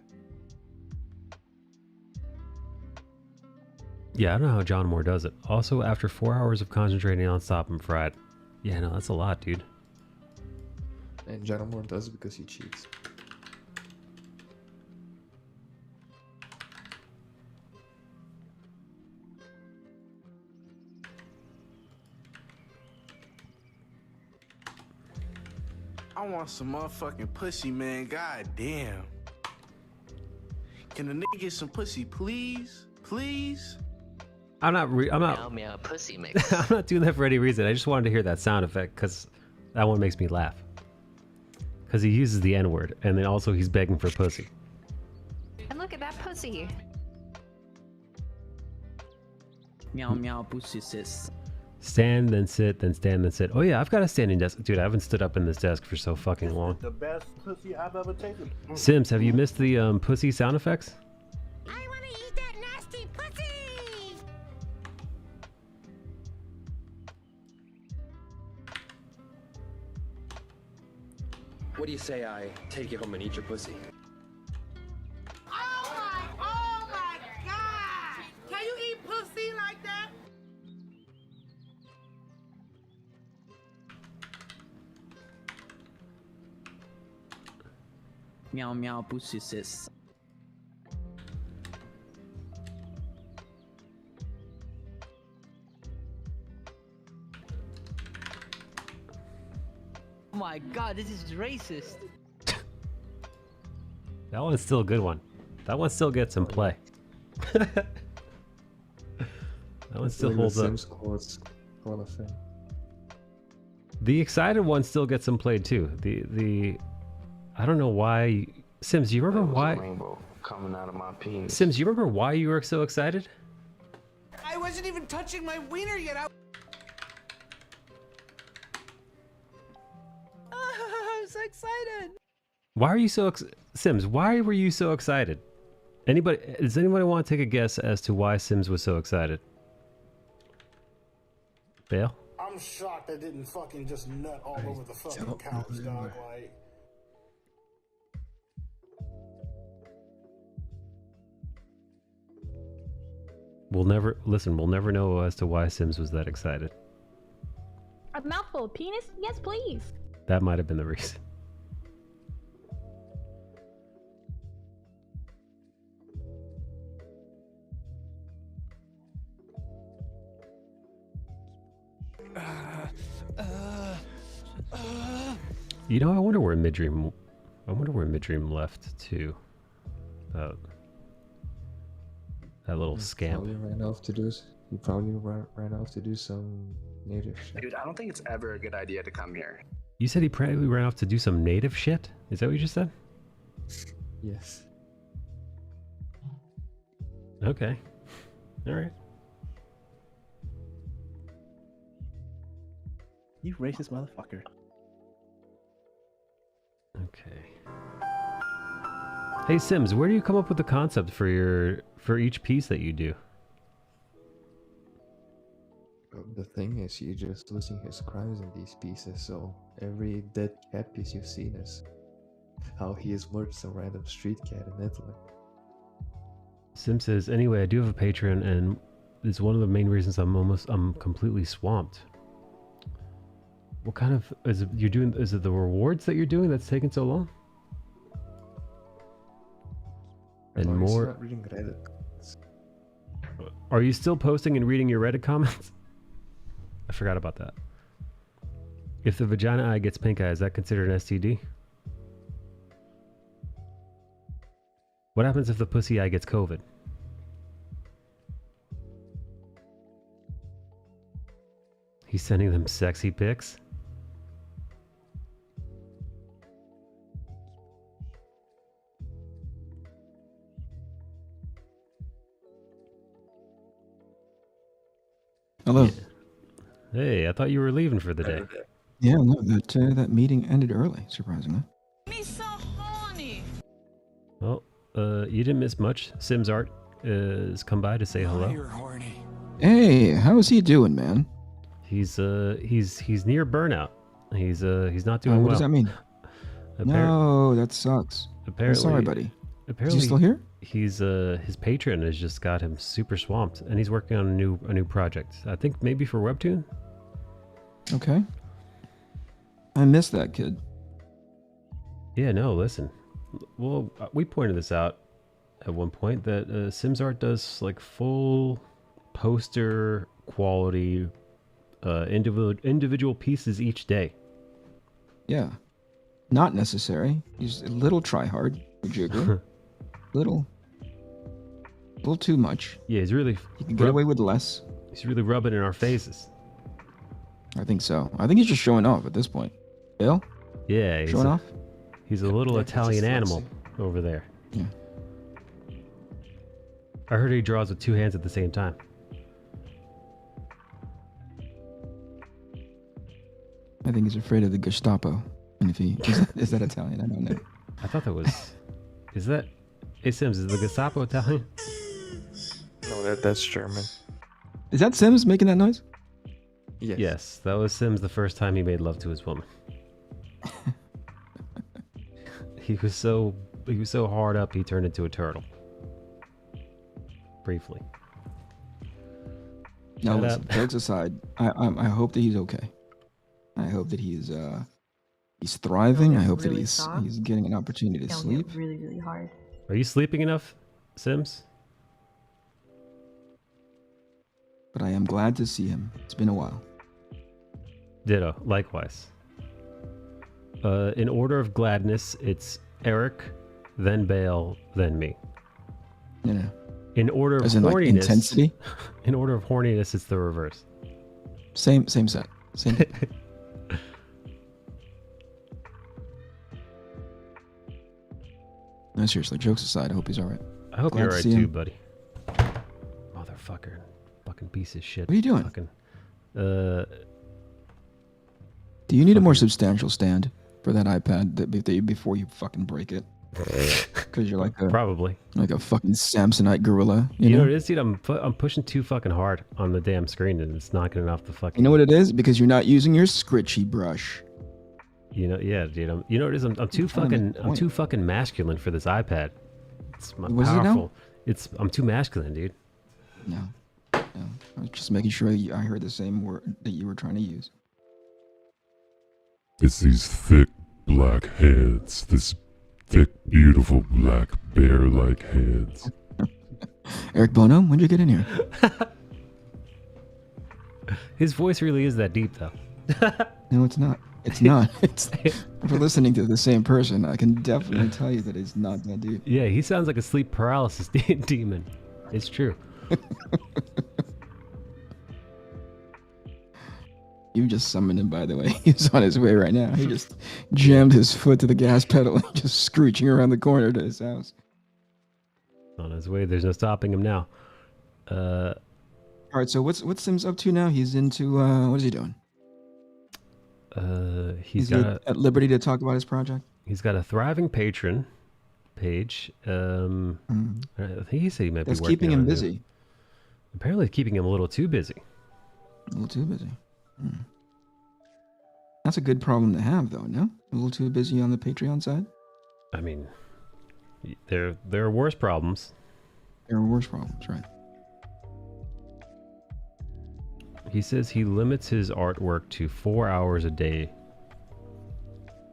Yeah, I don't know how John Moore does it. Also, after 4 hours of concentrating on stop, I'm fried. Yeah, no, that's a lot, dude. And John Moore does it because he cheats. I want some motherfucking pussy, man. God damn. Can a nigga get some pussy, please? Please? I'm not Meow meow pussy mix. I'm not doing that for any reason. I just wanted to hear that sound effect because that one makes me laugh. Because he uses the N-word, and then also he's begging for pussy. And look at that pussy. Meow meow pussy sis. Stand, then sit, then stand, then sit. Oh yeah, I've got a standing desk. Dude, I haven't stood up in this desk for so fucking long. The best pussy I've ever taken. Sims, have you missed the pussy sound effects? I want to eat that nasty pussy. What do you say I take you home and eat your pussy? Oh my God! Can you eat pussy like that? Meow meow pussy sis. Oh my god, this is racist. That one's still a good one. That one still gets some play. That one still holds up. The excited one still gets some play too. The I don't know why. Sims, you remember why? Rainbow coming out of my penis. Sims, you remember why you were so excited? I wasn't even touching my wiener yet. I'm so excited. Why are you so Sims? Why were you so excited? Anybody? Does anybody want to take a guess as to why Sims was so excited? Bale? I'm shocked I didn't fucking just nut all over the fucking couch, dog. Like, We'll never listen. We'll never know as to why Sims was that excited. A mouthful of penis? Yes, please. That might have been the reason. You know, I wonder where Midream. I wonder where Midream left to. That little scamp. Probably ran off to do. He probably ran off to do some native shit. Dude, I don't think it's ever a good idea to come here. You said he probably ran off to do some native shit? Is that what you just said? Yes. Okay. All right. you racist motherfucker. Okay. Hey Sims, where do you come up with the concept for each piece that you do? The thing is, you're just losing his crimes in these pieces, so every dead cat piece you've seen is how he has murdered some random street cat in Italy. Sim says, anyway, I do have a Patreon, and it's one of the main reasons I'm completely swamped. What kind of is it you're doing? Is it the rewards that you're doing that's taking so long? And more. Not reading Reddit. Are you still posting and reading your Reddit comments? I forgot about that. If the vagina eye gets pink eye, is that considered an STD? What happens if the pussy eye gets COVID? He's sending them sexy pics. Hello. Yeah. Hey, I thought you were leaving for the day. Yeah, no, that meeting ended early, surprisingly. Me so horny. Well, you didn't miss much. Sims Art has come by to say hello. You're horny. Hey, how is he doing, man? He's near burnout. He's not doing well. What does that mean? No, that sucks. Apparently, I'm sorry, buddy. Apparently, is he still here? He's his patron has just got him super swamped, and he's working on a new project. I think maybe for Webtoon. Okay. I miss that kid. Yeah, no, listen. Well, we pointed this out at one point that Sims Art does like full poster quality individual pieces each day. Yeah. Not necessary. He's a little try hard. Would you agree? little too much. Yeah, he's really. He can get away with less. He's really rubbing in our faces. I think so. I think he's just showing off at this point. Bill? Yeah, he's showing off. He's a little Italian animal over there. Yeah. I heard he draws with two hands at the same time. I think he's afraid of the Gestapo. And if he is that Italian, I don't know. I thought that was. Is that? Hey Sims, is the Gestapo Italian? No, that's German. Is that Sims making that noise? Yes. Yes, that was Sims the first time he made love to his woman. He was so hard up he turned into a turtle. Briefly. No, listen, jokes aside, I hope that he's okay. I hope that he's he's thriving. It'll I get hope that really he's soft. getting an opportunity to It'll sleep. get really, really hard. Are you sleeping enough, Sims? But I am glad to see him. It's been a while. Ditto. Likewise. In order of gladness, it's Eric, then Bale, then me. Yeah. In order of As in, like, horniness, intensity? In order of horniness, it's the reverse. Same set. Same. No, seriously, jokes aside, I hope he's alright. I hope you're alright too, buddy. Motherfucker. Fucking piece of shit. What are you doing? Fucking, Do you need a more substantial stand for that iPad before you fucking break it? Because you're like probably like a fucking Samsonite gorilla. You know know what it is, dude? I'm pushing too fucking hard on the damn screen, and it's knocking it off the fucking. You know what it is? Because you're not using your scritchy brush. You know, yeah, dude. You know what it is? I'm too fucking masculine for this iPad. It's my What is it now? powerful. I'm too masculine, dude. No. I was just making sure I heard the same word that you were trying to use. It's these thick black heads. This thick, beautiful black bear-like heads. Eric Bono, when'd you get in here? His voice really is that deep, though. No, it's not. It's not. It's if we're listening to the same person, I can definitely tell you that it's not that deep. Yeah, he sounds like a sleep paralysis demon. It's true. You just summoned him, by the way. He's on his way right now. He just jammed his foot to the gas pedal and just screeching around the corner to his house. On his way, there's no stopping him now. All right, so what's Sims up to now? He's into what is he doing? He's at liberty to talk about his project. He's got a thriving patron page. I think he said he might That's be working keeping him on it. busy. Apparently, keeping him a little too busy. A little too busy. That's a good problem to have, though, no? A little too busy on the Patreon side? I mean, there are worse problems. There are worse problems, right? He says he limits his artwork to 4 hours a day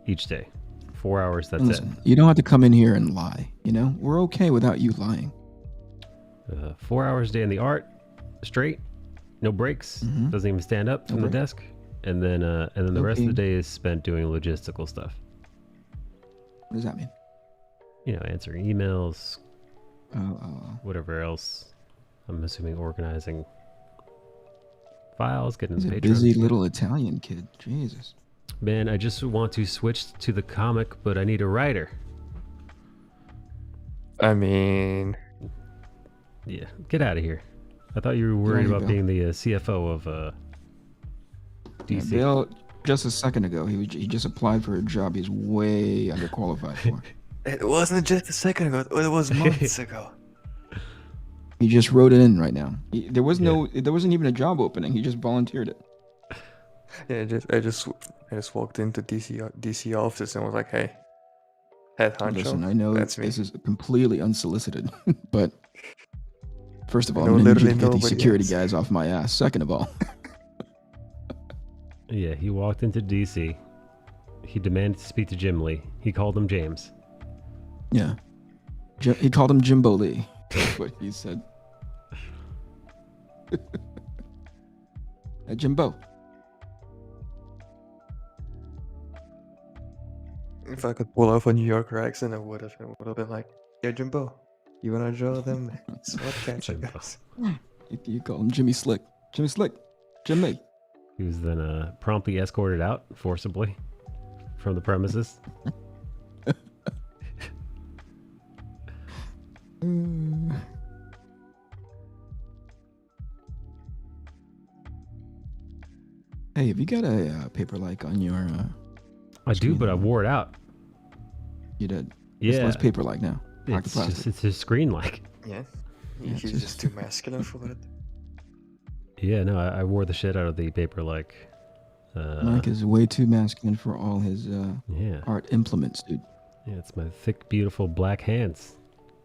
each day. 4 hours, that's Listen, you don't have to come in here and lie, you know? We're okay without you lying. it. 4 hours a day in the art, straight, no breaks, doesn't even stand up from the desk. And then the rest of the day is spent doing logistical stuff. What does that mean? You know, answering emails, Oh. whatever else. I'm assuming organizing files, getting He's the a patrons. busy little Italian kid. Jesus. Man, I just want to switch to the comic, but I need a writer. I mean, yeah, get out of here. I thought you were worried about being the CFO of DC. Yeah, Bill, just a second ago, he just applied for a job he's way underqualified for. it wasn't just a second ago. It was months ago. He just wrote it in right now. There wasn't even a job opening. He just volunteered it. Yeah, I just walked into DC office and was like, "Hey, head honcho." Listen, I know that's me. this is completely unsolicited, but first of all, I know I'm gonna need you to literally get these nobody security else. guys off my ass. Second of all, Yeah, he walked into DC. He demanded to speak to Jim Lee. He called him James. yeah, he called him Jimbo Lee. That's what he said. Hey, Jimbo. If I could pull off a New Yorker accent, I would have been like, "Yeah, Jimbo, you wanna draw them SWAT catcher guys?" You call him Jimmy Slick. Jimmy Slick. Jimmy. He was then promptly escorted out forcibly from the premises. Hey, have you got a paper like on your? I do, but I wore it out. You did. Yeah. It's less paper like now. Like the plastic. It's his screen like. Yeah, Yeah, he's just too masculine for it. Yeah, no, I wore the shit out of the paper like. Mike is way too masculine for all his art implements, dude. Yeah, it's my thick, beautiful black hands.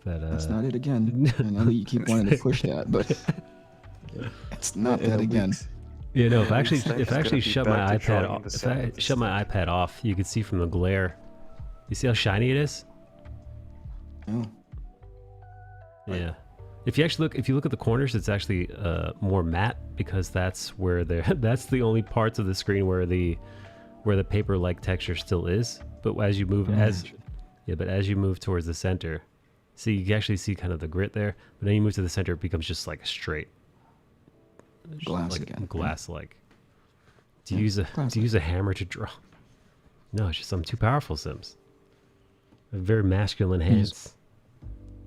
That's not it again. I know that you keep wanting to push that, but it's not that again. You know, if I It's actually be shut back my to iPad drawing off, the if I sentences shut my iPad off, you can see from the glare. You see how shiny it is? Oh. Yeah. If you look at the corners, it's actually more matte because that's where that's the only parts of the screen where the paper-like texture still is. But as you move but as you move towards the center, see, you can actually see kind of the grit there. But then you move to the center, it becomes just like straight Glass like again. glass-like. Do Yeah, you use a hammer to draw? No, it's just I'm too powerful, Sims. I have very masculine hands.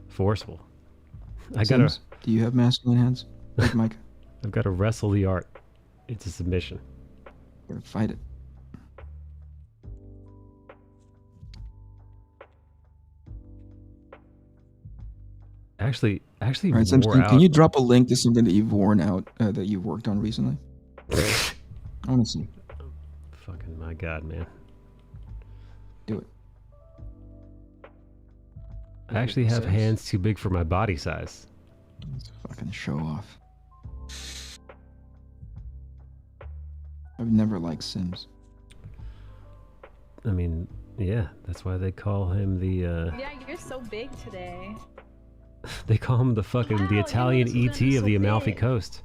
Forceful. Sims, do you have masculine hands? Like Mike? I've got to wrestle the art into submission. Gotta fight it. Actually, All right, Sims, wore can out. you drop a link to something that you've worn out, that you've worked on recently? I want to see. Fucking my god, man. Do it. I actually have hands too big for my body size. Let's fucking show off. I've never liked Sims. I mean, yeah, that's why they call him the Yeah, you're so big today. they call him the fucking the Italian ET of the Amalfi Coast.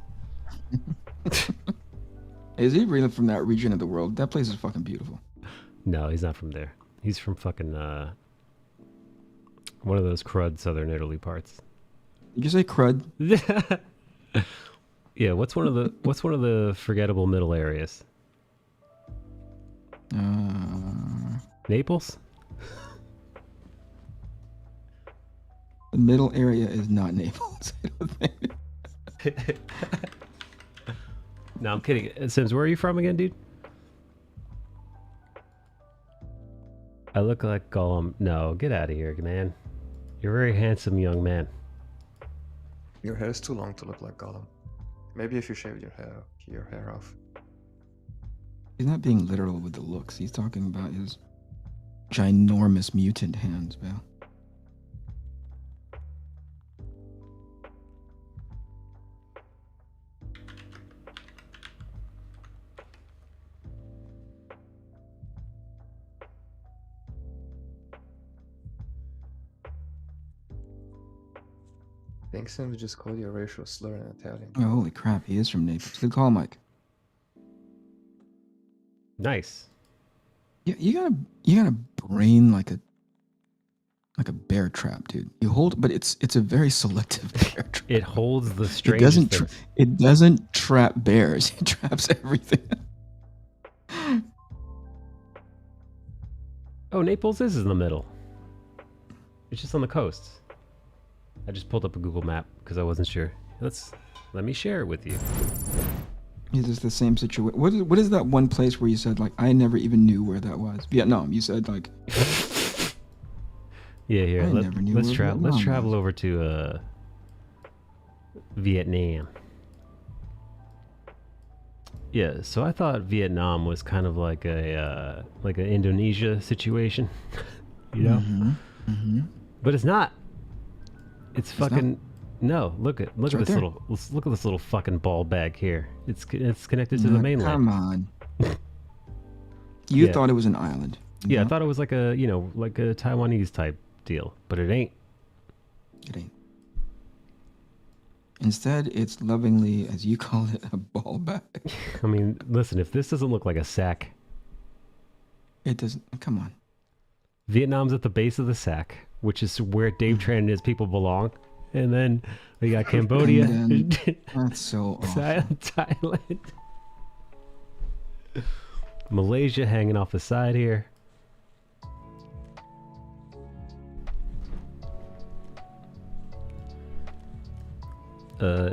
Is he really from that region of the world? That place is fucking beautiful. No, he's not from there. He's from fucking one of those crud southern Italy parts. Did you say crud? Yeah, what's one of the forgettable middle areas? Naples? The middle area is not Naples. I don't think. No, I'm kidding. Sims, where are you from again, dude? I look like Gollum. No, get out of here, man. You're a very handsome young man. Your hair is too long to look like Gollum. Maybe if you shave your hair off. He's not being literal with the looks. He's talking about his ginormous mutant hands, Val. I think Sims just called you a racial slur in Italian. Oh, holy crap. He is from Naples. Good call, Mike. Nice. You got a brain like a bear trap, dude. You hold, but it's a very selective bear trap. It holds the strangest things. It doesn't trap bears. It traps everything. Oh, Naples is in the middle. It's just on the coast. I just pulled up a Google map because I wasn't sure. Let me share it with you. Is this the same situation? What is that one place where you said like I never even knew where that was? Vietnam. You said like. Yeah, here. Let's travel was. over to Vietnam. Yeah, so I thought Vietnam was kind of like an Indonesia situation, you know? Mm-hmm. But it's not. It's fucking no. Look at right this there. look at this little fucking ball bag here. It's connected to the mainland. Come on. You Yeah. thought it was an island. Yeah, I thought it was like a Taiwanese type deal, but it ain't. It ain't. Instead, it's lovingly, as you call it, a ball bag. I mean, listen, if this doesn't look like a sack, It doesn't. Come on. Vietnam's at the base of the sack, which is where Dave Tran and his people belong. And then we got Cambodia. And then- that's so awful. Thailand. Malaysia hanging off the side here.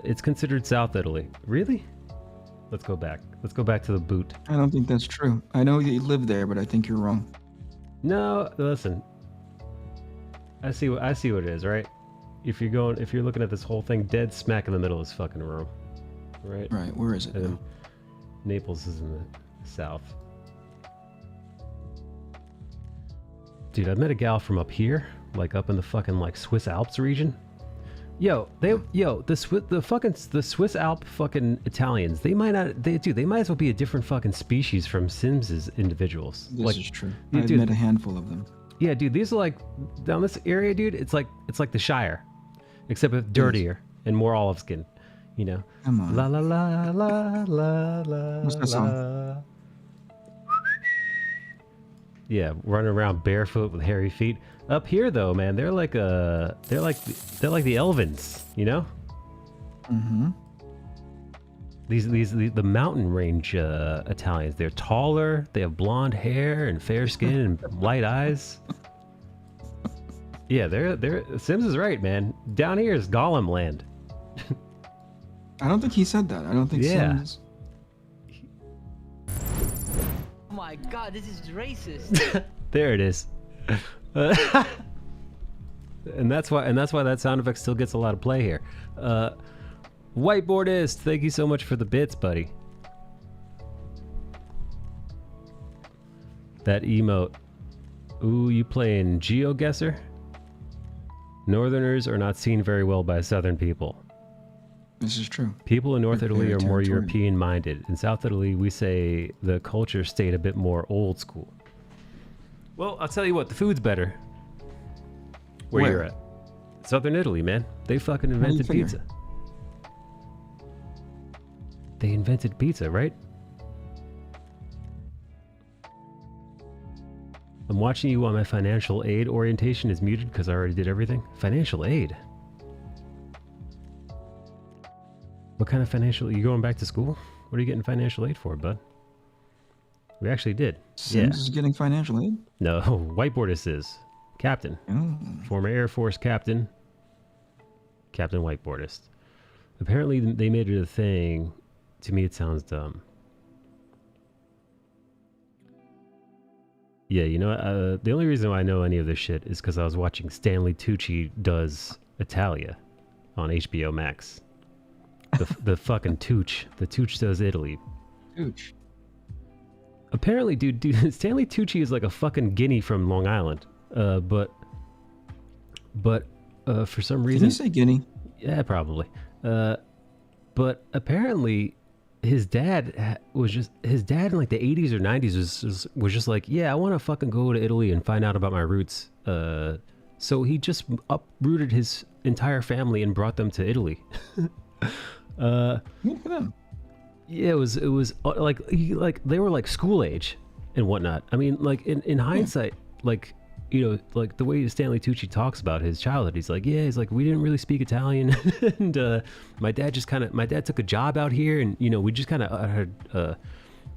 It's considered South Italy. Really? Let's go back. Let's go back to the boot. I don't think that's true. I know you live there, but I think you're wrong. No, listen. I see what it is, right? If you're looking at this whole thing, dead smack in the middle of this fucking room, right? Right. Where is it? And then Naples is in the south. Dude, I met a gal from up here, like up in the fucking like Swiss Alps region. Yo, the Swiss Alp fucking Italians. They might not. They might as well be a different fucking species from Sims's individuals. This is true. I've met a handful of them. Yeah, dude. These are like down this area, dude. It's like the Shire, except with dirtier and more olive skin. You know. Come on. La la la la la la. What's that song? Yeah, running around barefoot with hairy feet. Up here, though, man, they're like the Elvins, you know. Mm-hmm. These the mountain range Italians. They're taller. They have blonde hair and fair skin and light eyes. Yeah, they're Sims is right, man. Down here is Gollum land. I don't think he said that. I don't think Sims. Oh my god, this is racist. There it is. And that's why that sound effect still gets a lot of play here. Whiteboardist, thank you so much for the bits, buddy. That emote. Ooh, you playing GeoGuessr? Northerners are not seen very well by Southern people. This is true. People in North They're Italy are more territorial. European-minded. In South Italy, we say the culture stayed a bit more old school. Well, I'll tell you what, the food's better. Where you're at. Southern Italy, man. They fucking invented pizza. They invented pizza, right? I'm watching you while my financial aid orientation is muted because I already did everything. Financial aid? What kind of financial... You going back to school? What are you getting financial aid for, bud? We actually did. Sims is getting financial aid? No, Whiteboardist is. Captain. Oh. Former Air Force captain. Captain Whiteboardist. Apparently they made it a thing. To me it sounds dumb. Yeah, you know, the only reason why I know any of this shit is because I was watching Stanley Tucci does Italia on HBO Max. The fucking Tooch. The Tooch does Italy. Tooch. Apparently, dude, Stanley Tucci is like a fucking guinea from Long Island. But for some reason... Did he say guinea? Yeah, probably. But apparently his dad was just... His dad in like the 80s or 90s was just like, yeah, I want to fucking go to Italy and find out about my roots. So he just uprooted his entire family and brought them to Italy. Good for them. Yeah, it was like they were like school age and whatnot. I mean, like in hindsight, like, you know, like the way Stanley Tucci talks about his childhood, he's like, we didn't really speak Italian, and my dad took a job out here, and you know, we just kind of had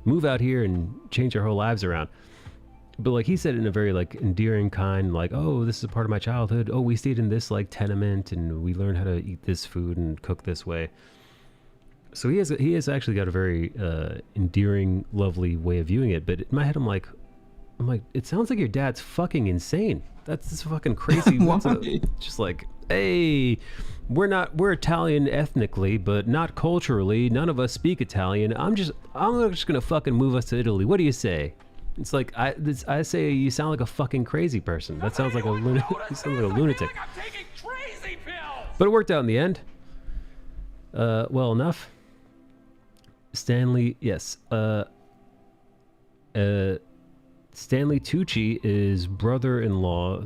move out here and change our whole lives around. But like he said in a very like endearing kind, like, oh, this is a part of my childhood. Oh, we stayed in this like tenement and we learned how to eat this food and cook this way. So he has actually got a very endearing, lovely way of viewing it. But in my head, I'm like, it sounds like your dad's fucking insane. That's just fucking crazy. Just like, hey, we're Italian ethnically, but not culturally. None of us speak Italian. I'm just gonna fucking move us to Italy. What do you say? It's like I say you sound like a fucking crazy person. That sounds like a lunatic. You sound like a lunatic. But it worked out in the end. Well enough. Stanley, yes. Stanley Tucci is brother-in-law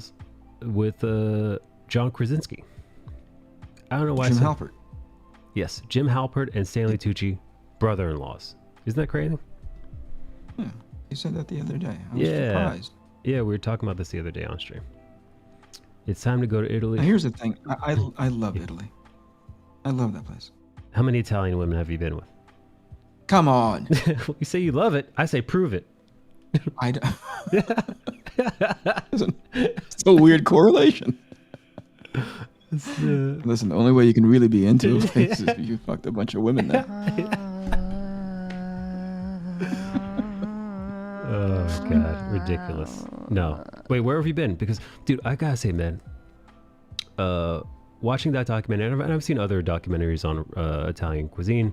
with John Krasinski. I don't know why. Jim Halpert. Yes, Jim Halpert and Stanley Tucci, brother-in-laws. Isn't that crazy? Yeah, you said that the other day. I was surprised. Yeah, we were talking about this the other day on stream. It's time to go to Italy. Now, here's the thing. I love Italy. I love that place. How many Italian women have you been with? Come on. You say you love it. I say prove it. It's a weird correlation. Listen, the only way you can really be into a place is if you fucked a bunch of women there. Oh god, ridiculous. No, wait, where have you been? Because, dude, I gotta say, man, watching that documentary, and I've seen other documentaries on Italian cuisine,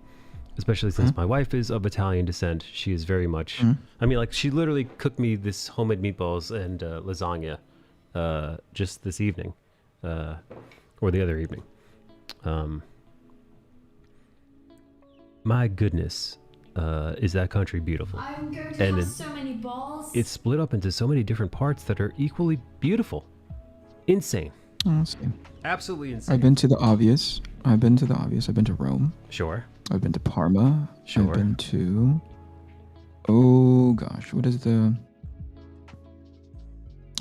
especially since my wife is of Italian descent. She is very much, I mean, like, she literally cooked me this homemade meatballs and lasagna just this evening, or the other evening. My goodness, is that country beautiful? I'm going to And have so many balls. it's split up into so many different parts that are equally beautiful. Insane. Oh, see. Absolutely insane. I've been to the obvious. I've been to Rome. Sure. I've been to Parma. Sure. I've been to... Oh, gosh. What is the...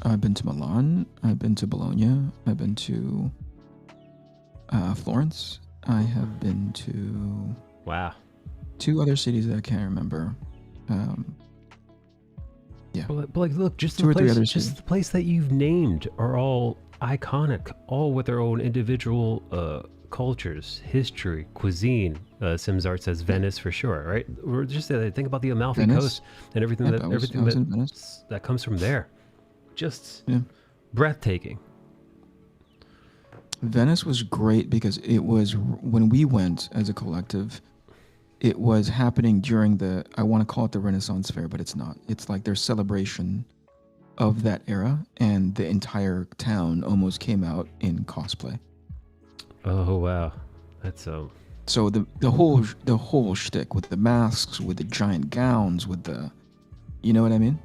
I've been to Milan. I've been to Bologna. I've been to Florence. I have been to... Wow. 2 other cities that I can't remember. Yeah. But like, look, just 2 or 3 the other place, cities. just the place that you've named are all iconic, all with their own individual cultures, history, cuisine. Simsart says Venice for sure, right? We're just think about the Amalfi Venice? Coast and everything Yep, I was in Venice. that comes from there. Just Yeah. breathtaking. Venice was great because it was, when we went as a collective, it was happening during the, I want to call it the Renaissance Fair, but it's not. It's like their celebration of that era, and the entire town almost came out in cosplay. Oh wow, that's So the whole shtick with the masks, with the giant gowns, with the, you know what I mean?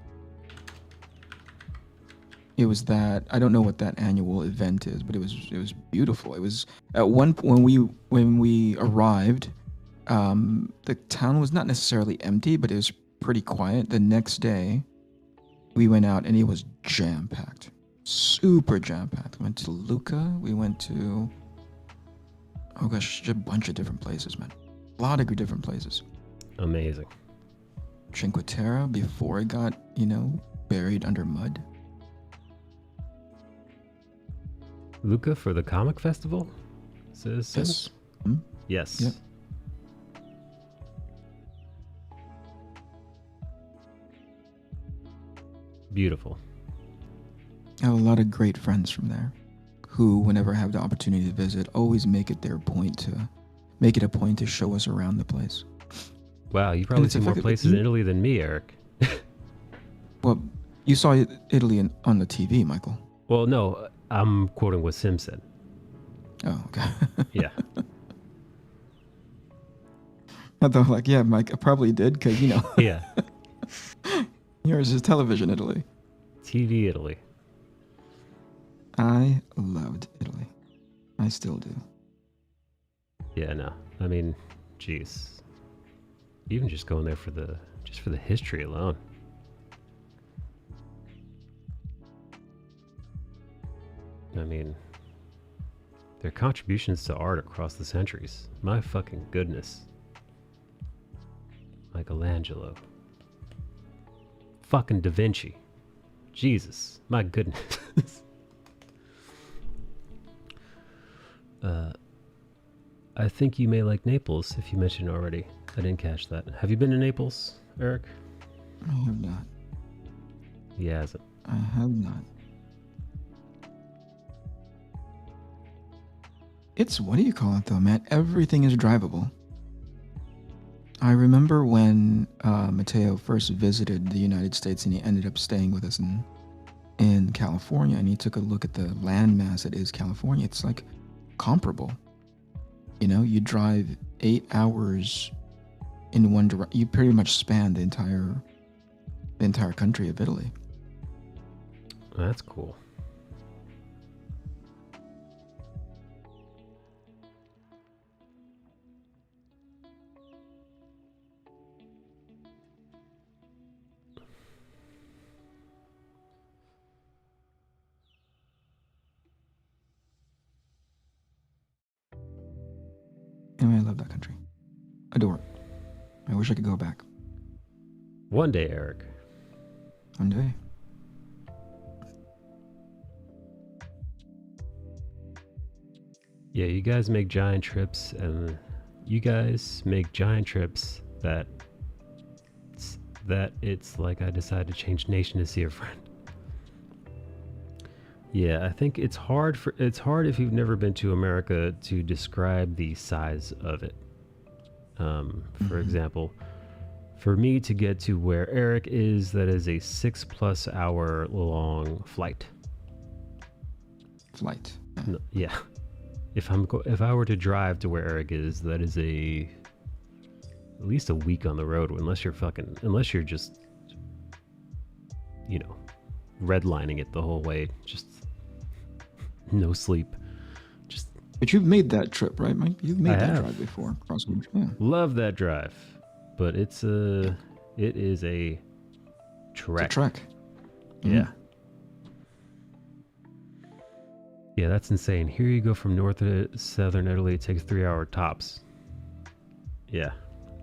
It was that, I don't know what that annual event is, but it was beautiful. It was at one point when we arrived, the town was not necessarily empty, but it was pretty quiet. The next day, we went out and it was jam packed, super jam packed. We went to Lucca. We went to, oh gosh, a bunch of different places, man. A lot of different places. amazing. Cinque Terre before it got, buried under mud. Luca for the comic festival? Says Sims? Yes. Hmm? Yes. Yep. Beautiful. I have a lot of great friends from there who, whenever I have the opportunity to visit, always make it a point to show us around the place. Wow, you probably it's see more effective- places in Italy than me, Eric. Well, you saw Italy on the TV, Michael. Well, no, I'm quoting what Sim said. Oh, okay. Yeah. I thought, like, yeah, Mike, I probably did, because, Yeah. yours is television Italy. TV Italy. I loved Italy. I still do. Yeah, no. I mean, jeez. Even just going there for the history alone. I mean, their contributions to art across the centuries. My fucking goodness. Michelangelo. Fucking Da Vinci. Jesus. My goodness. I think you may like Naples if you mentioned it already. I didn't catch that. Have you been to Naples, Eric? I have not. He hasn't. I have not. It's, what do you call it though, man? Everything is drivable. I remember when Mateo first visited the United States and he ended up staying with us in California, and he took a look at the landmass that is California. It's like comparable. You drive 8 hours in one direction. You pretty much span the entire country of Italy. That's cool. Anyway, I love that country. Adore it. I wish I could go back. One day, Eric. One day. Yeah, you guys make giant trips, and you guys make giant trips that it's like I decided to change nation to see a friend. Yeah, I think it's hard if you've never been to America to describe the size of it. For example, for me to get to where Eric is, that is a 6+ hour long flight. Flight. No, yeah. if I were to drive to where Eric is, that is at least a week on the road, unless you're just, you know, redlining it the whole way, just no sleep. But you've made that trip, right, Mike? You've made that have. drive before, cross country. Yeah. Love that drive, but it is a trek. It's a trek. Yeah. Yeah, that's insane. Here you go from north to southern Italy. It takes 3 hour tops. Yeah,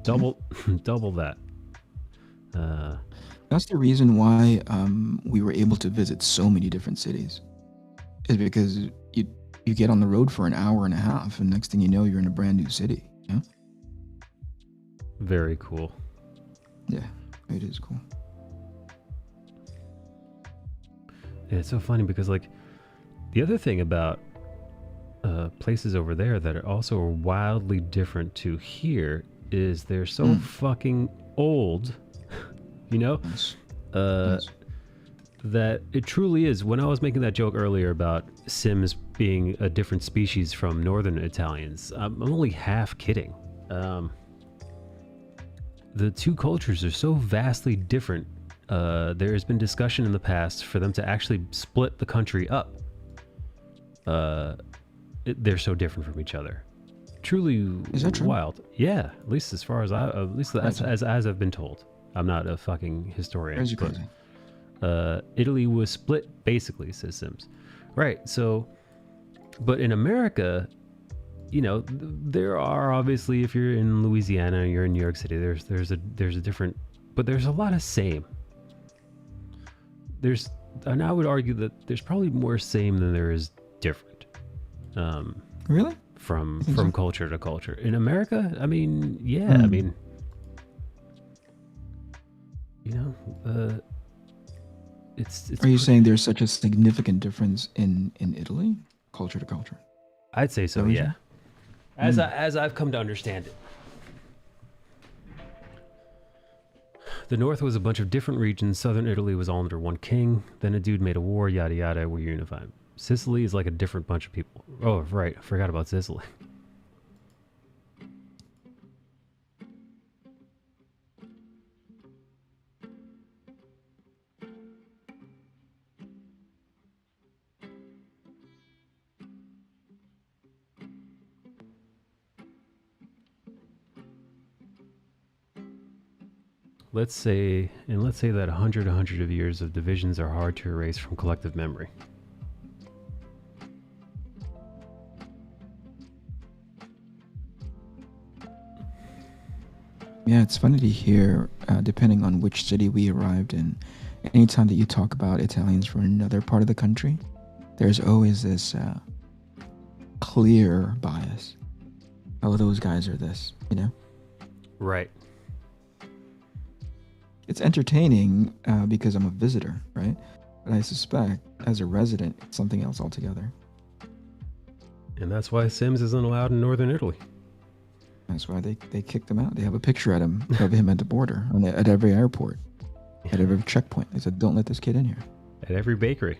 double that. That's the reason why we were able to visit so many different cities. Is because you get on the road for an hour and a half, and next thing you know, you're in a brand new city. Yeah. Very cool. Yeah, it is cool. Yeah, it's so funny because like the other thing about places over there that are also wildly different to here is they're so fucking old, you know, that it truly is. When I was making that joke earlier about Sims being a different species from Northern Italians, I'm only half kidding. The two cultures are so vastly different. There has been discussion in the past for them to actually split the country up. They're so different from each other. Truly is that true? Wild. Yeah, at least as far as as I've been told. I'm not a fucking historian. Crazy, crazy. Italy was split basically, says Sims. Right. So, but in America, you know, there are obviously, if you're in Louisiana, you're in New York City, there's a different, but there's a lot of same. And I would argue that there's probably more same than there is different. Really? From culture to culture. In America, I mean, yeah, I mean, you know, it's Are you saying there's such a significant difference in Italy, culture to culture? I'd say so, yeah. As I've come to understand it. The north was a bunch of different regions. Southern Italy was all under one king. Then a dude made a war, yada yada, we're unified. Sicily is like a different bunch of people. Oh, right, I forgot about Sicily. Let's say that 100 of years of divisions are hard to erase from collective memory. Yeah, it's funny to hear, depending on which city we arrived in, anytime that you talk about Italians from another part of the country, there's always this clear bias. Oh, those guys are this, you know? Right. It's entertaining because I'm a visitor, right? But I suspect, as a resident, it's something else altogether. And that's why Sims isn't allowed in Northern Italy. That's why they kicked him out. They have a picture of him at the border, at every airport, at every checkpoint. They said, don't let this kid in here. At every bakery.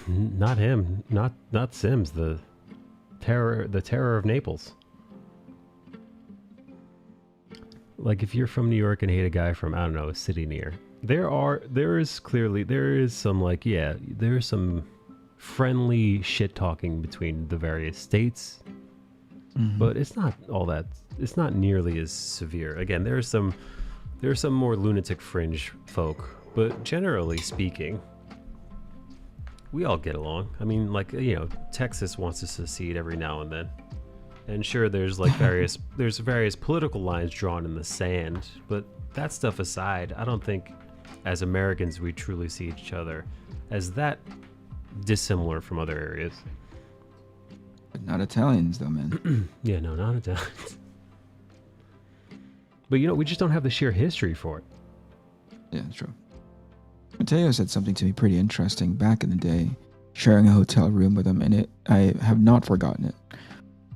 Not him. Not Sims, the terror of Naples. Like if you're from New York and hate a guy from, I don't know, a city near, there is some like, yeah, there's some friendly shit talking between the various states, but it's not nearly as severe. Again, there's some more lunatic fringe folk, but generally speaking, we all get along. I mean, like, you know, Texas wants to secede every now and then. And sure, there's like various political lines drawn in the sand, but that stuff aside, I don't think as Americans we truly see each other as that dissimilar from other areas. But not Italians though, man. Yeah, no, not Italians. But you know, we just don't have the sheer history for it. Yeah, it's true. Mateo said something to me pretty interesting back in the day, sharing a hotel room with him, and I have not forgotten it.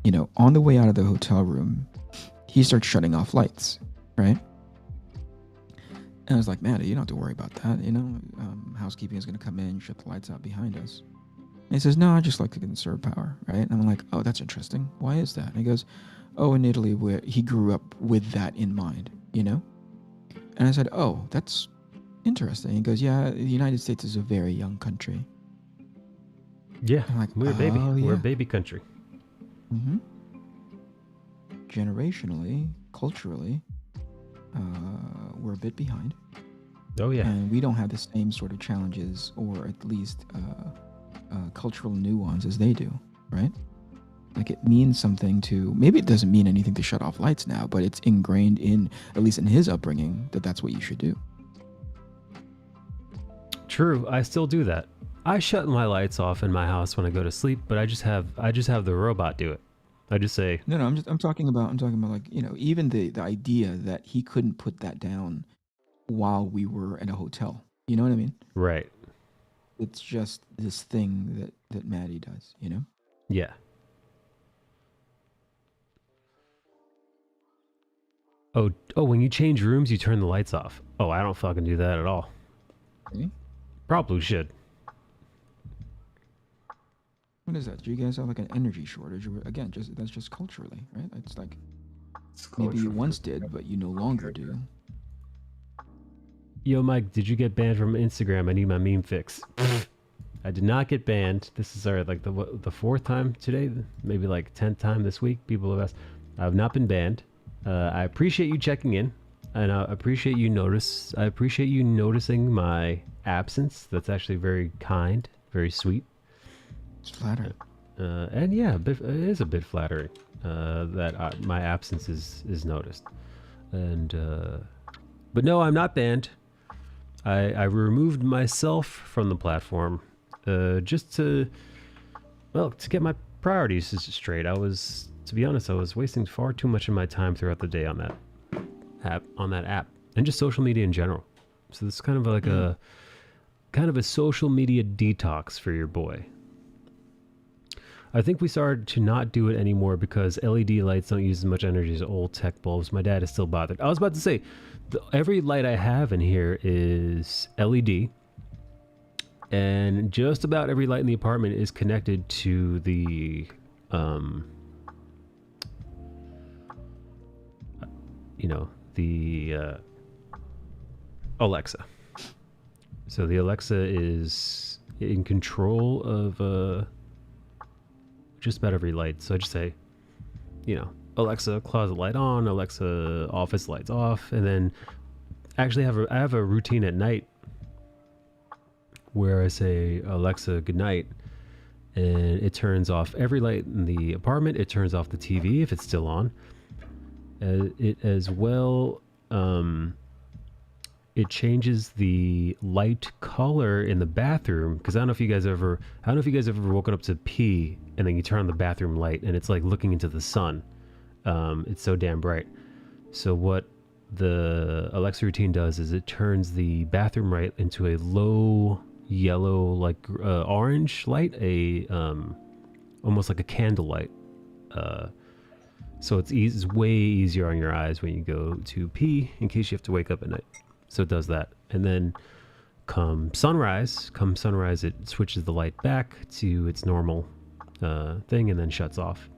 You know, on the way out of the hotel room, he starts shutting off lights, right? And I was like, Maddie, you don't have to worry about that. You know, housekeeping is going to come in, shut the lights out behind us. And he says, no, I just like to conserve power, right? And I'm like, oh, that's interesting. Why is that? And he goes, oh, in Italy, where he grew up with that in mind, you know? And I said, oh, that's interesting. He goes, yeah, the United States is a very young country. Yeah, I'm like, we're a baby. oh, We're a yeah. baby country. Mm-hmm. Generationally, culturally, we're a bit behind. Oh, yeah. And we don't have the same sort of challenges or at least cultural nuance as they do, right? Like it means something to, maybe it doesn't mean anything to shut off lights now, but it's ingrained in, at least in his upbringing, that that's what you should do. True, I still do that. I shut my lights off in my house when I go to sleep, but I just have the robot do it. I just say, No, I'm talking about like, you know, even the idea that he couldn't put that down while we were at a hotel. You know what I mean? Right. It's just this thing that Maddie does, you know? Yeah. Oh, when you change rooms, you turn the lights off. Oh, I don't fucking do that at all. Really? Probably should. What is that? Do you guys have like an energy shortage? Or, again, that's just culturally, right? It's like maybe you once did, but you no longer do. Yo, Mike, did you get banned from Instagram? I need my meme fix. I did not get banned. This is our like the fourth time today, maybe like 10th time this week. People have asked. I have not been banned. I appreciate you checking in, and I appreciate you noticing my absence. That's actually very kind, very sweet. It's flattering. And yeah, it is a bit flattering that my absence is noticed. And but no, I'm not banned. I removed myself from the platform just to get my priorities straight. To be honest, I was wasting far too much of my time throughout the day on that app, and just social media in general. So this is kind of like a social media detox for your boy. I think we started to not do it anymore because LED lights don't use as much energy as old tech bulbs. My dad is still bothered. I was about to say, every light I have in here is LED, and just about every light in the apartment is connected to the Alexa. So the Alexa is in control of just about every light. So I just say, Alexa, closet light on, Alexa, office lights off, and then actually I have a routine at night where I say, Alexa, good night, and it turns off every light in the apartment. It turns off the TV if it's still on. It as well, it changes the light color in the bathroom, because I don't know if you guys ever woken up to pee and then you turn on the bathroom light and it's like looking into the sun. It's so damn bright. So what the Alexa routine does is it turns the bathroom light into a low yellow, like orange light, almost like a candle light. So it's way easier on your eyes when you go to pee in case you have to wake up at night. So it does that. And then come sunrise, it switches the light back to its normal thing and then shuts off.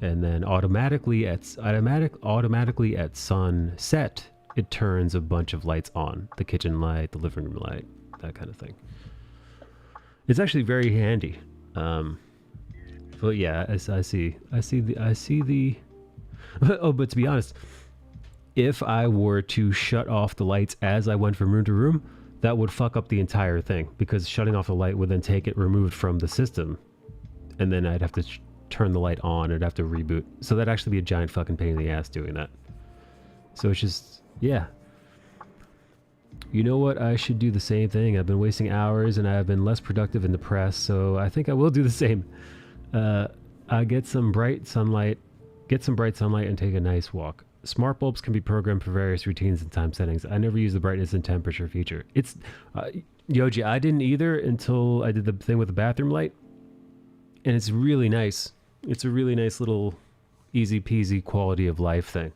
And then automatically at sunset, it turns a bunch of lights on. The kitchen light, the living room light, that kind of thing. It's actually very handy. But yeah, I see the oh, but to be honest, if I were to shut off the lights as I went from room to room, that would fuck up the entire thing, because shutting off the light would then take it removed from the system, and then I'd have to turn the light on. I'd have to reboot. So that'd actually be a giant fucking pain in the ass doing that. So it's just, yeah. You know what? I should do the same thing. I've been wasting hours and I've been less productive and depressed, so I think I will do the same. I get some bright sunlight and take a nice walk. Smart bulbs can be programmed for various routines and time settings. I never use the brightness and temperature feature. It's Yoji, I didn't either until I did the thing with the bathroom light, and it's really nice. It's a really nice little easy peasy quality of life thing.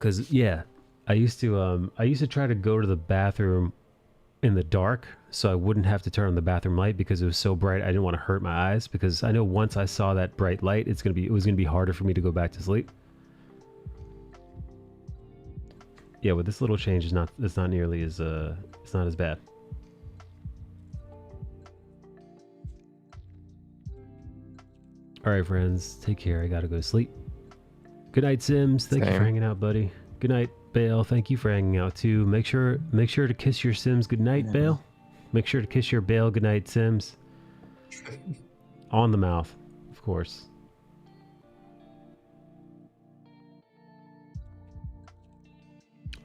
Cause yeah, I used to try to go to the bathroom in the dark so I wouldn't have to turn on the bathroom light because it was so bright. I didn't want to hurt my eyes because I know once I saw that bright light, it was gonna be harder for me to go back to sleep. Yeah, with this little change, it's not nearly as it's not as bad. All right, friends, take care. I gotta go to sleep. Good night, Sims. Thank you for hanging out, buddy. Good night, Bale. Thank you for hanging out too. Make sure to kiss your Sims good night, Bale. Make sure to kiss your Bale good night, Sims. On the mouth, of course.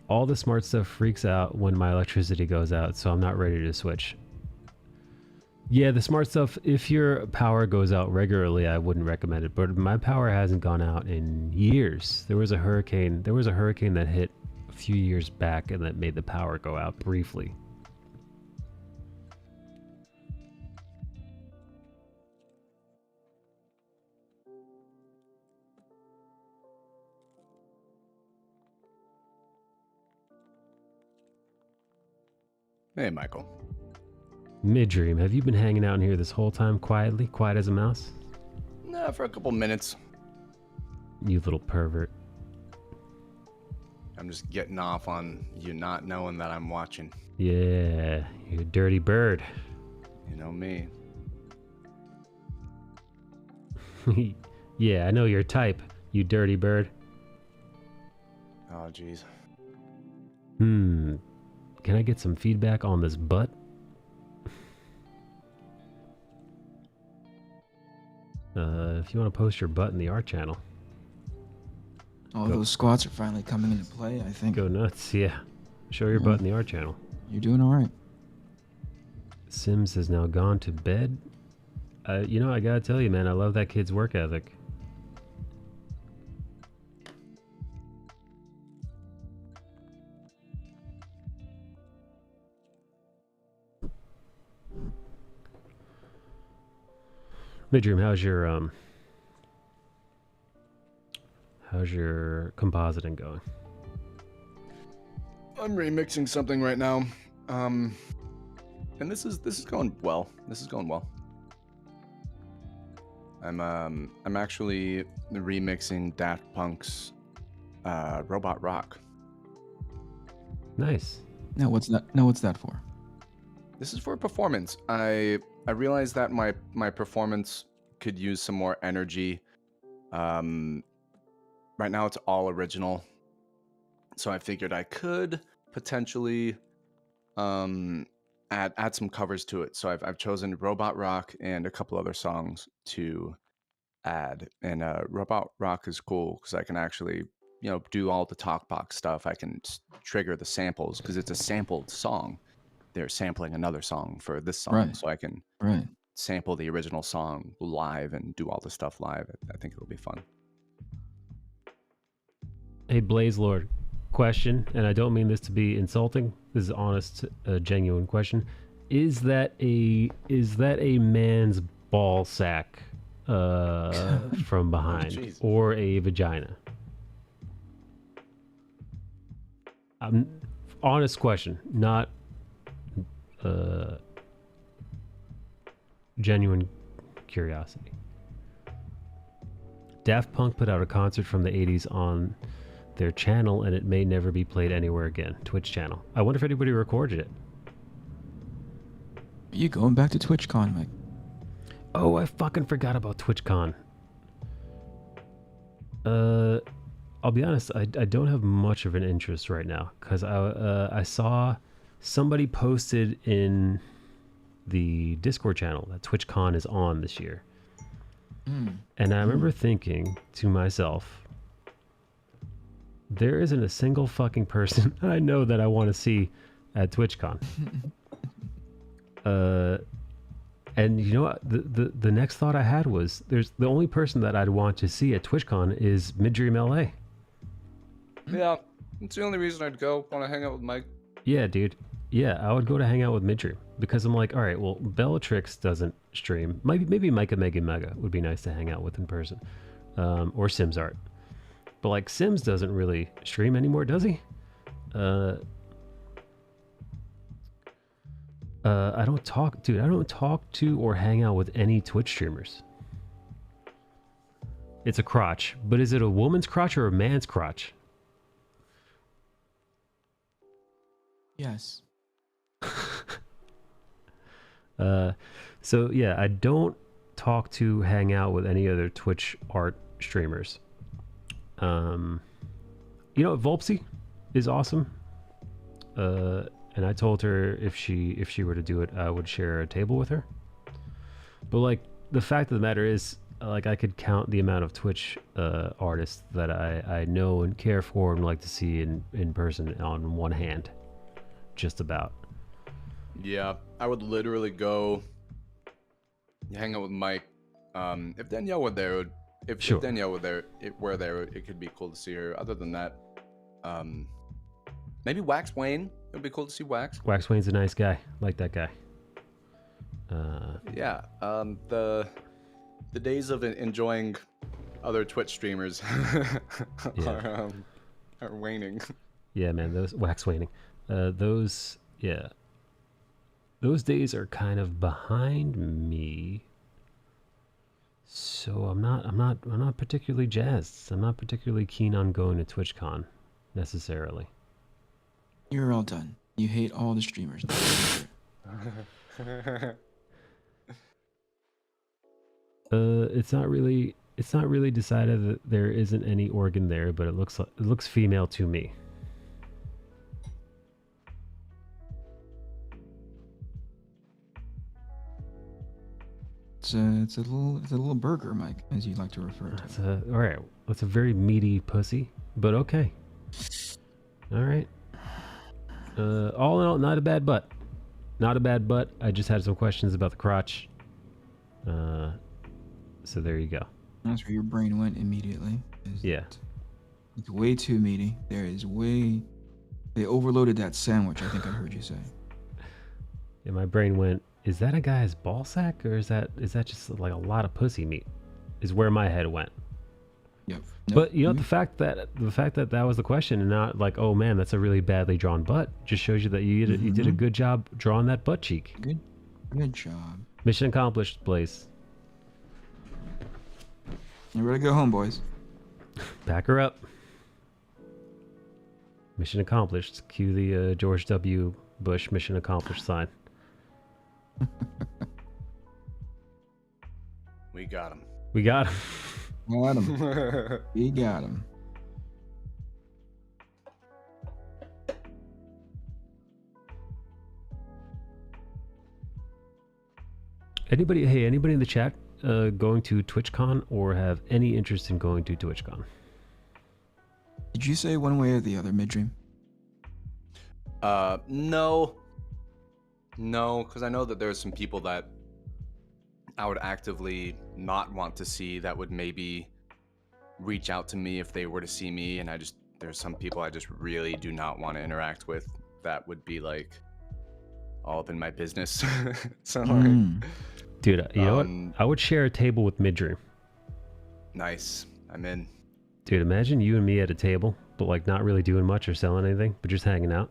All the smart stuff freaks out when my electricity goes out, so I'm not ready to switch. Yeah, the smart stuff, if your power goes out regularly, I wouldn't recommend it, but my power hasn't gone out in years. There was a hurricane that hit a few years back and that made the power go out briefly. Hey, Michael. Midream, have you been hanging out in here this whole time quietly, quiet as a mouse? Nah, for a couple minutes. You little pervert. I'm just getting off on you not knowing that I'm watching. Yeah, you dirty bird. You know me. Yeah, I know your type, you dirty bird. Oh, jeez. Can I get some feedback on this butt? If you want to post your butt in the art channel. All those squats are finally coming into play, I think. Go nuts, yeah. Show your butt in the art channel. You're doing all right. Sims has now gone to bed. You know, I gotta tell you, man, I love that kid's work ethic. Midream, how's your compositing going? I'm remixing something right now. And this is going well. This is going well. I'm actually remixing Daft Punk's Robot Rock. Nice. Now what's that for? This is for performance. I realized that my performance could use some more energy. Right now it's all original. So I figured I could potentially add some covers to it. So I've chosen Robot Rock and a couple other songs to add. And Robot Rock is cool because I can actually, do all the talk box stuff. I can trigger the samples because it's a sampled song. They're sampling another song for this song, right. So I can sample the original song live and do all the stuff live. I think it'll be fun. Hey, Blaze Lord, question, and I don't mean this to be insulting. This is honest, genuine question. Is that a man's ball sack from behind, or a vagina? Honest question, not genuine curiosity. Daft Punk put out a concert from the 80s on their channel, and it may never be played anywhere again. Twitch channel. I wonder if anybody recorded it. Are you going back to TwitchCon, Mike? Oh, I fucking forgot about TwitchCon. I'll be honest, I don't have much of an interest right now, because I saw somebody posted in the Discord channel that TwitchCon is on this year. And I remember thinking to myself, there isn't a single fucking person I know that I want to see at TwitchCon. And you know what? The next thought I had was, there's the only person that I'd want to see at TwitchCon is Midream LA. Yeah, it's the only reason I'd go. Want to hang out with Mike? Yeah, dude. Yeah, I would go to hang out with Midream because I'm like, all right, well, Bellatrix doesn't stream. Maybe Micah Mega Mega would be nice to hang out with in person, or Sims Art. But like Sims doesn't really stream anymore, does he? I don't talk, dude. I don't talk to or hang out with any Twitch streamers. It's a crotch, but is it a woman's crotch or a man's crotch? Yes. So yeah, I don't talk to, hang out with any other Twitch art streamers. You know, Volpsy is awesome. And I told her if she were to do it, I would share a table with her. But like the fact of the matter is, like I could count the amount of Twitch artists that I know and care for and like to see in person on one hand, just about. Yeah, I would literally go hang out with Mike. If Danielle were there, if Danielle were there, it could be cool to see her. Other than that, maybe Wax Wayne. It would be cool to see Wax. Wax Wayne's a nice guy. Like that guy. Yeah. The days of enjoying other Twitch streamers are waning. Yeah, man. Those wax waning. Those days are kind of behind me. So I'm not particularly jazzed. I'm not particularly keen on going to TwitchCon necessarily. You're all done. You hate all the streamers. It's not really decided that there isn't any organ there, but it looks female to me. It's a little burger, Mike, as you like to refer to it. All right. That's a very meaty pussy, but okay. All right. All in all, not a bad butt. Not a bad butt. I just had some questions about the crotch. So there you go. That's where your brain went immediately. Yeah. It's way too meaty. They overloaded that sandwich, I think I heard you say. Yeah, my brain went, is that a guy's ball sack or is that just like a lot of pussy meat? Is where my head went. Yep. But you know, the fact that that was the question and not like, oh man, that's a really badly drawn butt, just shows you that you did a good job drawing that butt cheek. Good job. Mission accomplished, Blaze. You ready to go home, boys? Pack her up. Mission accomplished. Cue the George W. Bush mission accomplished sign. We got him. We got him. Got him. We got him. Anybody in the chat going to TwitchCon or have any interest in going to TwitchCon? Did you say one way or the other, Midream? No, because I know that there's some people that I would actively not want to see that would maybe reach out to me if they were to see me, and there's some people I just really do not want to interact with that would be like all up in my business. So dude, you know what? I would share a table with Midream. Nice. I'm in. Dude, imagine you and me at a table, but like not really doing much or selling anything, but just hanging out.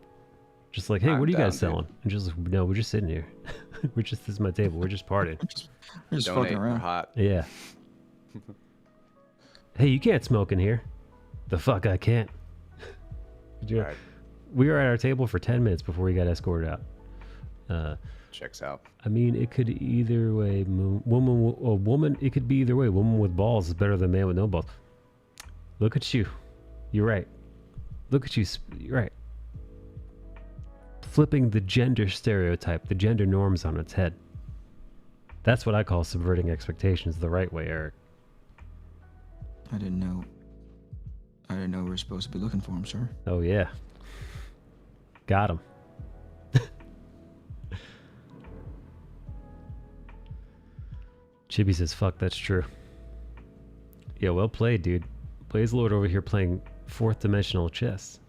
Just like, hey, what are you guys selling? And just like, no, we're just sitting here. This is my table. We're just partying. We're just fucking around. Hot. Yeah. Hey, you can't smoke in here. The fuck I can't. Right. We were at our table for 10 minutes before we got escorted out. Checks out. I mean, it could either way. Woman. It could be either way. Woman with balls is better than man with no balls. Look at you. You're right. Look at you. You're right. Flipping the gender stereotype, the gender norms on its head. That's what I call subverting expectations the right way, Eric. I didn't know we were supposed to be looking for him, sir. Oh yeah. Got him. Chibi says, fuck, that's true. Yeah, well played, dude. Blaze Lord over here playing fourth dimensional chess.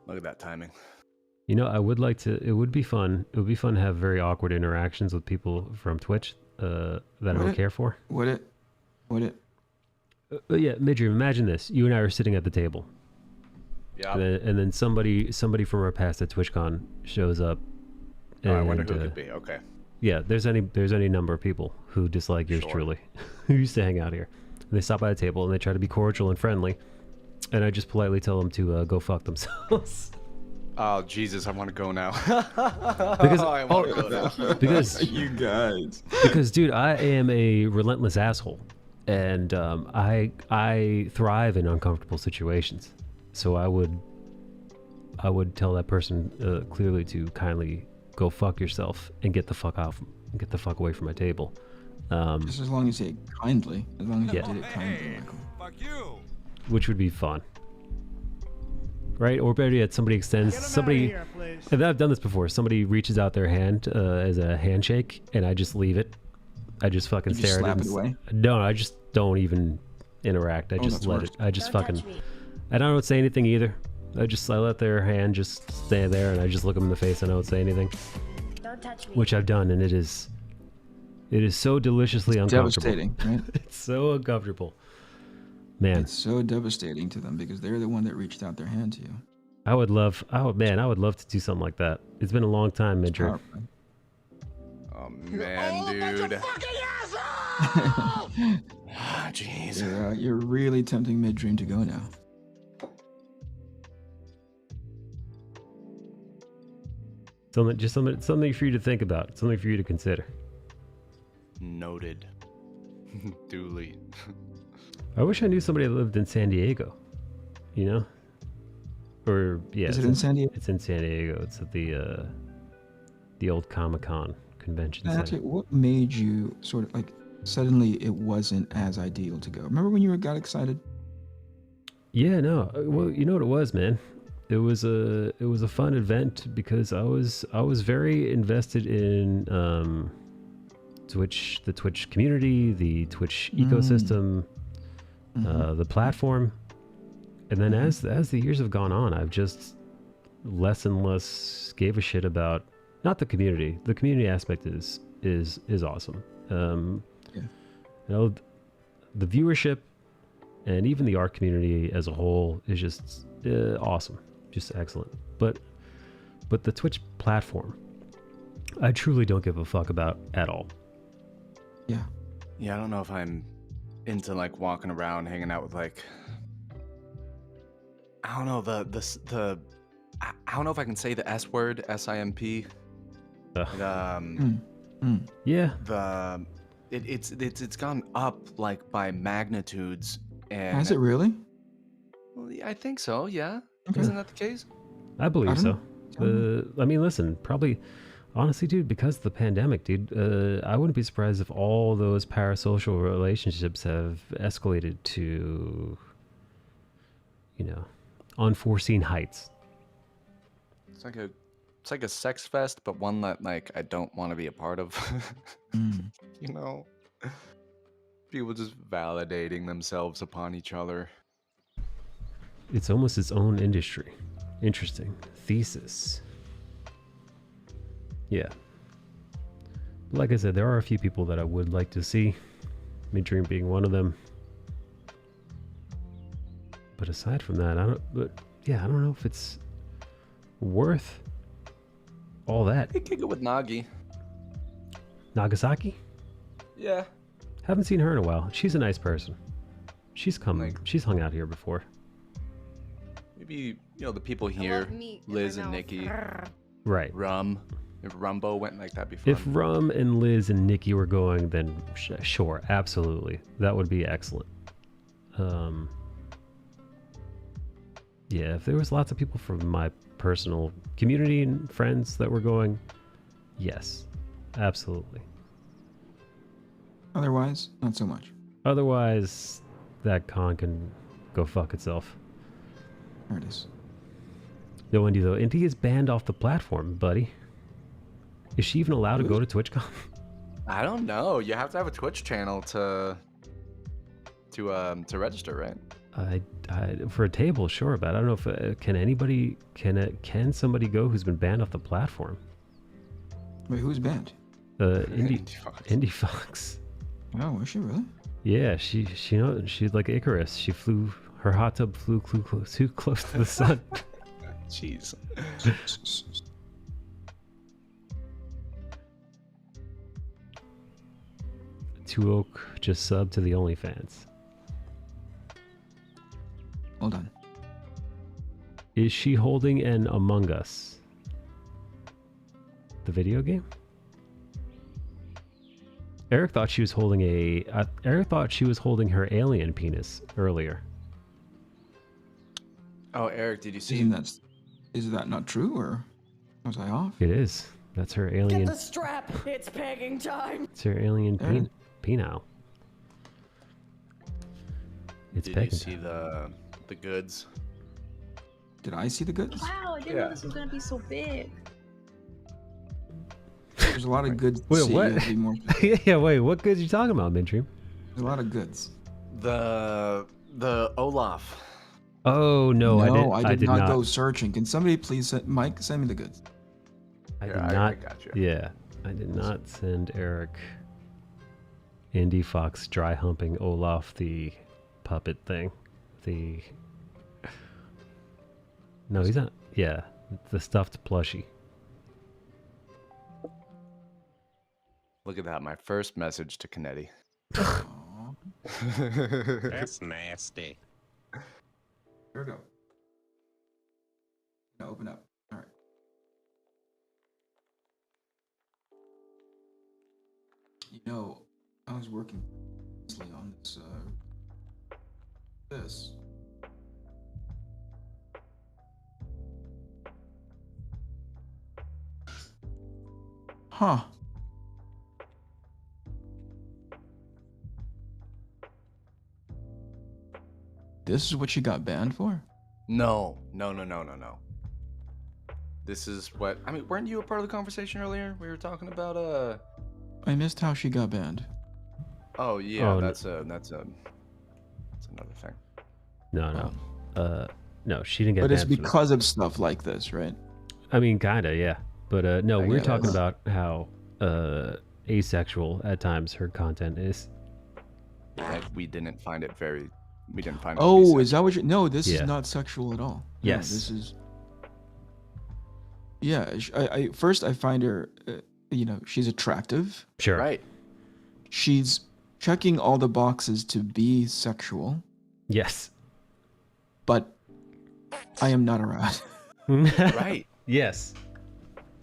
Look at that timing. You know, I would like to. It would be fun. It would be fun to have very awkward interactions with people from Twitch that I don't care for. Would it? Yeah, Midrium, imagine this. You and I are sitting at the table. Yeah. And then somebody from our past at TwitchCon shows up. Oh, I wonder who it could be. Okay. Yeah, there's any number of people who dislike yours truly, who used to hang out here. And they stop by the table and they try to be cordial and friendly, and I just politely tell them to go fuck themselves. Oh Jesus, I want to go now. Because I want to go now. because you guys. Because dude, I am a relentless asshole, and I thrive in uncomfortable situations. So I would tell that person clearly to kindly go fuck yourself and get the fuck off and get the fuck away from my table. Just as long as you kindly, as long as you did it kindly, Michael. Fuck you. Which would be fun, right? Or better yet, somebody extends and I've done this before. Somebody reaches out their hand as a handshake, and I just leave it. I just fucking You just stare slap at it away? No, I just don't even interact. I just let it. I just fucking. I don't say anything either. I let their hand just stay there, and I just look them in the face and I don't say anything. Don't touch me. Which I've done, and it is so deliciously uncomfortable. Devastating, right? It's so uncomfortable. Man. It's so devastating to them because they're the one that reached out their hand to you. I would love to do something like that. It's been a long time, Midger. Oh man, dude. Ah, jeez. You're really tempting Mid-Dream to go now. Something for you to think about. Something for you to consider. Noted. Duly. I wish I knew somebody that lived in San Diego. You know? Or yeah. Is it in San Diego? It's in San Diego. It's at the old Comic-Con convention center. Actually, what made you sort of like suddenly it wasn't as ideal to go? Remember when you got excited? Yeah, no. Well, you know what it was, man. It was a fun event because I was very invested in Twitch, the Twitch community, the Twitch ecosystem, the platform, and then as the years have gone on, I've just less and less gave a shit about not the community. The community aspect is awesome. You know, the viewership and even the art community as a whole is just awesome. Just excellent. But the Twitch platform, I truly don't give a fuck about at all. Yeah. Yeah, I don't know if I'm into like walking around hanging out with like I don't know I don't know if I can say the S word, SIMP. Yeah. It's gone up like by magnitudes. And Has it really? Well, yeah, I think so. Yeah. Okay. Isn't that the case? I believe so. I mean, listen, probably, honestly, dude, because of the pandemic, dude, I wouldn't be surprised if all those parasocial relationships have escalated to, you know, unforeseen heights. It's like a sex fest, but one that like I don't want to be a part of. You know, people just validating themselves upon each other. It's almost its own industry. Interesting. Thesis. Yeah. Like I said, there are a few people that I would like to see. Midream being one of them. But aside from that, I don't know if it's worth all that. Hey, kick it with Nagi. Nagasaki? Yeah. Haven't seen her in a while. She's a nice person. She's hung out here before. Maybe, you know, the people here, Liz and Nikki. Right. Rum. If Rumbo went like that before. If Rum and Liz and Nikki were going, then sure, absolutely. That would be excellent. Yeah, if there was lots of people from my personal community and friends that were going, yes, absolutely. Otherwise, not so much. Otherwise, that con can go fuck itself. There it is. No, Indy, though. Indy is banned off the platform, buddy. Is she even allowed to go to TwitchCon? I don't know. You have to have a Twitch channel to register, right? For a table, sure, but I don't know if can somebody go who's been banned off the platform? Wait, who's banned? Indie Fox. Oh, was she really? Yeah, she's like Icarus. Her hot tub flew too close to the sun. Jeez. Two Oak just subbed to the OnlyFans. Hold on. Is she holding an Among Us? The video game? Eric thought she was holding her alien penis earlier. Oh, Eric, did you see? Is that not true, or was I off? It is. That's her alien. Get the strap. It's pegging time. It's her alien penile. It's Did you see the goods? Did I see the goods? Wow, I didn't know this was gonna be so big. There's a lot of goods. Wait, what? Yeah, wait, what goods are you talking about, Midstream? There's a lot of goods. The Olaf. Oh no, I did not go searching. Can somebody please Mike send me the goods? I did not. I got you. Yeah, I did not send Eric Indie Fox dry humping Olaf the puppet thing. No, he's not. Yeah, the stuffed plushie. Look at that, my first message to Canetti. That's nasty. Here we go. Now open up. All right. You know, I was working on this. Huh. This is what you got banned for? No. This is what I mean. Weren't you a part of the conversation earlier? We were talking about I missed how she got banned. Oh yeah, Oh, that's another thing. No. No, she didn't get But banned. it's because of stuff like this, right? I mean, kinda, yeah. But no, we're guess. talking about how asexual at times her content is. We didn't find it. Oh, is that what you? No, this Yeah. is not sexual at all. Yes. No, this is. Yeah, I first I find her, she's attractive. Sure. Right. She's checking all the boxes to be sexual, Yes. but I am not aroused. Right. Yes.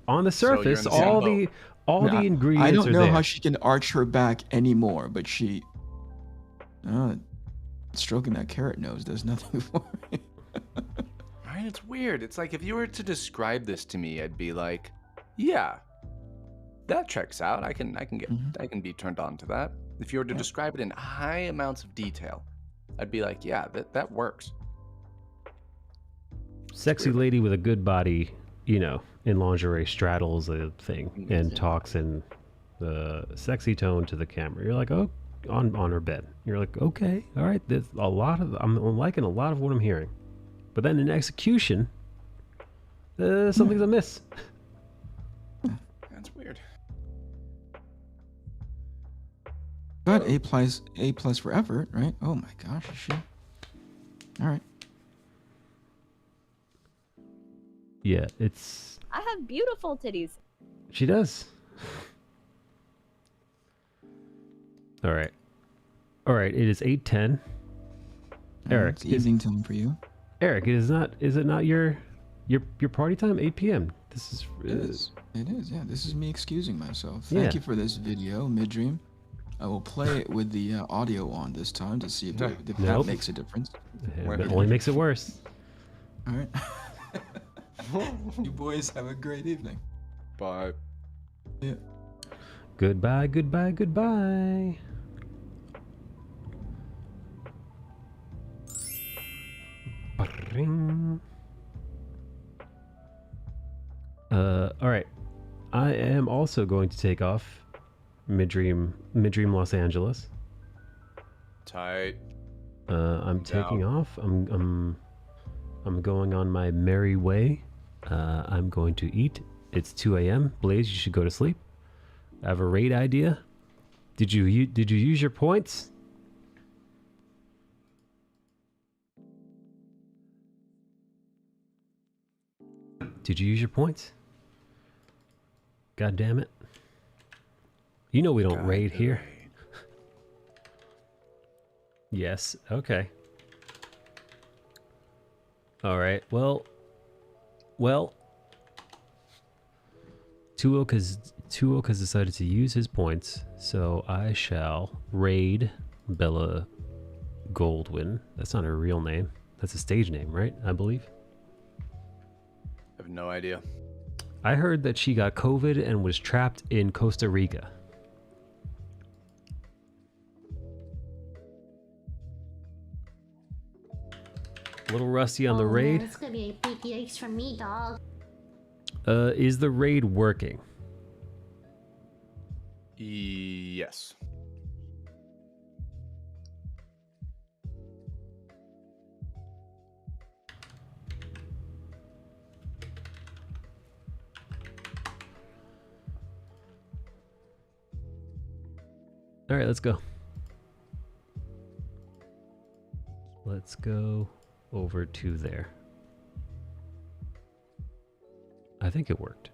On the So you're in surface, the same all boat. the ingredients I don't are know there. how she can arch her back anymore, but she. Stroking that carrot nose does nothing for me. Right? It's weird. It's like if you were to describe this to me, I'd be like, yeah, that checks out. I can be turned on to that. If you were to describe it in high amounts of detail, I'd be like, yeah, that works. Sexy lady with a good body, in lingerie straddles a thing and talks in the sexy tone to the camera. You're like, oh, on her bed. You're like, okay, all right. There's I'm liking a lot of what I'm hearing, but then in execution, something's amiss. That's weird. Got A+ for effort, right? Oh my gosh, is she? All right. Yeah, it's. I have beautiful titties. She does. All right. It is 8:10. Eric, It's evening time for you. Eric, is it not your party time? 8 p.m. This is. It is. Yeah, this is me excusing myself. Thank you for this video, Midstream. I will play it with the audio on this time to see if that makes a difference. It only makes it worse. All right. You boys have a great evening. Bye. Yeah. Goodbye. Ba-ring. All right. I am also going to take off Midstream Los Angeles. Tight. I'm taking off. I'm going on my merry way. I'm going to eat. It's 2 a.m. Blaze, you should go to sleep. I have a raid idea. Did you use your points? Did you use your points? God damn it. You know we don't raid here. Yes, okay. Alright, well... Tuok has decided to use his points, so I shall raid Bella Goldwyn. That's not her real name. That's a stage name, right? I believe. I have no idea. I heard that she got COVID and was trapped in Costa Rica. A little rusty on the raid. It's gonna be a PPX from me, dog. Is the raid working? Yes. All right, let's go. Let's go over to there. I think it worked.